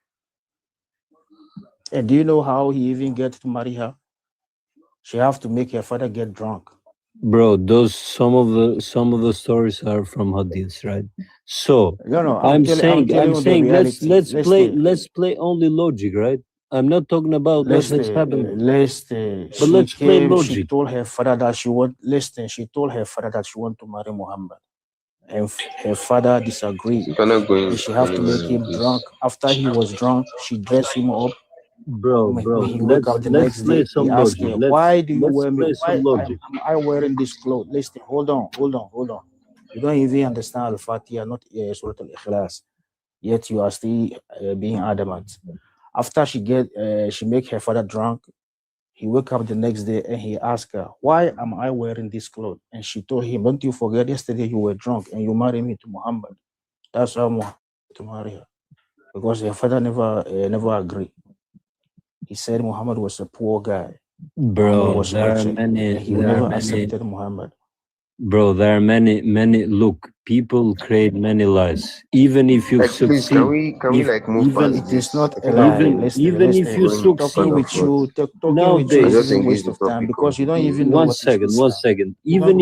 Speaker 1: And do you know how he even get to marry her? She have to make her father get drunk.
Speaker 21: Bro, some of the stories are from hadiths, right? So
Speaker 1: No,
Speaker 21: I'm saying let's
Speaker 1: Listen.
Speaker 21: play only logic, right? I'm not talking about what has happened.
Speaker 1: Listen.
Speaker 21: But let's play
Speaker 1: She
Speaker 21: logic.
Speaker 1: told her father that she want. Listen. She told her father that she want to marry Muhammad, and her father disagreed.
Speaker 13: You cannot go
Speaker 1: And she have to make him drunk. After he was drunk, she dressed him up.
Speaker 21: Bro,
Speaker 1: When he woke up the next
Speaker 21: play
Speaker 1: day,
Speaker 21: some
Speaker 1: he asked
Speaker 21: logic.
Speaker 1: her, "Why do you
Speaker 21: Let's
Speaker 1: wear me?
Speaker 21: play
Speaker 1: Why
Speaker 21: some logic.
Speaker 1: am I wearing this clothes?" Listen, hold on. You don't even understand Al-Fatiha, not Surah Al-Ikhlas. Yet you are still being adamant. After she make her father drunk, he woke up the next day and he asked her, "Why am I wearing this clothes?" And she told him, "Don't you forget yesterday you were drunk and you married me to Muhammad." That's how Muhammad to marry her, because her father never agreed. He said Muhammad was a poor guy. Muhammad
Speaker 21: Bro,
Speaker 1: was
Speaker 21: there are
Speaker 1: wretched,
Speaker 21: many.
Speaker 1: and he
Speaker 21: There
Speaker 1: never
Speaker 21: are many.
Speaker 1: accepted Muhammad.
Speaker 21: Bro, there are many. Look, people create many lies. Even if you
Speaker 13: Like, please,
Speaker 21: succeed,
Speaker 13: can we like move past
Speaker 1: It
Speaker 13: this?
Speaker 1: is not
Speaker 13: I
Speaker 1: a
Speaker 13: think
Speaker 1: lie.
Speaker 21: even if you
Speaker 13: going
Speaker 21: succeed,
Speaker 1: Talking with you
Speaker 21: nowadays,
Speaker 1: is
Speaker 13: just
Speaker 1: even
Speaker 13: engage
Speaker 1: waste
Speaker 13: the
Speaker 1: of time
Speaker 13: topic.
Speaker 1: because you don't even know
Speaker 21: one
Speaker 1: what is
Speaker 21: second.
Speaker 1: Islam.
Speaker 21: Even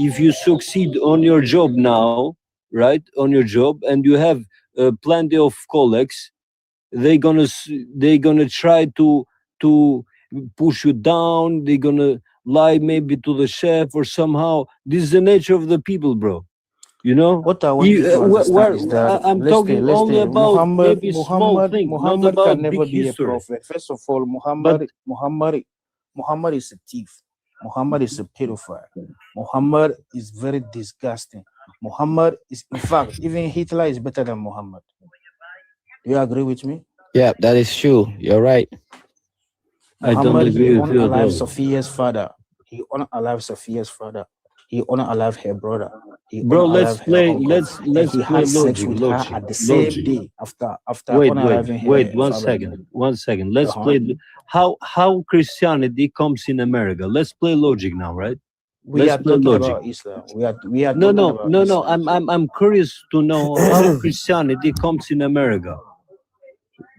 Speaker 21: if you succeed, on your job now, right? On your job, and you have plenty of colleagues, they're gonna try to push you down. They're gonna lie maybe to the chef or somehow. This is the nature of the people, bro. You know.
Speaker 1: What I want you to understand is that
Speaker 21: I'm talking only about maybe small things, not
Speaker 1: Muhammad
Speaker 21: about
Speaker 1: can never
Speaker 21: big
Speaker 1: be a
Speaker 21: history.
Speaker 1: prophet. First of all, Muhammad is a thief. Muhammad is a pedophile. Muhammad is very disgusting. Muhammad is, in fact, even Hitler is better than Muhammad. Do you agree with me?
Speaker 8: Yeah, that is true. You're right.
Speaker 21: I don't
Speaker 1: Muhammad,
Speaker 21: agree
Speaker 1: he
Speaker 21: with you at
Speaker 1: unalived
Speaker 21: all.
Speaker 1: Sophia's father. He unalived Sophia's father. He unalived her brother. He
Speaker 21: Bro, let's
Speaker 1: unalived her
Speaker 21: play.
Speaker 1: uncle.
Speaker 21: Let's
Speaker 1: And he
Speaker 21: play
Speaker 1: had sex
Speaker 21: logic.
Speaker 1: with her at the same day after unaliving her
Speaker 21: Wait.
Speaker 1: father.
Speaker 21: One second. Let's play. How Christianity comes in America. Let's play logic now, right?
Speaker 1: We are
Speaker 21: Let's play
Speaker 1: talking
Speaker 21: logic.
Speaker 1: about Islam. We are
Speaker 21: No,
Speaker 1: talking about Islam.
Speaker 21: I'm curious to know how Christianity comes in America.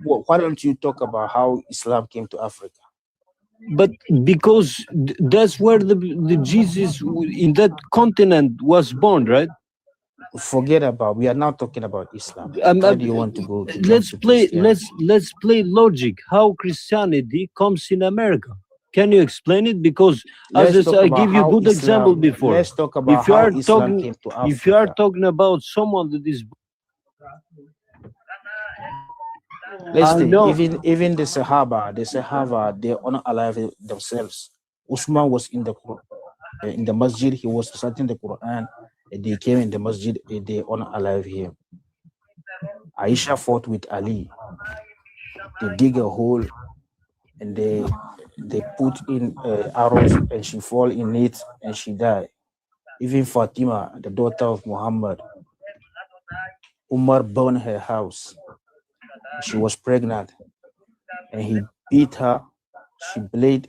Speaker 1: Why don't you talk about how Islam came to Africa?
Speaker 21: But because that's where the Jesus in that continent was born, right?
Speaker 1: Forget about. We are now talking about Islam. Why do you want to go? To
Speaker 21: Let's
Speaker 1: jump to
Speaker 21: play.
Speaker 1: Christianity?
Speaker 21: Let's play logic. How Christianity comes in America? Can you explain it? Because
Speaker 1: Let's
Speaker 21: as
Speaker 1: talk
Speaker 21: I
Speaker 1: about
Speaker 21: give you
Speaker 1: how
Speaker 21: good example
Speaker 1: Islam.
Speaker 21: before.
Speaker 1: Let's talk about
Speaker 21: If you
Speaker 1: how
Speaker 21: are
Speaker 1: Islam
Speaker 21: talking,
Speaker 1: came to Africa.
Speaker 21: if you are talking about someone that is,
Speaker 1: Listen,
Speaker 21: know.
Speaker 1: even the Sahaba, they honor alive themselves. Usman was in the masjid. He was reciting the Quran. And they came in the masjid. They honor alive him. Aisha fought with Ali. They dig a hole and they put in arrows and she fall in it and she died. Even Fatima, the daughter of Muhammad, Umar burned her house. She was pregnant and he beat her. She bled.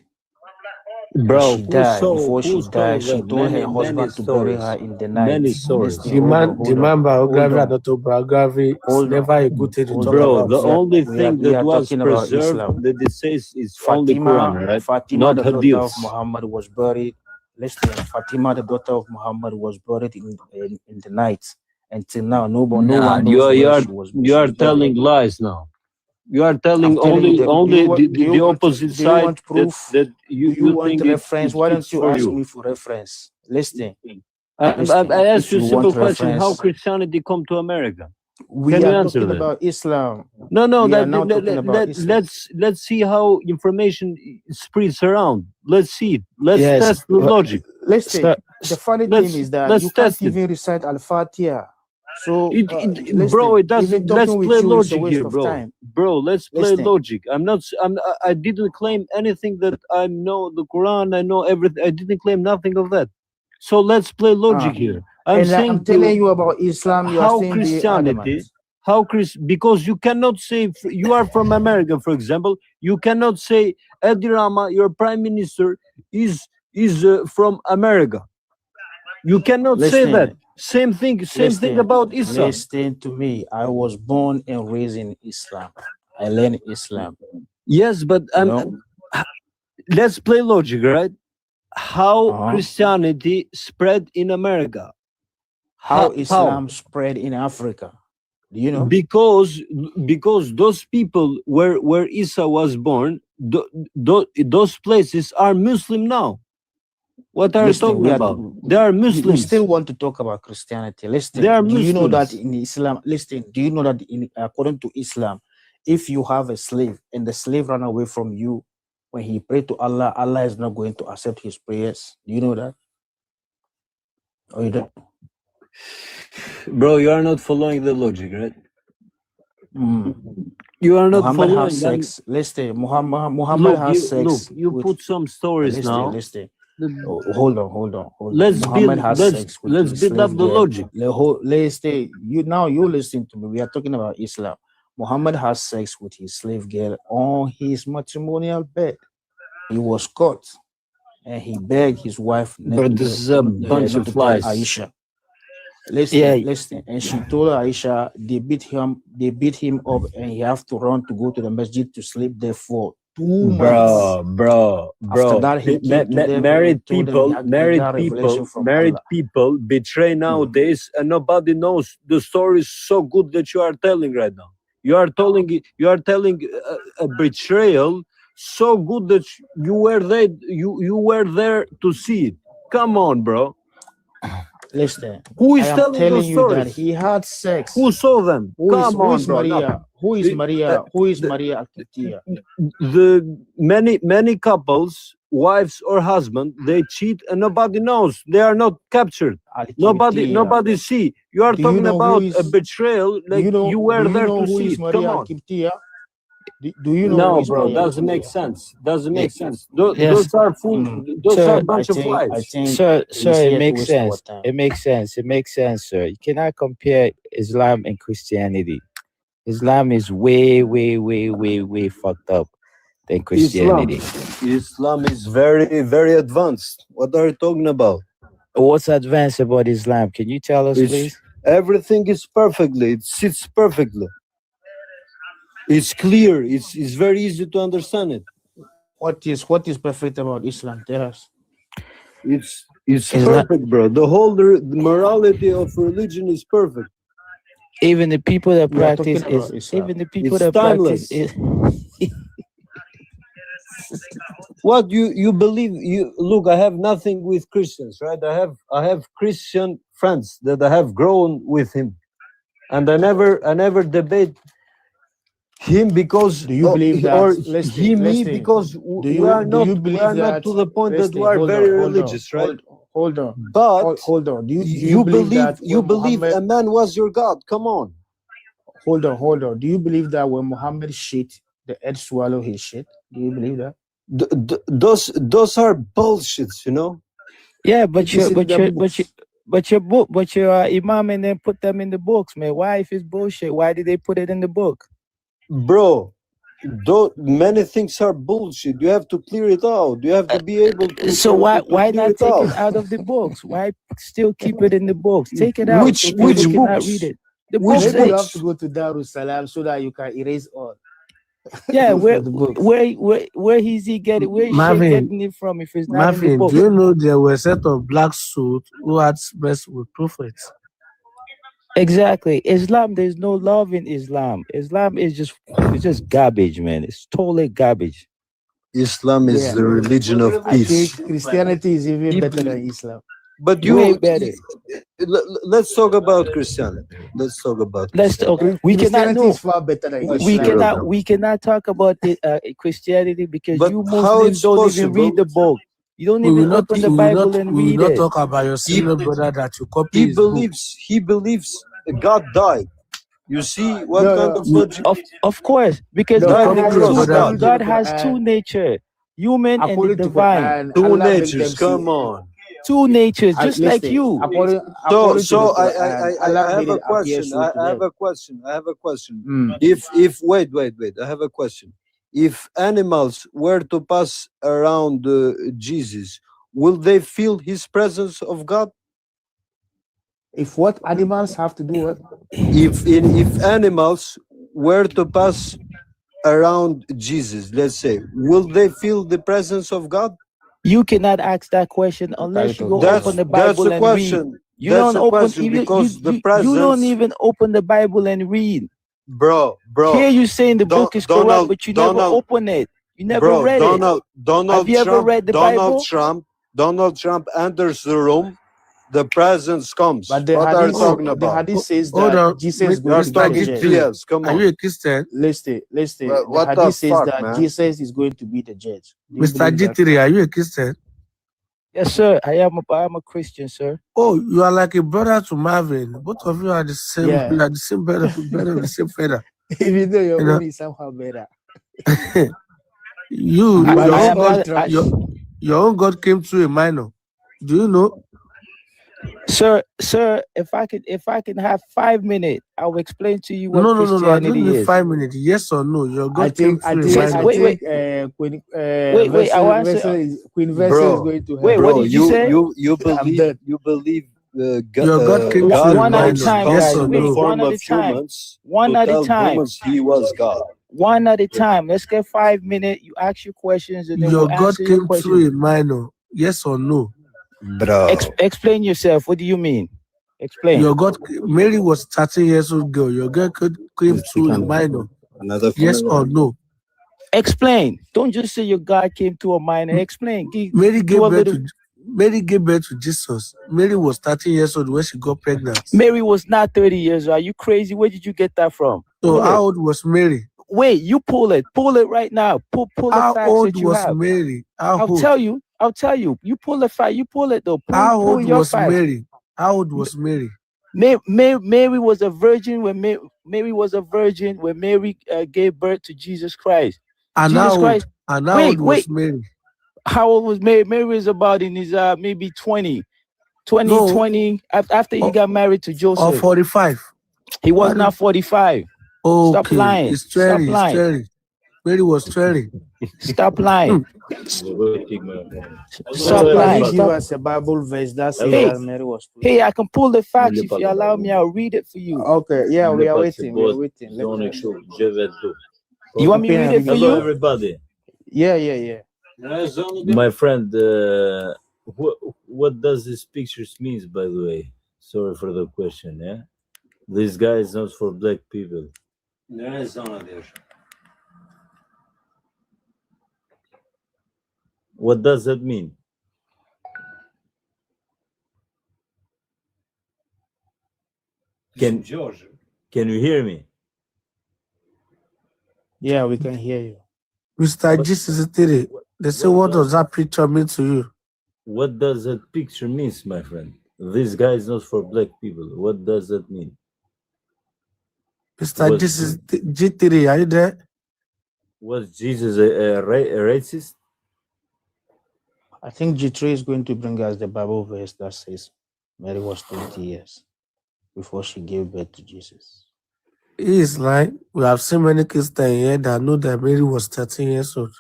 Speaker 21: Bro,
Speaker 1: She died. Before she
Speaker 21: who's
Speaker 1: died,
Speaker 21: told
Speaker 1: she
Speaker 21: that?
Speaker 1: told
Speaker 21: Many
Speaker 1: her husband to bury
Speaker 21: stories.
Speaker 1: her in the
Speaker 21: Many
Speaker 1: night.
Speaker 21: stories.
Speaker 1: Listen, hold on.
Speaker 6: Biography and autobiography is
Speaker 1: Hold on.
Speaker 6: never a good thing to talk
Speaker 21: Bro,
Speaker 6: about.
Speaker 21: the only
Speaker 1: We
Speaker 21: thing that
Speaker 1: are
Speaker 21: was
Speaker 1: talking about
Speaker 21: preserved
Speaker 1: Islam.
Speaker 21: that it says is only Quran, right?
Speaker 1: Fatima,
Speaker 21: Not
Speaker 1: the daughter of
Speaker 21: hadiths.
Speaker 1: Muhammad, was buried Listen, Fatima, the daughter of Muhammad, was buried in the night. Until now, no one knows where she was.
Speaker 21: You are telling lies now. You are telling only the opposite side that you
Speaker 1: want
Speaker 21: think
Speaker 1: reference. Why don't you ask me for reference? Listen.
Speaker 21: I asked you a simple question: how Christianity come to America?
Speaker 1: We
Speaker 21: Can you
Speaker 1: are
Speaker 21: answer
Speaker 1: talking
Speaker 21: that?
Speaker 1: about Islam.
Speaker 21: No.
Speaker 1: We are now talking about Islam.
Speaker 21: Let's see how information spreads around. Let's see it. Let's test the logic.
Speaker 1: Listen, the funny thing is that you can't even recite Al-Fatiha. So,
Speaker 21: bro, it doesn't. Let's play logic here,
Speaker 1: of
Speaker 21: bro.
Speaker 1: time.
Speaker 21: Bro, let's play
Speaker 1: Listen.
Speaker 21: logic. I didn't claim anything that I know the Quran. I know everything. I didn't claim nothing of that. So let's play logic here. I'm
Speaker 1: telling you about Islam. You
Speaker 21: how
Speaker 1: are saying
Speaker 21: Christianity. Because you cannot say you are from America, for example. You cannot say Edi Rama, your prime minister, is from America. You cannot say that. Same thing about Islam.
Speaker 1: Listen to me. I was born and raised in Islam. I learned Islam.
Speaker 21: Yes, but let's play logic, right? How Christianity spread in America?
Speaker 1: How Islam spread in Africa? Do you know?
Speaker 21: Because those people where Isa was born, those places are Muslim now. What are you talking about? They are Muslims.
Speaker 1: We still want to talk about Christianity. Listen,
Speaker 21: they are
Speaker 1: do
Speaker 21: Muslims.
Speaker 1: You know that in Islam? Listen, do you know that according to Islam, if you have a slave and the slave run away from you, when he pray to Allah, Allah is not going to accept his prayers. Do you know that? Or you don't?
Speaker 21: Bro, you are not following the logic, right? You are not
Speaker 1: Muhammad
Speaker 21: following.
Speaker 1: has sex. Listen, Muhammad has sex.
Speaker 21: Look, you put some stories now.
Speaker 1: Listen. Hold on.
Speaker 21: Let's
Speaker 1: Muhammad
Speaker 21: build.
Speaker 1: has sex with
Speaker 21: Let's
Speaker 1: his
Speaker 21: build up
Speaker 1: slave
Speaker 21: the
Speaker 1: girl.
Speaker 21: logic.
Speaker 1: Listen, you listen to me. We are talking about Islam. Muhammad has sex with his slave girl on his matrimonial bed. He was caught, and he begged his wife.
Speaker 21: But this is a bunch of lies.
Speaker 1: Aisha. Listen, and she told Aisha they beat him up, and he have to run to go to the masjid to sleep there for 2 months.
Speaker 21: Bro.
Speaker 1: After that, he came to them
Speaker 21: married
Speaker 1: and told them
Speaker 21: married people betray nowadays, and nobody knows. The story is so good that you are telling right now. You are telling a betrayal so good that you were there. You were there to see it. Come on, bro.
Speaker 1: Listen,
Speaker 21: who is
Speaker 1: I am
Speaker 21: telling
Speaker 1: telling
Speaker 21: those
Speaker 1: you
Speaker 21: stories?
Speaker 1: that he had sex.
Speaker 21: Who saw them?
Speaker 1: Who is
Speaker 21: bro.
Speaker 1: Maria? Who is Maria? Who is Maria Al-Qibtiyya?
Speaker 21: The many couples, wives or husband, they cheat and nobody knows. They are not captured. Nobody see. You are talking about a betrayal. Like you were there to see it. Come on.
Speaker 1: Do you know?
Speaker 21: No, bro. Doesn't make sense. Doesn't make sense. Those are full. Those are a bunch of lies.
Speaker 8: Sir, it makes sense. It makes sense, sir. You cannot compare Islam and Christianity. Islam is way fucked up than Christianity.
Speaker 21: Islam is very, very advanced. What are you talking about?
Speaker 8: What's advanced about Islam? Can you tell us, please?
Speaker 21: Everything is perfectly. It sits perfectly. It's clear. It's very easy to understand it.
Speaker 1: What is perfect about Islam? Tell us.
Speaker 21: It's perfect, bro. The whole morality of religion is perfect.
Speaker 8: Even the people that practice
Speaker 21: timeless. What you believe? You look. I have nothing with Christians, right? I have Christian friends that I have grown with him, and I never debate him because
Speaker 1: do you believe that
Speaker 21: or me because we are not to the point that we are very religious, right?
Speaker 1: Hold on.
Speaker 21: But
Speaker 1: hold on. Do
Speaker 21: you believe
Speaker 1: that
Speaker 21: you believe a man was your God? Come on.
Speaker 1: Hold on. Do you believe that when Muhammad shit, the earth swallow his shit? Do you believe that?
Speaker 21: Those are bullshits, you know.
Speaker 8: Yeah, but your imam and then put them in the books, man. Why, if it's bullshit, why did they put it in the book?
Speaker 21: Bro, many things are bullshit. You have to clear it out. You have to be able to.
Speaker 8: So why not take it out of the books? Why still keep it in the books? Take it out.
Speaker 21: Which
Speaker 8: books?
Speaker 21: Read it.
Speaker 1: Maybe you have to go to Darussalam so that you can erase all.
Speaker 8: Yeah, where
Speaker 5: the book.
Speaker 8: where is he getting? Where is she
Speaker 5: Marvin,
Speaker 8: getting it from? If it's not in the
Speaker 5: Marvin,
Speaker 8: book,
Speaker 5: do you know there were a set of black suits who had sex with prophets?
Speaker 8: exactly. Islam, there's no love in Islam. Islam is just garbage, man. It's totally garbage.
Speaker 21: Islam is
Speaker 8: Yeah.
Speaker 21: the religion of
Speaker 1: I
Speaker 21: peace.
Speaker 1: think Christianity is even better than Islam.
Speaker 21: But
Speaker 8: Way better.
Speaker 21: let's talk about Christianity. Let's talk about
Speaker 8: Let's talk.
Speaker 21: Christianity.
Speaker 8: We cannot
Speaker 1: Christianity
Speaker 8: know.
Speaker 1: is far better than
Speaker 8: We
Speaker 1: Islam.
Speaker 8: cannot talk about the, Christianity because
Speaker 21: But
Speaker 8: you
Speaker 21: how
Speaker 8: Muslims
Speaker 21: it's
Speaker 8: don't even
Speaker 21: possible?
Speaker 8: read the book. You don't
Speaker 5: We will
Speaker 8: even
Speaker 5: not.
Speaker 8: open the
Speaker 5: We will
Speaker 8: Bible
Speaker 5: not.
Speaker 8: and
Speaker 5: We will
Speaker 8: read
Speaker 5: not
Speaker 8: it.
Speaker 5: talk about your senior brother that you copy
Speaker 21: He
Speaker 5: his book.
Speaker 21: believes God died. You see what
Speaker 1: No,
Speaker 21: kind
Speaker 1: no.
Speaker 21: of logic?
Speaker 8: Of course, because
Speaker 1: No,
Speaker 21: God
Speaker 8: God
Speaker 21: has
Speaker 8: has
Speaker 21: two
Speaker 8: two nature, human and the
Speaker 1: according to
Speaker 8: divine.
Speaker 1: Quran,
Speaker 21: Two
Speaker 1: Allah make
Speaker 21: natures.
Speaker 1: them
Speaker 21: Come
Speaker 1: see.
Speaker 21: on.
Speaker 8: Two natures, just like
Speaker 1: Listen,
Speaker 8: you.
Speaker 1: according
Speaker 21: So
Speaker 1: to the Quran, Allah
Speaker 21: I have
Speaker 1: made
Speaker 21: a
Speaker 1: it appear
Speaker 21: question.
Speaker 1: so to
Speaker 21: I have
Speaker 1: them.
Speaker 21: a question. I have a question.
Speaker 1: Mm.
Speaker 21: If wait. I have a question. If animals were to pass around Jesus, will they feel his presence of God?
Speaker 1: If what animals have to do what?
Speaker 21: If animals were to pass around Jesus, let's say, will they feel the presence of God?
Speaker 8: You cannot ask that question unless you go open the
Speaker 21: That's
Speaker 8: Bible
Speaker 21: a
Speaker 8: and read.
Speaker 21: question.
Speaker 8: You
Speaker 21: That's
Speaker 8: don't
Speaker 21: a
Speaker 8: open
Speaker 21: question
Speaker 8: even
Speaker 21: because the
Speaker 8: you don't
Speaker 21: presence,
Speaker 8: even open the Bible and read.
Speaker 21: bro.
Speaker 8: Here you saying the book is corrupt, but you never open it. You never
Speaker 21: Bro,
Speaker 8: read it. Have
Speaker 21: Donald
Speaker 8: you ever
Speaker 21: Trump,
Speaker 8: read the Bible?
Speaker 21: Donald Trump enters the room, the presence comes.
Speaker 1: But the
Speaker 21: What are you
Speaker 1: hadith,
Speaker 21: talking
Speaker 1: the
Speaker 21: about?
Speaker 1: hadith says
Speaker 5: Hold
Speaker 1: that
Speaker 5: on.
Speaker 1: Jesus is
Speaker 21: You are
Speaker 1: going to be
Speaker 21: talking
Speaker 1: the judge.
Speaker 21: BS. Come
Speaker 5: Are
Speaker 21: on.
Speaker 5: you a Christian?
Speaker 1: Listen. The
Speaker 21: What the
Speaker 1: hadith says
Speaker 21: fuck,
Speaker 1: that
Speaker 21: man?
Speaker 1: Jesus is going to be the judge. Do you
Speaker 5: Mr.
Speaker 1: believe that?
Speaker 5: G3, are you a Christian?
Speaker 8: Yes, sir. I am a Christian, sir.
Speaker 5: Oh, you are like a brother to Marvin. Both of you are the same.
Speaker 1: Yeah.
Speaker 5: You are the same brother of the same feather.
Speaker 1: Even though your
Speaker 5: You know?
Speaker 1: own is somehow better.
Speaker 5: Your own God came through a minor. Do you know?
Speaker 8: Sir, if I can have 5 minutes, I'll explain to you what
Speaker 5: No. I
Speaker 8: Christianity
Speaker 5: don't need
Speaker 8: is.
Speaker 5: 5 minutes. Yes or no? Your God came
Speaker 1: I
Speaker 5: through
Speaker 1: think
Speaker 5: a minor.
Speaker 8: Wait,
Speaker 1: Queen
Speaker 8: I'll answer.
Speaker 1: Queen Vessel is going to help.
Speaker 8: Wait, what did you say?
Speaker 21: You believe
Speaker 5: Your God came
Speaker 21: God
Speaker 5: through a
Speaker 8: one at a
Speaker 21: comes
Speaker 8: time,
Speaker 5: Yes
Speaker 8: guys.
Speaker 5: or
Speaker 21: in the
Speaker 5: no?
Speaker 21: form
Speaker 8: One at
Speaker 21: of
Speaker 8: a time.
Speaker 21: humans
Speaker 8: One
Speaker 21: to
Speaker 8: at a
Speaker 21: tell
Speaker 8: time.
Speaker 21: humans he was God.
Speaker 8: One at a time. Let's get 5 minutes. You ask your questions, and then
Speaker 5: Your
Speaker 8: we'll
Speaker 5: God
Speaker 8: answer your
Speaker 5: came
Speaker 8: questions.
Speaker 5: through a minor. Yes or no?
Speaker 21: Bro.
Speaker 8: Explain yourself. What do you mean? Explain.
Speaker 5: Your God, Mary was 13 years old girl. Your God came through a minor. Yes or no?
Speaker 8: Explain. Don't just say your God came to a minor. Explain.
Speaker 5: Mary
Speaker 8: Do a
Speaker 5: gave birth
Speaker 8: little.
Speaker 5: to Mary gave birth to Jesus. Mary was 13 years old when she got pregnant.
Speaker 8: Mary was not 30 years old. Are you crazy? Where did you get that from?
Speaker 5: So
Speaker 8: Pull
Speaker 5: how
Speaker 8: it.
Speaker 5: old was Mary?
Speaker 8: Wait, you pull it. Pull it right now. Pull the
Speaker 5: How
Speaker 8: facts
Speaker 5: old
Speaker 8: that you
Speaker 5: was
Speaker 8: have.
Speaker 5: Mary? How
Speaker 8: I'll
Speaker 5: old?
Speaker 8: tell you. You pull the fact. You pull it though.
Speaker 5: How
Speaker 8: Pull
Speaker 5: old
Speaker 8: your
Speaker 5: was
Speaker 8: facts.
Speaker 5: Mary? How old was Mary?
Speaker 8: Mary was a virgin when Mary was a virgin when Mary gave birth to Jesus Christ.
Speaker 5: And
Speaker 8: Jesus
Speaker 5: how old?
Speaker 8: Christ.
Speaker 5: And how old was Mary?
Speaker 8: How old was Mary? Mary was about in his maybe 20 after he got married to
Speaker 5: Or
Speaker 8: Joseph.
Speaker 5: 45?
Speaker 8: He was not 45. Stop
Speaker 5: Okay,
Speaker 8: lying.
Speaker 5: it's
Speaker 8: Stop
Speaker 5: 20. It's
Speaker 8: lying.
Speaker 5: 20. Mary was 20.
Speaker 8: Stop lying. Stop
Speaker 1: Can
Speaker 8: lying.
Speaker 1: you give us a Bible verse that says
Speaker 8: Hey,
Speaker 1: that Mary was
Speaker 8: hey, I can pull the facts if you allow me. I'll read it for you.
Speaker 1: Okay, yeah, we are waiting. We are waiting.
Speaker 8: You want me to read it for
Speaker 10: Hello,
Speaker 8: you?
Speaker 10: everybody.
Speaker 1: Yeah.
Speaker 10: My friend, what does this pictures means, by the way? Sorry for the question, yeah? This guy is not for black people. What does that mean? Can you hear me?
Speaker 1: Yeah, we can hear you.
Speaker 5: Mr. G63, they say, what does that picture mean to you?
Speaker 10: What does that picture means, my friend? This guy is not for black people. What does that mean?
Speaker 5: Mr. G3, are you there?
Speaker 10: Was Jesus a racist?
Speaker 1: I think G3 is going to bring us the Bible verse that says Mary was 20 years before she gave birth to Jesus.
Speaker 5: He is like, we have seen many Christians here that know that Mary was 13 years old.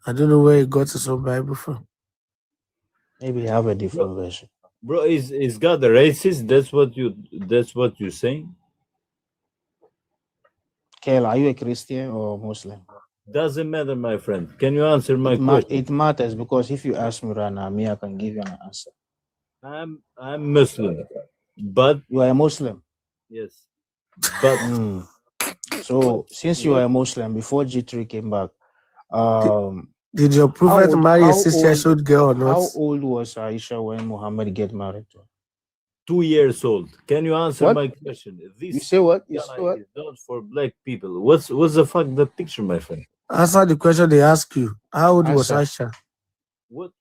Speaker 5: I don't know where he got his own Bible from.
Speaker 1: Maybe you have a different version.
Speaker 10: Bro, is God a racist? That's what you're saying?
Speaker 1: Kale, are you a Christian or Muslim?
Speaker 10: Doesn't matter, my friend. Can you answer my question?
Speaker 1: It matters because if you ask me right now, me, I can give you an answer.
Speaker 10: I'm Muslim, but
Speaker 1: you are a Muslim.
Speaker 10: Yes, but
Speaker 1: so since you are a Muslim, before G3 came back,
Speaker 6: did your prophet marry a 6-year-old girl or not?
Speaker 1: How old was Aisha when Muhammad get married to her?
Speaker 10: 2 years old. Can you answer
Speaker 1: What?
Speaker 10: my question? This
Speaker 1: You say what? You
Speaker 10: Ghana
Speaker 1: say what?
Speaker 10: is not for black people. What's the fuck the picture, my friend?
Speaker 6: Answer the question they ask you. How old was
Speaker 1: Answer.
Speaker 6: Aisha?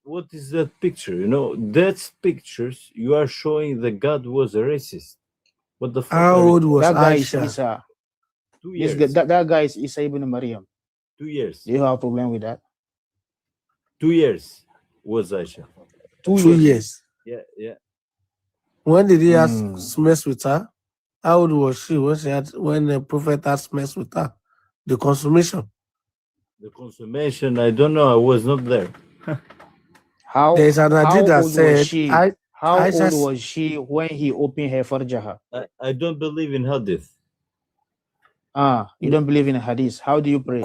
Speaker 10: What is that picture? You know, that's pictures you are showing that God was a racist. What the fuck?
Speaker 6: How old was
Speaker 1: that guy is
Speaker 6: Aisha?
Speaker 1: Isa.
Speaker 10: 2
Speaker 1: This
Speaker 10: years.
Speaker 1: guy- that guy is Isa ibn Maryam.
Speaker 10: 2 years.
Speaker 1: Do you have a problem with that?
Speaker 10: 2 years was Aisha.
Speaker 6: 2 years.
Speaker 10: Yeah.
Speaker 6: When did he have mess with her? How old was she when the prophet had mess with her? The consummation.
Speaker 10: The consummation, I don't know. I was not there.
Speaker 1: How
Speaker 6: There's an
Speaker 1: how
Speaker 6: hadith that
Speaker 1: old
Speaker 6: said,
Speaker 1: was she?
Speaker 6: I-
Speaker 1: How
Speaker 6: Aisha-
Speaker 1: old was she when he opened her farjaha?
Speaker 10: I don't believe in hadith.
Speaker 1: You don't believe in hadith. How do you pray?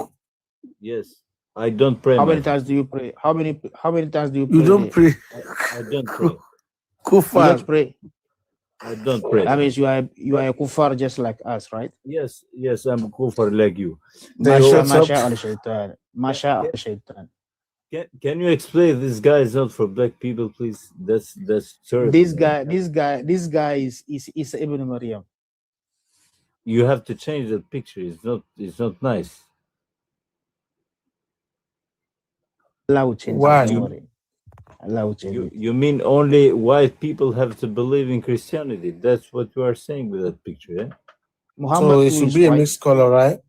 Speaker 10: Yes, I don't pray.
Speaker 1: How
Speaker 10: my
Speaker 1: many times do you pray? How many times do you pray?
Speaker 6: You don't
Speaker 1: there?
Speaker 6: pray.
Speaker 10: I don't pray.
Speaker 1: You
Speaker 6: Kufar.
Speaker 1: don't pray.
Speaker 10: I don't pray.
Speaker 1: That means you are a kuffar just like us, right?
Speaker 10: Yes, I'm kufar like you.
Speaker 1: Masha al-shaytan. Masha al-shaytan.
Speaker 10: Can you explain this guy is not for black people, please? That's terrible.
Speaker 1: This guy is Ibn Maryam.
Speaker 10: You have to change that picture. It's not nice.
Speaker 1: Allah will change it,
Speaker 6: Why?
Speaker 1: don't worry. Allah will change it.
Speaker 10: You mean only white people have to believe in Christianity? That's what you are saying with that picture, eh?
Speaker 1: Muhammad
Speaker 6: So it
Speaker 1: too
Speaker 6: should
Speaker 1: is
Speaker 6: be a
Speaker 1: white.
Speaker 6: mixed color, right?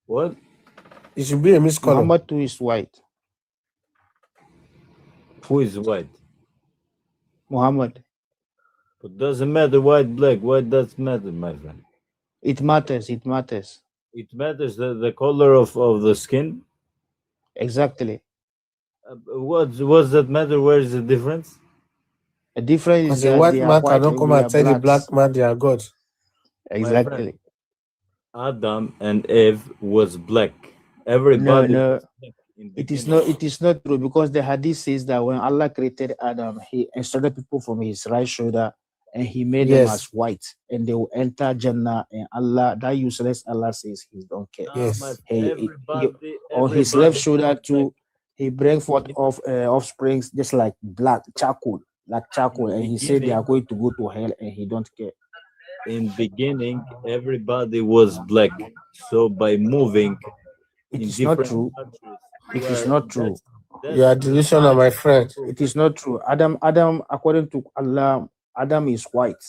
Speaker 10: What?
Speaker 6: It should be a mixed color.
Speaker 1: Muhammad too is white.
Speaker 10: Who is white?
Speaker 1: Muhammad.
Speaker 10: It doesn't matter white, black. White doesn't matter, my friend.
Speaker 1: It matters. It matters.
Speaker 10: It matters the color of the skin.
Speaker 1: Exactly.
Speaker 10: What's that matter? Where is the difference?
Speaker 1: The difference
Speaker 6: Because
Speaker 1: is
Speaker 6: the
Speaker 1: that
Speaker 6: white
Speaker 1: they are
Speaker 6: man
Speaker 1: white
Speaker 6: cannot
Speaker 1: and
Speaker 6: come
Speaker 1: we
Speaker 6: and
Speaker 1: are
Speaker 6: tell the
Speaker 1: blacks.
Speaker 6: black man they are God.
Speaker 1: Exactly.
Speaker 10: Adam and Eve was black. Everybody.
Speaker 1: No.
Speaker 10: was black in the
Speaker 1: It is
Speaker 10: beginning.
Speaker 1: not. It is not true because the hadith says that when Allah created Adam, He instructed people from his right shoulder, and He made them
Speaker 6: Yes.
Speaker 1: as white, and they will enter Jannah. And Allah, that useless Allah says He don't care.
Speaker 6: Yes.
Speaker 1: On His left shoulder too, He bring forth offsprings just like black charcoal, and He said they are going to go to hell, and He don't care.
Speaker 10: In beginning, everybody was black. So by moving
Speaker 1: It
Speaker 10: in
Speaker 1: is not
Speaker 10: different
Speaker 1: true.
Speaker 10: countries,
Speaker 1: It is not true.
Speaker 10: that's
Speaker 6: You are delusional, my friend.
Speaker 1: It is not true. Adam, according to Allah, Adam is white,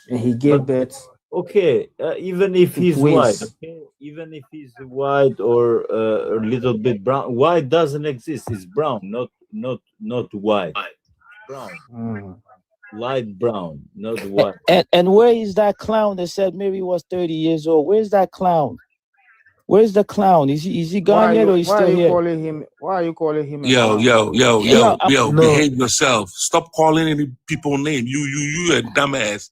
Speaker 1: and he gave birth.
Speaker 10: okay. Even if
Speaker 1: to
Speaker 10: he's
Speaker 1: twins.
Speaker 10: white, okay? Even if he's white or a little bit brown, white doesn't exist. It's brown, not white. Brown, light brown, not white.
Speaker 8: And where is that clown that said Mary was 30 years old? Where's that clown? Where's the clown? Is he gone yet or he's
Speaker 1: Why
Speaker 8: still
Speaker 1: are you
Speaker 8: here?
Speaker 1: calling him? Why are you calling him? a
Speaker 19: Yo,
Speaker 1: clown?
Speaker 19: yo,
Speaker 6: No.
Speaker 19: behave yourself. Stop calling any people name. You a dumbass.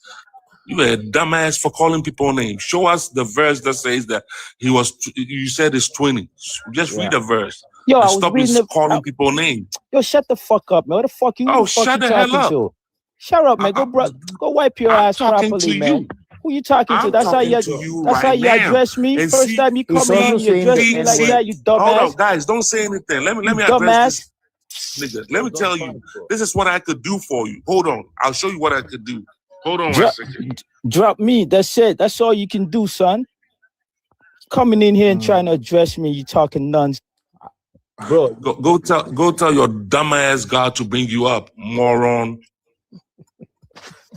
Speaker 19: You a dumbass for calling people names. Show us the verse that says that he was. You said it's 20. Just read the verse.
Speaker 8: Yo,
Speaker 19: and
Speaker 8: I was
Speaker 19: stop
Speaker 8: reading the
Speaker 19: calling people names.
Speaker 8: Yo, shut the fuck up, man. What the fuck you?
Speaker 19: Oh,
Speaker 8: who the fuck
Speaker 19: shut
Speaker 8: you
Speaker 19: the hell
Speaker 8: talking
Speaker 19: up.
Speaker 8: to? Shut up, man. Go wipe your ass
Speaker 19: talking
Speaker 8: properly,
Speaker 19: to
Speaker 8: man.
Speaker 19: you.
Speaker 8: Who you talking to?
Speaker 19: I'm
Speaker 8: That's how
Speaker 19: talking
Speaker 8: you.
Speaker 19: to you
Speaker 8: That's how
Speaker 19: right
Speaker 8: you
Speaker 19: now.
Speaker 8: address me.
Speaker 19: And
Speaker 8: First
Speaker 19: see-
Speaker 8: time you
Speaker 1: He's
Speaker 8: come in,
Speaker 1: also
Speaker 8: you
Speaker 1: saying
Speaker 8: address
Speaker 1: the
Speaker 8: me like
Speaker 1: N-word.
Speaker 8: that. You
Speaker 19: Hold
Speaker 8: dumbass.
Speaker 19: up, guys. Don't say anything. Let me
Speaker 8: You
Speaker 19: address
Speaker 8: dumbass.
Speaker 19: this nigga. Let me tell you. This is what I could do for you. Hold on. I'll show you what I could do. Hold on one
Speaker 8: Drop,
Speaker 19: second.
Speaker 8: drop me. That's it. That's all you can do, son. Coming in here and trying to address me, you talking nuns.
Speaker 10: Bro,
Speaker 19: Go tell your dumbass God to bring you up, moron.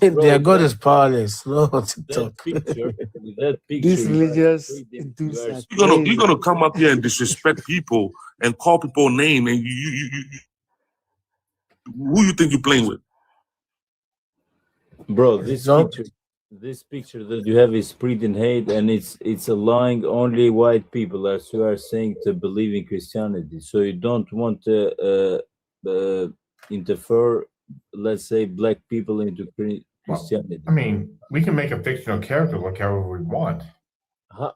Speaker 6: Their God is powerless. No
Speaker 10: that
Speaker 6: TikTok.
Speaker 10: picture, that picture.
Speaker 1: These
Speaker 10: you are
Speaker 1: religious
Speaker 10: reading,
Speaker 1: dudes
Speaker 10: you are
Speaker 1: are
Speaker 19: You're gonna come up here and disrespect people and call people name and you who you think you're playing with?
Speaker 10: Bro,
Speaker 6: Don't-
Speaker 10: this picture that you have is spreading hate, and it's allowing only white people, as you are saying, to believe in Christianity. So you don't want to interfere, let's say, black people into Christianity.
Speaker 3: I mean, we can make a fictional character look however we want.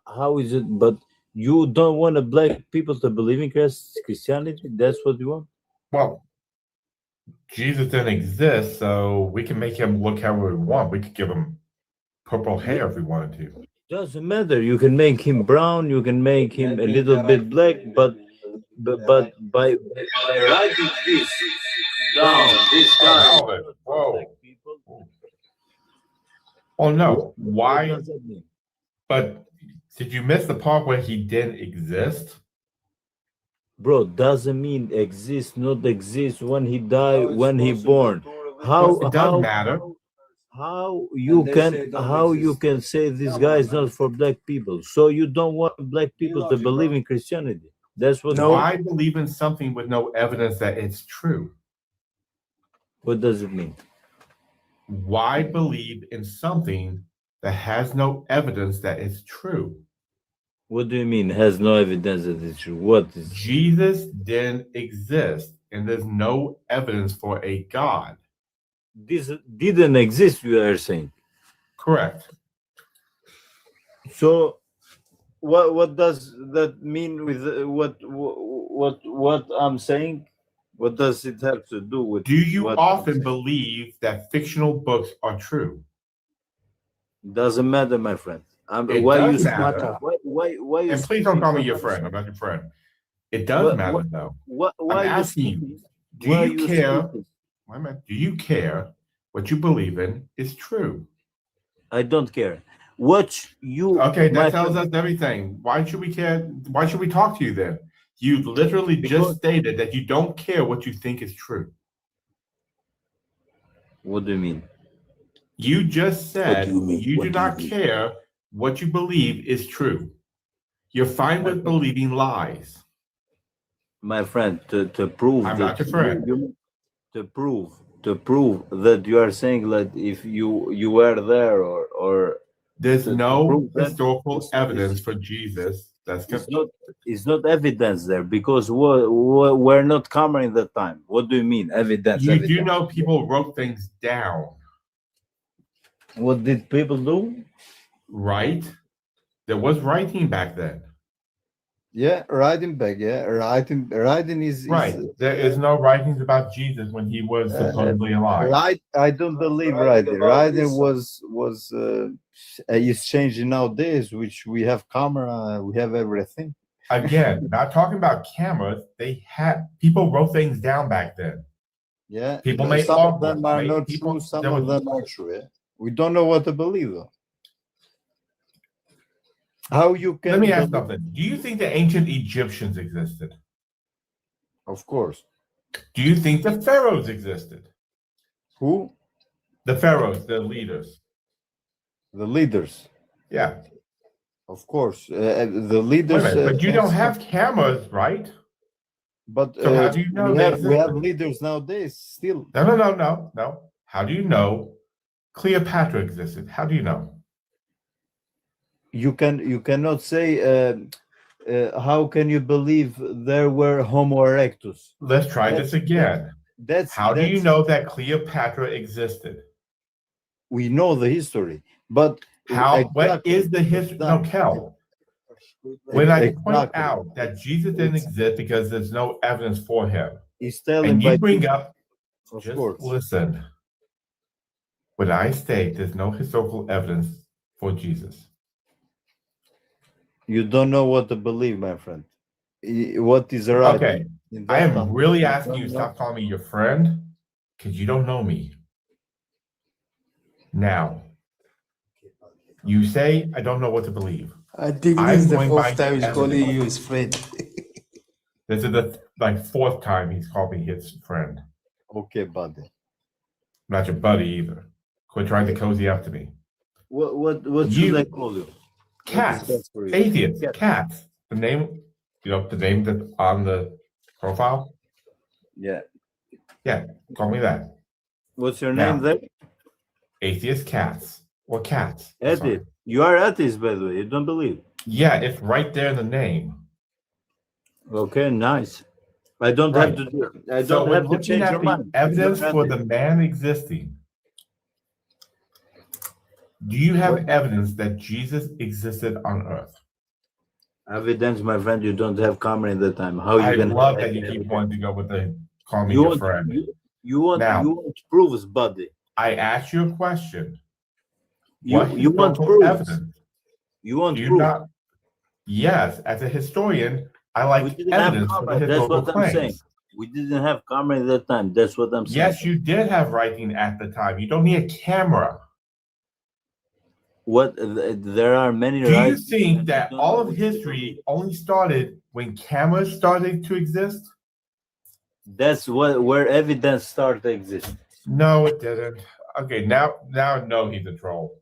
Speaker 10: How is it? But you don't want the black people to believe in Christianity? That's what you want?
Speaker 3: Well, Jesus didn't exist, so we can make him look however we want. We could give him purple hair if we wanted to.
Speaker 10: Doesn't matter. You can make him brown. You can make him a little bit black. But by writing this down, this guy.
Speaker 3: Whoa. Oh no! Why?
Speaker 10: What does that mean?
Speaker 3: But did you miss the part where he didn't exist?
Speaker 10: Bro, doesn't mean exist, not exist. When he died, when he born. How
Speaker 3: it doesn't matter.
Speaker 10: How you can say this guy is not for black people? So you don't want black people to believe in Christianity? That's what.
Speaker 3: No, I believe in something with no evidence that it's true.
Speaker 10: What does it mean?
Speaker 3: Why believe in something that has no evidence that it's true?
Speaker 10: What do you mean has no evidence that it's true? What is
Speaker 3: Jesus didn't exist, and there's no evidence for a God.
Speaker 10: This didn't exist, you are saying?
Speaker 3: Correct.
Speaker 10: So what does that mean with what I'm saying? What does it have to do with?
Speaker 3: Do you often believe that fictional books are true?
Speaker 10: Doesn't matter, my friend.
Speaker 3: It
Speaker 10: Why
Speaker 3: does
Speaker 10: you
Speaker 3: matter.
Speaker 10: why you
Speaker 3: And please don't call me your friend. I'm not your friend. It does matter, though.
Speaker 10: Why
Speaker 3: I'm
Speaker 10: you
Speaker 3: asking you, do you care? Wait a minute. Do you care what you believe in is true?
Speaker 10: I don't care. What you
Speaker 3: Okay,
Speaker 10: my
Speaker 3: that tells
Speaker 10: friend-
Speaker 3: us everything. Why should we care? Why should we talk to you then? You literally just stated that you don't care what you think is true.
Speaker 10: What do you mean?
Speaker 3: You just said
Speaker 10: do you mean?
Speaker 3: you do not care what you believe is true. You're fine with believing lies.
Speaker 10: My friend, to prove
Speaker 3: I'm
Speaker 10: that
Speaker 3: not your friend.
Speaker 10: to prove that you are saying that if you were there or
Speaker 3: There's
Speaker 10: to
Speaker 3: no
Speaker 10: prove that
Speaker 3: historical
Speaker 10: is-
Speaker 3: evidence for Jesus. That's
Speaker 10: it's not evidence there because we're not covering the time. What do you mean evidence?
Speaker 3: you
Speaker 10: evidence?
Speaker 3: do know people wrote things down,
Speaker 10: What did people do?
Speaker 3: right? There was writing back then.
Speaker 7: Yeah, writing back. Yeah, writing is
Speaker 3: Right. There is no writings about Jesus when he was supposedly alive.
Speaker 7: Right. I don't believe writing. Writing was is changing nowadays, which we have camera, we have everything.
Speaker 3: Again, not talking about cameras. They had people wrote things down back then.
Speaker 7: Yeah,
Speaker 3: People
Speaker 7: but
Speaker 3: made
Speaker 7: some of them
Speaker 3: artwork,
Speaker 7: are
Speaker 3: made
Speaker 7: not
Speaker 3: people-
Speaker 7: true. Some
Speaker 3: there
Speaker 7: of
Speaker 3: was-
Speaker 7: them are true. Yeah? We don't know what to believe though. How you can?
Speaker 3: Let me ask
Speaker 7: believe-
Speaker 3: something. Do you think the ancient Egyptians existed?
Speaker 7: Of course.
Speaker 3: Do you think the pharaohs existed?
Speaker 7: Who?
Speaker 3: The pharaohs, the leaders.
Speaker 7: The leaders.
Speaker 3: Yeah.
Speaker 7: Of course, the
Speaker 3: Wait
Speaker 7: leaders.
Speaker 3: a minute, but you don't have cameras, right?
Speaker 7: But
Speaker 3: So how do you know
Speaker 7: we
Speaker 3: they
Speaker 7: have
Speaker 3: existed?
Speaker 7: leaders nowadays still.
Speaker 3: No. How do you know Cleopatra existed? How do you know?
Speaker 7: You cannot say. How can you believe there were Homo erectus?
Speaker 3: Let's try this again. How do you
Speaker 7: that's-
Speaker 3: know that Cleopatra existed?
Speaker 7: We know the history, but
Speaker 3: What is the history? No, Kel. When I point
Speaker 7: Exactly.
Speaker 3: out that Jesus didn't exist because there's no evidence for him,
Speaker 7: He's telling
Speaker 3: and you
Speaker 7: by
Speaker 3: bring
Speaker 7: people-
Speaker 3: up,
Speaker 7: Of
Speaker 3: just
Speaker 7: course.
Speaker 3: listen. When I state there's no historical evidence for Jesus,
Speaker 7: You don't know what to believe, my friend. What is right?
Speaker 3: okay,
Speaker 7: in
Speaker 3: I
Speaker 7: that
Speaker 3: am
Speaker 7: time.
Speaker 3: really
Speaker 7: You
Speaker 3: asking
Speaker 7: don't
Speaker 3: you to
Speaker 7: know.
Speaker 3: stop calling me your friend because you don't know me. Now, you say I don't know what to believe.
Speaker 1: I think
Speaker 3: I'm
Speaker 1: this is the
Speaker 3: going by
Speaker 1: fourth time he's
Speaker 3: evidence.
Speaker 1: calling you his friend.
Speaker 3: This is the fourth time he's called me his friend.
Speaker 7: Okay, buddy.
Speaker 3: Not your buddy either. Quit trying to cozy up to me.
Speaker 10: What
Speaker 3: You-
Speaker 10: should I call you?
Speaker 3: Cats,
Speaker 10: What is best for you?
Speaker 3: atheists, cats. The name, the name that's on the profile.
Speaker 10: Yeah.
Speaker 3: Yeah, call me that.
Speaker 10: What's your
Speaker 3: Now,
Speaker 10: name there?
Speaker 3: Atheist cats or cats. Sorry.
Speaker 10: Atheist. You are atheist, by the way. You don't believe.
Speaker 3: Yeah, it's right there in the name.
Speaker 10: Okay, nice. I don't have to. I
Speaker 3: So
Speaker 10: don't
Speaker 3: we're
Speaker 10: have to
Speaker 3: looking
Speaker 10: change
Speaker 3: at
Speaker 10: your
Speaker 3: the
Speaker 10: mind.
Speaker 3: evidence
Speaker 10: You're
Speaker 3: for
Speaker 10: atheist.
Speaker 3: the man existing. Do you have evidence that Jesus existed on earth?
Speaker 10: Evidence, my friend, you don't have camera at the time. How you
Speaker 3: I
Speaker 10: can
Speaker 3: love
Speaker 10: have
Speaker 3: that you keep
Speaker 10: evidence?
Speaker 3: wanting to go with the call me
Speaker 10: You
Speaker 3: your
Speaker 10: want,
Speaker 3: friend.
Speaker 10: you want proofs, buddy.
Speaker 3: I asked you a question.
Speaker 10: You
Speaker 3: What
Speaker 10: you want
Speaker 3: historical
Speaker 10: proofs.
Speaker 3: evidence?
Speaker 10: You want
Speaker 3: Do you
Speaker 10: proof.
Speaker 3: not? Yes, as a historian, I
Speaker 10: We
Speaker 3: like
Speaker 10: didn't have
Speaker 3: evidence for the
Speaker 10: camera. That's
Speaker 3: historical
Speaker 10: what I'm saying.
Speaker 3: claims.
Speaker 10: We didn't have camera at that time. That's what I'm saying.
Speaker 3: Yes, you did have writing at the time. You don't need a camera.
Speaker 10: What there are many
Speaker 3: Do you
Speaker 10: rights.
Speaker 3: think that all of history only started when cameras started to exist?
Speaker 10: That's where evidence started to exist.
Speaker 3: No, it didn't. Okay, now no, he's a troll.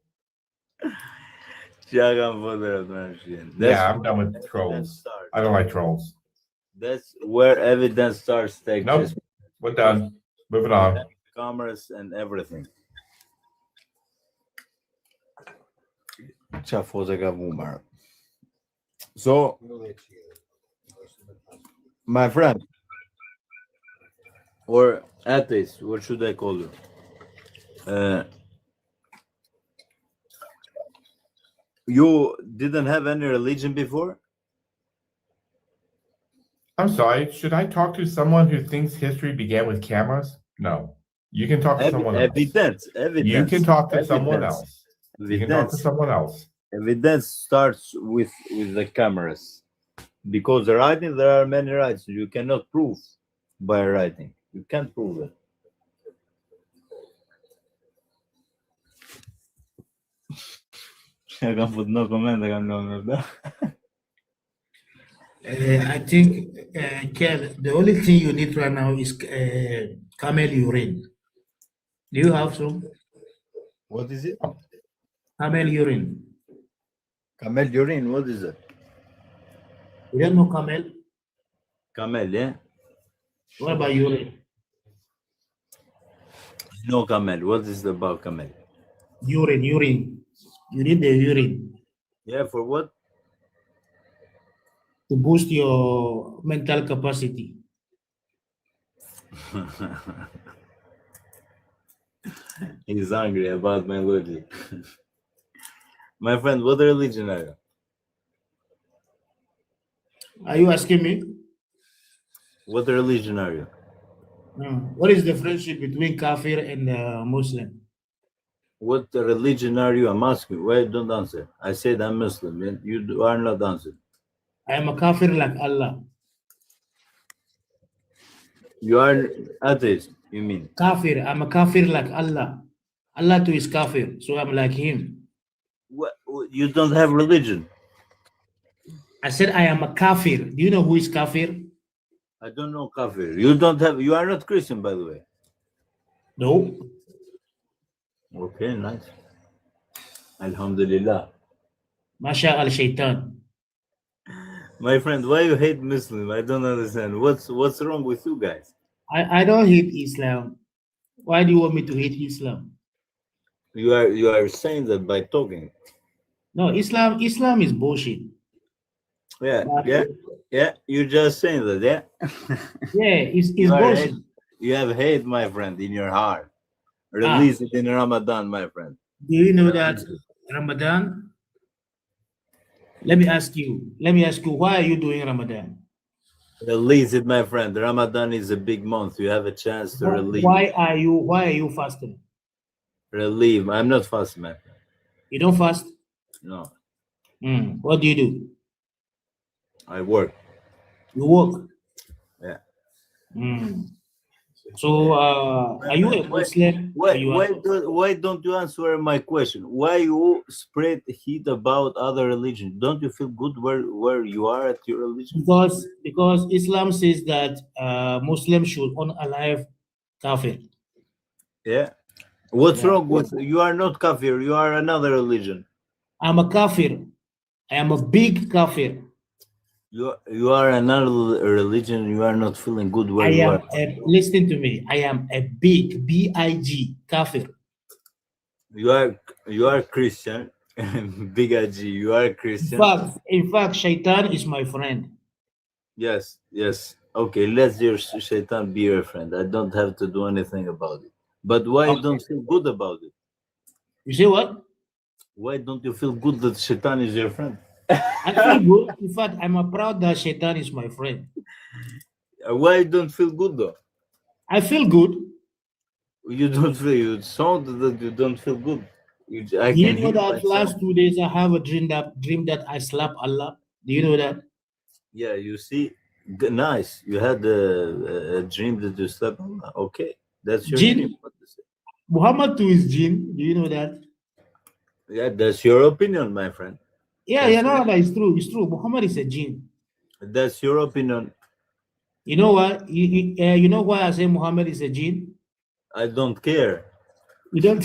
Speaker 10: Yeah,
Speaker 3: I'm done with trolls. I don't like trolls.
Speaker 10: That's where evidence starts to
Speaker 3: Nope,
Speaker 10: exist.
Speaker 3: we're done. Moving on.
Speaker 10: Cameras and everything. So, my friend, or atheist, what should I call you? You didn't have any religion before?
Speaker 3: I'm sorry, should I talk to someone who thinks history began with cameras? No. You can talk to someone else.
Speaker 10: Evidence.
Speaker 3: You can talk to someone
Speaker 10: Evidence.
Speaker 3: else. You can talk to
Speaker 10: Evidence.
Speaker 3: someone else.
Speaker 10: Evidence starts with the cameras. Because the writing, there are many rights. You cannot prove by writing. You can't prove it. I can put no comment. I can no.
Speaker 1: I think, Kel, the only thing you need right now is camel urine. Do you have some?
Speaker 10: What is it?
Speaker 1: Camel urine.
Speaker 10: Camel urine, what is it?
Speaker 1: You don't know camel?
Speaker 10: Camel, yeah?
Speaker 1: What about urine?
Speaker 10: No camel. What is it about camel?
Speaker 1: Urine. You need the urine
Speaker 10: Yeah, for what?
Speaker 1: to boost your mental capacity.
Speaker 10: He's angry about my logic. My friend, what religion are you?
Speaker 1: Are you asking me?
Speaker 10: What religion are you?
Speaker 1: What is the friendship between kafir and Muslim?
Speaker 10: What religion are you? I'm asking. Why you don't answer? I said I'm Muslim. And you are not answering.
Speaker 1: I am a kafir like Allah.
Speaker 10: You are atheist, you mean?
Speaker 1: Kafir. I'm a kafir like Allah. Allah too is kafir, so I'm like him.
Speaker 10: What? You don't have religion.
Speaker 1: I said I am a kafir. Do you know who is kafir?
Speaker 10: I don't know kafir. You don't have. You are not Christian, by the way.
Speaker 1: No.
Speaker 10: Okay, nice. Alhamdulillah.
Speaker 1: Masha al shaitan.
Speaker 10: My friend, why you hate Muslim? I don't understand. What's wrong with you guys?
Speaker 1: I don't hate Islam. Why do you want me to hate Islam?
Speaker 10: You are saying that by talking.
Speaker 1: No, Islam is bullshit.
Speaker 10: Yeah. You're just saying that, yeah.
Speaker 1: Yeah, it's
Speaker 10: You are
Speaker 1: bullshit.
Speaker 10: hate- You have hate, my friend, in your heart. Release it in Ramadan, my friend.
Speaker 1: Do you know that Ramadan? Let me ask you, why are you doing Ramadan?
Speaker 10: Release it, my friend. Ramadan is a big month. You have a chance to relieve.
Speaker 1: Why are you fasting?
Speaker 10: Relieve. I'm not fasting, my friend.
Speaker 1: You don't fast?
Speaker 10: No,
Speaker 1: What do you do?
Speaker 10: I work.
Speaker 1: You work.
Speaker 10: Yeah.
Speaker 1: So are you a Muslim?
Speaker 10: Why don't you answer my question? Why you spread heat about other religions? Don't you feel good where you are at your religion?
Speaker 1: Because Islam says that Muslims should unalive kafir.
Speaker 10: Yeah. What's wrong with you? Are not kafir. You are another religion.
Speaker 1: I'm a kafir. I am a big kafir.
Speaker 10: You are another religion. You are not feeling good where you are.
Speaker 1: Listen to me. I am a big B-I-G kafir.
Speaker 10: You are Christian. Big G. You are Christian.
Speaker 1: In fact, Shaitan is my friend.
Speaker 10: Yes. Okay, let your shaitan be your friend. I don't have to do anything about it. But why you don't feel good about it?
Speaker 1: You say what?
Speaker 10: Why don't you feel good that Shaitan is your friend?
Speaker 12: I feel good. In fact, I'm proud that Shaitan is my friend.
Speaker 10: Why don't feel good though?
Speaker 12: I feel good.
Speaker 10: You don't feel. You sound that you don't feel good. I
Speaker 12: You
Speaker 10: can
Speaker 12: know
Speaker 10: hear
Speaker 12: that
Speaker 10: myself.
Speaker 12: last 2 days I have a dream that I slap Allah. Do you know that?
Speaker 10: Yeah, you see, nice. You had a dream that you slept. Okay, that's your
Speaker 12: Jinn.
Speaker 10: dream.
Speaker 12: Muhammad too is jinn. Do you know that?
Speaker 10: Yeah, that's your opinion, my friend.
Speaker 12: Yeah, you know that it's true. It's true. Muhammad is a jinn.
Speaker 10: That's your opinion.
Speaker 12: You know what? You know why I say Muhammad is a jinn?
Speaker 10: I don't care.
Speaker 12: You don't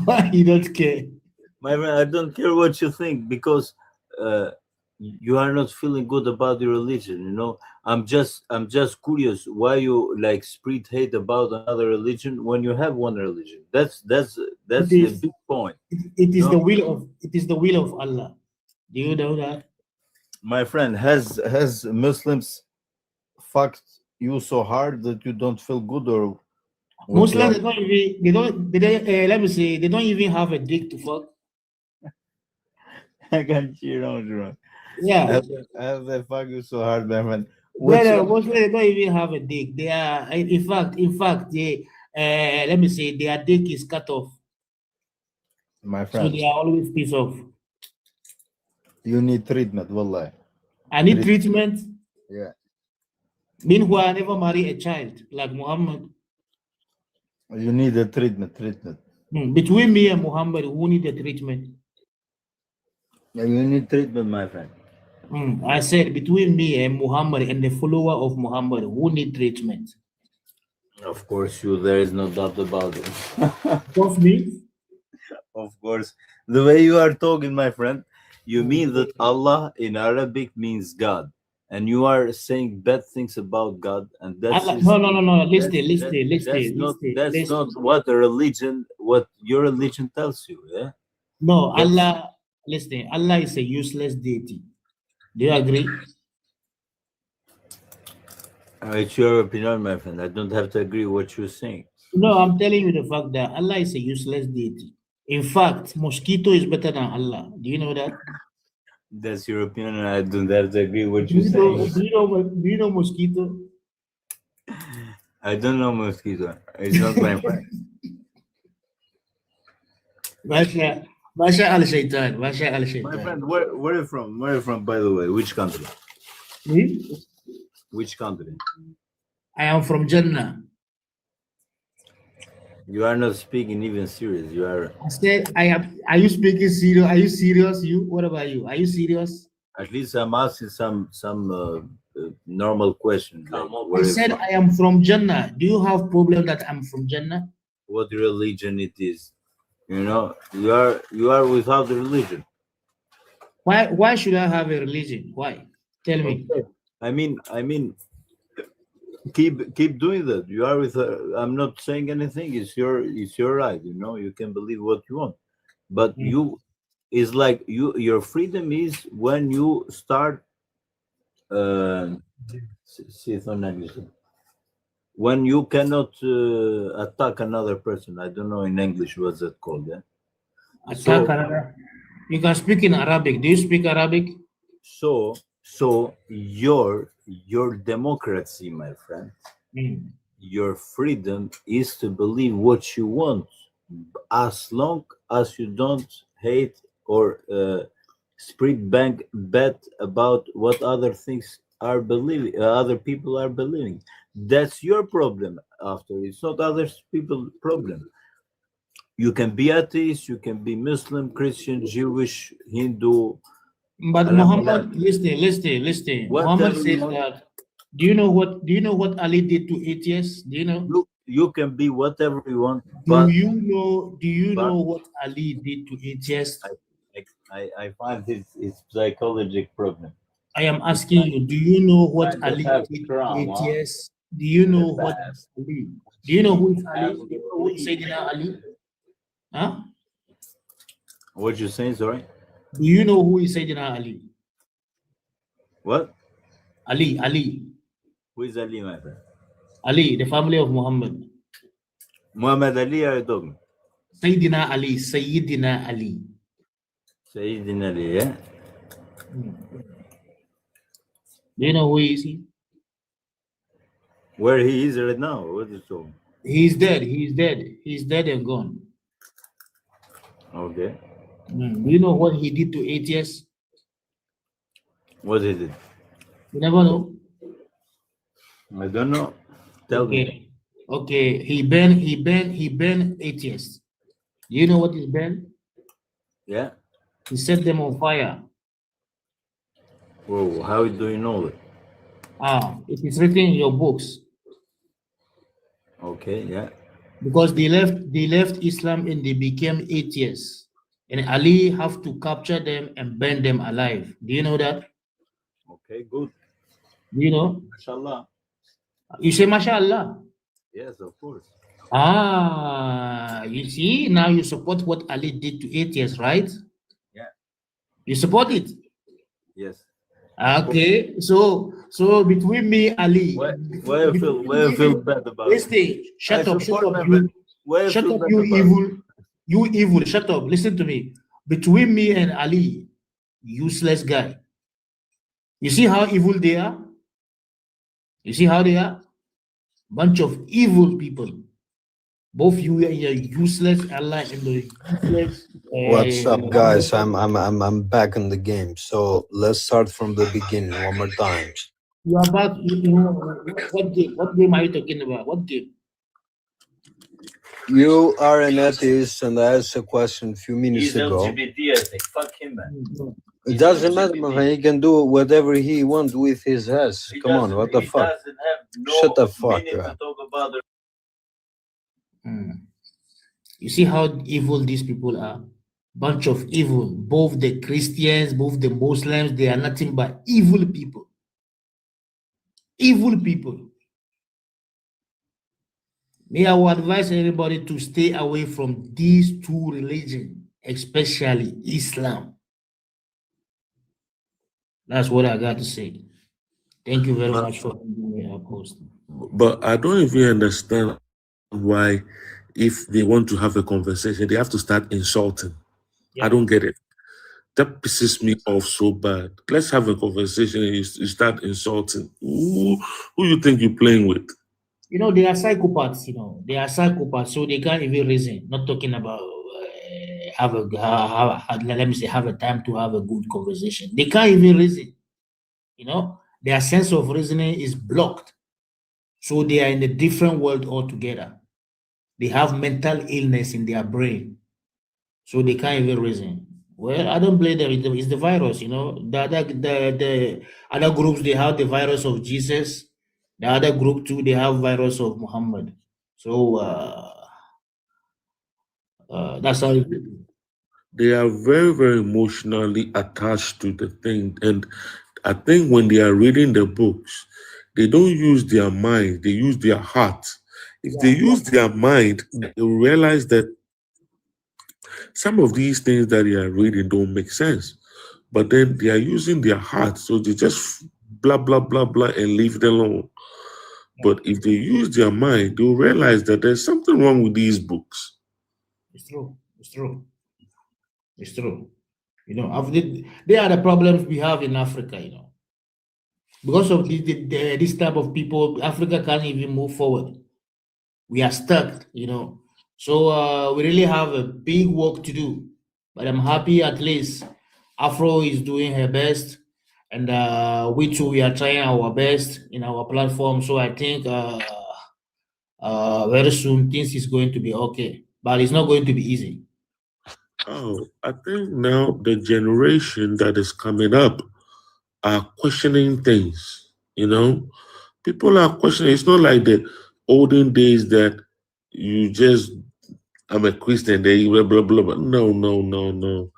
Speaker 12: why you don't care?
Speaker 10: My friend, I don't care what you think because you are not feeling good about your religion. You know, I'm just curious why you like spread hate about another religion when you have one religion. That's the big point.
Speaker 12: It is the will of Allah. Do you know that?
Speaker 10: My friend, has Muslims fucked you so hard that you don't feel good, or
Speaker 12: Muslims they let me say they don't even have a dick to fuck.
Speaker 10: I can cheer on you.
Speaker 12: Yeah.
Speaker 10: Have they fuck you so hard, my friend?
Speaker 12: Muslims they don't even have a dick. They are in fact they let me say their dick is cut off.
Speaker 10: My
Speaker 12: So
Speaker 10: friend,
Speaker 12: they are always pissed off.
Speaker 10: you need treatment, wallahi.
Speaker 12: I need treatment.
Speaker 10: Yeah.
Speaker 12: Meanwhile, I never marry a child like Muhammad.
Speaker 10: You need a treatment.
Speaker 12: Between me and Muhammad, who need the treatment?
Speaker 10: Yeah, you need treatment, my friend.
Speaker 12: I said between me and Muhammad and the follower of Muhammad, who need treatment?
Speaker 10: Of course, there is no doubt about it.
Speaker 12: Of me?
Speaker 10: Of course. The way you are talking, my friend, you mean that Allah in Arabic means God. And you are saying bad things about God, and that's
Speaker 12: No. Listen.
Speaker 10: That's not what your religion tells you. Yeah.
Speaker 12: No, Allah. Listen, Allah is a useless deity. Do you agree?
Speaker 10: It's your opinion, my friend. I don't have to agree with what you're saying.
Speaker 12: No, I'm telling you the fact that Allah is a useless deity. In fact, mosquito is better than Allah. Do you know that?
Speaker 10: That's your opinion, and I don't have to agree with what you're saying.
Speaker 12: Do you know mosquito?
Speaker 10: I don't know mosquito. It's not my friend.
Speaker 12: Masha al-Shaitan.
Speaker 10: My friend, where are you from? Where are you from, by the way? Which country?
Speaker 12: Me?
Speaker 10: Which country?
Speaker 12: I am from Jannah.
Speaker 10: You are not speaking even serious. You are.
Speaker 12: I said, are you speaking serious? Are you serious? What about you? Are you serious?
Speaker 10: At least I'm asking some normal questions. Like,
Speaker 12: I said I am from Jannah. Do you have problem that I'm from Jannah?
Speaker 10: What religion it is? You know, you are without a religion.
Speaker 12: Why should I have a religion? Why? Tell me.
Speaker 10: I mean, keep doing that. You are with her. I'm not saying anything. It's your right. You know, you can believe what you want, but it's like your freedom is when you start when you cannot attack another person. I don't know in English what's that called. Yeah.
Speaker 12: Attack another. You can speak in Arabic. Do you speak Arabic?
Speaker 10: So your democracy, my friend, your freedom is to believe what you want, as long as you don't hate or spread bad about what other things are believing, other people are believing. That's your problem. After it's not other people's problem. You can be atheist, you can be Muslim, Christian, Jewish, Hindu.
Speaker 12: But Muhammad, listen. Muhammad says that. Do you know what Ali did to atheists? Do you know?
Speaker 10: Look, you can be whatever you want.
Speaker 12: Do you know what Ali did to atheists?
Speaker 10: I find it's psychological problem.
Speaker 12: I am asking you. Do you know what Ali did to atheists? Do you know what Ali? Do you know who is Ali? Do you know who is Sayyidina Ali? Huh?
Speaker 10: What you saying? Sorry.
Speaker 12: Do you know who is Sayyidina Ali?
Speaker 10: What?
Speaker 12: Ali.
Speaker 10: Who is Ali, my friend?
Speaker 12: Ali, the family of Muhammad.
Speaker 10: Muhammad Ali are you talking?
Speaker 12: Sayyidina Ali. Sayyidina Ali.
Speaker 10: Sayyidina Ali, yeah?
Speaker 12: Do you know who he is?
Speaker 10: Where he is right now? What is so?
Speaker 12: He's dead. He's dead. He's dead and gone.
Speaker 10: Okay.
Speaker 12: Do you know what he did to atheists?
Speaker 10: What is it?
Speaker 12: You never know.
Speaker 10: I don't know. Tell me.
Speaker 12: Okay. He burned atheists. Do you know what is burned?
Speaker 10: Yeah.
Speaker 12: He set them on fire.
Speaker 10: Whoa, how do you know that?
Speaker 12: It is written in your books.
Speaker 10: Okay, yeah.
Speaker 12: Because they left Islam and they became atheists. And Ali have to capture them and burn them alive. Do you know that?
Speaker 10: Okay, good.
Speaker 12: Do you know?
Speaker 10: Mashallah.
Speaker 12: You say mashallah?
Speaker 10: Yes, of course.
Speaker 12: You see, now you support what Ali did to atheists, right?
Speaker 10: Yeah.
Speaker 12: You support it?
Speaker 10: Yes.
Speaker 12: Okay, so between me, Ali.
Speaker 10: Why you feel bad about it?
Speaker 12: Listen, shut up, you evil, shut up, listen to me. Between me and Ali, useless guy. You see how evil they are? You see how they are? Bunch of evil people. Both you and your useless ally and the useless.
Speaker 11: What's up, guys? I'm back in the game. So let's start from the beginning one more time.
Speaker 12: You are back. You know, what game? What game are you talking about? What game?
Speaker 11: You are an atheist, and I asked a question a few minutes ago.
Speaker 10: Fuck him, man.
Speaker 11: It doesn't matter, man. He can do whatever he wants with his ass. Come on, what the fuck? Shut the fuck up.
Speaker 12: You see how evil these people are? Bunch of evil. Both the Christians, both the Muslims, they are nothing but evil people. Evil people. May I would advise everybody to stay away from these two religions, especially Islam. That's what I got to say. Thank you very much for being a post.
Speaker 19: But I don't even understand why, if they want to have a conversation, they have to start insulting. I don't get it. That pisses me off so bad. Let's have a conversation and you start insulting. Who you think you're playing with?
Speaker 12: You know, they are psychopaths, you know. They are psychopaths, so they can't even reason. Not talking about have a time to have a good conversation. They can't even reason. You know, their sense of reasoning is blocked. So they are in a different world altogether. They have mental illness in their brain. So they can't even reason. Well, I don't blame them. It's the virus, you know. The other groups, they have the virus of Jesus. The other group too, they have virus of Muhammad. So that's how it is.
Speaker 19: They are very, very emotionally attached to the thing. And I think when they are reading the books, they don't use their mind, they use their heart. If they use their mind, they will realize that some of these things that they are reading don't make sense. But then they are using their heart, so they just blah, blah, blah, blah, and leave it alone. But if they use their mind, they'll realize that there's something wrong with these books.
Speaker 12: It's true. It's true. It's true. You know, they are the problems we have in Africa, you know. Because of this type of people, Africa can't even move forward. We are stuck, you know. So we really have a big work to do. But I'm happy at least Afro is doing her best. And we too, we are trying our best in our platform. So I think very soon things is going to be okay. But it's not going to be easy.
Speaker 19: Oh, I think now the generation that is coming up are questioning things, you know? People are questioning. It's not like the olden days that you just, I'm a Christian, they blah, blah, blah, blah. No.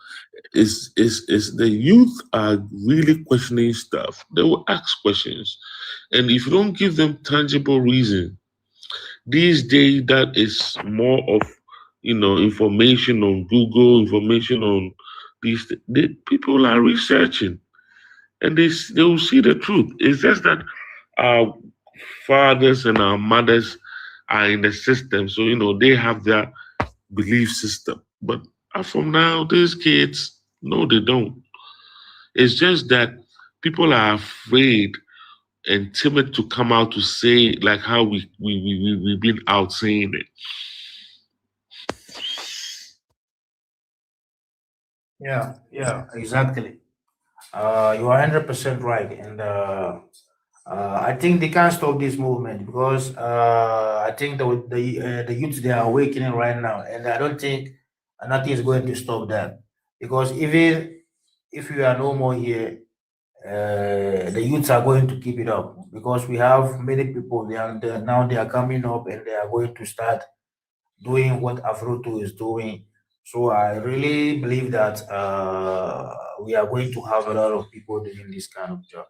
Speaker 19: It's the youth are really questioning stuff. They will ask questions. And if you don't give them tangible reason, these days that is more of, you know, information on Google, information on these, people are researching and they will see the truth. It's just that our fathers and our mothers are in the system. So, you know, they have their belief system. But from now, these kids, no, they don't. It's just that people are afraid and timid to come out to say like how we've been out saying it.
Speaker 15: Yeah, exactly. You are 100% right, and I think they can't stop this movement because I think the youth they are awakening right now, and I don't think nothing is going to stop that because even if we are no more here, the youths are going to keep it up because we have many people. Now they are coming up and they are going to start doing what Afroto is doing. So I really believe that we are going to have a lot of people doing this kind of job.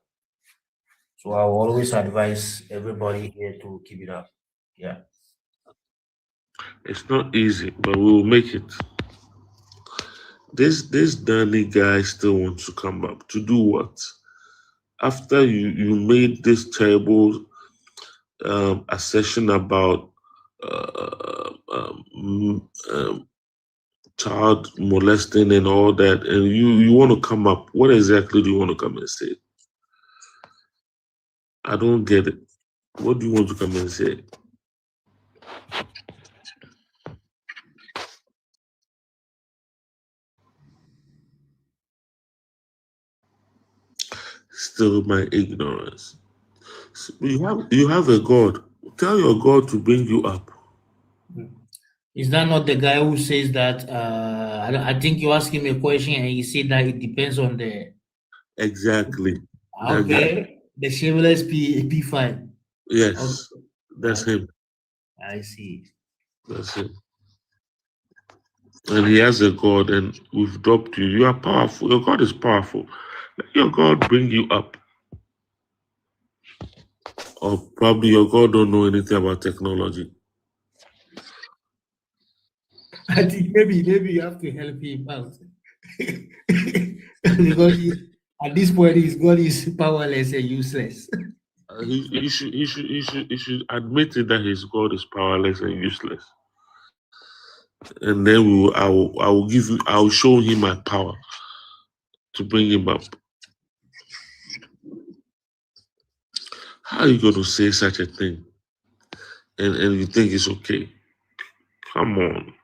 Speaker 15: So I will always advise everybody here to keep it up. Yeah.
Speaker 19: It's not easy, but we will make it. This Danny guy still wants to come up to do what? After you made this terrible assertion about child molesting and all that, and you want to come up, what exactly do you want to come and say? I don't get it. What do you want to come and say? Still my ignorance. You have a God. Tell your God to bring you up.
Speaker 12: Is that not the guy who says that? I think you asked him a question and he said that it depends on the.
Speaker 19: Exactly.
Speaker 12: Okay. The shameless P5.
Speaker 19: Yes, okay. That's him.
Speaker 12: I see.
Speaker 19: That's him. And he has a God, and we've dropped you. You are powerful. Your God is powerful. Let your God bring you up. Or probably your God don't know anything about technology.
Speaker 12: I think maybe you have to help him out. Because at this point his God is powerless and useless.
Speaker 19: He should admit it that his God is powerless and useless. And then I will show him my power to bring him up. How are you going to say such a thing? And you think it's okay? Come on.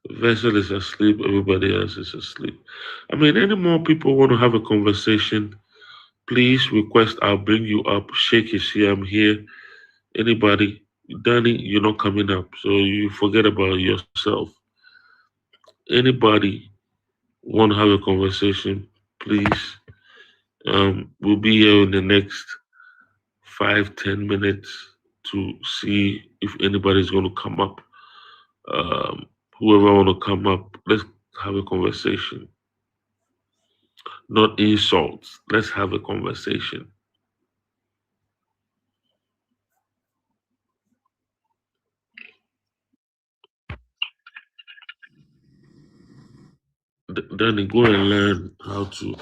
Speaker 19: Vessel is asleep, everybody else is asleep. I mean, any more people want to have a conversation, please request, I'll bring you up. Sheikh is here, I'm here. Anybody? Danny, you're not coming up, so you forget about yourself. Anybody want to have a conversation, please? We'll be here in the next 5-10 minutes to see if anybody's going to come up. Whoever want to come up, let's have a conversation. Not insults. Let's have a conversation. Then go and learn how to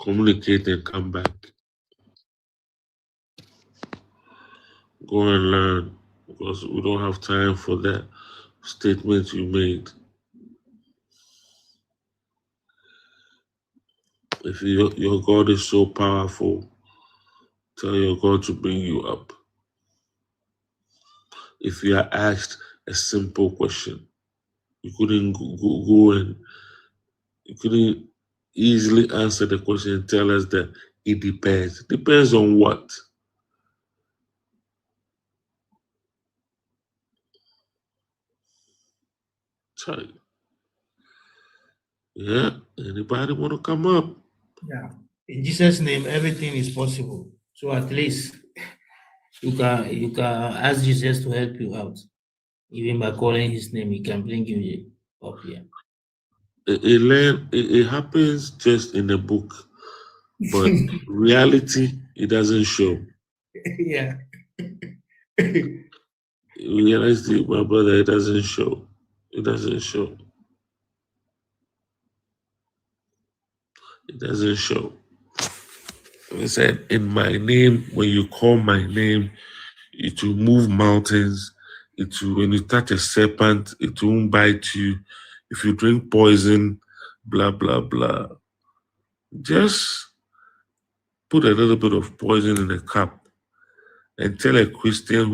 Speaker 19: communicate and come back. Go and learn, because we don't have time for that statement you made. If your God is so powerful, tell your God to bring you up. If you are asked a simple question, you couldn't go and you couldn't easily answer the question and tell us that it depends. Depends on what? Sorry. Yeah, anybody want to come up?
Speaker 12: Yeah. In Jesus' name, everything is possible. So at least you can ask Jesus to help you out. Even by calling his name, he can bring you up here.
Speaker 19: It happens just in the book, but reality, it doesn't show.
Speaker 12: Yeah.
Speaker 19: Reality, my brother, it doesn't show. It doesn't show. It doesn't show. It said, in my name, when you call my name, it will move mountains. It will, when you touch a serpent, it won't bite you. If you drink poison, blah, blah, blah. Just put a little bit of poison in a cup and tell a Christian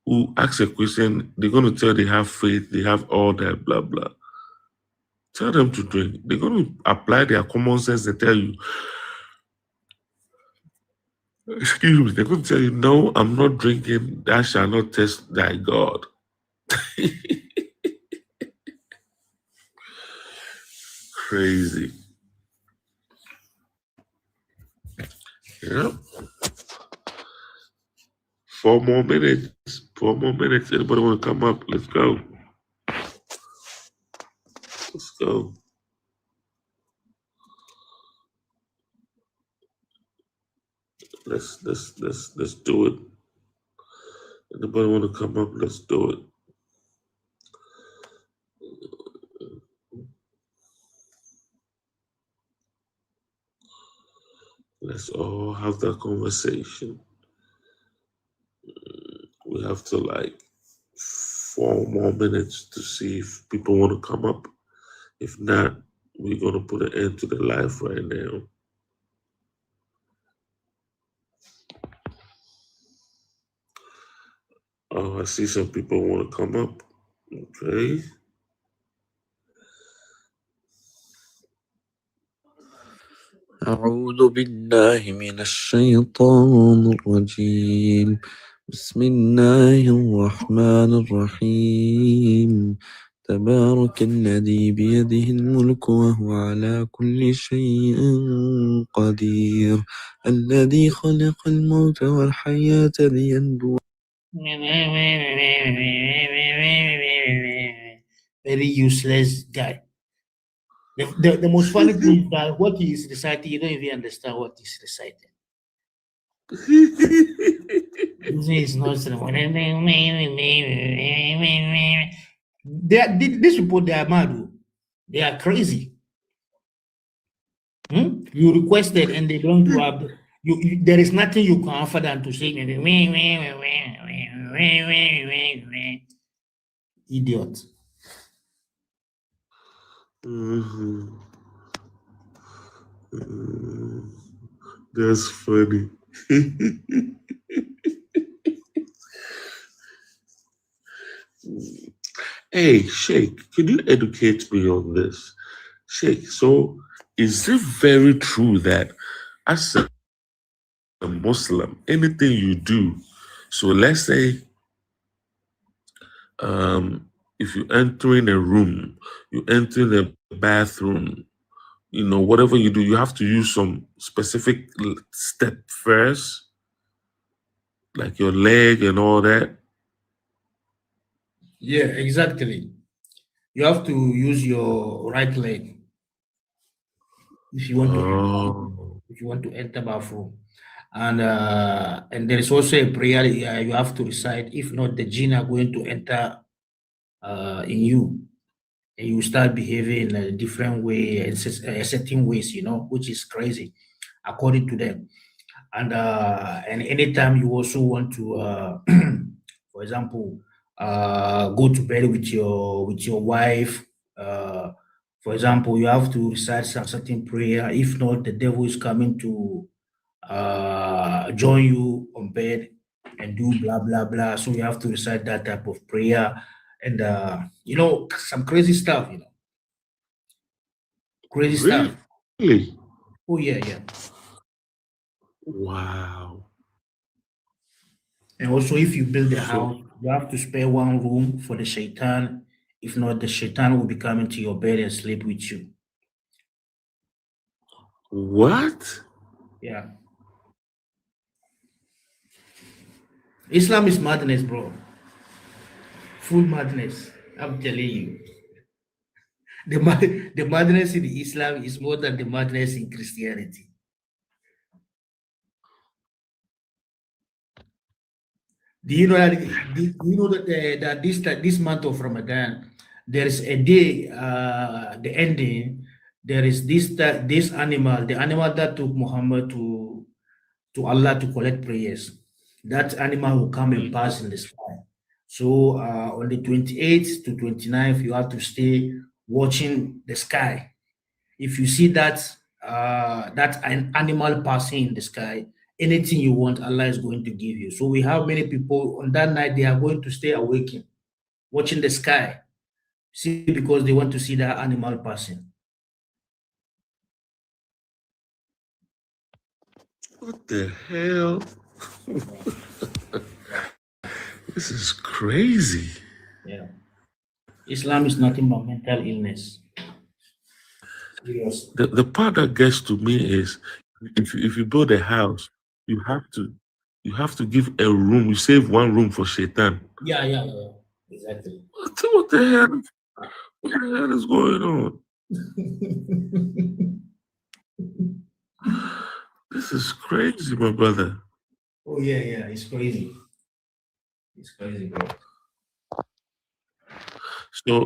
Speaker 19: who asks a Christian, they're going to tell they have faith, they have all that, blah, blah. Tell them to drink. They're going to apply their common sense and tell you, excuse me, they're going to tell you, no, I'm not drinking. Thou shalt not test thy God. Crazy. Yeah. 4 more minutes. 4 more minutes. Anybody want to come up? Let's go. Let's go. Let's do it. Anybody want to come up? Let's do it. Let's all have that conversation. We have to like 4 more minutes to see if people want to come up. If not, we're going to put an end to the live right now. Oh, I see some people want to come up. Okay.
Speaker 18: أعوذ بالله من الشيطان الرجيم بسم الله الرحمن الرحيم تبارك الذي بيده الملك وهو على كل شيء قدير الذي خلق الموت والحياة ليبلوكم
Speaker 12: Very useless guy. The most funny thing is that what he is reciting, you don't even understand what he's reciting. This is not these people, they are mad. They are crazy. You requested and they don't do up. There is nothing you can offer them to say. Idiot.
Speaker 19: That's funny. Hey, Sheikh, can you educate me on this? Sheikh, so is it very true that as a Muslim, anything you do, so let's say if you enter in a room, you enter in a bathroom, you know, whatever you do, you have to use some specific step first, like your leg and all that.
Speaker 12: Yeah, exactly. You have to use your right leg if you want to if you want to enter bathroom. And there is also a prayer you have to recite. If not, the jinn are going to enter in you, and you start behaving in a different way, in certain ways, you know, which is crazy, according to them. And anytime you also want to, for example, go to bed with your wife. For example, you have to recite some certain prayer. If not, the devil is coming to join you on bed and do blah blah blah. So you have to recite that type of prayer, and you know, some crazy stuff. You know, crazy stuff.
Speaker 19: Really?
Speaker 12: Oh yeah.
Speaker 19: Wow.
Speaker 12: And also, if you build a house, you have to spare one room for the shaitan. If not, the shaitan will be coming to your bed and sleep with you.
Speaker 19: What?
Speaker 12: Yeah. Islam is madness, bro. Full madness. I'm telling you. The madness in Islam is more than the madness in Christianity. Do you know that this month of Ramadan, there is a day, the ending, there is this animal, the animal that took Muhammad to Allah to collect prayers. That animal will come and pass in the sky. So on the 28th to 29th, you have to stay watching the sky. If you see that an animal passing in the sky, anything you want, Allah is going to give you. So we have many people on that night, they are going to stay awakened, watching the sky, see, because they want to see that animal passing.
Speaker 19: What the hell? This is crazy.
Speaker 12: Yeah. Islam is nothing but mental illness. Serious.
Speaker 19: The part that gets to me is if you build a house, you have to give a room. You save one room for Shaitan.
Speaker 12: Yeah. Exactly.
Speaker 19: What the hell? What the hell is going on? This is crazy, my brother.
Speaker 12: Oh yeah, it's crazy. It's crazy, bro.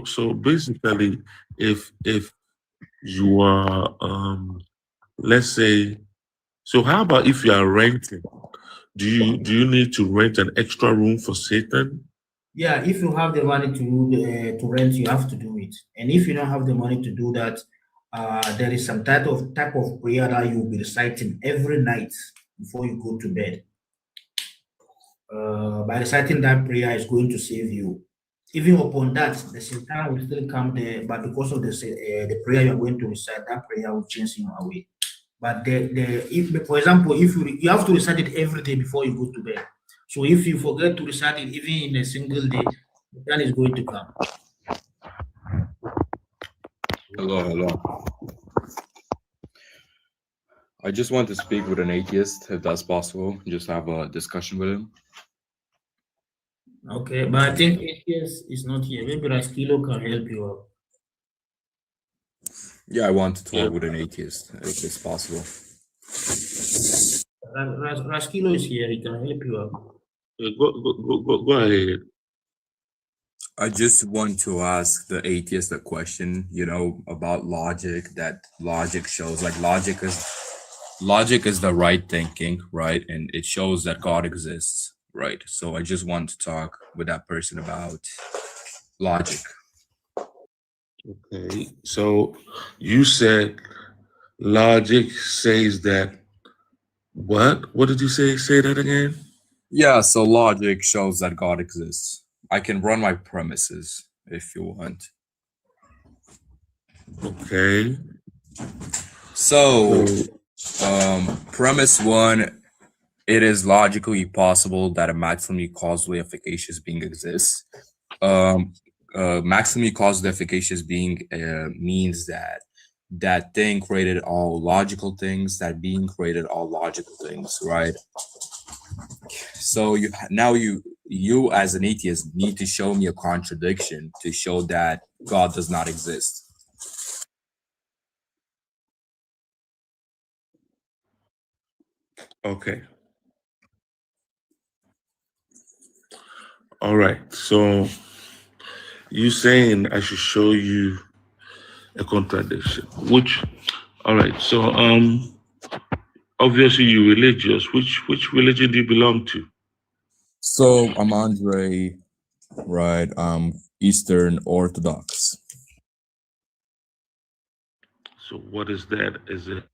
Speaker 19: So basically, if you are let's say, so how about if you are renting? Do you need to rent an extra room for Satan?
Speaker 12: Yeah, if you have the money to rent, you have to do it. And if you don't have the money to do that, there is some type of prayer that you will be reciting every night before you go to bed. By reciting that prayer is going to save you. Even upon that, the Satan will still come there, but because of the prayer you are going to recite, that prayer will chase him away. But if, for example, if you have to recite it every day before you go to bed. So if you forget to recite it even in a single day, Satan is going to come.
Speaker 16: Hello. I just want to speak with an atheist, if that's possible. Just have a discussion with him.
Speaker 12: Okay, but I think atheist is not here. Maybe Raskilo can help you out.
Speaker 16: Yeah, I want to talk with an atheist, if it's possible.
Speaker 12: Raskilo is here. He can help you out.
Speaker 19: Go ahead.
Speaker 16: I just want to ask the atheist a question, about logic, that logic shows, like logic is the right thinking, right? And it shows that God exists, right? So I just want to talk with that person about logic.
Speaker 19: Okay, so you said logic says that what? What did you say? Say that again.
Speaker 16: Yeah, so logic shows that God exists. I can run my premises if you want.
Speaker 19: Okay.
Speaker 16: So, premise one, it is logically possible that a maximally causally efficacious being exists. Maximally causally efficacious being means that thing created all logical things, that being created all logical things, right? So you as an atheist need to show me a contradiction to show that God does not exist.
Speaker 19: Okay. All right. So you saying I should show you a contradiction, which, all right. So obviously you're religious. Which religion do you belong to?
Speaker 16: So I'm Andre, right? Eastern Orthodox.
Speaker 19: So what is that? Is it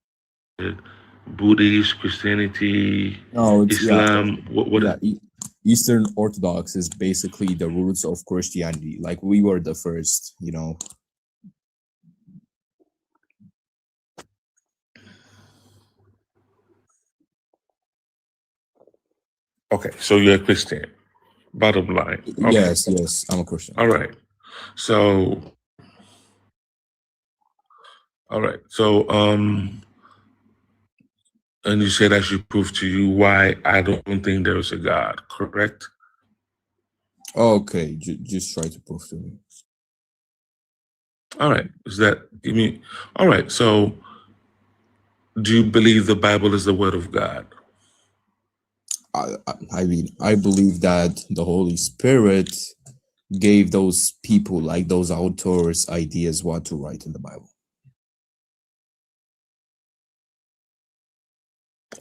Speaker 19: Buddhist, Christianity,
Speaker 16: No, it's
Speaker 19: Islam? What?
Speaker 16: Eastern Orthodox is basically the roots of Christianity. Like we were the first,
Speaker 19: Okay, so you're a Christian. Bottom line. Okay.
Speaker 16: Yes, I'm a Christian.
Speaker 19: All right. So and you said I should prove to you why I don't think there is a God, correct?
Speaker 16: Okay, just try to prove to me.
Speaker 19: All right. All right. So do you believe the Bible is the word of God?
Speaker 16: I mean, I believe that the Holy Spirit gave those people, like those authors, ideas what to write in the Bible.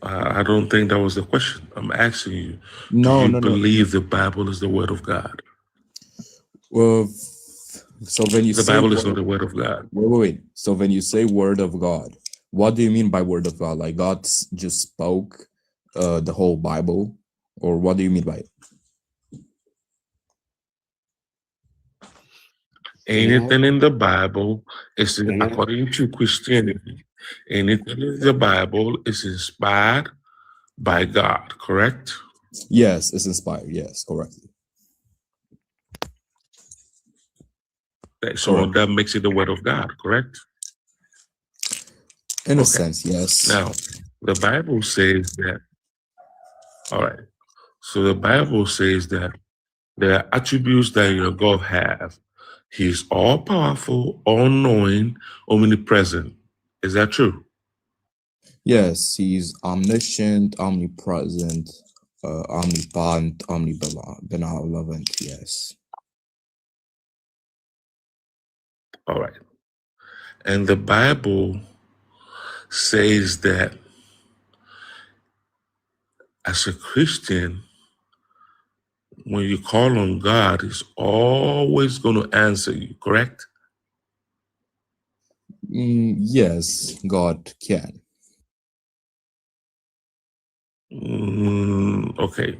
Speaker 19: I don't think that was the question. I'm asking you,
Speaker 16: No,
Speaker 19: do you
Speaker 16: no, no.
Speaker 19: believe the Bible is the word of God?
Speaker 16: Well, so when you
Speaker 19: The
Speaker 16: say
Speaker 19: Bible is not
Speaker 16: word,
Speaker 19: the word of God.
Speaker 16: wait. So when you say word of God, what do you mean by word of God? Like God just spoke the whole Bible, or what do you mean by it?
Speaker 19: Anything in the Bible is, according to Christianity, anything in the Bible is inspired by God, correct?
Speaker 16: Yes, it's inspired. Yes, correctly.
Speaker 19: So
Speaker 16: Correct.
Speaker 19: that makes it the word of God, correct?
Speaker 16: In a
Speaker 19: Okay.
Speaker 16: sense, yes.
Speaker 19: Now, the Bible says that, all right. So the Bible says that there are attributes that your God have. He's all powerful, all knowing, omnipresent. Is that true?
Speaker 16: Yes, he's omniscient, omnipresent, omnipotent, omnibenevolent. Yes.
Speaker 19: All right. And the Bible says that as a Christian, when you call on God, He's always going to answer you, correct?
Speaker 16: Yes, God can.
Speaker 19: Okay.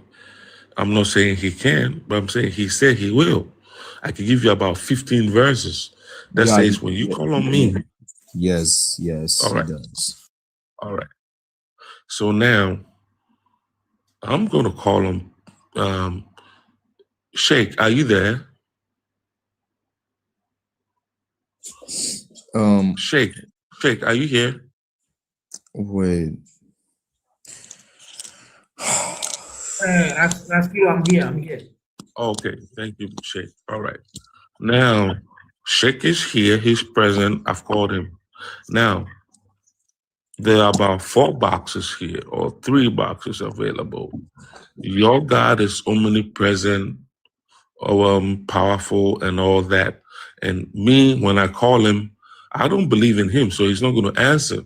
Speaker 19: I'm not saying He can, but I'm saying He said He will. I can give you about 15 verses that
Speaker 16: Yeah,
Speaker 19: says, when you call on me,
Speaker 16: yes, yes,
Speaker 19: all
Speaker 16: he
Speaker 19: right.
Speaker 16: does.
Speaker 19: All right. So now I'm going to call him. Sheikh, are you there? Sheikh, are you here?
Speaker 16: Wait.
Speaker 12: Raskilo, I'm here.
Speaker 19: Okay, thank you, Sheikh. All right. Now, Sheikh is here. He's present. I've called him. Now, there are about 4 boxes here, or 3 boxes available. Your God is omnipresent, powerful, and all that. And me, when I call him, I don't believe in him, so he's not going to answer.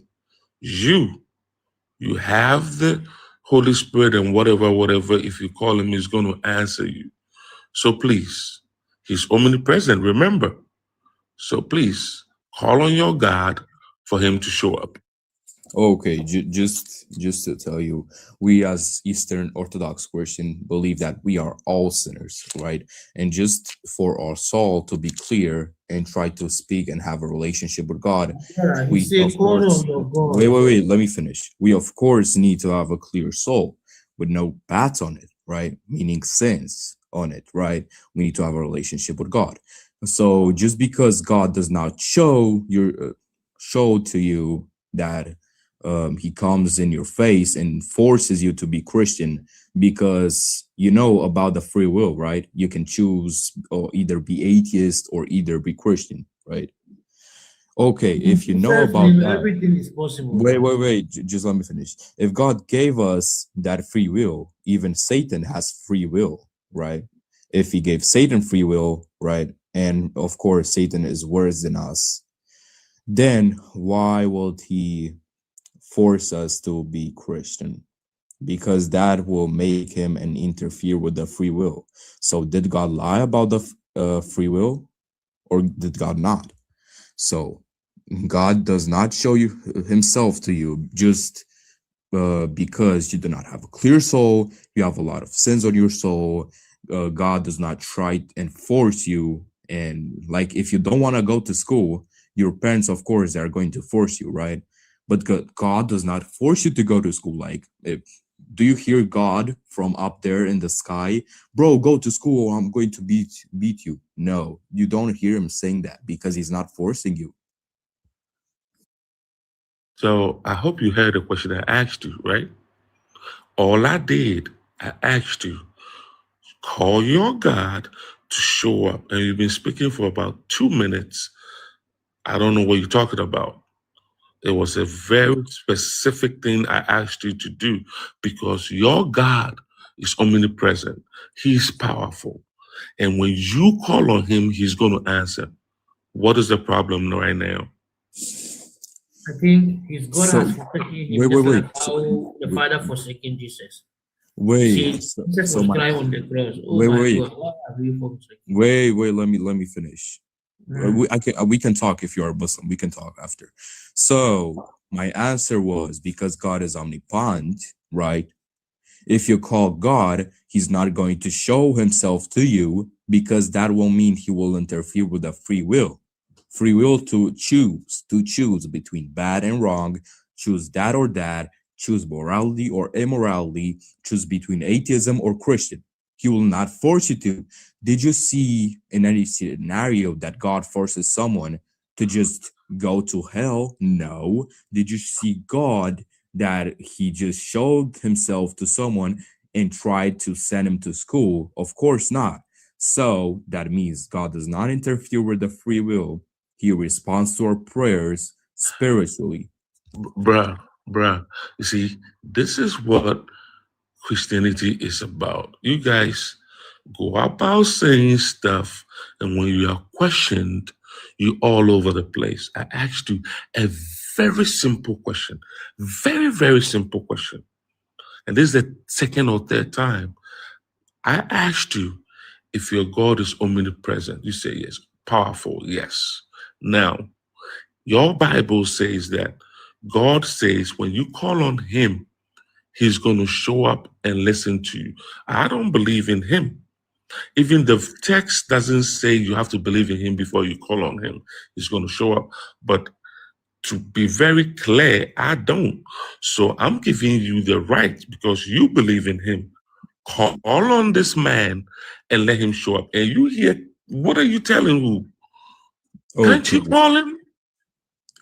Speaker 19: You have the Holy Spirit, and whatever, if you call him, he's going to answer you. So please, he's omnipresent, remember. So please, call on your God for him to show up.
Speaker 16: Okay, just to tell you, we as Eastern Orthodox Christian believe that we are all sinners, right? And just for our soul to be clear and try to speak and have a relationship with God,
Speaker 12: Yeah,
Speaker 16: we
Speaker 12: he said,
Speaker 16: of
Speaker 12: call
Speaker 16: course
Speaker 12: on your God.
Speaker 16: wait, let me finish. We of course need to have a clear soul with no bats on it, right? Meaning sins on it, right? We need to have a relationship with God. So just because God does not show to you that he comes in your face and forces you to be Christian because you know about the free will, right? You can choose or either be atheist or either be Christian, right? Okay, if you know about that,
Speaker 12: everything is possible.
Speaker 16: wait, just let me finish. If God gave us that free will, even Satan has free will, right? If he gave Satan free will, right? And of course, Satan is worse than us, then why would he force us to be Christian? Because that will make him and interfere with the free will. So did God lie about the free will, or did God not? So God does not show you himself to you just because you do not have a clear soul, you have a lot of sins on your soul. God does not try and force you. And like, if you don't want to go to school, your parents, of course, are going to force you, right? But God does not force you to go to school. Like, do you hear God from up there in the sky? Bro, go to school, I'm going to beat you. No, you don't hear him saying that because he's not forcing you.
Speaker 19: So I hope you heard the question I asked you, right? All I did, I asked you, call your God to show up. And you've been speaking for about 2 minutes. I don't know what you're talking about. It was a very specific thing I asked you to do because your God is omnipresent. He's powerful. And when you call on him, he's going to answer. What is the problem right now?
Speaker 12: I think his God
Speaker 16: So
Speaker 12: has forsaken him,
Speaker 16: wait,
Speaker 12: just
Speaker 16: wait,
Speaker 12: like
Speaker 16: wait.
Speaker 12: how the Father forsaken Jesus. See,
Speaker 16: Wait. So,
Speaker 12: Jesus
Speaker 16: so
Speaker 12: was
Speaker 16: my
Speaker 12: crying on the cross. Oh
Speaker 16: wait,
Speaker 12: my
Speaker 16: wait,
Speaker 12: God, why have you forsaken?
Speaker 16: wait. Let me finish.
Speaker 12: Mm.
Speaker 16: We can talk if you are a Muslim. We can talk after. So my answer was because God is omnipotent, right? If you call God, he's not going to show himself to you because that will mean he will interfere with the free will. Free will to choose between bad and wrong, choose that or that, choose morality or immorality, choose between atheism or Christian. He will not force you to. Did you see in any scenario that God forces someone to just go to hell? No. Did you see God that he just showed himself to someone and tried to send him to school? Of course not. So that means God does not interfere with the free will. He responds to our prayers spiritually.
Speaker 19: Bruh. You see, this is what Christianity is about. You guys go about saying stuff, and when you are questioned, you're all over the place. I asked you a very simple question. Very, very simple question. And this is the second or third time. I asked you if your God is omnipresent. You say yes. Powerful, yes. Now, your Bible says that God says when you call on him, he's going to show up and listen to you. I don't believe in him. Even the text doesn't say you have to believe in him before you call on him. He's going to show up. But to be very clear, I don't. So I'm giving you the right because you believe in him. Call on this man and let him show up. And you hear, what are you telling who? Can't you call him?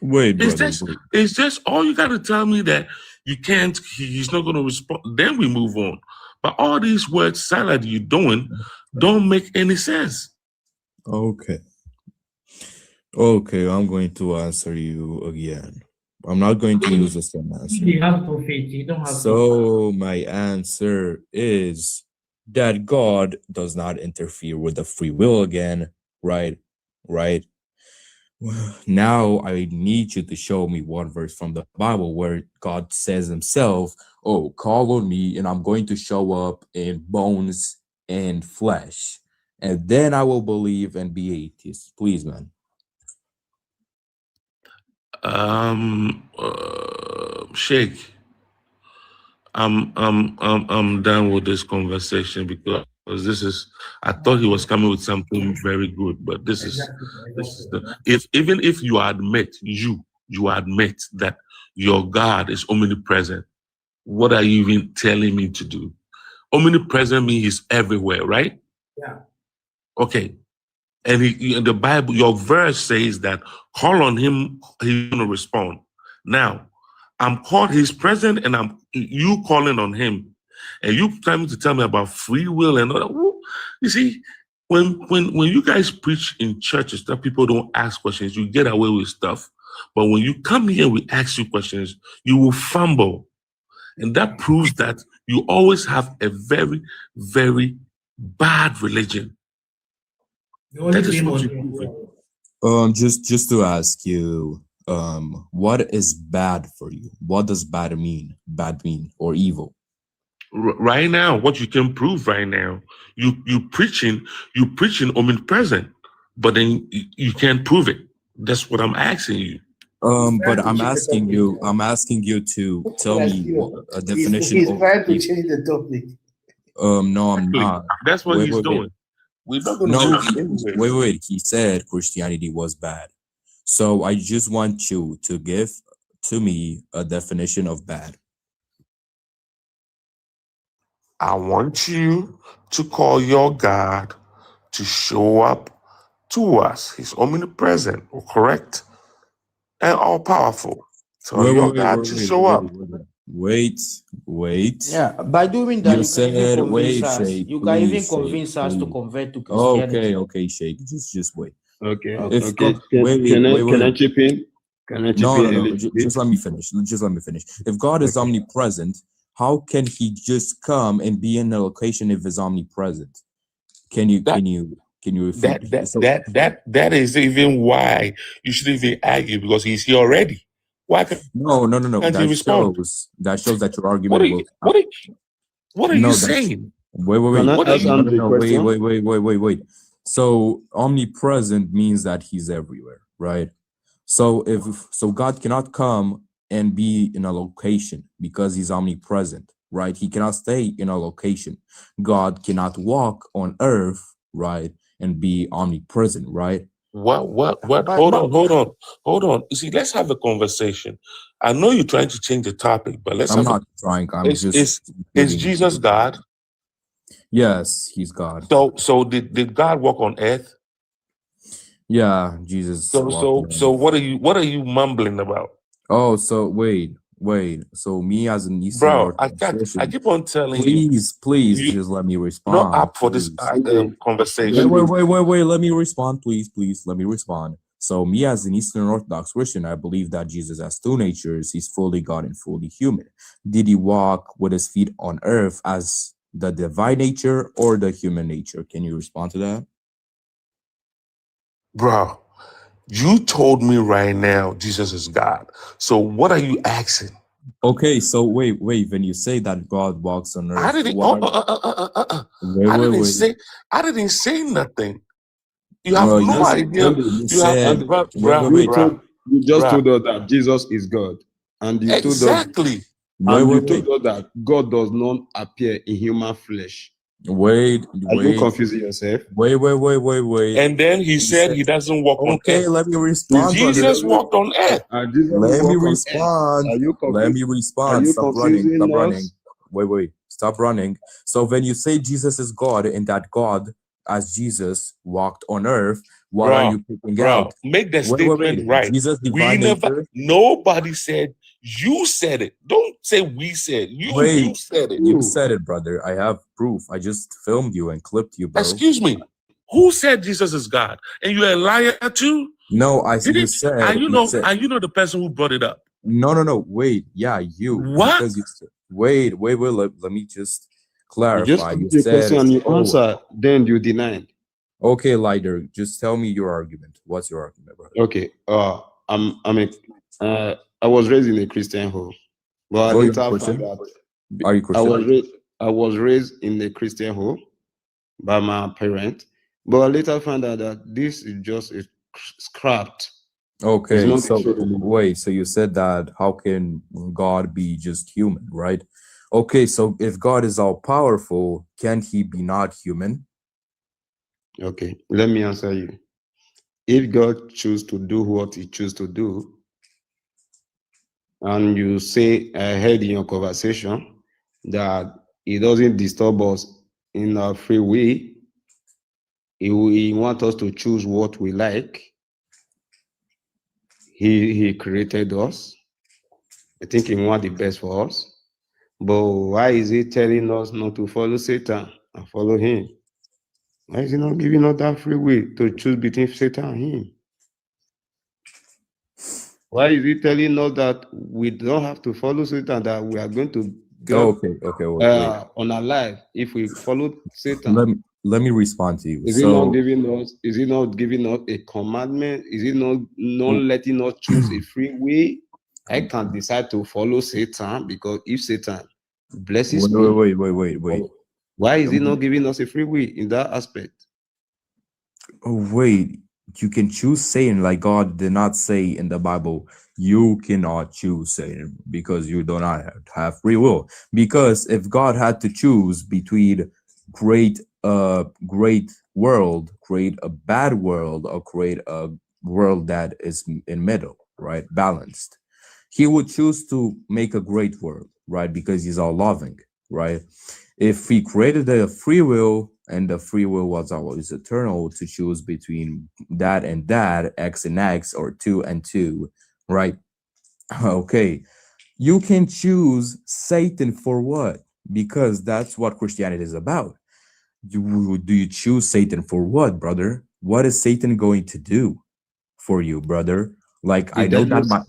Speaker 16: Wait,
Speaker 19: It's
Speaker 16: brother.
Speaker 19: just, it's just all you got to tell me that you can't, he's not going to respond. Then we move on. But all these words salad you're doing don't make any sense.
Speaker 16: Okay. Okay, I'm going to answer you again. I'm not going to use the same answer.
Speaker 12: You have to faith. You don't have to.
Speaker 16: So my answer is that God does not interfere with the free will again, right? Right. Now I need you to show me one verse from the Bible where God says himself, oh, call on me and I'm going to show up in bones and flesh. And then I will believe and be atheist. Please, man.
Speaker 19: Sheikh, I'm done with this conversation because this is, I thought he was coming with something very good, but this is even if you admit that your God is omnipresent, what are you even telling me to do? Omnipresent means he's everywhere, right?
Speaker 12: Yeah.
Speaker 19: Okay. And in the Bible, your verse says that call on him, he's going to respond. Now, he's present and you calling on him. And you trying to tell me about free will and all that. You see, when you guys preach in churches that people don't ask questions, you get away with stuff. But when you come here, we ask you questions, you will fumble. And that proves that you always have a very, very bad religion. That is what you prove.
Speaker 16: Just to ask you, what is bad for you? What does bad mean? Bad mean or evil?
Speaker 19: Right now, what you can prove right now, you preaching omnipresent, but then you can't prove it. That's what I'm asking you.
Speaker 16: But I'm asking you to tell me a definition.
Speaker 6: He's trying to change the topic.
Speaker 16: No, I'm not.
Speaker 19: That's what he's doing. We're not going to
Speaker 16: wait. He said Christianity was bad. So I just want you to give to me a definition of bad.
Speaker 19: I want you to call your God to show up to us. He's omnipresent, correct? And all powerful. So your God to show up.
Speaker 16: Wait.
Speaker 1: Yeah, by doing that,
Speaker 16: You said, Sheikh,
Speaker 1: you can even
Speaker 16: please,
Speaker 1: convince
Speaker 16: Sheikh,
Speaker 1: us to
Speaker 16: please.
Speaker 1: convert to Christianity.
Speaker 16: Okay, Sheikh. Just wait.
Speaker 21: Okay.
Speaker 16: If
Speaker 21: Okay.
Speaker 16: God,
Speaker 21: Can I chip in? Can I chip in a
Speaker 16: No.
Speaker 21: little bit?
Speaker 16: Just let me finish. If God is omnipresent, how can he just come and be in a location if he's omnipresent? Can you repeat?
Speaker 19: That is even why you shouldn't even argue because he's here already. Why can't
Speaker 16: No.
Speaker 19: you
Speaker 16: That
Speaker 19: respond?
Speaker 16: shows that your
Speaker 19: What
Speaker 16: argument
Speaker 19: are you?
Speaker 16: will.
Speaker 19: What are
Speaker 16: No,
Speaker 19: you
Speaker 16: that's
Speaker 19: saying?
Speaker 16: wait.
Speaker 10: Can I
Speaker 19: What are
Speaker 10: ask
Speaker 19: you?
Speaker 10: him the
Speaker 16: No.
Speaker 10: question?
Speaker 16: Wait. So omnipresent means that he's everywhere, right? So God cannot come and be in a location because he's omnipresent, right? He cannot stay in a location. God cannot walk on earth, right, and be omnipresent, right?
Speaker 19: What?
Speaker 16: But
Speaker 19: Hold on. You see, let's have a conversation. I know you're trying to change the topic, but let's
Speaker 16: I'm
Speaker 19: have a.
Speaker 16: not trying. I'm
Speaker 19: Is
Speaker 16: just
Speaker 19: is
Speaker 16: giving.
Speaker 19: Jesus God?
Speaker 16: Yes, he's God.
Speaker 19: So did God walk on earth?
Speaker 16: Yeah, Jesus walked
Speaker 19: So
Speaker 16: on.
Speaker 19: what are you mumbling about?
Speaker 16: Oh, so wait. So me as an Eastern
Speaker 19: Bro, I
Speaker 16: Orthodox Christian,
Speaker 19: keep on telling you,
Speaker 16: please
Speaker 19: you
Speaker 16: just let me
Speaker 19: not
Speaker 16: respond.
Speaker 19: up for this
Speaker 16: Please.
Speaker 19: conversation.
Speaker 16: Wait. Let me respond, please. Let me respond. So me as an Eastern Orthodox Christian, I believe that Jesus has two natures. He's fully God and fully human. Did he walk with his feet on earth as the divine nature or the human nature? Can you respond to that?
Speaker 19: Bro, you told me right now Jesus is God. So what are you asking?
Speaker 16: Okay, so wait. When you say that God walks on
Speaker 19: I
Speaker 16: earth,
Speaker 19: didn't.
Speaker 16: what
Speaker 19: Wait. I didn't say nothing. You have
Speaker 16: Well,
Speaker 19: no idea.
Speaker 16: you
Speaker 19: You have,
Speaker 16: said,
Speaker 19: bro.
Speaker 10: You just told us that Jesus is God, and you told us,
Speaker 19: Exactly.
Speaker 10: and you told us that God does not appear in human flesh.
Speaker 16: Wait.
Speaker 10: Are you confusing yourself?
Speaker 16: Wait.
Speaker 19: And then he said he doesn't walk on
Speaker 16: Okay,
Speaker 19: earth.
Speaker 16: let me respond.
Speaker 19: Jesus walked on earth.
Speaker 16: Let me respond. Let me
Speaker 10: Are
Speaker 16: respond.
Speaker 10: you
Speaker 16: Stop running.
Speaker 10: confusing
Speaker 16: Stop running.
Speaker 10: us?
Speaker 16: Wait. Stop running. So when you say Jesus is God and that God as Jesus walked on earth, what are you picking out?
Speaker 19: Make the statement right.
Speaker 16: Jesus
Speaker 19: We
Speaker 16: divine
Speaker 19: never.
Speaker 16: nature.
Speaker 19: Nobody said. You said it. Don't say we said. You
Speaker 16: Wait,
Speaker 19: said it.
Speaker 16: you said it, brother. I have proof. I just filmed you and clipped you, bro.
Speaker 19: Excuse me. Who said Jesus is God? And you're a liar too?
Speaker 16: No, you
Speaker 19: said. And you know the person who brought it up.
Speaker 16: No. Wait, yeah, you.
Speaker 19: What?
Speaker 16: Because you said, wait. Let me just clarify.
Speaker 10: You just asked the question and you answer, then you denied.
Speaker 16: Okay, Lider, just tell me your argument. What's your argument, brother?
Speaker 10: Okay. I was raised in a Christian home, but
Speaker 16: Oh,
Speaker 10: I
Speaker 16: you're
Speaker 10: later found
Speaker 16: Christian?
Speaker 10: out
Speaker 16: Are you Christian?
Speaker 10: I was raised in a Christian home by my parents, but I later found out that this is just scrapped.
Speaker 16: Okay,
Speaker 10: not
Speaker 16: so
Speaker 10: true.
Speaker 16: wait, so you said that how can God be just human, right? Okay, so if God is all powerful, can't he be not human?
Speaker 10: Okay, let me answer you. If God chooses to do what he chooses to do, and you say ahead in your conversation that he doesn't disturb us in our free will, he wants us to choose what we like. He created us. I think he wants the best for us. But why is he telling us not to follow Satan and follow him? Why is he not giving us that free will to choose between Satan and him? Why is he telling us that we don't have to follow Satan, that we are going to go
Speaker 16: wait.
Speaker 10: on our life if we follow Satan?
Speaker 16: Let me respond to you.
Speaker 10: Is he not giving us a commandment? Is he not letting us choose a free way? I can decide to follow Satan because if Satan blesses me.
Speaker 16: Wait.
Speaker 10: Why is he not giving us a free will in that aspect?
Speaker 16: Oh, wait. You can choose Satan, like God did not say in the Bible, you cannot choose Satan because you do not have free will. Because if God had to choose between create a great world, create a bad world, or create a world that is in middle, right, balanced, he would choose to make a great world, right, because he's all loving, right? If he created a free will, and the free will was always eternal to choose between that and that, X and X, or 2 and 2, right? Okay, you can choose Satan for what? Because that's what Christianity is about. Do you choose Satan for what, brother? What is Satan going to do for you, brother? Like, I know that my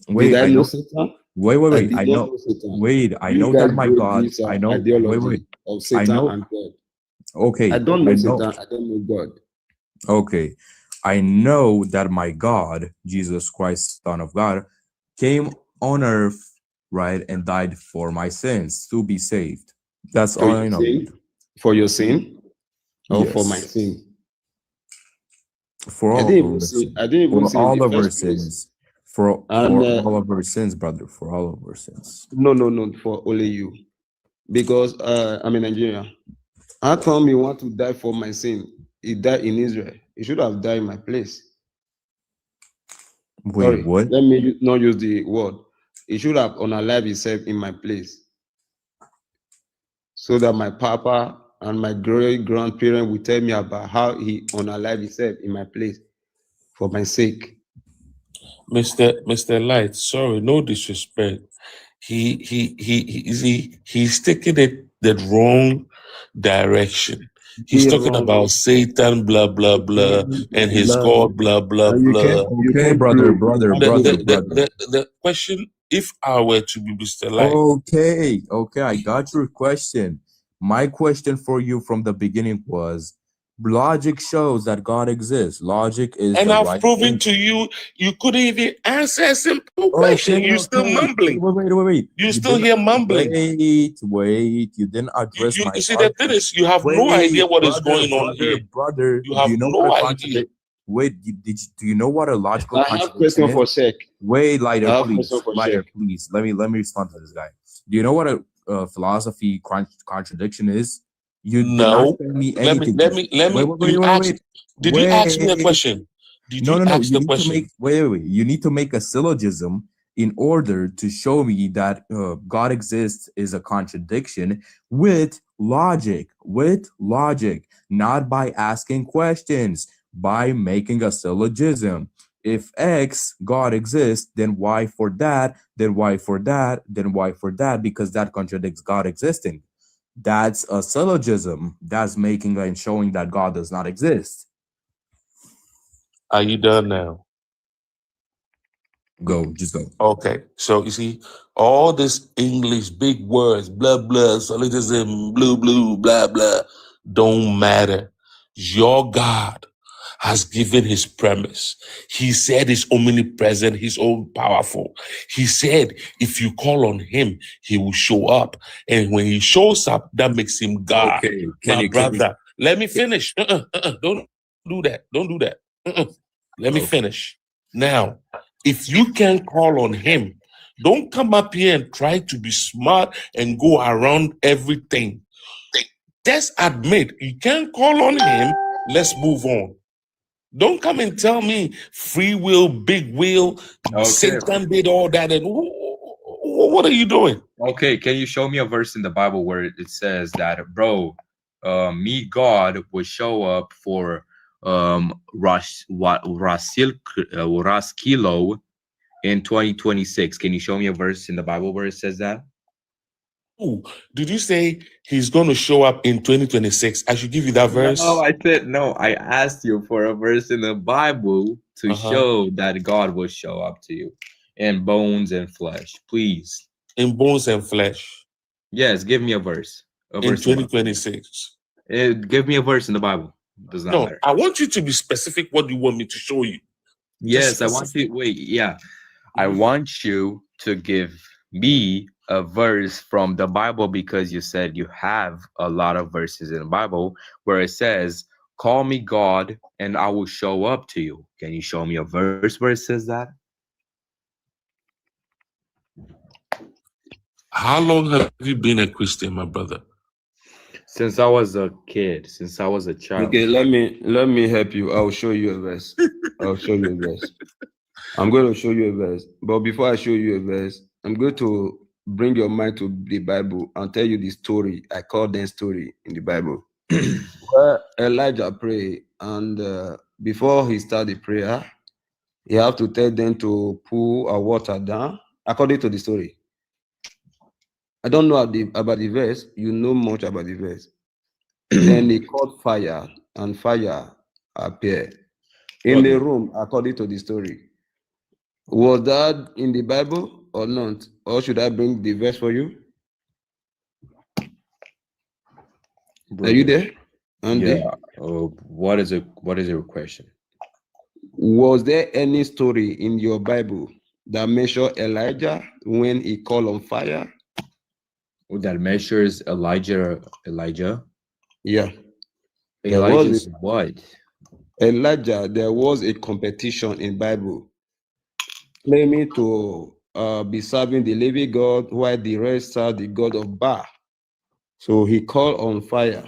Speaker 16: wait, I know Satan. Wait. I know. Wait, I know that my God. I know. Wait.
Speaker 10: Of Satan and God.
Speaker 16: Okay.
Speaker 10: I don't know Satan. I don't know God.
Speaker 16: Okay. I know that my God, Jesus Christ, Son of God, came on earth, right, and died for my sins to be saved. That's all I know.
Speaker 9: For your sin? Or for my
Speaker 16: Yes.
Speaker 9: sin?
Speaker 16: For
Speaker 9: I
Speaker 16: all
Speaker 9: didn't
Speaker 16: of
Speaker 9: even
Speaker 16: our
Speaker 9: say,
Speaker 16: sins.
Speaker 9: I didn't even
Speaker 16: For
Speaker 9: say in
Speaker 16: all
Speaker 9: the
Speaker 16: of our
Speaker 9: first place.
Speaker 16: sins. For
Speaker 9: And
Speaker 16: all of our sins, brother. For all of our sins.
Speaker 9: no, for only you. Because I'm in Nigeria. How come you want to die for my sin? He died in Israel. He should have died in my place.
Speaker 16: Wait,
Speaker 9: Sorry,
Speaker 16: what?
Speaker 9: let me not use the word. He should have unalive himself in my place. So that my papa and my great grandparent will tell me about how he unalive himself in my place for my sake.
Speaker 19: Mr. Light, sorry, no disrespect. He's taking it the wrong direction. He's
Speaker 9: The
Speaker 19: talking
Speaker 9: wrong
Speaker 19: about Satan, blah blah blah, and his
Speaker 9: love.
Speaker 19: God, blah blah
Speaker 9: And you
Speaker 19: blah.
Speaker 16: Okay, brother.
Speaker 19: The question: if I were to be Mr. Light,
Speaker 16: Okay, I got your question. My question for you from the beginning was, logic shows that God exists. Logic is
Speaker 19: and
Speaker 16: the
Speaker 19: I've
Speaker 16: right
Speaker 19: proven
Speaker 16: thing.
Speaker 19: to you, you couldn't even answer a simple question. You're still mumbling.
Speaker 16: Wait.
Speaker 19: You're still here mumbling.
Speaker 16: Wait. You didn't address my
Speaker 19: You see, the thing is, you have no idea what is going on here.
Speaker 16: brother.
Speaker 19: You have
Speaker 16: Do you know
Speaker 19: no
Speaker 16: what a
Speaker 19: idea.
Speaker 16: contradiction? Wait, do you know what a logical
Speaker 9: I have
Speaker 16: contradiction
Speaker 9: question for
Speaker 16: is?
Speaker 9: sec.
Speaker 16: Wait,
Speaker 9: I
Speaker 16: lighter,
Speaker 9: have
Speaker 16: please.
Speaker 9: question for
Speaker 16: Lighter,
Speaker 9: sec.
Speaker 16: please. Let me respond to this guy. Do you know what a philosophy contradiction is? You did not
Speaker 19: No.
Speaker 16: tell me
Speaker 19: Let me.
Speaker 16: anything.
Speaker 19: Did you ask me a question? Did
Speaker 16: No.
Speaker 19: you ask
Speaker 16: You
Speaker 19: the
Speaker 16: need to
Speaker 19: question?
Speaker 16: make wait. You need to make a syllogism in order to show me that God exists is a contradiction with logic, not by asking questions, by making a syllogism. If X, God exists, then Y for that, then Y for that, then Y for that, because that contradicts God existing. That's a syllogism. That's making and showing that God does not exist.
Speaker 19: Are you done now?
Speaker 16: Just go.
Speaker 19: Okay. So you see, all this English big words, blah blah, syllogism, blue, blah blah, don't matter. Your God has given his premise. He said he's omnipresent, he's all powerful. He said if you call on him, he will show up. And when he shows up, that makes him God.
Speaker 16: Okay,
Speaker 19: My brother, let me finish. Don't do that. Don't do that. Let me finish. Now, if you can call on him, don't come up here and try to be smart and go around everything. Just admit you can't call on him. Let's move on. Don't come and tell me free will, big will, Satan did all that. And what are you doing?
Speaker 16: Okay, can you show me a verse in the Bible where it says that, bro, me, God, will show up for Raskilo in 2026? Can you show me a verse in the Bible where it says that?
Speaker 19: Oh, did you say he's going to show up in 2026? I should give you that verse.
Speaker 16: No, I said no. I asked you for a verse in the Bible to show that God will show up to you in bones and flesh. Please.
Speaker 19: In bones and flesh.
Speaker 16: Yes, give me a verse.
Speaker 19: In 2026.
Speaker 16: Give me a verse in the Bible. Does not matter.
Speaker 19: I want you to be specific. What do you want me to show you?
Speaker 16: Yes, I want you. Wait, yeah. I want you to give me a verse from the Bible, because you said you have a lot of verses in the Bible where it says, call me God and I will show up to you. Can you show me a verse where it says that?
Speaker 19: How long have you been a Christian, my brother?
Speaker 16: Since I was a kid, since I was a child.
Speaker 9: Okay, let me help you. I'll show you a verse. I'll show you a verse. I'm going to show you a verse. But before I show you a verse, I'm going to bring your mind to the Bible and tell you the story. I call them story in the Bible. Where Elijah prayed, and before he started the prayer, he have to tell them to pull a water down, according to the story. I don't know about the verse. You know much about the verse. Then he called fire, and fire appeared in the room, according to the story. Was that in the Bible or not? Or should I bring the verse for you? Are you there, Andy?
Speaker 16: Yeah. What is your question?
Speaker 9: Was there any story in your Bible that measure Elijah when he called on fire?
Speaker 16: That measures Elijah.
Speaker 9: Yeah.
Speaker 16: Elijah's what?
Speaker 9: Elijah, there was a competition in Bible claiming to be serving the living God while the rest served the God of Baal. So he called on fire,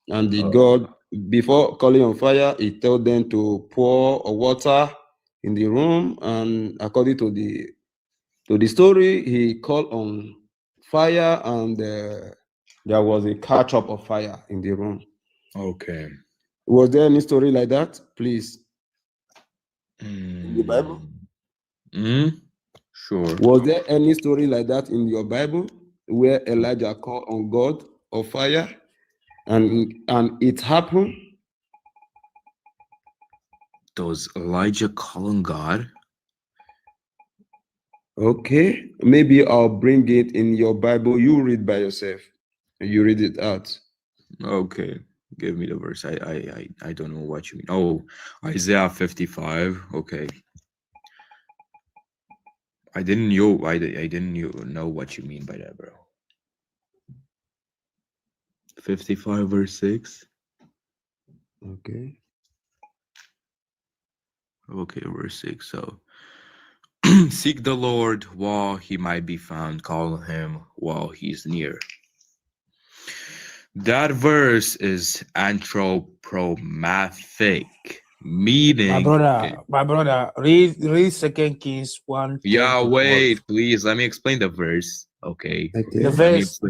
Speaker 9: and the God, before calling on fire, he told them to pour water in the room, and according to the story, he called on fire, and there was a catch up of fire in the room.
Speaker 16: Okay.
Speaker 9: Was there any story like that, please? In the Bible?
Speaker 16: Sure.
Speaker 9: Was there any story like that in your Bible where Elijah called on God of fire and it happened?
Speaker 16: Does Elijah call on God?
Speaker 9: Okay, maybe I'll bring it in your Bible. You read by yourself. You read it out.
Speaker 16: Okay. Give me the verse. I don't know what you mean. Oh, Isaiah 55. Okay. I didn't know what you mean by that, bro. 55 verse 6.
Speaker 9: Okay.
Speaker 16: Okay, verse 6. So seek the Lord while he might be found, call him while he's near. That verse is anthropomorphic, meaning
Speaker 15: my brother, read 2 Kings 1.
Speaker 16: Yeah, wait, please. Let me explain the verse. Okay.
Speaker 15: The verse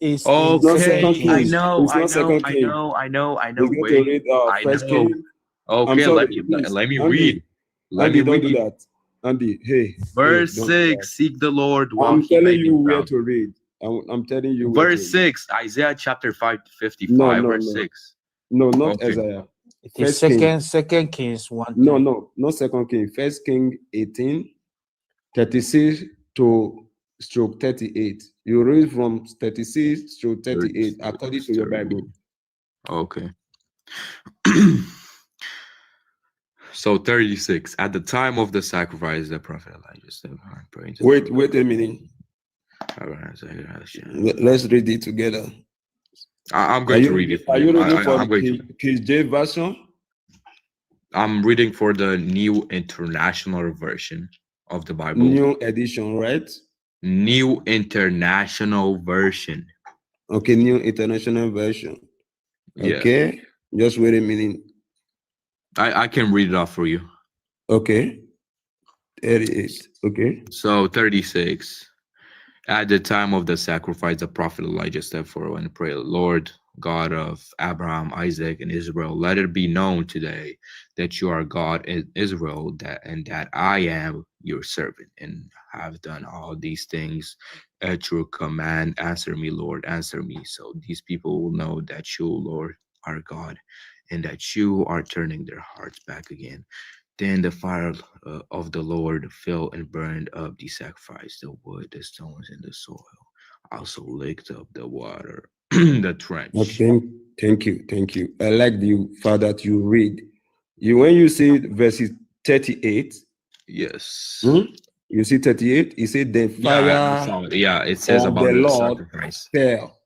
Speaker 15: is
Speaker 16: okay. I know.
Speaker 9: Wait.
Speaker 16: Okay, let me read. Let me
Speaker 9: don't
Speaker 16: read.
Speaker 9: do that. Andy, hey.
Speaker 16: Verse
Speaker 9: don't do
Speaker 16: 6, seek the Lord while
Speaker 9: I'm
Speaker 16: he
Speaker 9: telling
Speaker 16: may be
Speaker 9: you where
Speaker 16: found.
Speaker 9: to read. I'm telling you where
Speaker 16: Verse
Speaker 9: to read.
Speaker 16: 6, Isaiah chapter 55,
Speaker 9: No,
Speaker 16: verse 6.
Speaker 9: No, not
Speaker 16: Okay.
Speaker 9: Isaiah.
Speaker 15: It is second Kings 1.
Speaker 9: No, not 2 King. 1 King 18, 36 to stroke 38. You read from 36 to 38 according to your Bible.
Speaker 16: Okay. So 36. At the time of the sacrifice, the prophet Elijah said,
Speaker 9: Wait a minute. Let's read it together.
Speaker 16: I'm going to read it for
Speaker 9: Are
Speaker 16: you.
Speaker 9: you reading for
Speaker 16: I'm going to.
Speaker 9: King James version?
Speaker 16: I'm reading for the New International Version of the Bible.
Speaker 9: New edition, right?
Speaker 16: New International Version.
Speaker 9: Okay, New International Version.
Speaker 16: Yeah.
Speaker 9: Okay, just wait a minute.
Speaker 16: I can read it off for you.
Speaker 9: Okay. 38. Okay.
Speaker 16: So 36. At the time of the sacrifice, the prophet Elijah stepped forward and prayed, Lord, God of Abraham, Isaac, and Israel, let it be known today that you are God in Israel, and that I am your servant, and have done all these things at your command. Answer me, Lord, answer me. So these people will know that you, Lord, are God, and that you are turning their hearts back again. Then the fire of the Lord fell and burned up the sacrifice, the wood, the stones, and the soil. Also licked up the water, the trench.
Speaker 9: Okay, thank you. I like the fact that you read. When you see verses 38.
Speaker 16: Yes.
Speaker 9: You see 38. It said the fire.
Speaker 16: Yeah, it says
Speaker 9: of
Speaker 16: about
Speaker 9: the
Speaker 16: the
Speaker 9: Lord
Speaker 16: sacrifice.
Speaker 9: fell.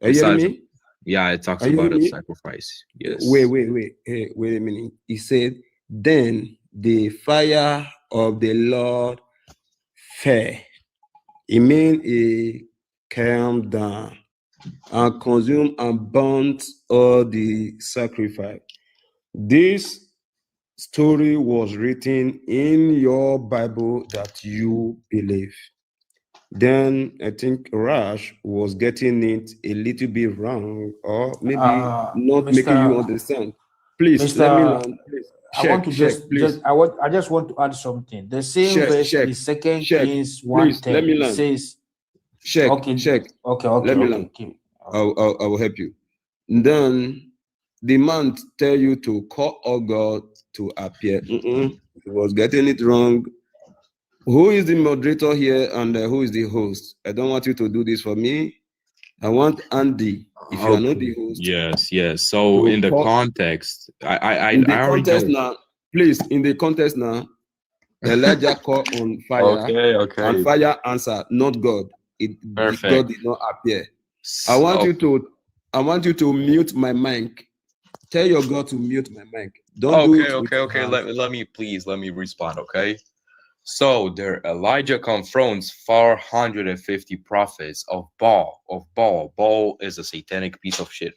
Speaker 9: Are you hearing me?
Speaker 16: Yeah, it talks
Speaker 9: Are you
Speaker 16: about
Speaker 9: hearing
Speaker 16: the
Speaker 9: me?
Speaker 16: sacrifice. Yes.
Speaker 9: Wait. Hey, wait a minute. He said, then the fire of the Lord fell. It means it came down and consumed and burnt all the sacrifice. This story was written in your Bible that you believe. Then I think Rash was getting it a little bit wrong, or maybe not making you understand. Please let me learn. Please.
Speaker 15: I just want to add something. The same verse is 2 Kings 1:10.
Speaker 9: Let me learn.
Speaker 15: It says,
Speaker 9: Check.
Speaker 15: Okay.
Speaker 9: Let me learn. I will help you. And then the man tell you to call on God to appear. He was getting it wrong. Who is the moderator here and who is the host? I don't want you to do this for me. I want Andy. If you are not the host.
Speaker 16: Yes. So in the context, I already know.
Speaker 9: Now, please, in the context now, Elijah called on fire.
Speaker 16: Okay.
Speaker 9: And fire answered, not God.
Speaker 16: Perfect.
Speaker 9: God did not appear. I want you to mute my mic. Tell your God to mute my mic. Don't do it.
Speaker 16: Okay. Let me respond. Okay. So there, Elijah confronts 450 prophets of Baal. Baal is a satanic piece of shit.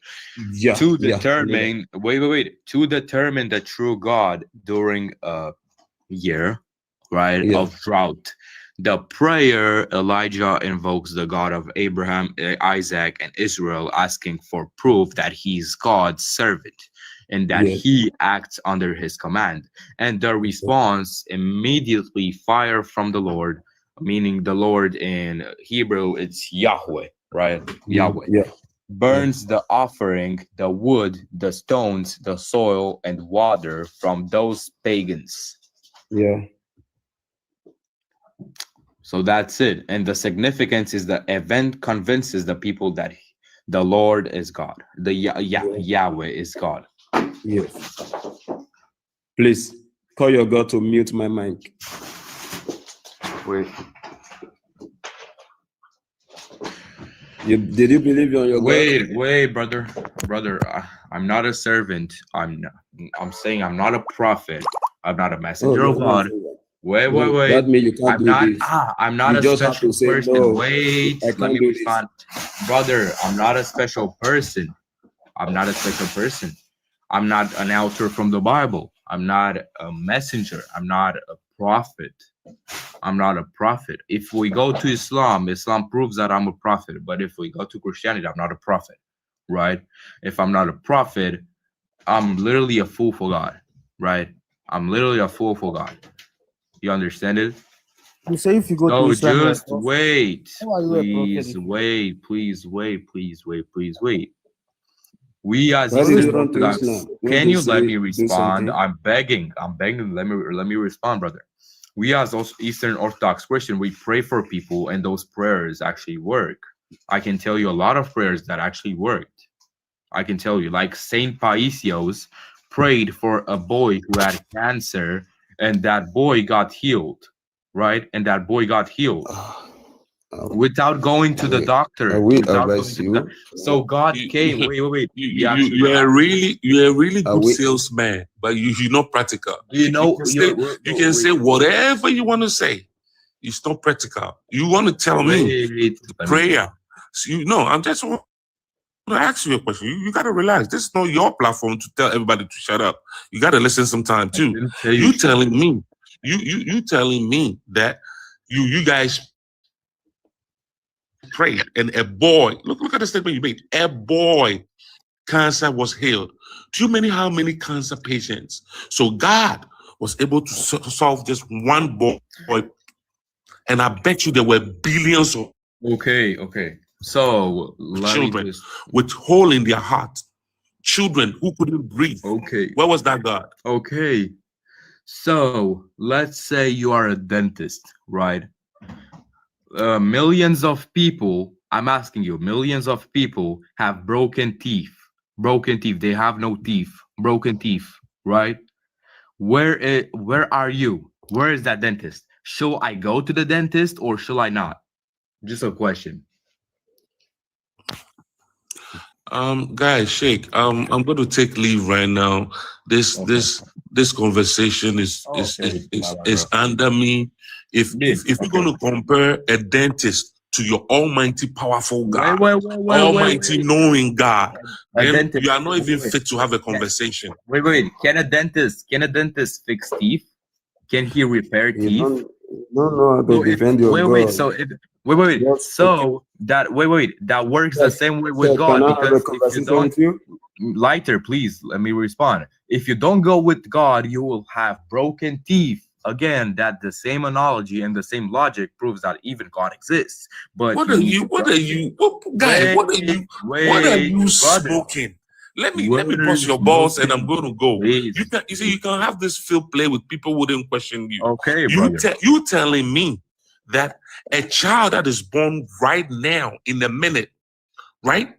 Speaker 9: Yeah.
Speaker 16: To determine, to determine the true God during a year, right, of drought. The prayer, Elijah invokes the God of Abraham, Isaac, and Israel, asking for proof that he's God's servant and that he acts under his command. And the response, immediately fire from the Lord, meaning the Lord in Hebrew, it's Yahweh, right? Yahweh.
Speaker 9: Yeah.
Speaker 16: Burns the offering, the wood, the stones, the soil, and water from those pagans.
Speaker 9: Yeah.
Speaker 16: So that's it. And the significance is the event convinces the people that the Lord is God. The Yahweh is God.
Speaker 9: Yes. Please call your God to mute my mic.
Speaker 13: Wait.
Speaker 9: Did you believe on your God?
Speaker 16: Wait, brother. I'm not a servant. I'm saying I'm not a prophet. I'm not a messenger of God. Wait.
Speaker 9: That means you can't
Speaker 16: I'm not
Speaker 9: you
Speaker 16: a
Speaker 9: just
Speaker 16: special
Speaker 9: have to say,
Speaker 16: person.
Speaker 9: no,
Speaker 16: Wait, let me respond. Brother, I'm not a special person. I'm not a special person. I'm not an author from the Bible. I'm not a messenger. I'm not a prophet. I'm not a prophet. If we go to Islam proves that I'm a prophet. But if we go to Christianity, I'm not a prophet, right? If I'm not a prophet, I'm literally a fool for God, right? I'm literally a fool for God. You understand it?
Speaker 1: You say if you go to
Speaker 16: So
Speaker 1: Islam, you're a
Speaker 16: just
Speaker 1: prophet.
Speaker 16: wait.
Speaker 1: How are you a prophet?
Speaker 16: Please wait. We as
Speaker 9: Why did you
Speaker 16: Eastern
Speaker 9: run to
Speaker 16: Orthodox,
Speaker 9: Islam? When
Speaker 16: can
Speaker 9: they
Speaker 16: you let
Speaker 9: say
Speaker 16: me
Speaker 9: do
Speaker 16: respond?
Speaker 9: something?
Speaker 16: I'm begging. Let me respond, brother. We as Eastern Orthodox Christian, we pray for people, and those prayers actually work. I can tell you a lot of prayers that actually worked. I can tell you, like Saint Paisios prayed for a boy who had cancer, and that boy got healed, right? And that boy got healed without going to the doctor. So God came. Wait.
Speaker 19: You are a really good salesman, but you're not practical.
Speaker 16: You know,
Speaker 19: you can say whatever you want to say. It's not practical. You want to tell me prayer. So I'm just want to ask you a question. You got to relax. This is not your platform to tell everybody to shut up. You got to listen sometime too. You telling me that you guys prayed and a boy, look at the statement you made, a boy cancer was healed. Do you mean how many cancer patients? So God was able to solve just one boy, and I bet you there were billions of
Speaker 16: so
Speaker 19: children with hole in their heart, children who couldn't breathe. Where was that God?
Speaker 16: So let's say you are a dentist, right? Millions of people, I'm asking you, millions of people have broken teeth. They have no teeth. Broken teeth, right? Where are you? Where is that dentist? Shall I go to the dentist or shall I not? Just a question.
Speaker 19: Guys, Sheikh, I'm going to take leave right now. This conversation is under me. If we're going to compare a dentist to your almighty powerful God, almighty knowing God, then you are not even fit to have a conversation.
Speaker 16: Wait. Can a dentist fix teeth? Can he repair teeth?
Speaker 9: You don't know how to defend your God.
Speaker 16: So that works the same way with God.
Speaker 9: Can I have a
Speaker 16: Because
Speaker 9: conversation
Speaker 16: if you don't,
Speaker 9: with you?
Speaker 16: lighter, please let me respond. If you don't go with God, you will have broken teeth. Again, that the same analogy and the same logic proves that even God exists. But
Speaker 19: What are you smoking? Let me bust your balls and I'm going to go. You can have this field play with people who didn't question you. You telling me that a child that is born right now in a minute, right?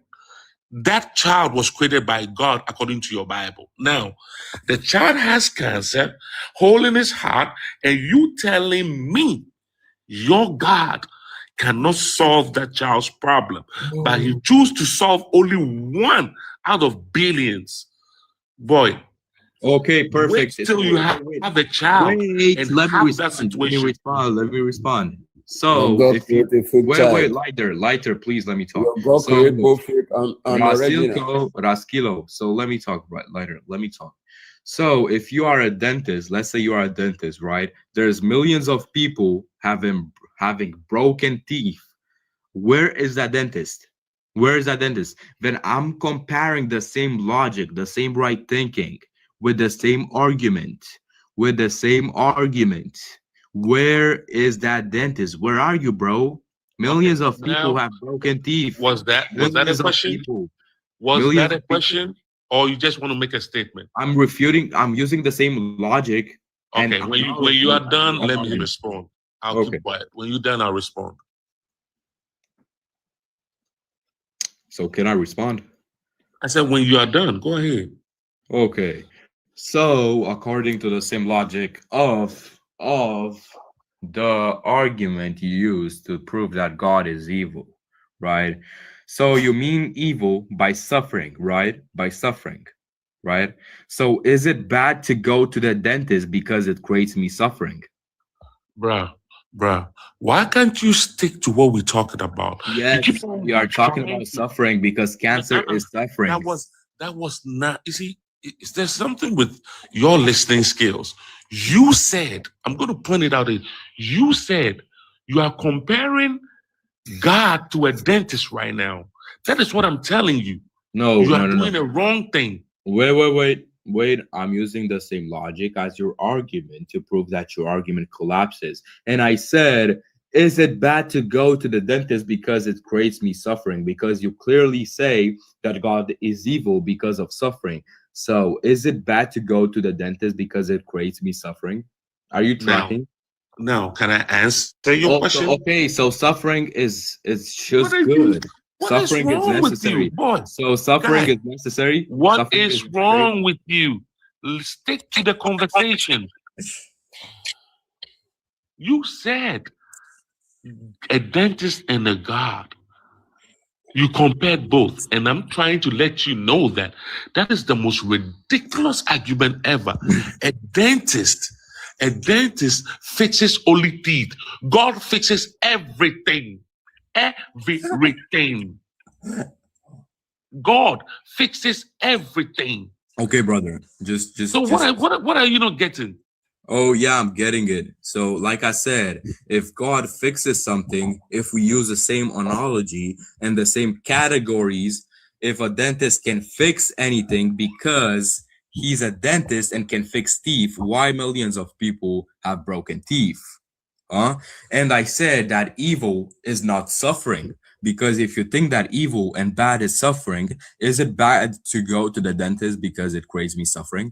Speaker 19: that child was created by God according to your Bible. Now, the child has cancer, hole in his heart, and you telling me your God cannot solve that child's problem, but he chooses to solve only one out of billions. Boy.
Speaker 16: Okay, perfect.
Speaker 19: Wait till you have a child.
Speaker 16: Wait,
Speaker 19: and
Speaker 16: let me
Speaker 19: have
Speaker 16: respond.
Speaker 19: that situation.
Speaker 16: Let me respond. So,
Speaker 14: God
Speaker 16: if you
Speaker 14: created full
Speaker 16: wait,
Speaker 14: child.
Speaker 16: lighter, please let me talk.
Speaker 14: God
Speaker 16: So,
Speaker 14: created both fake and original.
Speaker 16: Raskilo. So let me talk lighter. Let me talk. So if you are a dentist, let's say you are a dentist, right? There's millions of people having broken teeth. Where is that dentist? Where is that dentist? Then I'm comparing the same logic, the same right thinking, with the same argument, Where is that dentist? Where are you, bro? Millions of people have broken teeth.
Speaker 19: Was that a question? Was that a question? Or you just want to make a statement?
Speaker 16: I'm using the same logic.
Speaker 19: Okay, when you are done, let me respond. I'll keep quiet. When you're done, I'll respond.
Speaker 16: So can I respond?
Speaker 19: I said when you are done, go ahead.
Speaker 16: Okay. So according to the same logic of the argument you use to prove that God is evil, right? So you mean evil by suffering, right? By suffering, right? So is it bad to go to the dentist because it creates me suffering?
Speaker 19: Bruh, why can't you stick to what we're talking about?
Speaker 16: Yes, we are talking about suffering because cancer is suffering.
Speaker 19: That was not, you see, is there something with your listening skills? You said, I'm going to point it out, you said you are comparing God to a dentist right now. That is what I'm telling you.
Speaker 16: No,
Speaker 19: you are doing the wrong thing.
Speaker 16: Wait, I'm using the same logic as your argument to prove that your argument collapses. And I said, is it bad to go to the dentist because it creates me suffering? Because you clearly say that God is evil because of suffering. So is it bad to go to the dentist because it creates me suffering? Are you tracking?
Speaker 19: Now, can I answer your question?
Speaker 16: Okay, so suffering is just good. Suffering is necessary. So suffering is necessary.
Speaker 19: What is wrong with you? Stick to the conversation. You said a dentist and a God. You compared both, and I'm trying to let you know that that is the most ridiculous argument ever. A dentist fixes only teeth. God fixes everything. Everything. God fixes everything.
Speaker 16: Okay, brother.
Speaker 19: So what are you not getting?
Speaker 16: Oh yeah, I'm getting it. So like I said, if God fixes something, if we use the same analogy and the same categories, if a dentist can fix anything because he's a dentist and can fix teeth, why millions of people have broken teeth? And I said that evil is not suffering, because if you think that evil and bad is suffering, is it bad to go to the dentist because it creates me suffering?